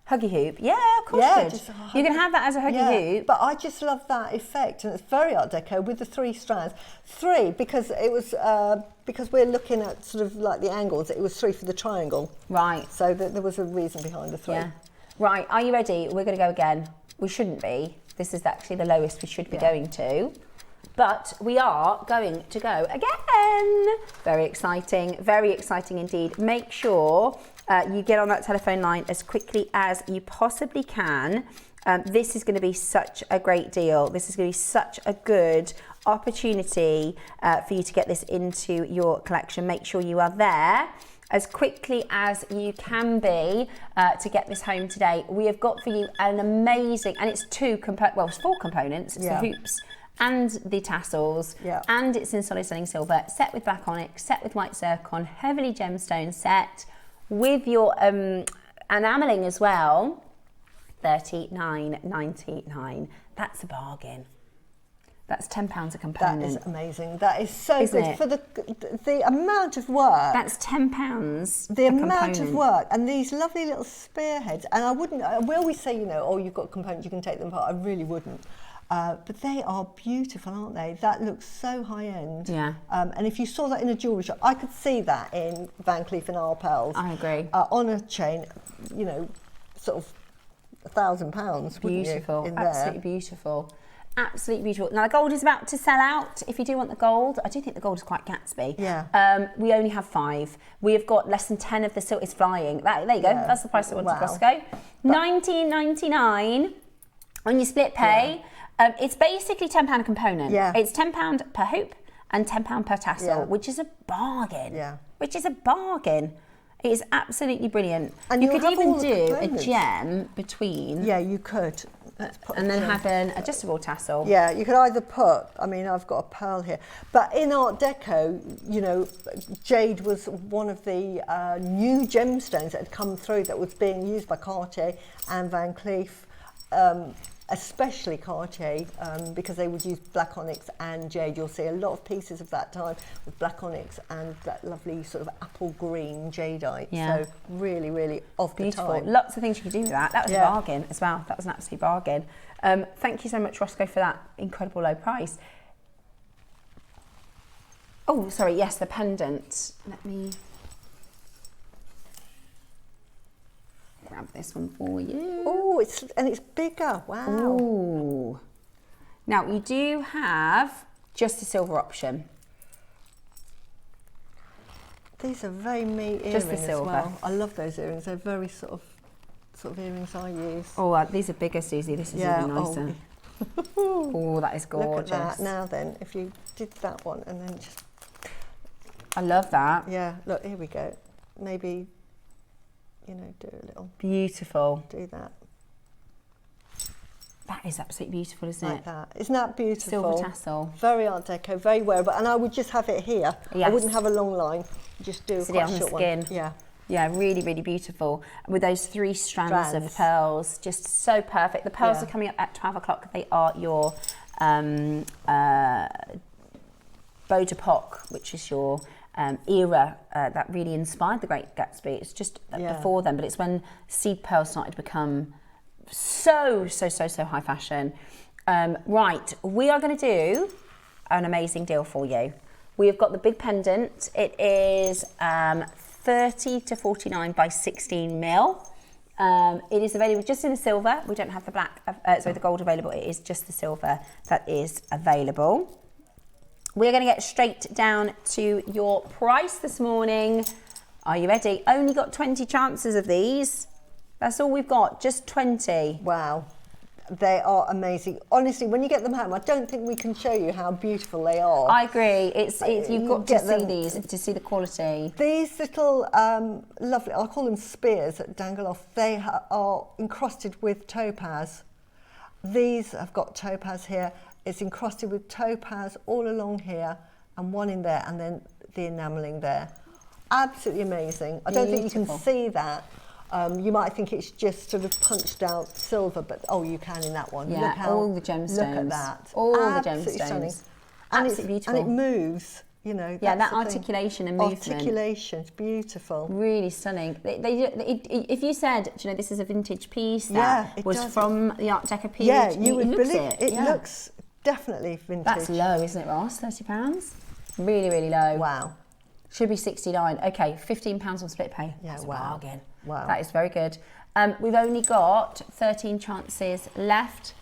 huggy hoop. Yeah, of course you can have that as a huggy hoop. But I just love that effect, and it's very Art Deco with the 3 strands. 3 because it was because we're looking at sort of like the angles. It was 3 for the triangle. Right. So there was a reason behind the 3. Yeah. Right. Are you ready? We're going to go again. We shouldn't be. This is actually the lowest we should be going to. But we are going to go again. Very exciting indeed. Make sure you get on that telephone line as quickly as you possibly can. This is going to be such a great deal. This is going to be such a good opportunity for you to get this into your collection. Make sure you are there as quickly as you can be to get this home today. We have got for you an amazing, and it's it's 4 components. It's the hoops and the tassels, and it's in solid selling silver, set with black onyx, set with white zircon, heavily gemstone set with your enamelling as well. $39.99. That's a bargain. That's £10 a component. That is amazing. That is so good for the amount of work. That's £10. The amount of work and these lovely little spearheads. And I wouldn't. We always say, you've got components, you can take them apart. I really wouldn't. But they are beautiful, aren't they? That looks so high end. Yeah. And if you saw that in a jewellery shop, I could see that in Van Cleef and Arpels. I agree. On a chain, sort of £1,000. Beautiful. In Absolutely beautiful. Absolutely beautiful. Now the gold is about to sell out. If you do want the gold, I do think the gold is quite Gatsby. Yeah. We only have 5. We have got less than 10 of the silk. It's flying. There you go. That's the price that went to Roscoe. £19.99 on your split pay. It's basically £10 a component. Yeah. It's £10 per hoop and £10 per tassel, which is a bargain. Yeah. Which is a bargain. It is absolutely brilliant. And you you'll could have all even the do components. a gem between. Yeah, you could. Let's put And a then gem. have an adjustable tassel. Yeah, you could either put, I mean, I've got a pearl here, but in Art Deco, you know, jade was one of the new gemstones that had come through that was being used by Cartier and Van Cleef, especially Cartier, because they would use black onyx and jade. You'll see a lot of pieces of that time with black onyx and that lovely sort of apple green jadeite. Yeah. So really, really of Beautiful. the time. Lots of things you could do with that. That was Yeah. a bargain as well. That was an absolute bargain. Thank you so much, Roscoe, for that incredible low price. Oh, sorry. Yes, the pendant. Let me grab this one for you. Oh, it's bigger. Wow. Ooh. Now, you do have just a silver option. These are very me earrings Just the as silver. well. I love those earrings. They're very sort of earrings I use. Oh, these are bigger, Susie. This is Yeah, even nicer. Oh, that is gorgeous. Look at that. Now then, if you did that one and then just, I love that. yeah, look, here we go. Maybe, you know, do a little, Beautiful. do that, That is absolutely beautiful, isn't like it? that. Isn't that beautiful? Silver tassel. Very Art Deco, very wearable. And I would just have it here. I Yes. wouldn't have a long line. Just do Sit quite it on a the short skin. one. Yeah. Yeah, really, really beautiful. With those 3 strands of Strands. pearls, just so perfect. The pearls Yeah. are coming up at 12 o'clock. They are your Beau d'Epoque, which is your era that really inspired the Great Gatsby. It's just Yeah. before then, but it's when seed pearls started to become so high fashion. Right, we are going to do an amazing deal for you. We have got the big pendant. It is 30 to 49 by 16 mil. It is available just in the silver. We don't have the black, the gold available. It is just the silver that is available. We're going to get straight down to your price this morning. Are you ready? Only got 20 chances of these. That's all we've got, just 20. Wow. They are amazing. Honestly, when you get them home, I don't think we can show you how beautiful they are. I agree. It's you've got to get see them- these to see the quality. These little lovely, I'll call them spears that dangle off, they are encrusted with topaz. These have got topaz here. It's encrusted with topaz all along here and one in there and then the enamelling there. Absolutely amazing. I don't think you Beautiful. can see that. You might think it's just sort of punched out silver, but oh, you can in that one. Yeah, look how, all the gemstones. Look at that. All Absolutely the gemstones. stunning. Absolutely beautiful. And it moves, you know. Yeah, that's that the thing. articulation and movement. Articulation's beautiful. Really stunning. If you said, do you know, this is a vintage piece Yeah, that it was does. from the Art Deco period, Yeah, you would looks believe it. it. Yeah. Looks definitely vintage. That's low, isn't it, Ross? £30? Really, really low. Wow. Should be 69. Okay, £15 on split pay. Yeah, That's a wow. bargain. Wow. That is very good. We've only got 13 chances left.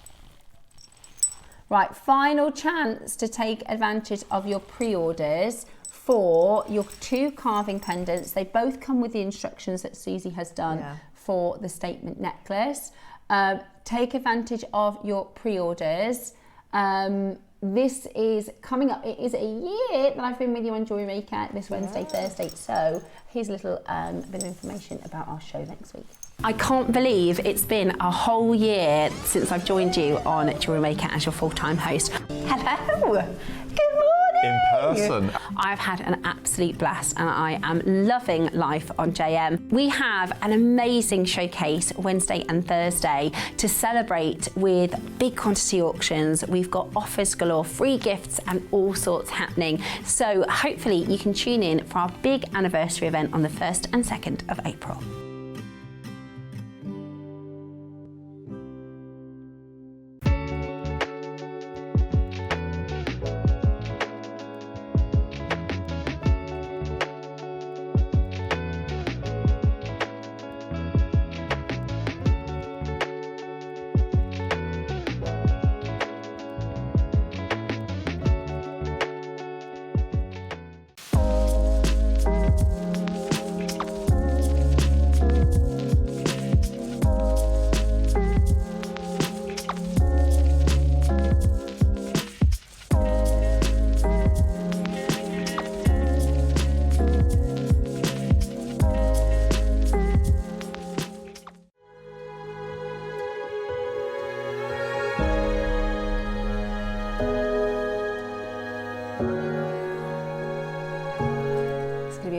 Right, final chance to take advantage of your pre-orders for your 2 carving pendants. They both come with the instructions that Susie has done Yeah. for the statement necklace. Take advantage of your pre-orders. This is coming up. It is a year that I've been with you on Jewellery Maker this Wednesday, Thursday. So here's a little bit of information about our show next week. I can't believe it's been a whole year since I've joined you on Jewellery Maker as your full-time host. Hello. Good morning. In person. I've had an absolute blast and I am loving life on JM. We have an amazing showcase Wednesday and Thursday to celebrate with big quantity auctions. We've got offers galore, free gifts and all sorts happening. So hopefully you can tune in for our big anniversary event on the 1st and 2nd of April.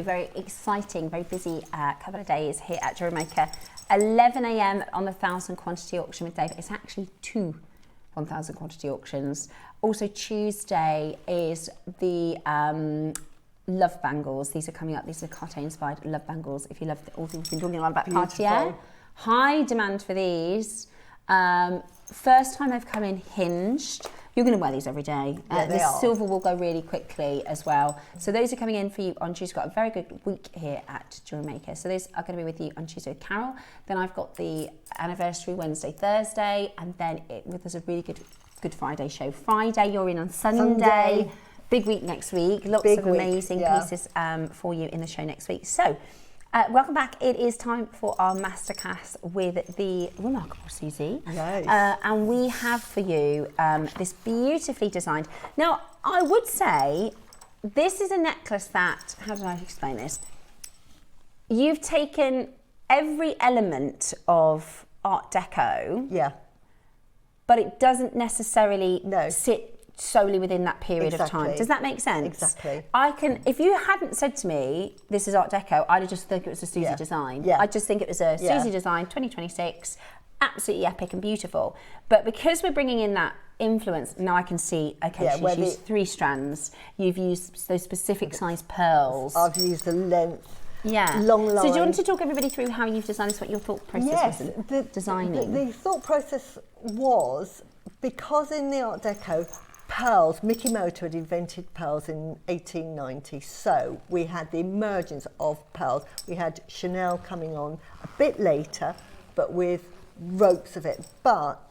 very exciting, very busy couple of days here at Jewellery Maker. 11 a.m. on the 1,000 quantity auction with Dave. It's actually 2 1,000 quantity auctions. Also Tuesday is the love bangles. These are coming up. These are Cartier inspired love bangles. If you love all things we've been talking a lot about Cartier. High demand for these. First time they've come in hinged. You're going to wear these every day. The silver will go really quickly as well. So those are coming in for you on Tuesday. Got a very good week here at Jewellery Maker. So those are going to be with you on Tuesday with Carol. Then I've got the anniversary Wednesday, Thursday, and then there's a really good Good Friday show. Friday, you're in on Sunday. Big week next week. Lots of amazing pieces for you in the show next week. So, welcome back. It is time for our masterclass with the remarkable Suzie. Yes. And we have for you this beautifully designed. Now, I would say this is a necklace that, how do I explain this? You've taken every element of Art Deco. Yeah. But it doesn't necessarily sit solely within that period of time. Does that make sense? Exactly. If you hadn't said to me, this is Art Deco, I'd have just think it was a Suzie design. Yeah. I'd just think it was a Suzie design, 2026, absolutely epic and beautiful. But because we're bringing in that influence, now I can see, okay, she's used 3 strands. You've used those specific size pearls. I've used the length. Yeah. Long line. So do you want to talk everybody through how you've designed this, what your thought process was in designing? The thought process was, because in the Art Deco, pearls, Mickey Moto had invented pearls in 1890, so we had the emergence of pearls. We had Chanel coming on a bit later, but with ropes of it. But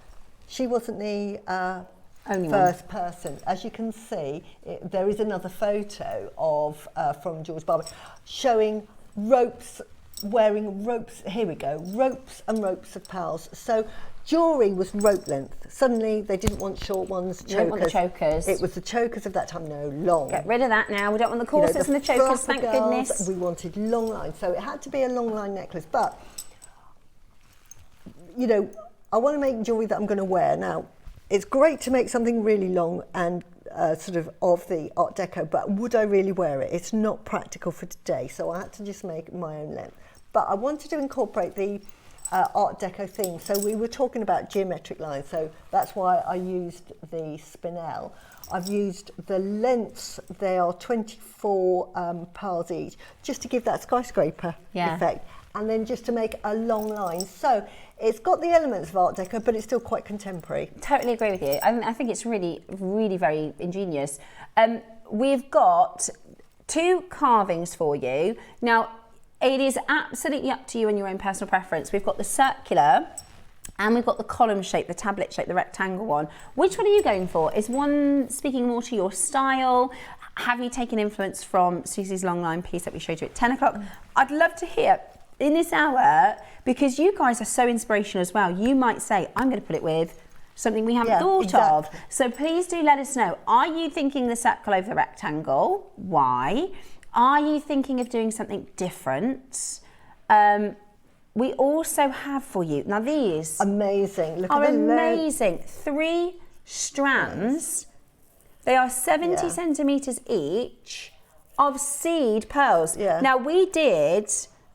she wasn't the first person. As you can see, there is another photo of from George Barber showing ropes, wearing ropes. Here we go, ropes and ropes of pearls. So jewellery was rope length. Suddenly they didn't want short ones, chokers. Didn't want the chokers. It was the chokers of that time, no, long. Get rid of that now. We don't want the corsets and the chokers, thank goodness. We wanted long lines, so it had to be a long line necklace. But, you know, I want to make jewellery that I'm going to wear. Now, it's great to make something really long and sort of the Art Deco, but would I really wear it? It's not practical for today, so I had to just make my own length. But I wanted to incorporate the Art Deco theme. So we were talking about geometric lines, so that's why I used the spinel. I've used the lengths, they are 24 pearls each, just to give that skyscraper effect. And then just to make a long line. So it's got the elements of Art Deco, but it's still quite contemporary. Totally agree with you. I think it's really, really very ingenious. We've got 2 carvings for you. Now, it is absolutely up to you and your own personal preference. We've got the circular and we've got the column shape, the tablet shape, the rectangle one. Which one are you going for? Is one speaking more to your style? Have you taken influence from Suzie's long line piece that we showed you at 10 o'clock? I'd love to hear in this hour, because you guys are so inspirational as well. You might say, I'm going to put it with something we haven't thought of. So please do let us know. Are you thinking the circle over the rectangle? Why? Are you thinking of doing something different? We also have for you, now these amazing. Look are at the amazing. 3 strands. They are 70 centimetres each of seed pearls. Now we did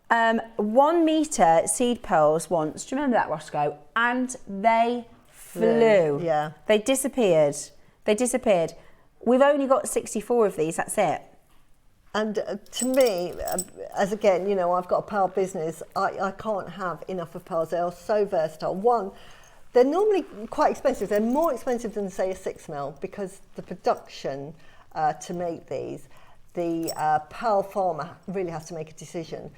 1 metre seed pearls once. Do you remember that, Roscoe? And they flew. Yeah. They disappeared. They disappeared. We've only got 64 of these, that's it. And to me, as again, you know, I've got a pearl business, I can't have enough of pearls. They are so versatile. One, they're normally quite expensive. They're more expensive than, say, a 6mm, because the production to make these, the pearl farmer really has to make a decision.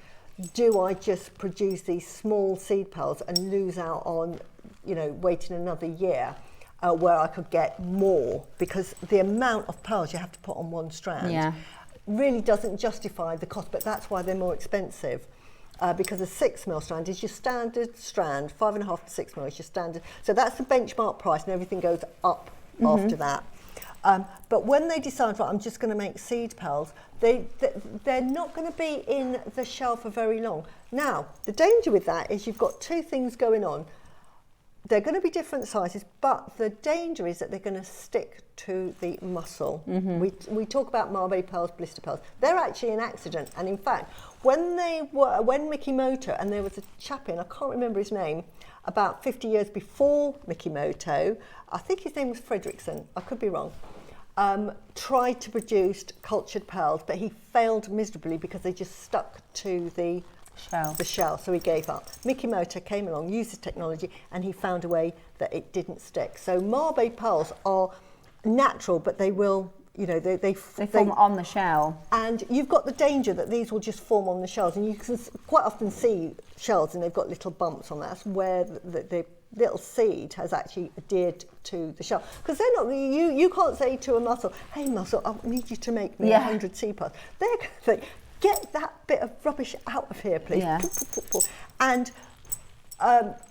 Do I just produce these small seed pearls and lose out on, you know, waiting another year where I could get more? Because the amount of pearls you have to put on one strand really doesn't justify the cost, but that's why they're more expensive. Because a 6mm strand is your standard strand, 5.5 to 6mm is your standard. So that's the benchmark price, and everything goes up after that. But when they decide, right, I'm just going to make seed pearls, they're not going to be in the shell for very long. Now, the danger with that is you've got 2 things going on. they're going to be different sizes, but the danger is that they're going to stick to the muscle. We talk about Marbe pearls, blister pearls. They're actually an accident, and in fact, when Mikimoto, and there was a chap in, I can't remember his name, about 50 years before Mikimoto, I think his name was Fredrickson, I could be wrong, tried to produce cultured pearls, but he failed miserably because they just stuck to the shell, so he gave up. Mikimoto came along, used the technology, and he found a way that it didn't stick. So Marbe pearls are natural, but they will, you know, they form on the shell. And you've got the danger that these will just form on the shells, and you can quite often see shells and they've got little bumps on that. That's where the little seed has actually adhered to the shell. Because they're not, you can't say to a mussel, hey mussel, I need you to make me 100 seed pearls. They're going to say, get that bit of rubbish out of here, please. Yeah. And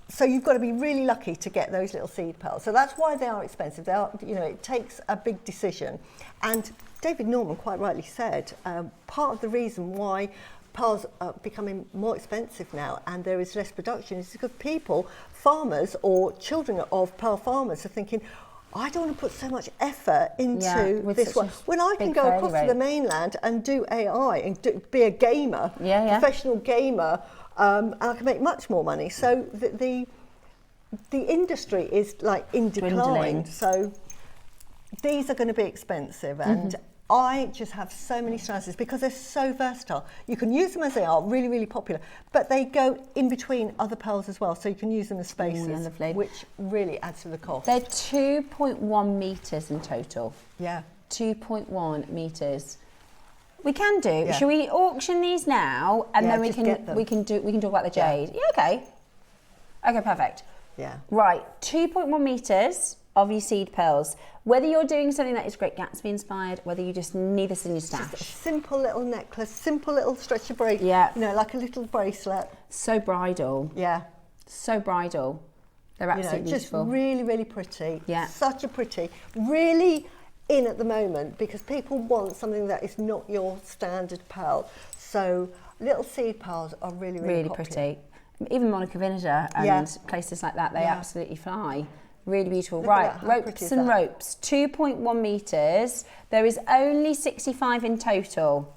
so you've got to be really lucky to get those little seed pearls. So that's why they are expensive. They are, you know, it takes a big decision. And David Norman quite rightly said, part of the reason why pearls are becoming more expensive now and there is less production is because people, farmers or children of pearl farmers are thinking, I don't want to put so much effort into this one. When I can go across to the mainland and do AI and be a gamer, professional gamer, and I can make much more money. So the industry is like in decline. Dwindling. So these are going to be expensive, and I just have so many strategies because they're so versatile. You can use them as they are, really, really popular, but they go in between other pearls as well, so you can use them as spaces, which really adds to the cost. They're 2.1 metres in total. Yeah. 2.1 metres. We can do. Yeah. Should we auction these now, and then we can talk about the jade? Yeah. Okay. Okay. Perfect. Yeah. Right. 2.1 metres of your seed pearls. Whether you're doing something that is Great Gatsby inspired, whether you just need this in your stash. Just a simple little necklace, simple little stretcher bracelet. Yeah. You know, like a little bracelet. So bridal. Yeah. So bridal. They're absolutely beautiful. Just really, really pretty. Yeah. Such a pretty. Really in at the moment because people want something that is not your standard pearl. So little seed pearls are really, really popular. Pretty. Even Monica Vinegar and places like that, they absolutely fly. Really beautiful. Right, ropes and ropes, 2.1 metres. There is only 65 in total.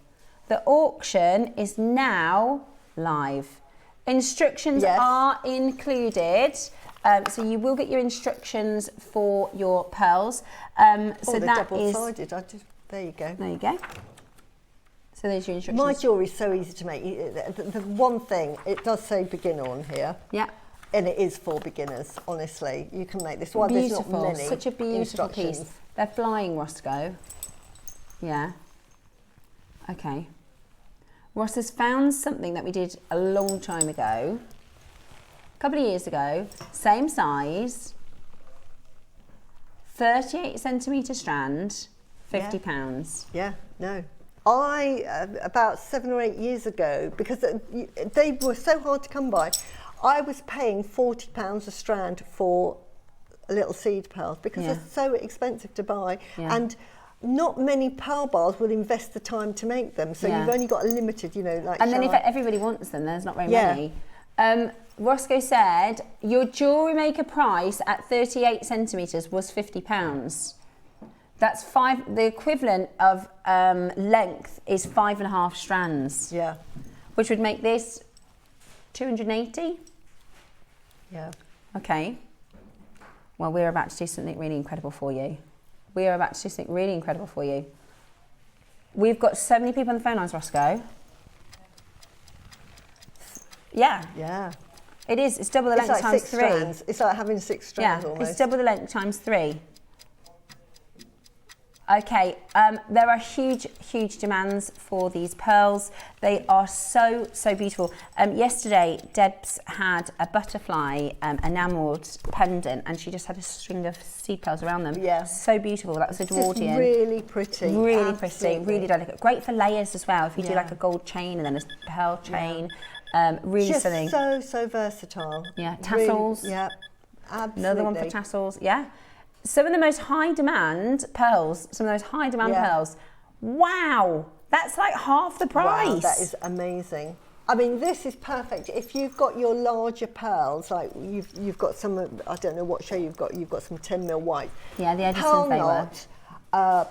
The auction is now live. Instructions are included. So you will get your instructions for your pearls. So that is double-sided. There you go. There you go. So there's your instructions. My jewellery is so easy to make. The one thing, it does say beginner on here. Yeah. And it is for beginners, honestly. You can make this one. Beautiful. There's not many Such a beautiful piece. They're flying, Roscoe. Yeah. Okay. Ross has found something that we did a long time ago. A couple of years ago. Same size. 38 centimetre strand. £50. Yeah, no. About 7 or 8 years ago, because they were so hard to come by, I was paying £40 a strand for little seed pearls because they're so expensive to buy. And not many pearl bars will invest the time to make them. So you've only got a limited, you know, like. And then if everybody wants them, there's not very many. Roscoe said your Jewellery Maker price at 38 centimetres was £50. That's the equivalent of length is 5.5 strands. Yeah. Which would make this 280. Yeah. Okay. Well, we're about to do something really incredible for you. We are about to do something really incredible for you. We've got so many people on the phone lines, Roscoe. Yeah. Yeah. It is. It's double the length like times 6 3. Strands. It's like having 6 strands almost. It's double the length times 3. Okay, there are huge demands for these pearls. They are so beautiful. Yesterday, Debs had a butterfly enamelled pendant, and she just had a string of seed pearls around them. Yeah, so beautiful. That was Edwardian. Really pretty. Really pretty. Really delicate. Great for layers as well. If you do like a gold chain and then a pearl chain, really stunning. So versatile. Yeah, tassels. Really, yeah, absolutely. Another one for tassels. Yeah. Some of the most high demand pearls, pearls. Wow, that's like half the price. Wow, that is amazing. I mean, this is perfect. If you've got your larger pearls, like you've got some, I don't know what show you've got some 10 mil white. Yeah, the Edison's they were.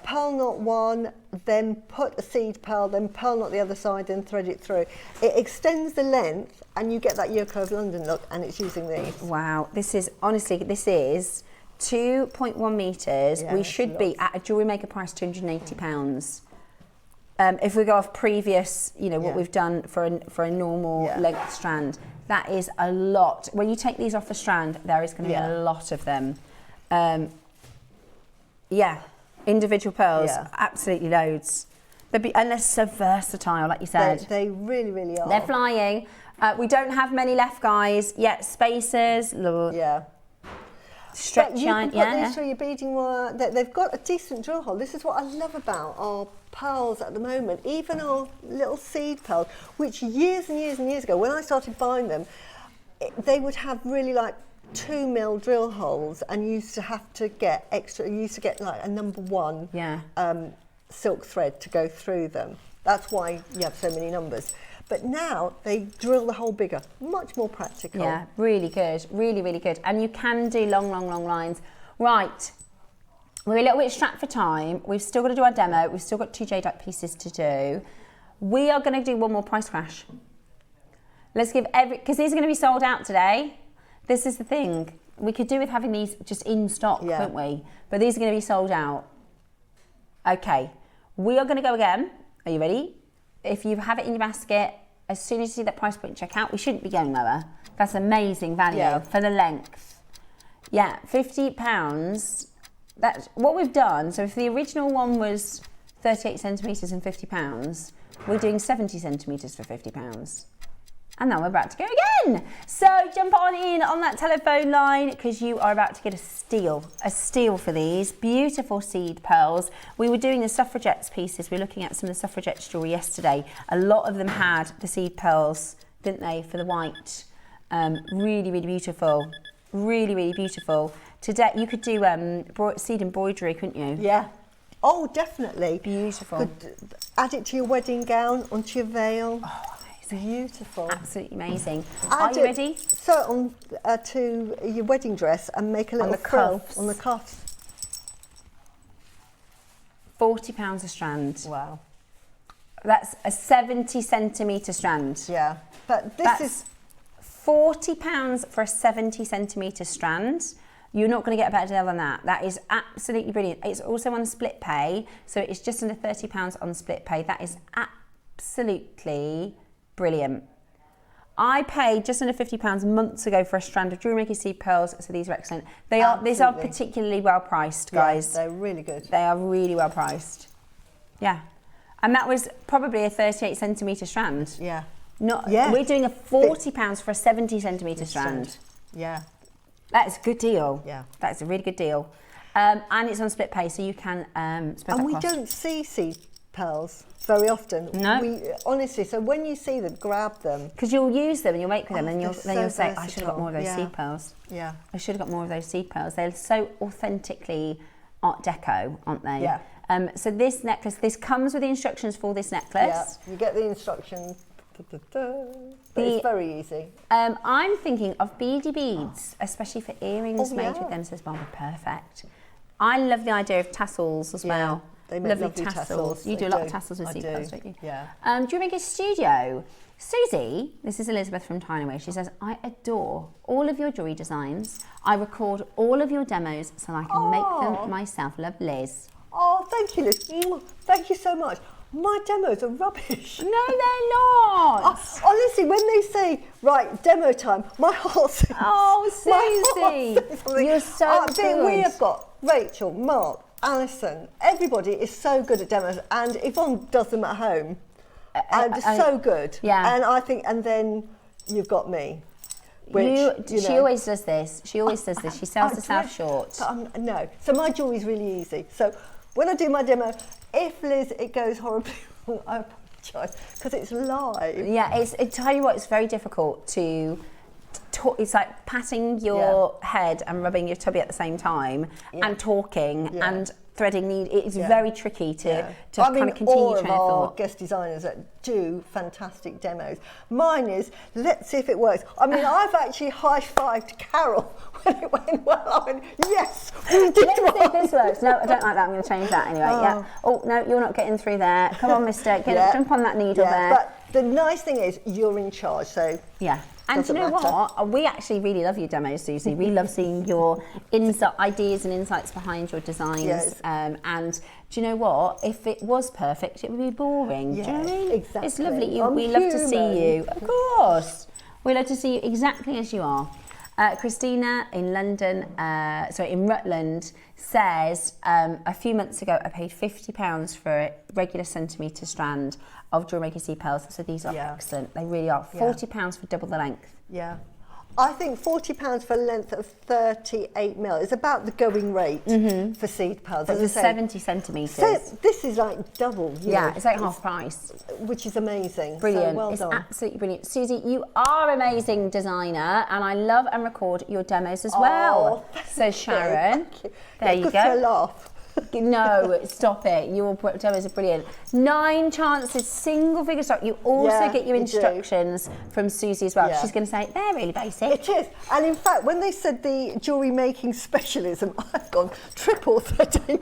Pearl knot one, then put a seed pearl, then pearl knot the other side, then thread it through. It extends the length, and you get that Yoko of London look, and it's using these. Wow, this is, honestly, this is 2.1 metres. Yeah, we should be at a Jewellery Maker price, £280. If we go off previous, you know, what we've done for a normal length strand, that is a lot. When you take these off a strand, there is going to be a lot of them. Individual pearls, absolutely loads. And they're so versatile, like you said. They really, really are. They're flying. We don't have many left, guys. Yet spacers. Yeah. Stretch you shine. can put these through your beading wire. They've got a decent drill hole. This is what I love about our pearls at the moment. Even our little seed pearls, which years and years and years ago, when I started buying them, they would have really like 2 mil drill holes, and you used to have to get extra. You used to get like a number 1 silk thread to go through them. That's why you have so many numbers. But now they drill the hole bigger, much more practical. Yeah, really good, really, really good. And you can do long, long, long lines. Right, we're a little bit strapped for time. We've still got to do our demo. We've still got 2 jadeite pieces to do. We are going to do one more price crash. Let's give because these are going to be sold out today. This is the thing. We could do with having these just in stock, couldn't we? But these are going to be sold out. Okay, we are going to go again. Are you ready? If you have it in your basket, as soon as you see that price point checkout, we shouldn't be going lower. That's amazing value for the length. Yeah, £50. That's what we've done. So if the original one was 38 centimetres and £50, we're doing 70 centimetres for £50. And now we're about to go again. So jump on in on that telephone line, because you are about to get a steal for these beautiful seed pearls. We were doing the suffragettes pieces. We were looking at some of the suffragettes jewellery yesterday. A lot of them had the seed pearls, didn't they, for the white. Really, really beautiful. Really, really beautiful. Today you could do seed embroidery, couldn't you? Yeah. Oh, definitely. Beautiful. Could add it to your wedding gown, onto your veil. Oh, beautiful. Absolutely amazing. Are you ready? So on to your wedding dress and make a little frill on the cuffs. £40 a strand. Wow. That's a 70 centimetre strand. Yeah. But this is £40 for a 70 centimetre strand. You're not going to get a better deal than that. That is absolutely brilliant. It's also on split pay, so it's just under £30 on split pay. That is absolutely brilliant. I paid just under £50 months ago for a strand of Jewellery Maker seed pearls, so these are excellent. These are particularly well priced, guys. Yeah, they're really good. They are really well priced. Yeah. And that was probably a 38 centimetre strand. Yeah. We're doing a £40 for a 70 centimetre strand. Yeah. That's a good deal. Yeah. That's a really good deal. And it's on split pay, so you can spread that And we cost. don't see seed pearls very often. No. Honestly, so when you see them, grab them. Because you'll use them and you'll make with them, and you'll so say, I should have got more of those seed pearls. Yeah. I should have got more of those seed pearls. They're so authentically Art Deco, aren't they? Yeah. So this necklace, this comes with the instructions for this necklace. Yeah, you get the instructions. But it's very easy. I'm thinking of beady beads, especially for earrings made with them, says Barbara. Perfect. I love the idea of tassels as well. They make lovely tassels. You do a lot of tassels with seed pearls, don't you? Yeah. Jewellery Maker Studio. Suzie, this is Elizabeth from Tineway, she says, I adore all of your jewellery designs. I record all of your demos so I can make them myself. Love, Liz. Oh, thank you, Liz. Thank you so much. My demos are rubbish. No, they're not. Honestly, when they say, right, demo time, my heart sings. Oh, Suzie, you're so good. We have got Rachel, Mark, Alison. Everybody is so good at demos, and Yvonne does them at home. And so good. Yeah. And I think, and then you've got me. Which, she always does this. She always does this. She sells herself short. No. So my jewellery's really easy. So when I do my demo, if Liz, it goes horribly wrong, I apologise, because it's live. Yeah, I tell you what, it's very difficult to talk. It's like patting your head and rubbing your tubby at the same time and talking and threading need. It's very tricky to I'm kind of continue in train of awe of our thought. guest designers that do fantastic demos. Mine is, let's see if it works. I mean, I've actually high-fived Carol when it went well. I went, yes, we did Let's see if right. this works. No, I don't like that. I'm going to change that anyway. Yeah. Oh no, you're not getting through there. Come on, Mister. Jump on that needle there. But the nice thing is, you're in charge, so yeah. And do you know doesn't matter. what? We actually really love your demos, Suzie. We love seeing your ideas and insights behind your designs. Yes. And do you know what? If it was perfect, it would be boring. Yes, do you know what I mean? exactly. It's lovely. I'm We love to see human. you. Of course. We love to see you exactly as you are. Christina in London, in Rutland, says a few months ago I paid £50 for a regular centimetre strand of Jewellery Maker sea pearls. So these are excellent. They really are. £40 for double the length. Yeah. I think £40 for a length of 38 mil is about the going rate for seed pearls. But As I it's say, 70 centimetres. So this is like double. You know, It's like half price. which is amazing. Brilliant. So well It's done. absolutely brilliant. Suzie, you are an amazing designer, and I love and record your demos as well. Says Sharon. Thank you. There you good go. For a laugh. No, stop it. Your demos are brilliant. 9 chances, single figure stock. You also get your you do. instructions from Suzie as well. Yeah. She's going to say, they're really basic. It is. And in fact, when they said the jewellery making specialism, I've gone triple threading.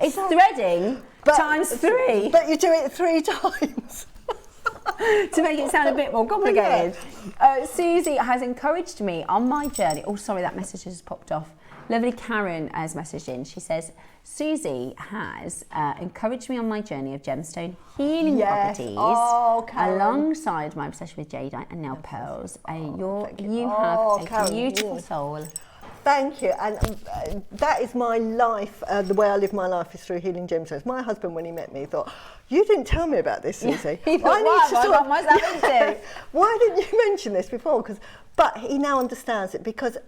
It's threading times 3. But you do it 3 times. To make it sound a bit more complicated. Suzie has encouraged me on my journey. Oh, sorry, that message has popped off. Lovely Karen has messaged in. She says, Suzie has encouraged me on my journey of gemstone healing properties alongside my obsession with jadeite and nail pearls. You have a Karen, beautiful soul. Thank you, and that is my life. The way I live my life is through healing gemstones. My husband, when he met me, thought, "You didn't tell me about this, Suzie. He thought, Why didn't you mention this before?" But he now understands it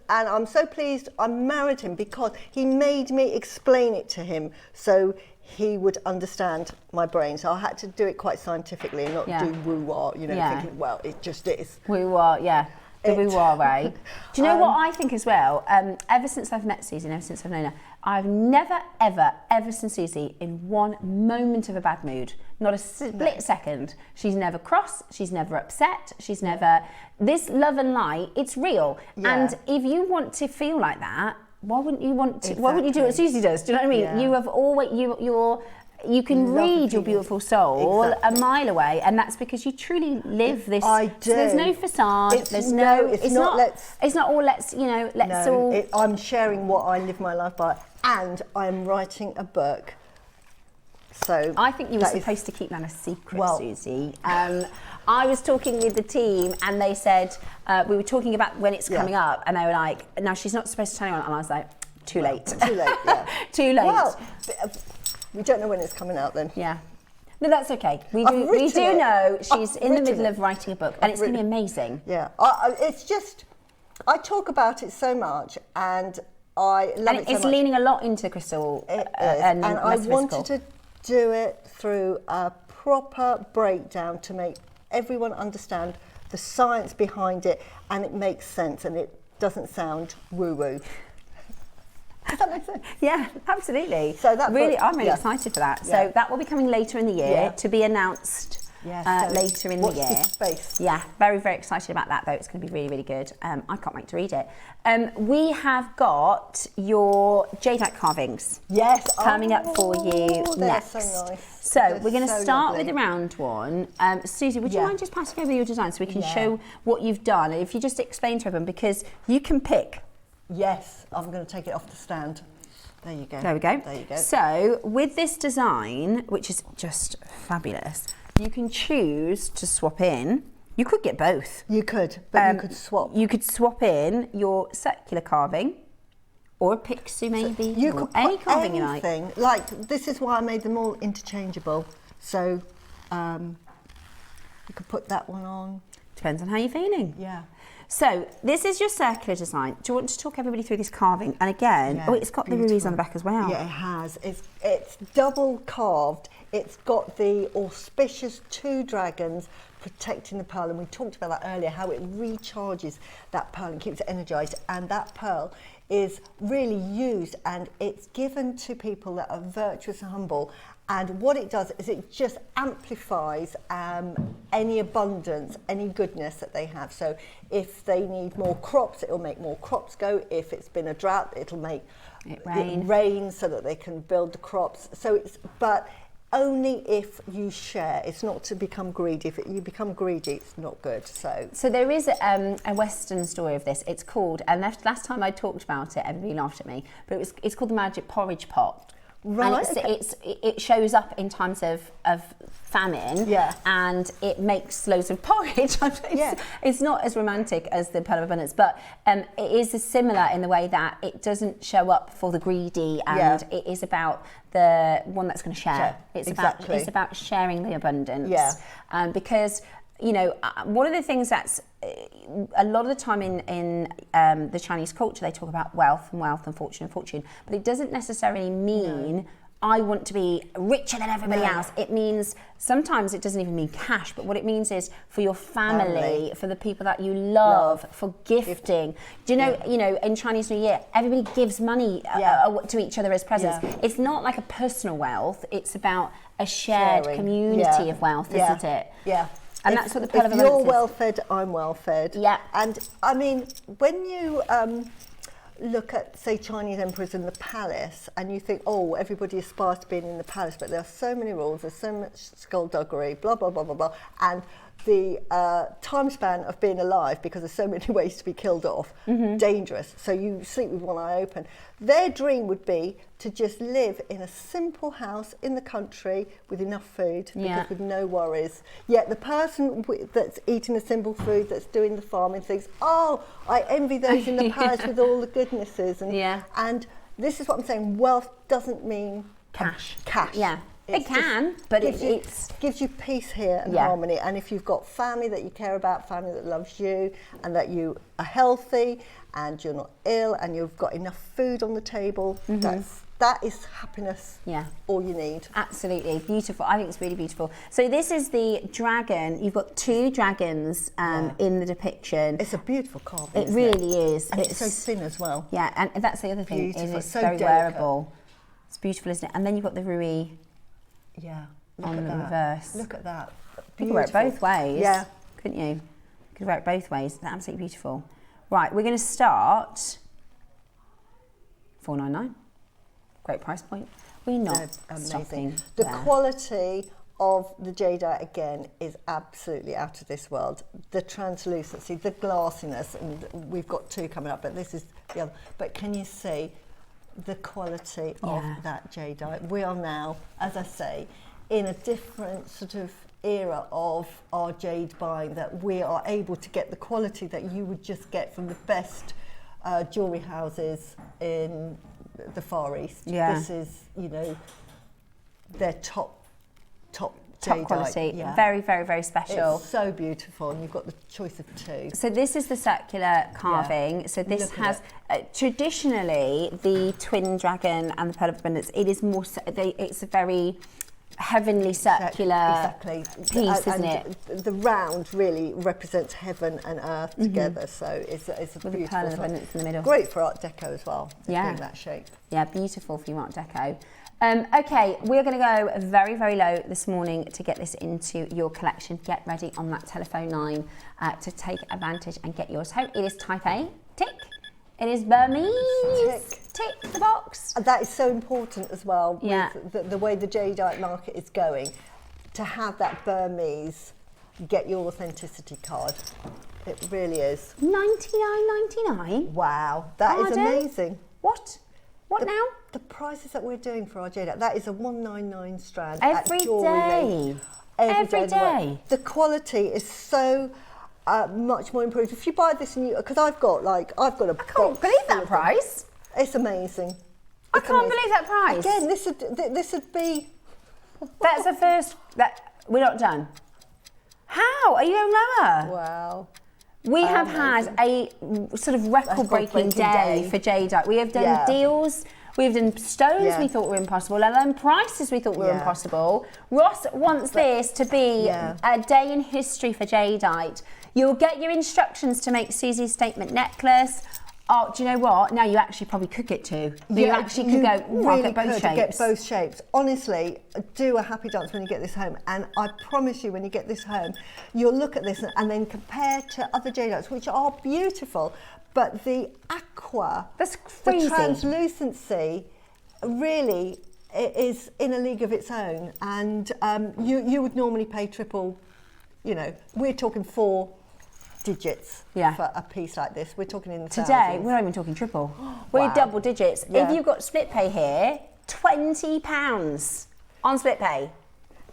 and I'm so pleased I married him because he made me explain it to him so he would understand my brain. So I had to do it quite scientifically and not do woo-wah, thinking, well, it just is. Woo-wah, yeah. The woo-wah way. Do you know what I think as well? Ever since I've met Suzie, ever since I've known her, I've never, ever seen Suzie in one moment of a bad mood. Not a split second. She's never cross. She's never upset. She's never... This love and light, it's real. Yeah. And if you want to feel like that, why wouldn't you want to? Exactly. Why wouldn't you do what Suzie does? Do you know what I mean? Yeah. You have always... You can read your beautiful soul a mile away, and that's because you truly live this. I do. So there's no facade. It's not all let's all. I'm sharing what I live my life by, and I'm writing a book. So I think you were supposed to keep that a secret, Suzie. I was talking with the team, and they said we were talking about when it's coming up, and they were like, "No, she's not supposed to tell anyone." And I was like, "Too late. Too late. Yeah. Too late." Well, we don't know when it's coming out then. Yeah. No, that's okay. We do know she's in the middle of writing a book, and it's going to be amazing. Yeah. It's just, I talk about it so much, and I love it so it's much. leaning a lot into crystal. And I wanted to do it through a proper breakdown to make everyone understand the science behind it, and it makes sense, and it doesn't sound woo-woo. Does that make sense? Yeah, absolutely. So that really, I'm really excited for that. So that will be coming later in the year to be announced later in the year. Watch this space. Yeah, very, very excited about that though. It's going to be really, really good. I can't wait to read it. We have got your jadeite carvings coming up for you next. So nice. So we're going to start with the round one. Suzie, would you mind just passing over your design so we can show what you've done? And if you just explain to everyone, because you can pick. Yes, I'm going to take it off the stand. There you go. There we go. There you go. So with this design, which is just fabulous, you can choose to swap in. You could get both. You could, but you could swap. You could swap in your circular carving or a pixie maybe. You could any put carving anything. you like. This is why I made them all interchangeable. So you could put that one on. Depends on how you're feeling. Yeah. So this is your circular design. Do you want to talk everybody through this carving? And again, it's got the rubies on the back as well. Yeah, it has. It's double carved. It's got the auspicious 2 dragons protecting the pearl, and we talked about that earlier, how it recharges that pearl and keeps it energized, and that pearl is really used and it's given to people that are virtuous and humble, and what it does is it just amplifies any abundance, any goodness that they have. So if they need more crops, it'll make more crops go. If it's been a drought, it'll make it rain so that they can build the crops. So it's, but only if you share. It's not to become greedy. If you become greedy, it's not good. So there is a Western story of this. It's called, and last time I talked about it, everybody laughed at me, but it's called the magic porridge pot. Right. And it shows up in times of famine, yeah, and it makes loads of porridge. It's not as romantic as the pearl of abundance, but it is similar in the way that it doesn't show up for the greedy, and it is about the one that's going to share. It's about sharing the abundance. Yeah. Because you know, one of the things that's a lot of the time in the Chinese culture, they talk about wealth and fortune, but it doesn't necessarily mean I want to be richer than everybody else. It means, sometimes it doesn't even mean cash, but what it means is for your family, for the people that you love, for gifting. Do you know, you know, in Chinese New Year, everybody gives money to each other as presents. It's not like a personal wealth, it's about a shared community of wealth, isn't it? Yeah. And that's what the pearl of abundance is. If you're well fed, I'm well fed. Yeah. And I mean, when you look at, say, Chinese emperors in the palace, and you think, oh, everybody aspires to being in the palace, but there are so many rules, there's so much skullduggery, blah, blah, blah, blah, blah, and the time span of being alive, because there's so many ways to be killed off, dangerous, so you sleep with one eye open. Their dream would be to just live in a simple house in the country with enough food, because with no worries. Yet the person that's eating the simple food, that's doing the farming, thinks, oh, I envy those in the palace with all the goodnesses. And this is what I'm saying, wealth doesn't mean cash. Yeah. It can, but it gives you peace here and harmony. And if you've got family that you care about, family that loves you, and that you are healthy, and you're not ill, and you've got enough food on the table, that is happiness. Yeah, all you need. Absolutely beautiful. I think it's really beautiful. So this is the dragon. You've got two dragons in the depiction. It's a beautiful carving. It really is. And it's so thin as well. Yeah, and that's the other thing. Beautiful. It is so very delicate. wearable. It's beautiful, isn't it? And then you've got the ruby. Yeah, on the reverse. Look at that. Beautiful. You could wear it both ways. Yeah. Couldn't you? You could wear it both ways. That's absolutely beautiful. Right, we're going to start $4.99. Great price point. We're not stopping The there. quality of the jadeite again is absolutely out of this world. The translucency, the glassiness, and we've got two coming up, but this is the other. But can you see the quality of that jadeite? We are now, as I say, in a different sort of era of our jade buying, that we are able to get the quality that you would just get from the best jewellery houses in the Far East. This is, you know, their top jadeite. Quality. Very, very, very special. It's so beautiful, and you've got the choice of two. So this is the circular carving. So this has traditionally the twin dragon and the pearl of abundance. It is more. It's a very heavenly circular piece, isn't it? The round really represents heaven and earth together. So it's a with beautiful. the pearl of abundance in the middle. Great for Art Deco as well. Being that shape. Yeah, beautiful for Art Deco. Okay, we're going to go very, very low this morning to get this into your collection. Get ready on that telephone line to take advantage and get yours home. It is type A, tick. It is Burmese, tick the box. And that is so important as well, with the way the jadeite market is going, to have that Burmese get your authenticity card. It really is. $99.99? Wow, that is amazing. What? What now? The prices that we're doing for our jadeite, that is a $199 strand. Every day. Every day. The quality is so much more improved. If you buy this, because I've got a I can't believe that price. It's amazing. I can't believe that price. Again, this would be. That's the first. We're not done. How are you going lower? Wow. We have had a sort of record-breaking day for jadeite. We have done deals, we've done stones we thought were impossible, and then prices we thought were impossible. Ross wants this to be a day in history for jadeite. You'll get your instructions to make Suzie's statement necklace. Oh, do you know what? Now you actually probably could get two. You actually could go, really I'll get both shapes. Get both shapes. Honestly, do a happy dance when you get this home. And I promise you, when you get this home, you'll look at this and then compare to other jadeites, which are beautiful. But the aqua, that's crazy. The translucency, really is in a league of its own. And you would normally pay triple, you know, we're talking 4 digits for a piece like this. We're talking in the Today, thousands. we're not even talking triple. We're double digits. Yeah. If you've got split pay here, £20 on split pay.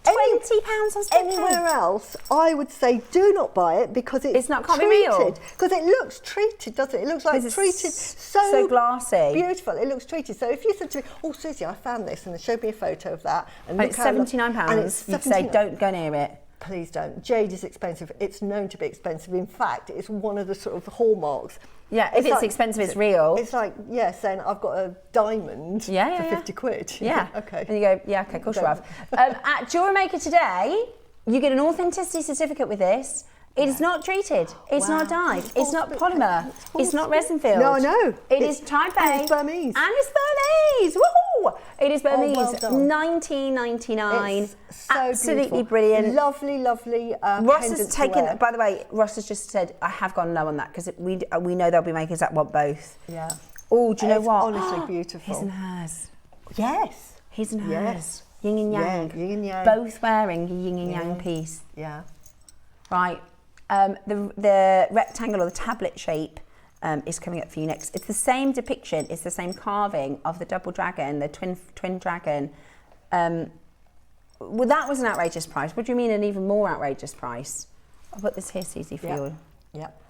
£20 on split pay. Anywhere else, I would say do not buy it because it's not can't be real. Because it looks treated, doesn't it? It looks like treated, so glassy, beautiful. It looks treated. So if you said to me, "Oh, Suzie, I found this," and they showed me a photo of that, and it's £79, you'd say don't go near it. Please don't. Jade is expensive. It's known to be expensive. In fact, it's one of the sort of hallmarks. Yeah, if it's like, expensive, it's real. It's like, saying I've got a diamond for 50 quid. Yeah. Okay. And you go, yeah, okay, of course you have. At Jewellery Maker today, you get an authenticity certificate with this. It is not treated. It's not dyed. It's not polymer. It's not resin filled. No, I know. It is Type A. And it's Burmese. And it's Burmese. Woohoo! It is Burmese. Well done. $19.99. It's so absolutely beautiful. brilliant. Lovely. Ross has taken. By the way, Ross has just said I have gone low on that because we know there'll be makers that want both. Yeah. Oh, do you know what? Honestly beautiful. His and hers. Yes. His and hers. Yes. Yin and yang. Yeah, yin and yang. Both wearing a yin and yang piece. Yeah. Right. The rectangle or the tablet shape is coming up for you next. It's the same depiction. It's the same carving of the double dragon, the twin dragon. Well, that was an outrageous price. What do you mean an even more outrageous price? I'll put this here, Suzie, for you. Yep.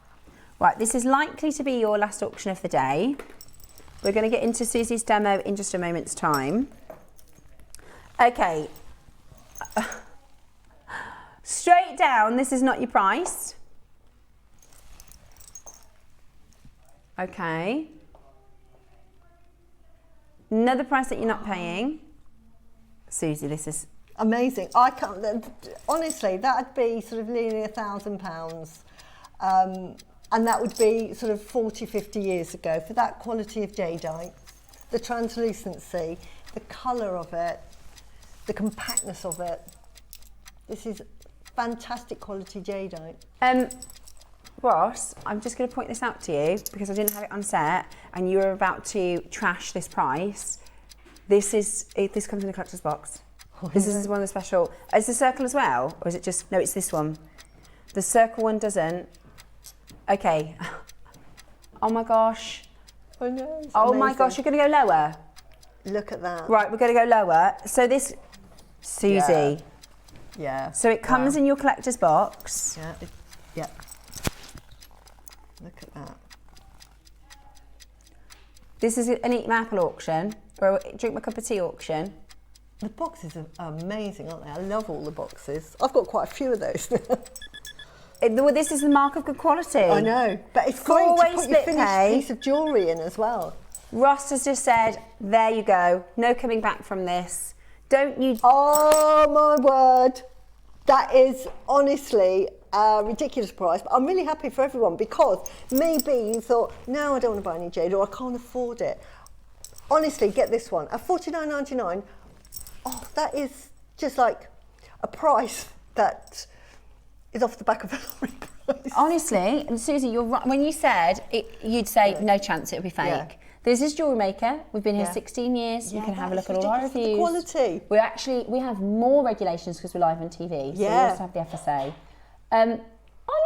Right, this is likely to be your last auction of the day. We're going to get into Suzie's demo in just a moment's time. Okay. Straight down, this is not your price. Okay. Another price that you're not paying. Suzie, this is amazing. I can't, honestly, that'd be sort of nearly £1,000. And that would be sort of 40, 50 years ago for that quality of jadeite, the translucency, the colour of it, the compactness of it. This is fantastic quality jadeite. Ross, I'm just going to point this out to you because I didn't have it on set and you were about to trash this price. This comes in a collector's box. This is one of the special. Is the circle as well? Or is it just, no, it's this one. The circle one doesn't. Okay. Oh my gosh. I know, oh my gosh, you're going to go lower? Look at that. Right, we're going to go lower. So this, Suzie. Yeah. So it comes in your collector's box. Yeah. Look at that. This is an Eat My Apple auction, or a Drink My Cup of Tea auction. The boxes are amazing, aren't they? I love all the boxes. I've got quite a few of those. Well, this is the mark of good quality. I know, but it's great to put your finished piece of jewellery in as well. Ross has just said, there you go, no coming back from this. Don't you... Oh my word. That is honestly a ridiculous price, but I'm really happy for everyone because maybe you thought, no, I don't want to buy any jade or I can't afford it. Honestly, get this one. At $49.99, oh, that is just like a price that is off the back of a lorry price. Honestly, and Suzie, you're right. When you said it, you'd say no chance it would be fake. Yeah. This is Jewellery Maker. We've been here 16 years. You can have a look at all our reviews. Quality. We have more regulations because we're live on TV. So we also have the FSA. On your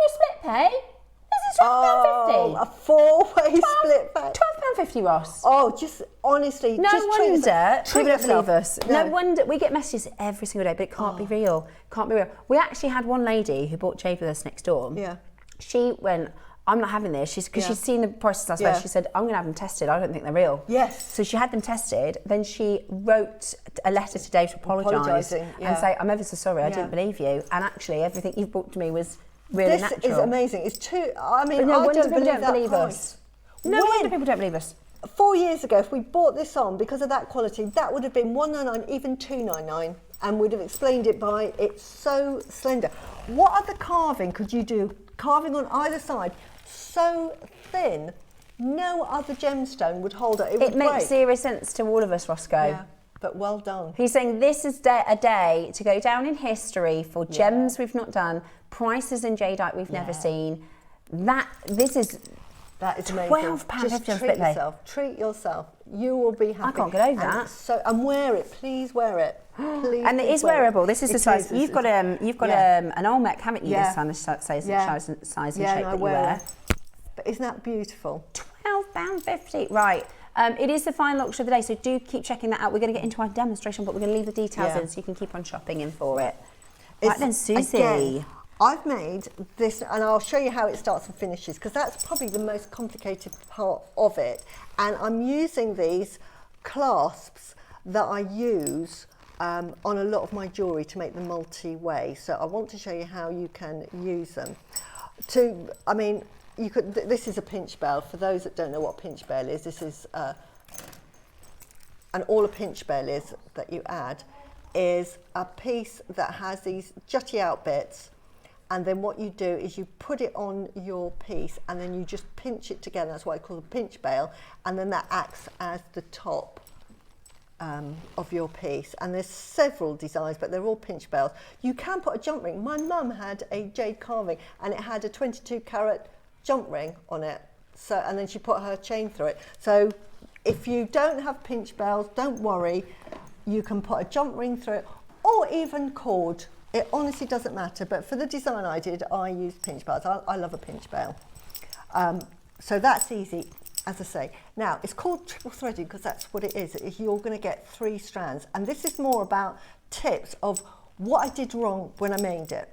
split pay, this is £12.50. Oh, a four-way split pay. £12.50, Ross. Oh, just honestly, no just wonder treat people don't believe yourself. us. No wonder we get messages every single day, but it can't be real. Can't be real. We actually had one lady who bought jade with us next door. Yeah. She went, I'm not having this. Because she's seen the prices elsewhere. She said, I'm going to have them tested. I don't think they're real. Yes. So she had them tested. Then she wrote a letter today to apologise and say, I'm ever so sorry. I didn't believe you. And actually, everything you've brought to me was really this natural. is amazing. It's too, I mean, But no I wonder don't people believe don't that believe price. us. No wonder people don't believe us. 4 years ago, if we bought this on because of that quality, that would have been $199, even $299, and we'd have explained it by it's so slender. What other carving could you do? Carving on either side, so thin, no other gemstone would hold it. It would It makes break. zero sense to all of us, Roscoe. Yeah, but well done. He's saying this is a day to go down in history for gems we've not done, prices in jadeite we've never seen. This is That is amazing. £12.50 Just on treat split pay. yourself. Treat yourself. You will be happy. I can't get over and that. So, and wear it. Please wear it. Please, And it please is wear wearable. This is the It size. is. You've got Yeah. an Olmec, haven't you? Yeah. This time, the size Yeah. and shape and I that you wear. it. But isn't that beautiful? £12.50. Right. It is the final auction of the day, so do keep checking that out. We're going to get into our demonstration, but we're going to leave the details Yeah. in so you can keep on shopping in for it. It's- Right then, Suzie. Again, I've made this, and I'll show you how it starts and finishes, because that's probably the most complicated part of it. And I'm using these clasps that I use on a lot of my jewellery to make them multi-way. So I want to show you how you can use them. I mean, you could. This is a pinch bell. For those that don't know what a pinch bell is, this is, and all a pinch bell is that you add is a piece that has these jutty out bits, and then what you do is you put it on your piece and then you just pinch it together. That's what I call a pinch bell, and then that acts as the top of your piece. And there's several designs, but they're all pinch bells. You can put a jump ring. My mum had a jade carving and it had a 22 carat jump ring on it, so, and then she put her chain through it. So if you don't have pinch bells, don't worry, you can put a jump ring through it, or even cord. It honestly doesn't matter, but for the design I did, I used pinch bells. I love a pinch bell. So that's easy, as I say. Now, it's called triple threading because that's what it is. You're going to get 3 strands, and this is more about tips of what I did wrong when I made it.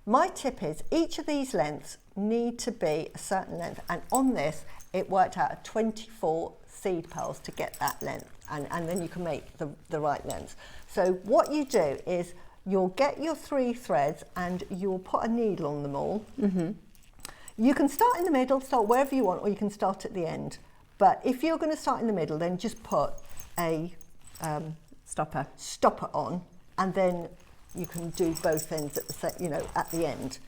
My tip is each of these lengths need to be a certain length, and on this it worked out at 24 seed pearls to get that length, and then you can make the right length. So what you do is you'll get your 3 threads and you'll put a needle on them all. You can start in the middle, start wherever you want, or you can start at the end. But if you're going to start in the middle, then just put a stopper on, and then you can do both ends at the end.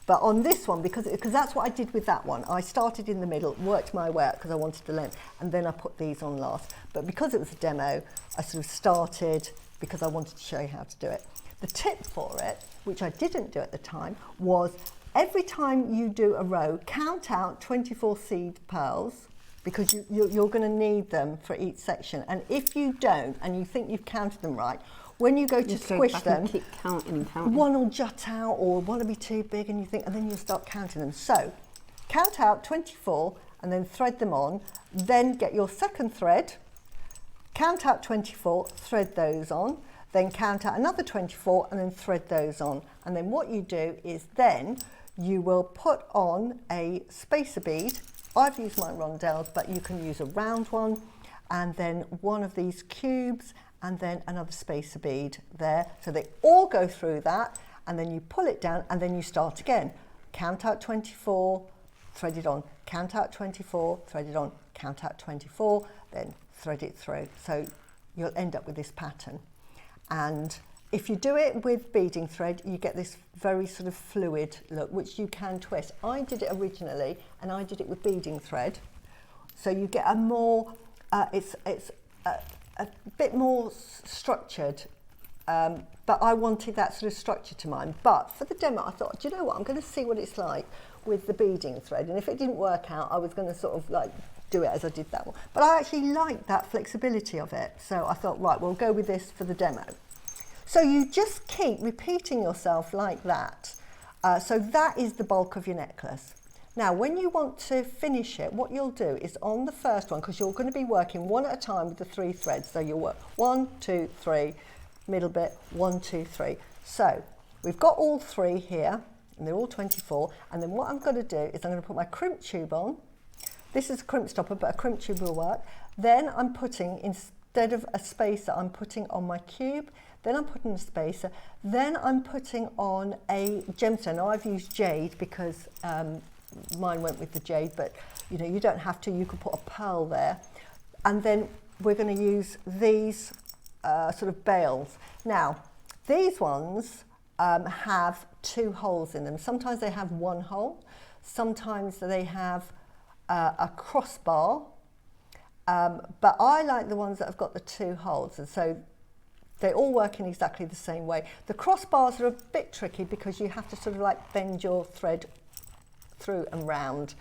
But on this one, because that's what I did with that one, I started in the middle, worked my way out because I wanted the length, and then I put these on last. But because it was a demo, I sort of started because I wanted to show you how to do it. The tip for it, which I didn't do at the time, was every time you do a row, count out 24 seed pearls, because you're going to need them for each section. And if you don't, and you think you've counted them right, when you go to squish them, keep counting. one will jut out or one will be too big, and then you'll start counting them. So count out 24 and then thread them on, then get your second thread, count out 24, thread those on, then count out another 24 and then thread those on. And then what you do is then you will put on a spacer bead. I've used my rondelles, but you can use a round one, and then one of these cubes, and then another spacer bead there. So they all go through that, and then you pull it down, and then you start again. Count out 24, thread it on, count out 24, thread it on, count out 24, then thread it through. So you'll end up with this pattern. And if you do it with beading thread, you get this very sort of fluid look, which you can twist. I did it originally, and I did it with beading thread. So you get a more, it's a bit more structured, but I wanted that sort of structure to mine. But for the demo, I thought, do you know what? I'm going to see what it's like with the beading thread. And if it didn't work out, I was going to sort of like do it as I did that one. But I actually liked that flexibility of it. So I thought, right, we'll go with this for the demo. So you just keep repeating yourself like that. So that is the bulk of your necklace. Now, when you want to finish it, what you'll do is on the first one, because you're going to be working one at a time with the 3 threads. So you'll work 1, 2, 3, middle bit, 1, 2, 3. So we've got all 3 here, and they're all 24. And then what I'm going to do is I'm going to put my crimp tube on. This is a crimp stopper, but a crimp tube will work. Then I'm putting, instead instead of a spacer, I'm putting on my cube, then I'm putting a spacer, then I'm putting on a gemstone. Now I've used jade because mine went with the jade, but you know, you don't have to, you could put a pearl there. And then we're going to use these sort of bails. Now, these ones have 2 holes in them. Sometimes they have 1 hole, sometimes they have a crossbar, but I like the ones that have got the 2 holes, and so they all work in exactly the same way. The crossbars are a bit tricky because you have to sort of like bend your thread through and round.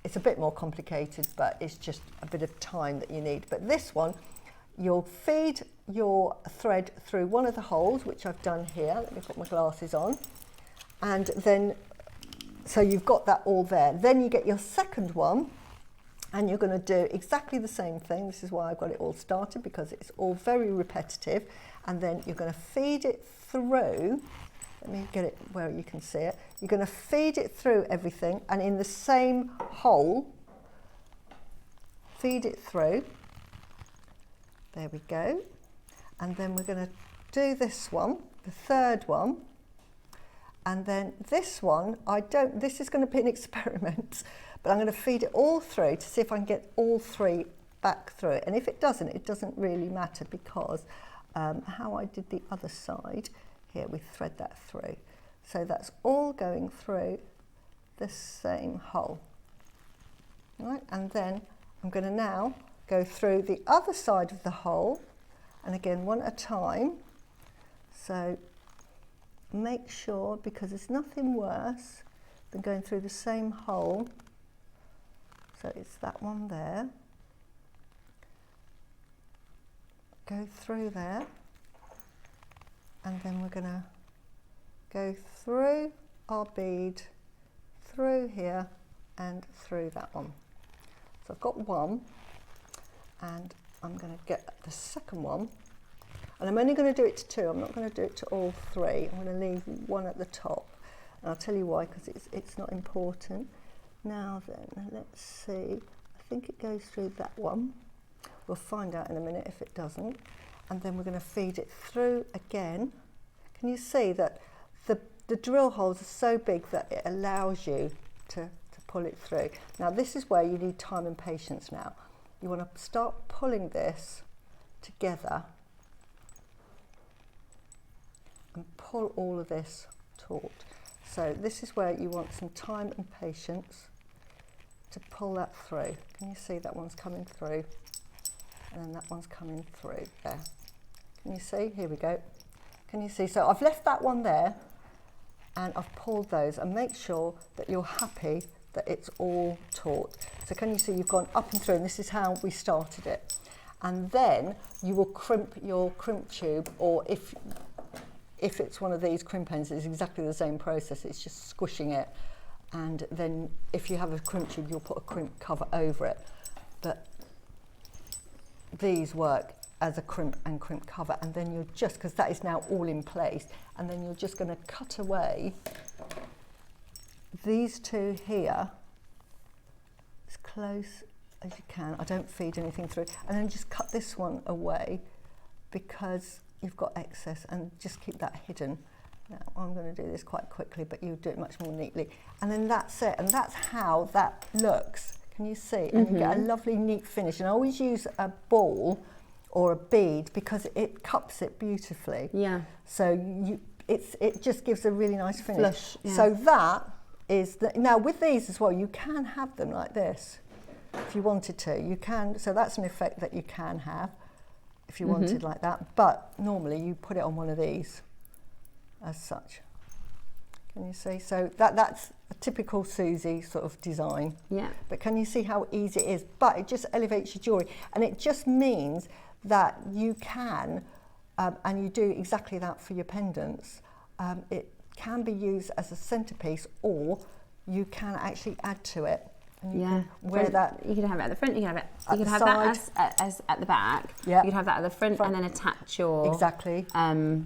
It's a bit more complicated, but it's just a bit of time that you need. But this one, you'll feed your thread through one of the holes, which I've done here. Let me put my glasses on. And then, so you've got that all there. Then you get your second one, and you're going to do exactly the same thing. This is why I've got it all started, because it's all very repetitive. And then you're going to feed it through. Let me get it where you can see it. You're going to feed it through everything, and in the same hole, feed it through. There we go. And then we're going to do this one, the third one. And then this one, this is going to be an experiment, but I'm going to feed it all through to see if I can get all 3 back through it. And if it doesn't really matter, because how I did the other side, here we thread that through. So that's all going through the same hole. All right, and then I'm going to now go through the other side of the hole, and again, one at a time. So make sure, because there's nothing worse than going through the same hole. So it's that one there. Go through there. And then we're going to go through our bead, through here, and through that one. So I've got one, and I'm going to get the second one, and I'm only going to do it to 2. I'm not going to do it to all 3. I'm going to leave one at the top, and I'll tell you why, because it's not important. Now then, let's see. I think it goes through that one. We'll find out in a minute if it doesn't. And then we're going to feed it through again. Can you see that the drill holes are so big that it allows you to pull it through? Now this is where you need time and patience now. You want to start pulling this together and pull all of this taut. So this is where you want some time and patience to pull that through. Can you see that one's coming through? And then that one's coming through there. Can you see? Here we go. Can you see? So I've left that one there, and I've pulled those, and make sure that you're happy that it's all taut. So can you see you've gone up and through, and this is how we started it. And then you will crimp your crimp tube, or if it's one of these crimp ends, it's exactly the same process. It's just squishing it, and then if you have a crimp tube, you'll put a crimp cover over it. But these work as a crimp and crimp cover, and then you're just, because that is now all in place, and then you're just going to cut away these 2 here as close as you can. I don't feed anything through, and then just cut this one away because you've got excess, and just keep that hidden. Now I'm going to do this quite quickly, but you do it much more neatly, and then that's it, and that's how that looks. Can you see? And you get a lovely neat finish. And I always use a ball or a bead because it cups it beautifully. Yeah. So it just gives a really nice finish. Flush, yeah. So that is now with these as well, you can have them like this if you wanted to. You can. So that's an effect that you can have if you wanted like that. But normally you put it on one of these as such. Can you see? So that's a typical Suzie sort of design. Yeah. But can you see how easy it is? But it just elevates your jewellery, and it just means that you can, and you do exactly that for your pendants. It can be used as a centerpiece, or you can actually add to it. And you can wear that. You can have it at the front. You can have it. You can have that as at the back. Yeah. You can have that at the front and then attach your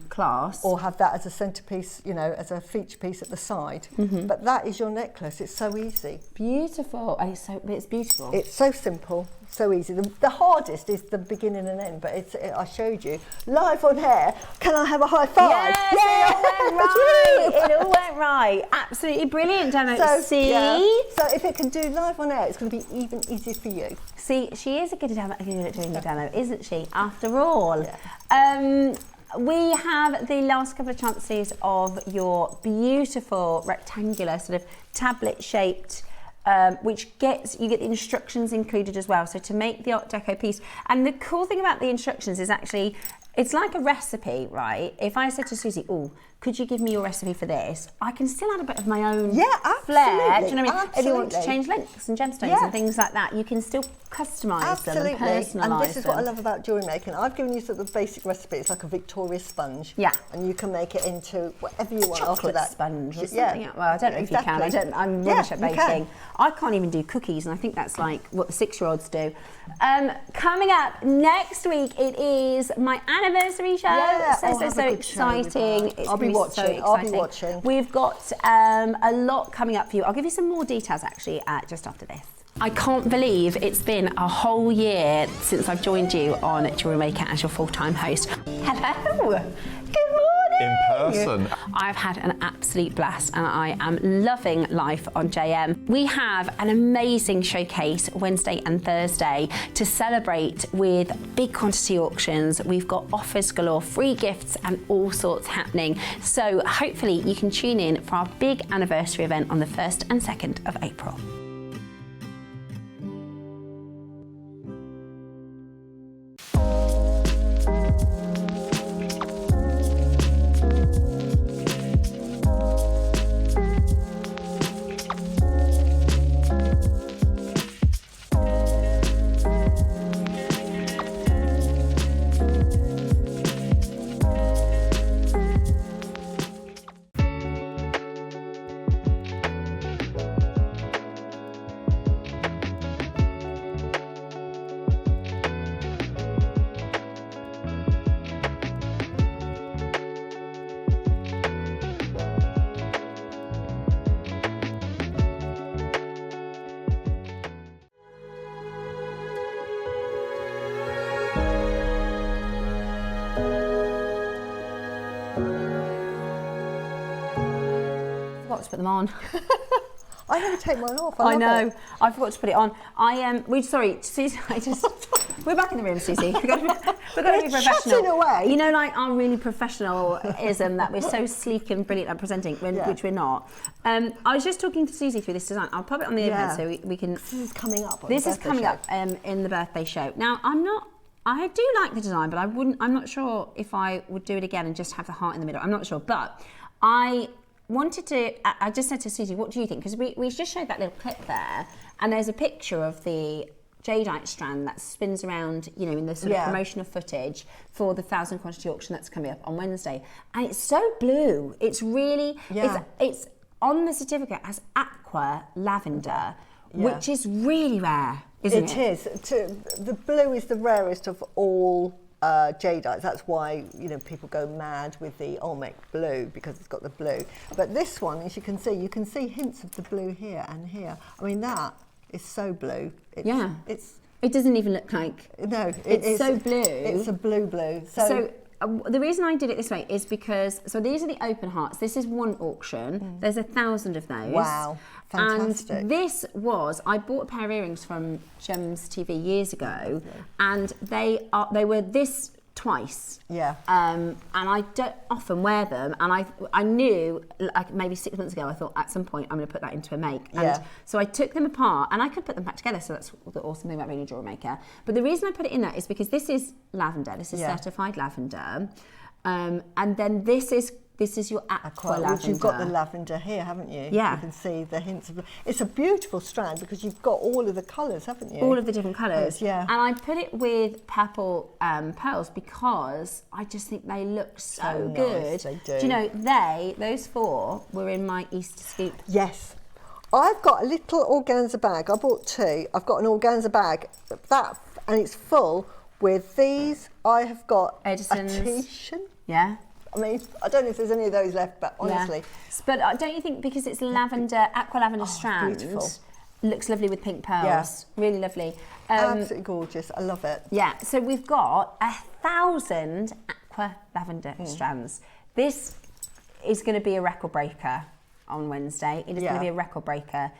clasp. Or have that as a centerpiece, you know, as a feature piece at the side. But that is your necklace. It's so easy. Beautiful. It's beautiful. It's so simple. so easy. The hardest is the beginning and end, but I showed you live on air. Can I have a high five? Yes, it all went right. It all went right. Absolutely brilliant, Demo. See? Yeah. So if it can do live on air, it's going to be even easier for you. See, she is a good at doing the demo, isn't she? After all. Yeah. We have the last couple of chances of your beautiful rectangular sort of tablet-shaped, which you get the instructions included as well. So to make the Art Deco piece, and the cool thing about the instructions is actually, it's like a recipe, right? If I said to Suzie, "Oh, could you give me your recipe for this?" I can still add a bit of my own flair. Do you know what I mean? If you want to change lengths and gemstones and things like that, you can still customise them and personalise them. And this is what I love about jewellery making. I've given you sort of the basic recipe. It's like a Victoria sponge. Yeah. And you can make it into whatever you want Chocolate after that. Sponge or something. Yeah. Well, I don't know if you can. I'm rubbish at baking. Can. I can't even do cookies, and I think that's like what the 6-year-olds do. Coming up next week, it is my anniversary show. Yeah. So exciting. I'll be watching. We've got a lot coming up for you. I'll give you some more details actually just after this. I can't believe it's been a whole year since I've joined you on Jewellery Maker as your full-time host. Hello. Good morning. In person. I've had an absolute blast and I am loving life on JM. We have an amazing showcase Wednesday and Thursday to celebrate with big quantity auctions. We've got offers galore, free gifts and all sorts happening. So hopefully you can tune in for our big anniversary event on the 1st and 2nd of April. To put them on. I never take mine off. I know. I forgot to put it on. Suzie, we're back in the room, Suzie. We've got to be professional. Chatting away. You know, like our really professionalism that we're so sleek and brilliant at presenting, which we're not. I was just talking to Suzie through this design. I'll pop it on the overhead so we can. This is coming up. This is coming up in the birthday show. Now, I do like the design, but I'm not sure if I would do it again and just have the heart in the middle. I'm not sure, but I just said to Suzie, what do you think? Because we just showed that little clip there, and there's a picture of the jadeite strand that spins around, you know, in the sort of promotional footage for the 1,000 quantity auction that's coming up on Wednesday. And it's so blue. It's really, it's on the certificate as aqua lavender, which is really rare, isn't it? It is. The blue is the rarest of all jadeites. That's why, you know, people go mad with the Olmec blue, because it's got the blue. But this one, as you can see hints of the blue here and here. I mean, that is so blue. It doesn't even look like. No, it's so blue. It's a blue. So the reason I did it this way is because, so these are the open hearts. This is one auction. There's 1,000 of those. Wow, fantastic. And this I bought a pair of earrings from Gems TV years ago, and they were this twice. Yeah. And I don't often wear them, and I knew, like maybe 6 months ago, I thought at some point I'm going to put that into a make. And so I took them apart, and I could put them back together, so that's the awesome thing about being a jewellery maker. But the reason I put it in there is because this is lavender, this is certified lavender, and then this is your aqua lavender. Which you've got the lavender here, haven't you? Yeah. You can see the hints of. It's a beautiful strand because you've got all of the colours, haven't you? All of the different colours. Yeah. And I put it with purple pearls because I just think they look so good. Nice, they do. Do you know, those 4 were in my Easter scoop. Yes. I've got a little organza bag. I bought 2. I've got an organza bag, and it's full with these. I have got Edison's. A Titian. Yeah. I mean, I don't know if there's any of those left, but honestly. Yeah. But don't you think because it's lavender, aqua lavender strand, beautiful. Looks lovely with pink pearls. Yeah. Really lovely. Absolutely gorgeous. I love it. Yeah, so we've got 1,000 aqua lavender strands. This is going to be a record breaker on Wednesday. It is going to be a record breaker.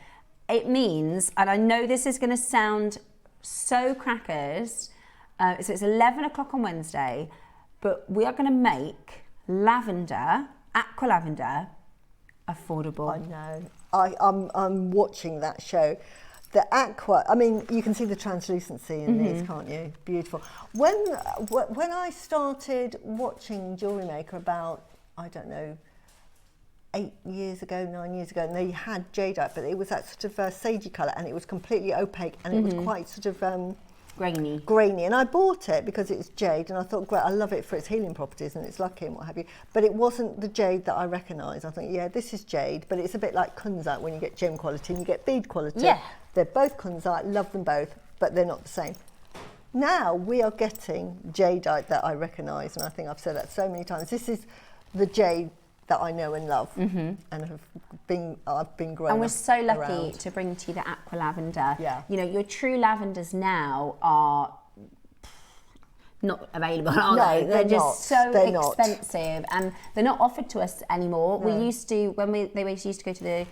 It means, and I know this is going to sound so crackers, so it's 11 o'clock on Wednesday, but we are going to make lavender, aqua lavender, affordable. I know. I'm watching that show. The aqua, I mean, you can see the translucency in these, can't you? Beautiful. When I started watching Jewellery Maker about, I don't know, 9 years ago, and they had jadeite, but it was that sort of sagey colour, and it was completely opaque, and it was quite sort of grainy. And I bought it because it was jade, and I thought, great, I love it for its healing properties and it's lucky and what have you. But it wasn't the jade that I recognised. I think, yeah, this is jade, but it's a bit like kunzite when you get gem quality and you get bead quality. Yeah. They're both kunzite, love them both, but they're not the same. Now we are getting jadeite that I recognise, and I think I've said that so many times. This is the jade that I know and love, and I've been growing. And we're so lucky around. to bring to you the aqua lavender. Yeah. You know, your true lavenders now are not available, are they? They're just so expensive, and they're not offered to us anymore. No. We used to, when they used to go to the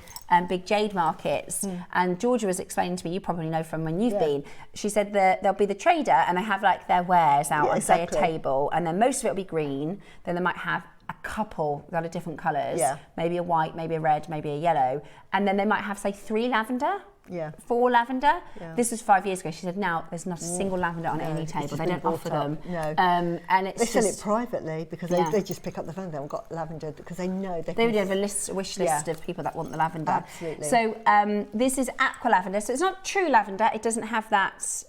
big jade markets, and Georgia was explaining to me, you probably know from when you've been, she said that there'll be the trader and they have like their wares out on, say, a table, and then most of it will be green, then they might have a couple that are different colours, maybe a white, maybe a red, maybe a yellow, and then they might have, say, 3 lavender. 4 lavender. This was 5 years ago. She said now there's not a single lavender on any table. They don't offer them. No. And it's they sell it privately because they just pick up the phone. They haven't got lavender because they know they would have a wish list of people that want the lavender. Absolutely. So this is aqua lavender. So it's not true lavender. It doesn't have that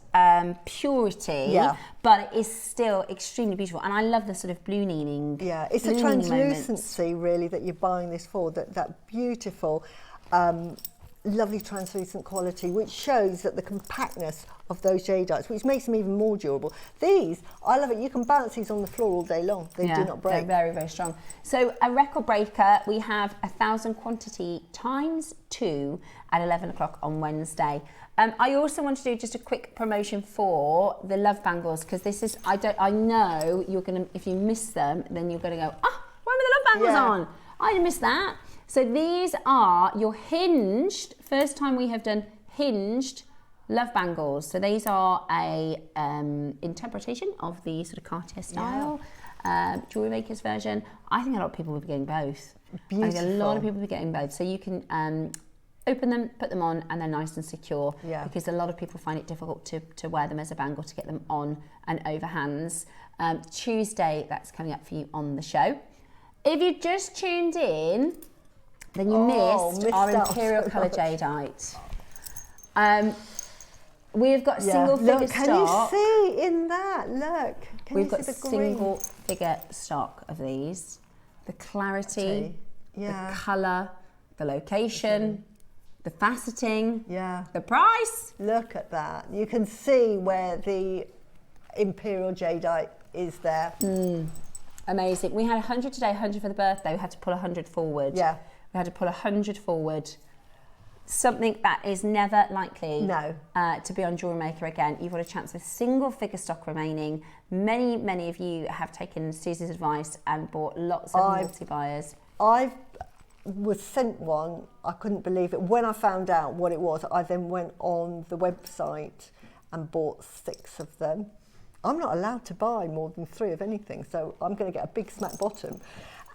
purity, but it is still extremely beautiful. And I love the sort of ballooning. Yeah, it's the translucency really that you're buying this for. That beautiful. Lovely translucent quality, which shows that the compactness of those jadeites, which makes them even more durable. These, I love it. You can bounce these on the floor all day long. They do not break. They're very, very strong. So a record breaker, we have 1,000 quantity times 2 at 11 o'clock on Wednesday. I also want to do just a quick promotion for the love bangles, because this is, I know you're going to, if you miss them, then you're going to go, when were the love bangles on? I didn't miss that. So these are your hinged, first time we have done hinged love bangles. So these are a interpretation of the sort of Cartier style Jewellery Maker's version. I think a lot of people will be getting both. Beautiful. I think a lot of people will be getting both. So you can open them, put them on, and they're nice and secure, because a lot of people find it difficult to wear them as a bangle, to get them on and over hands. Tuesday, that's coming up for you on the show. If you just tuned in, then you missed our Imperial Colour Jadeite. We've got single figure stock. Can you see in that? Look. We've got single figure stock of these. The clarity, the colour, the location, the faceting, the price. Look at that. You can see where the Imperial Jadeite is there. Amazing. We had 100 today, 100 for the birthday. We had to pull 100 forward. Yeah. We had to pull 100 forward. Something that is never likely to be on Jewellery Maker again. You've got a chance with single figure stock remaining. Many of you have taken Susie's advice and bought lots of multi-buyers. I was sent one. I couldn't believe it. When I found out what it was, I then went on the website and bought 6 of them. I'm not allowed to buy more than 3 of anything, so I'm going to get a big smack bottom.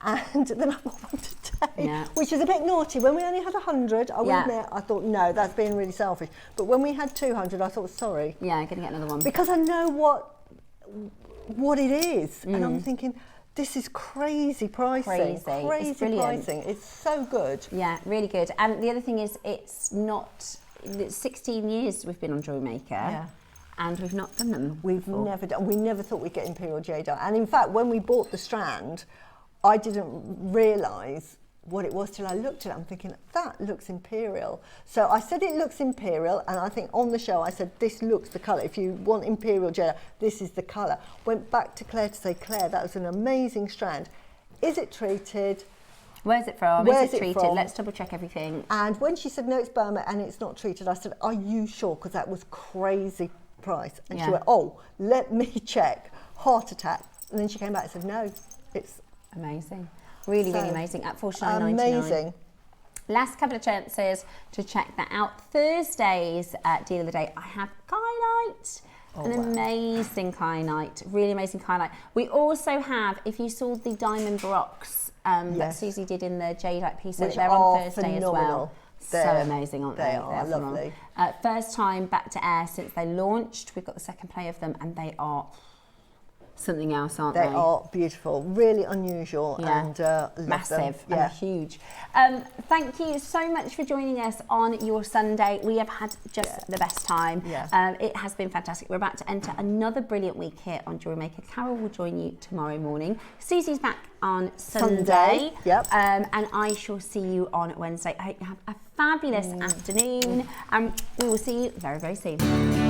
And then I bought one today, which is a bit naughty. When we only had 100, I will admit, I thought, no, that's being really selfish. But when we had 200, I thought, sorry. Yeah, I'm going to get another one. Because I know what it is. And I'm thinking, this is crazy pricing. Crazy pricing. It's so good. Yeah, really good. And the other thing is, it's 16 years we've been on Jewellery Maker. Yeah. And we've not done them. We never thought we'd get Imperial Jadeite. And in fact, when we bought the strand, I didn't realise what it was till I looked at it. I'm thinking, that looks Imperial. So I said it looks Imperial, and I think on the show I said, this looks the colour. If you want Imperial Jadeite, this is the colour. Went back to Claire to say, Claire, that was an amazing strand. Is it treated? Where's it from? Where's Is it it treated? from? Let's double check everything. And when she said, no, it's Burma and it's not treated, I said, are you sure? Because that was crazy price. And she Yeah. went, oh, let me check. Heart attack. And then she came back and said, no, it's Amazing. Really, really So, amazing. At $49.99. amazing. Last couple of chances to check that out. Thursday's deal of the day, I have kyanite. An amazing kyanite, really amazing kyanite. We also have, if you saw the diamond rocks that Yes. Suzie did in the jadeite piece, Which they're are on Thursday as well. phenomenal. So They're- amazing, aren't they? they are They're phenomenal. lovely. First time back to air since they launched. We've got the second play of them, and they are something else, aren't they? They are beautiful, really unusual, Yeah. and love Massive them. and huge. Thank you so much for joining us on your Sunday. We have had just the best time. Yeah. It has been fantastic. We're about to enter another brilliant week here on Jewellery Maker. Carol will join you tomorrow morning. Susie's back on Sunday. Yep. And I shall see you on Wednesday. I hope you have a fabulous afternoon, and we will see you very, very soon.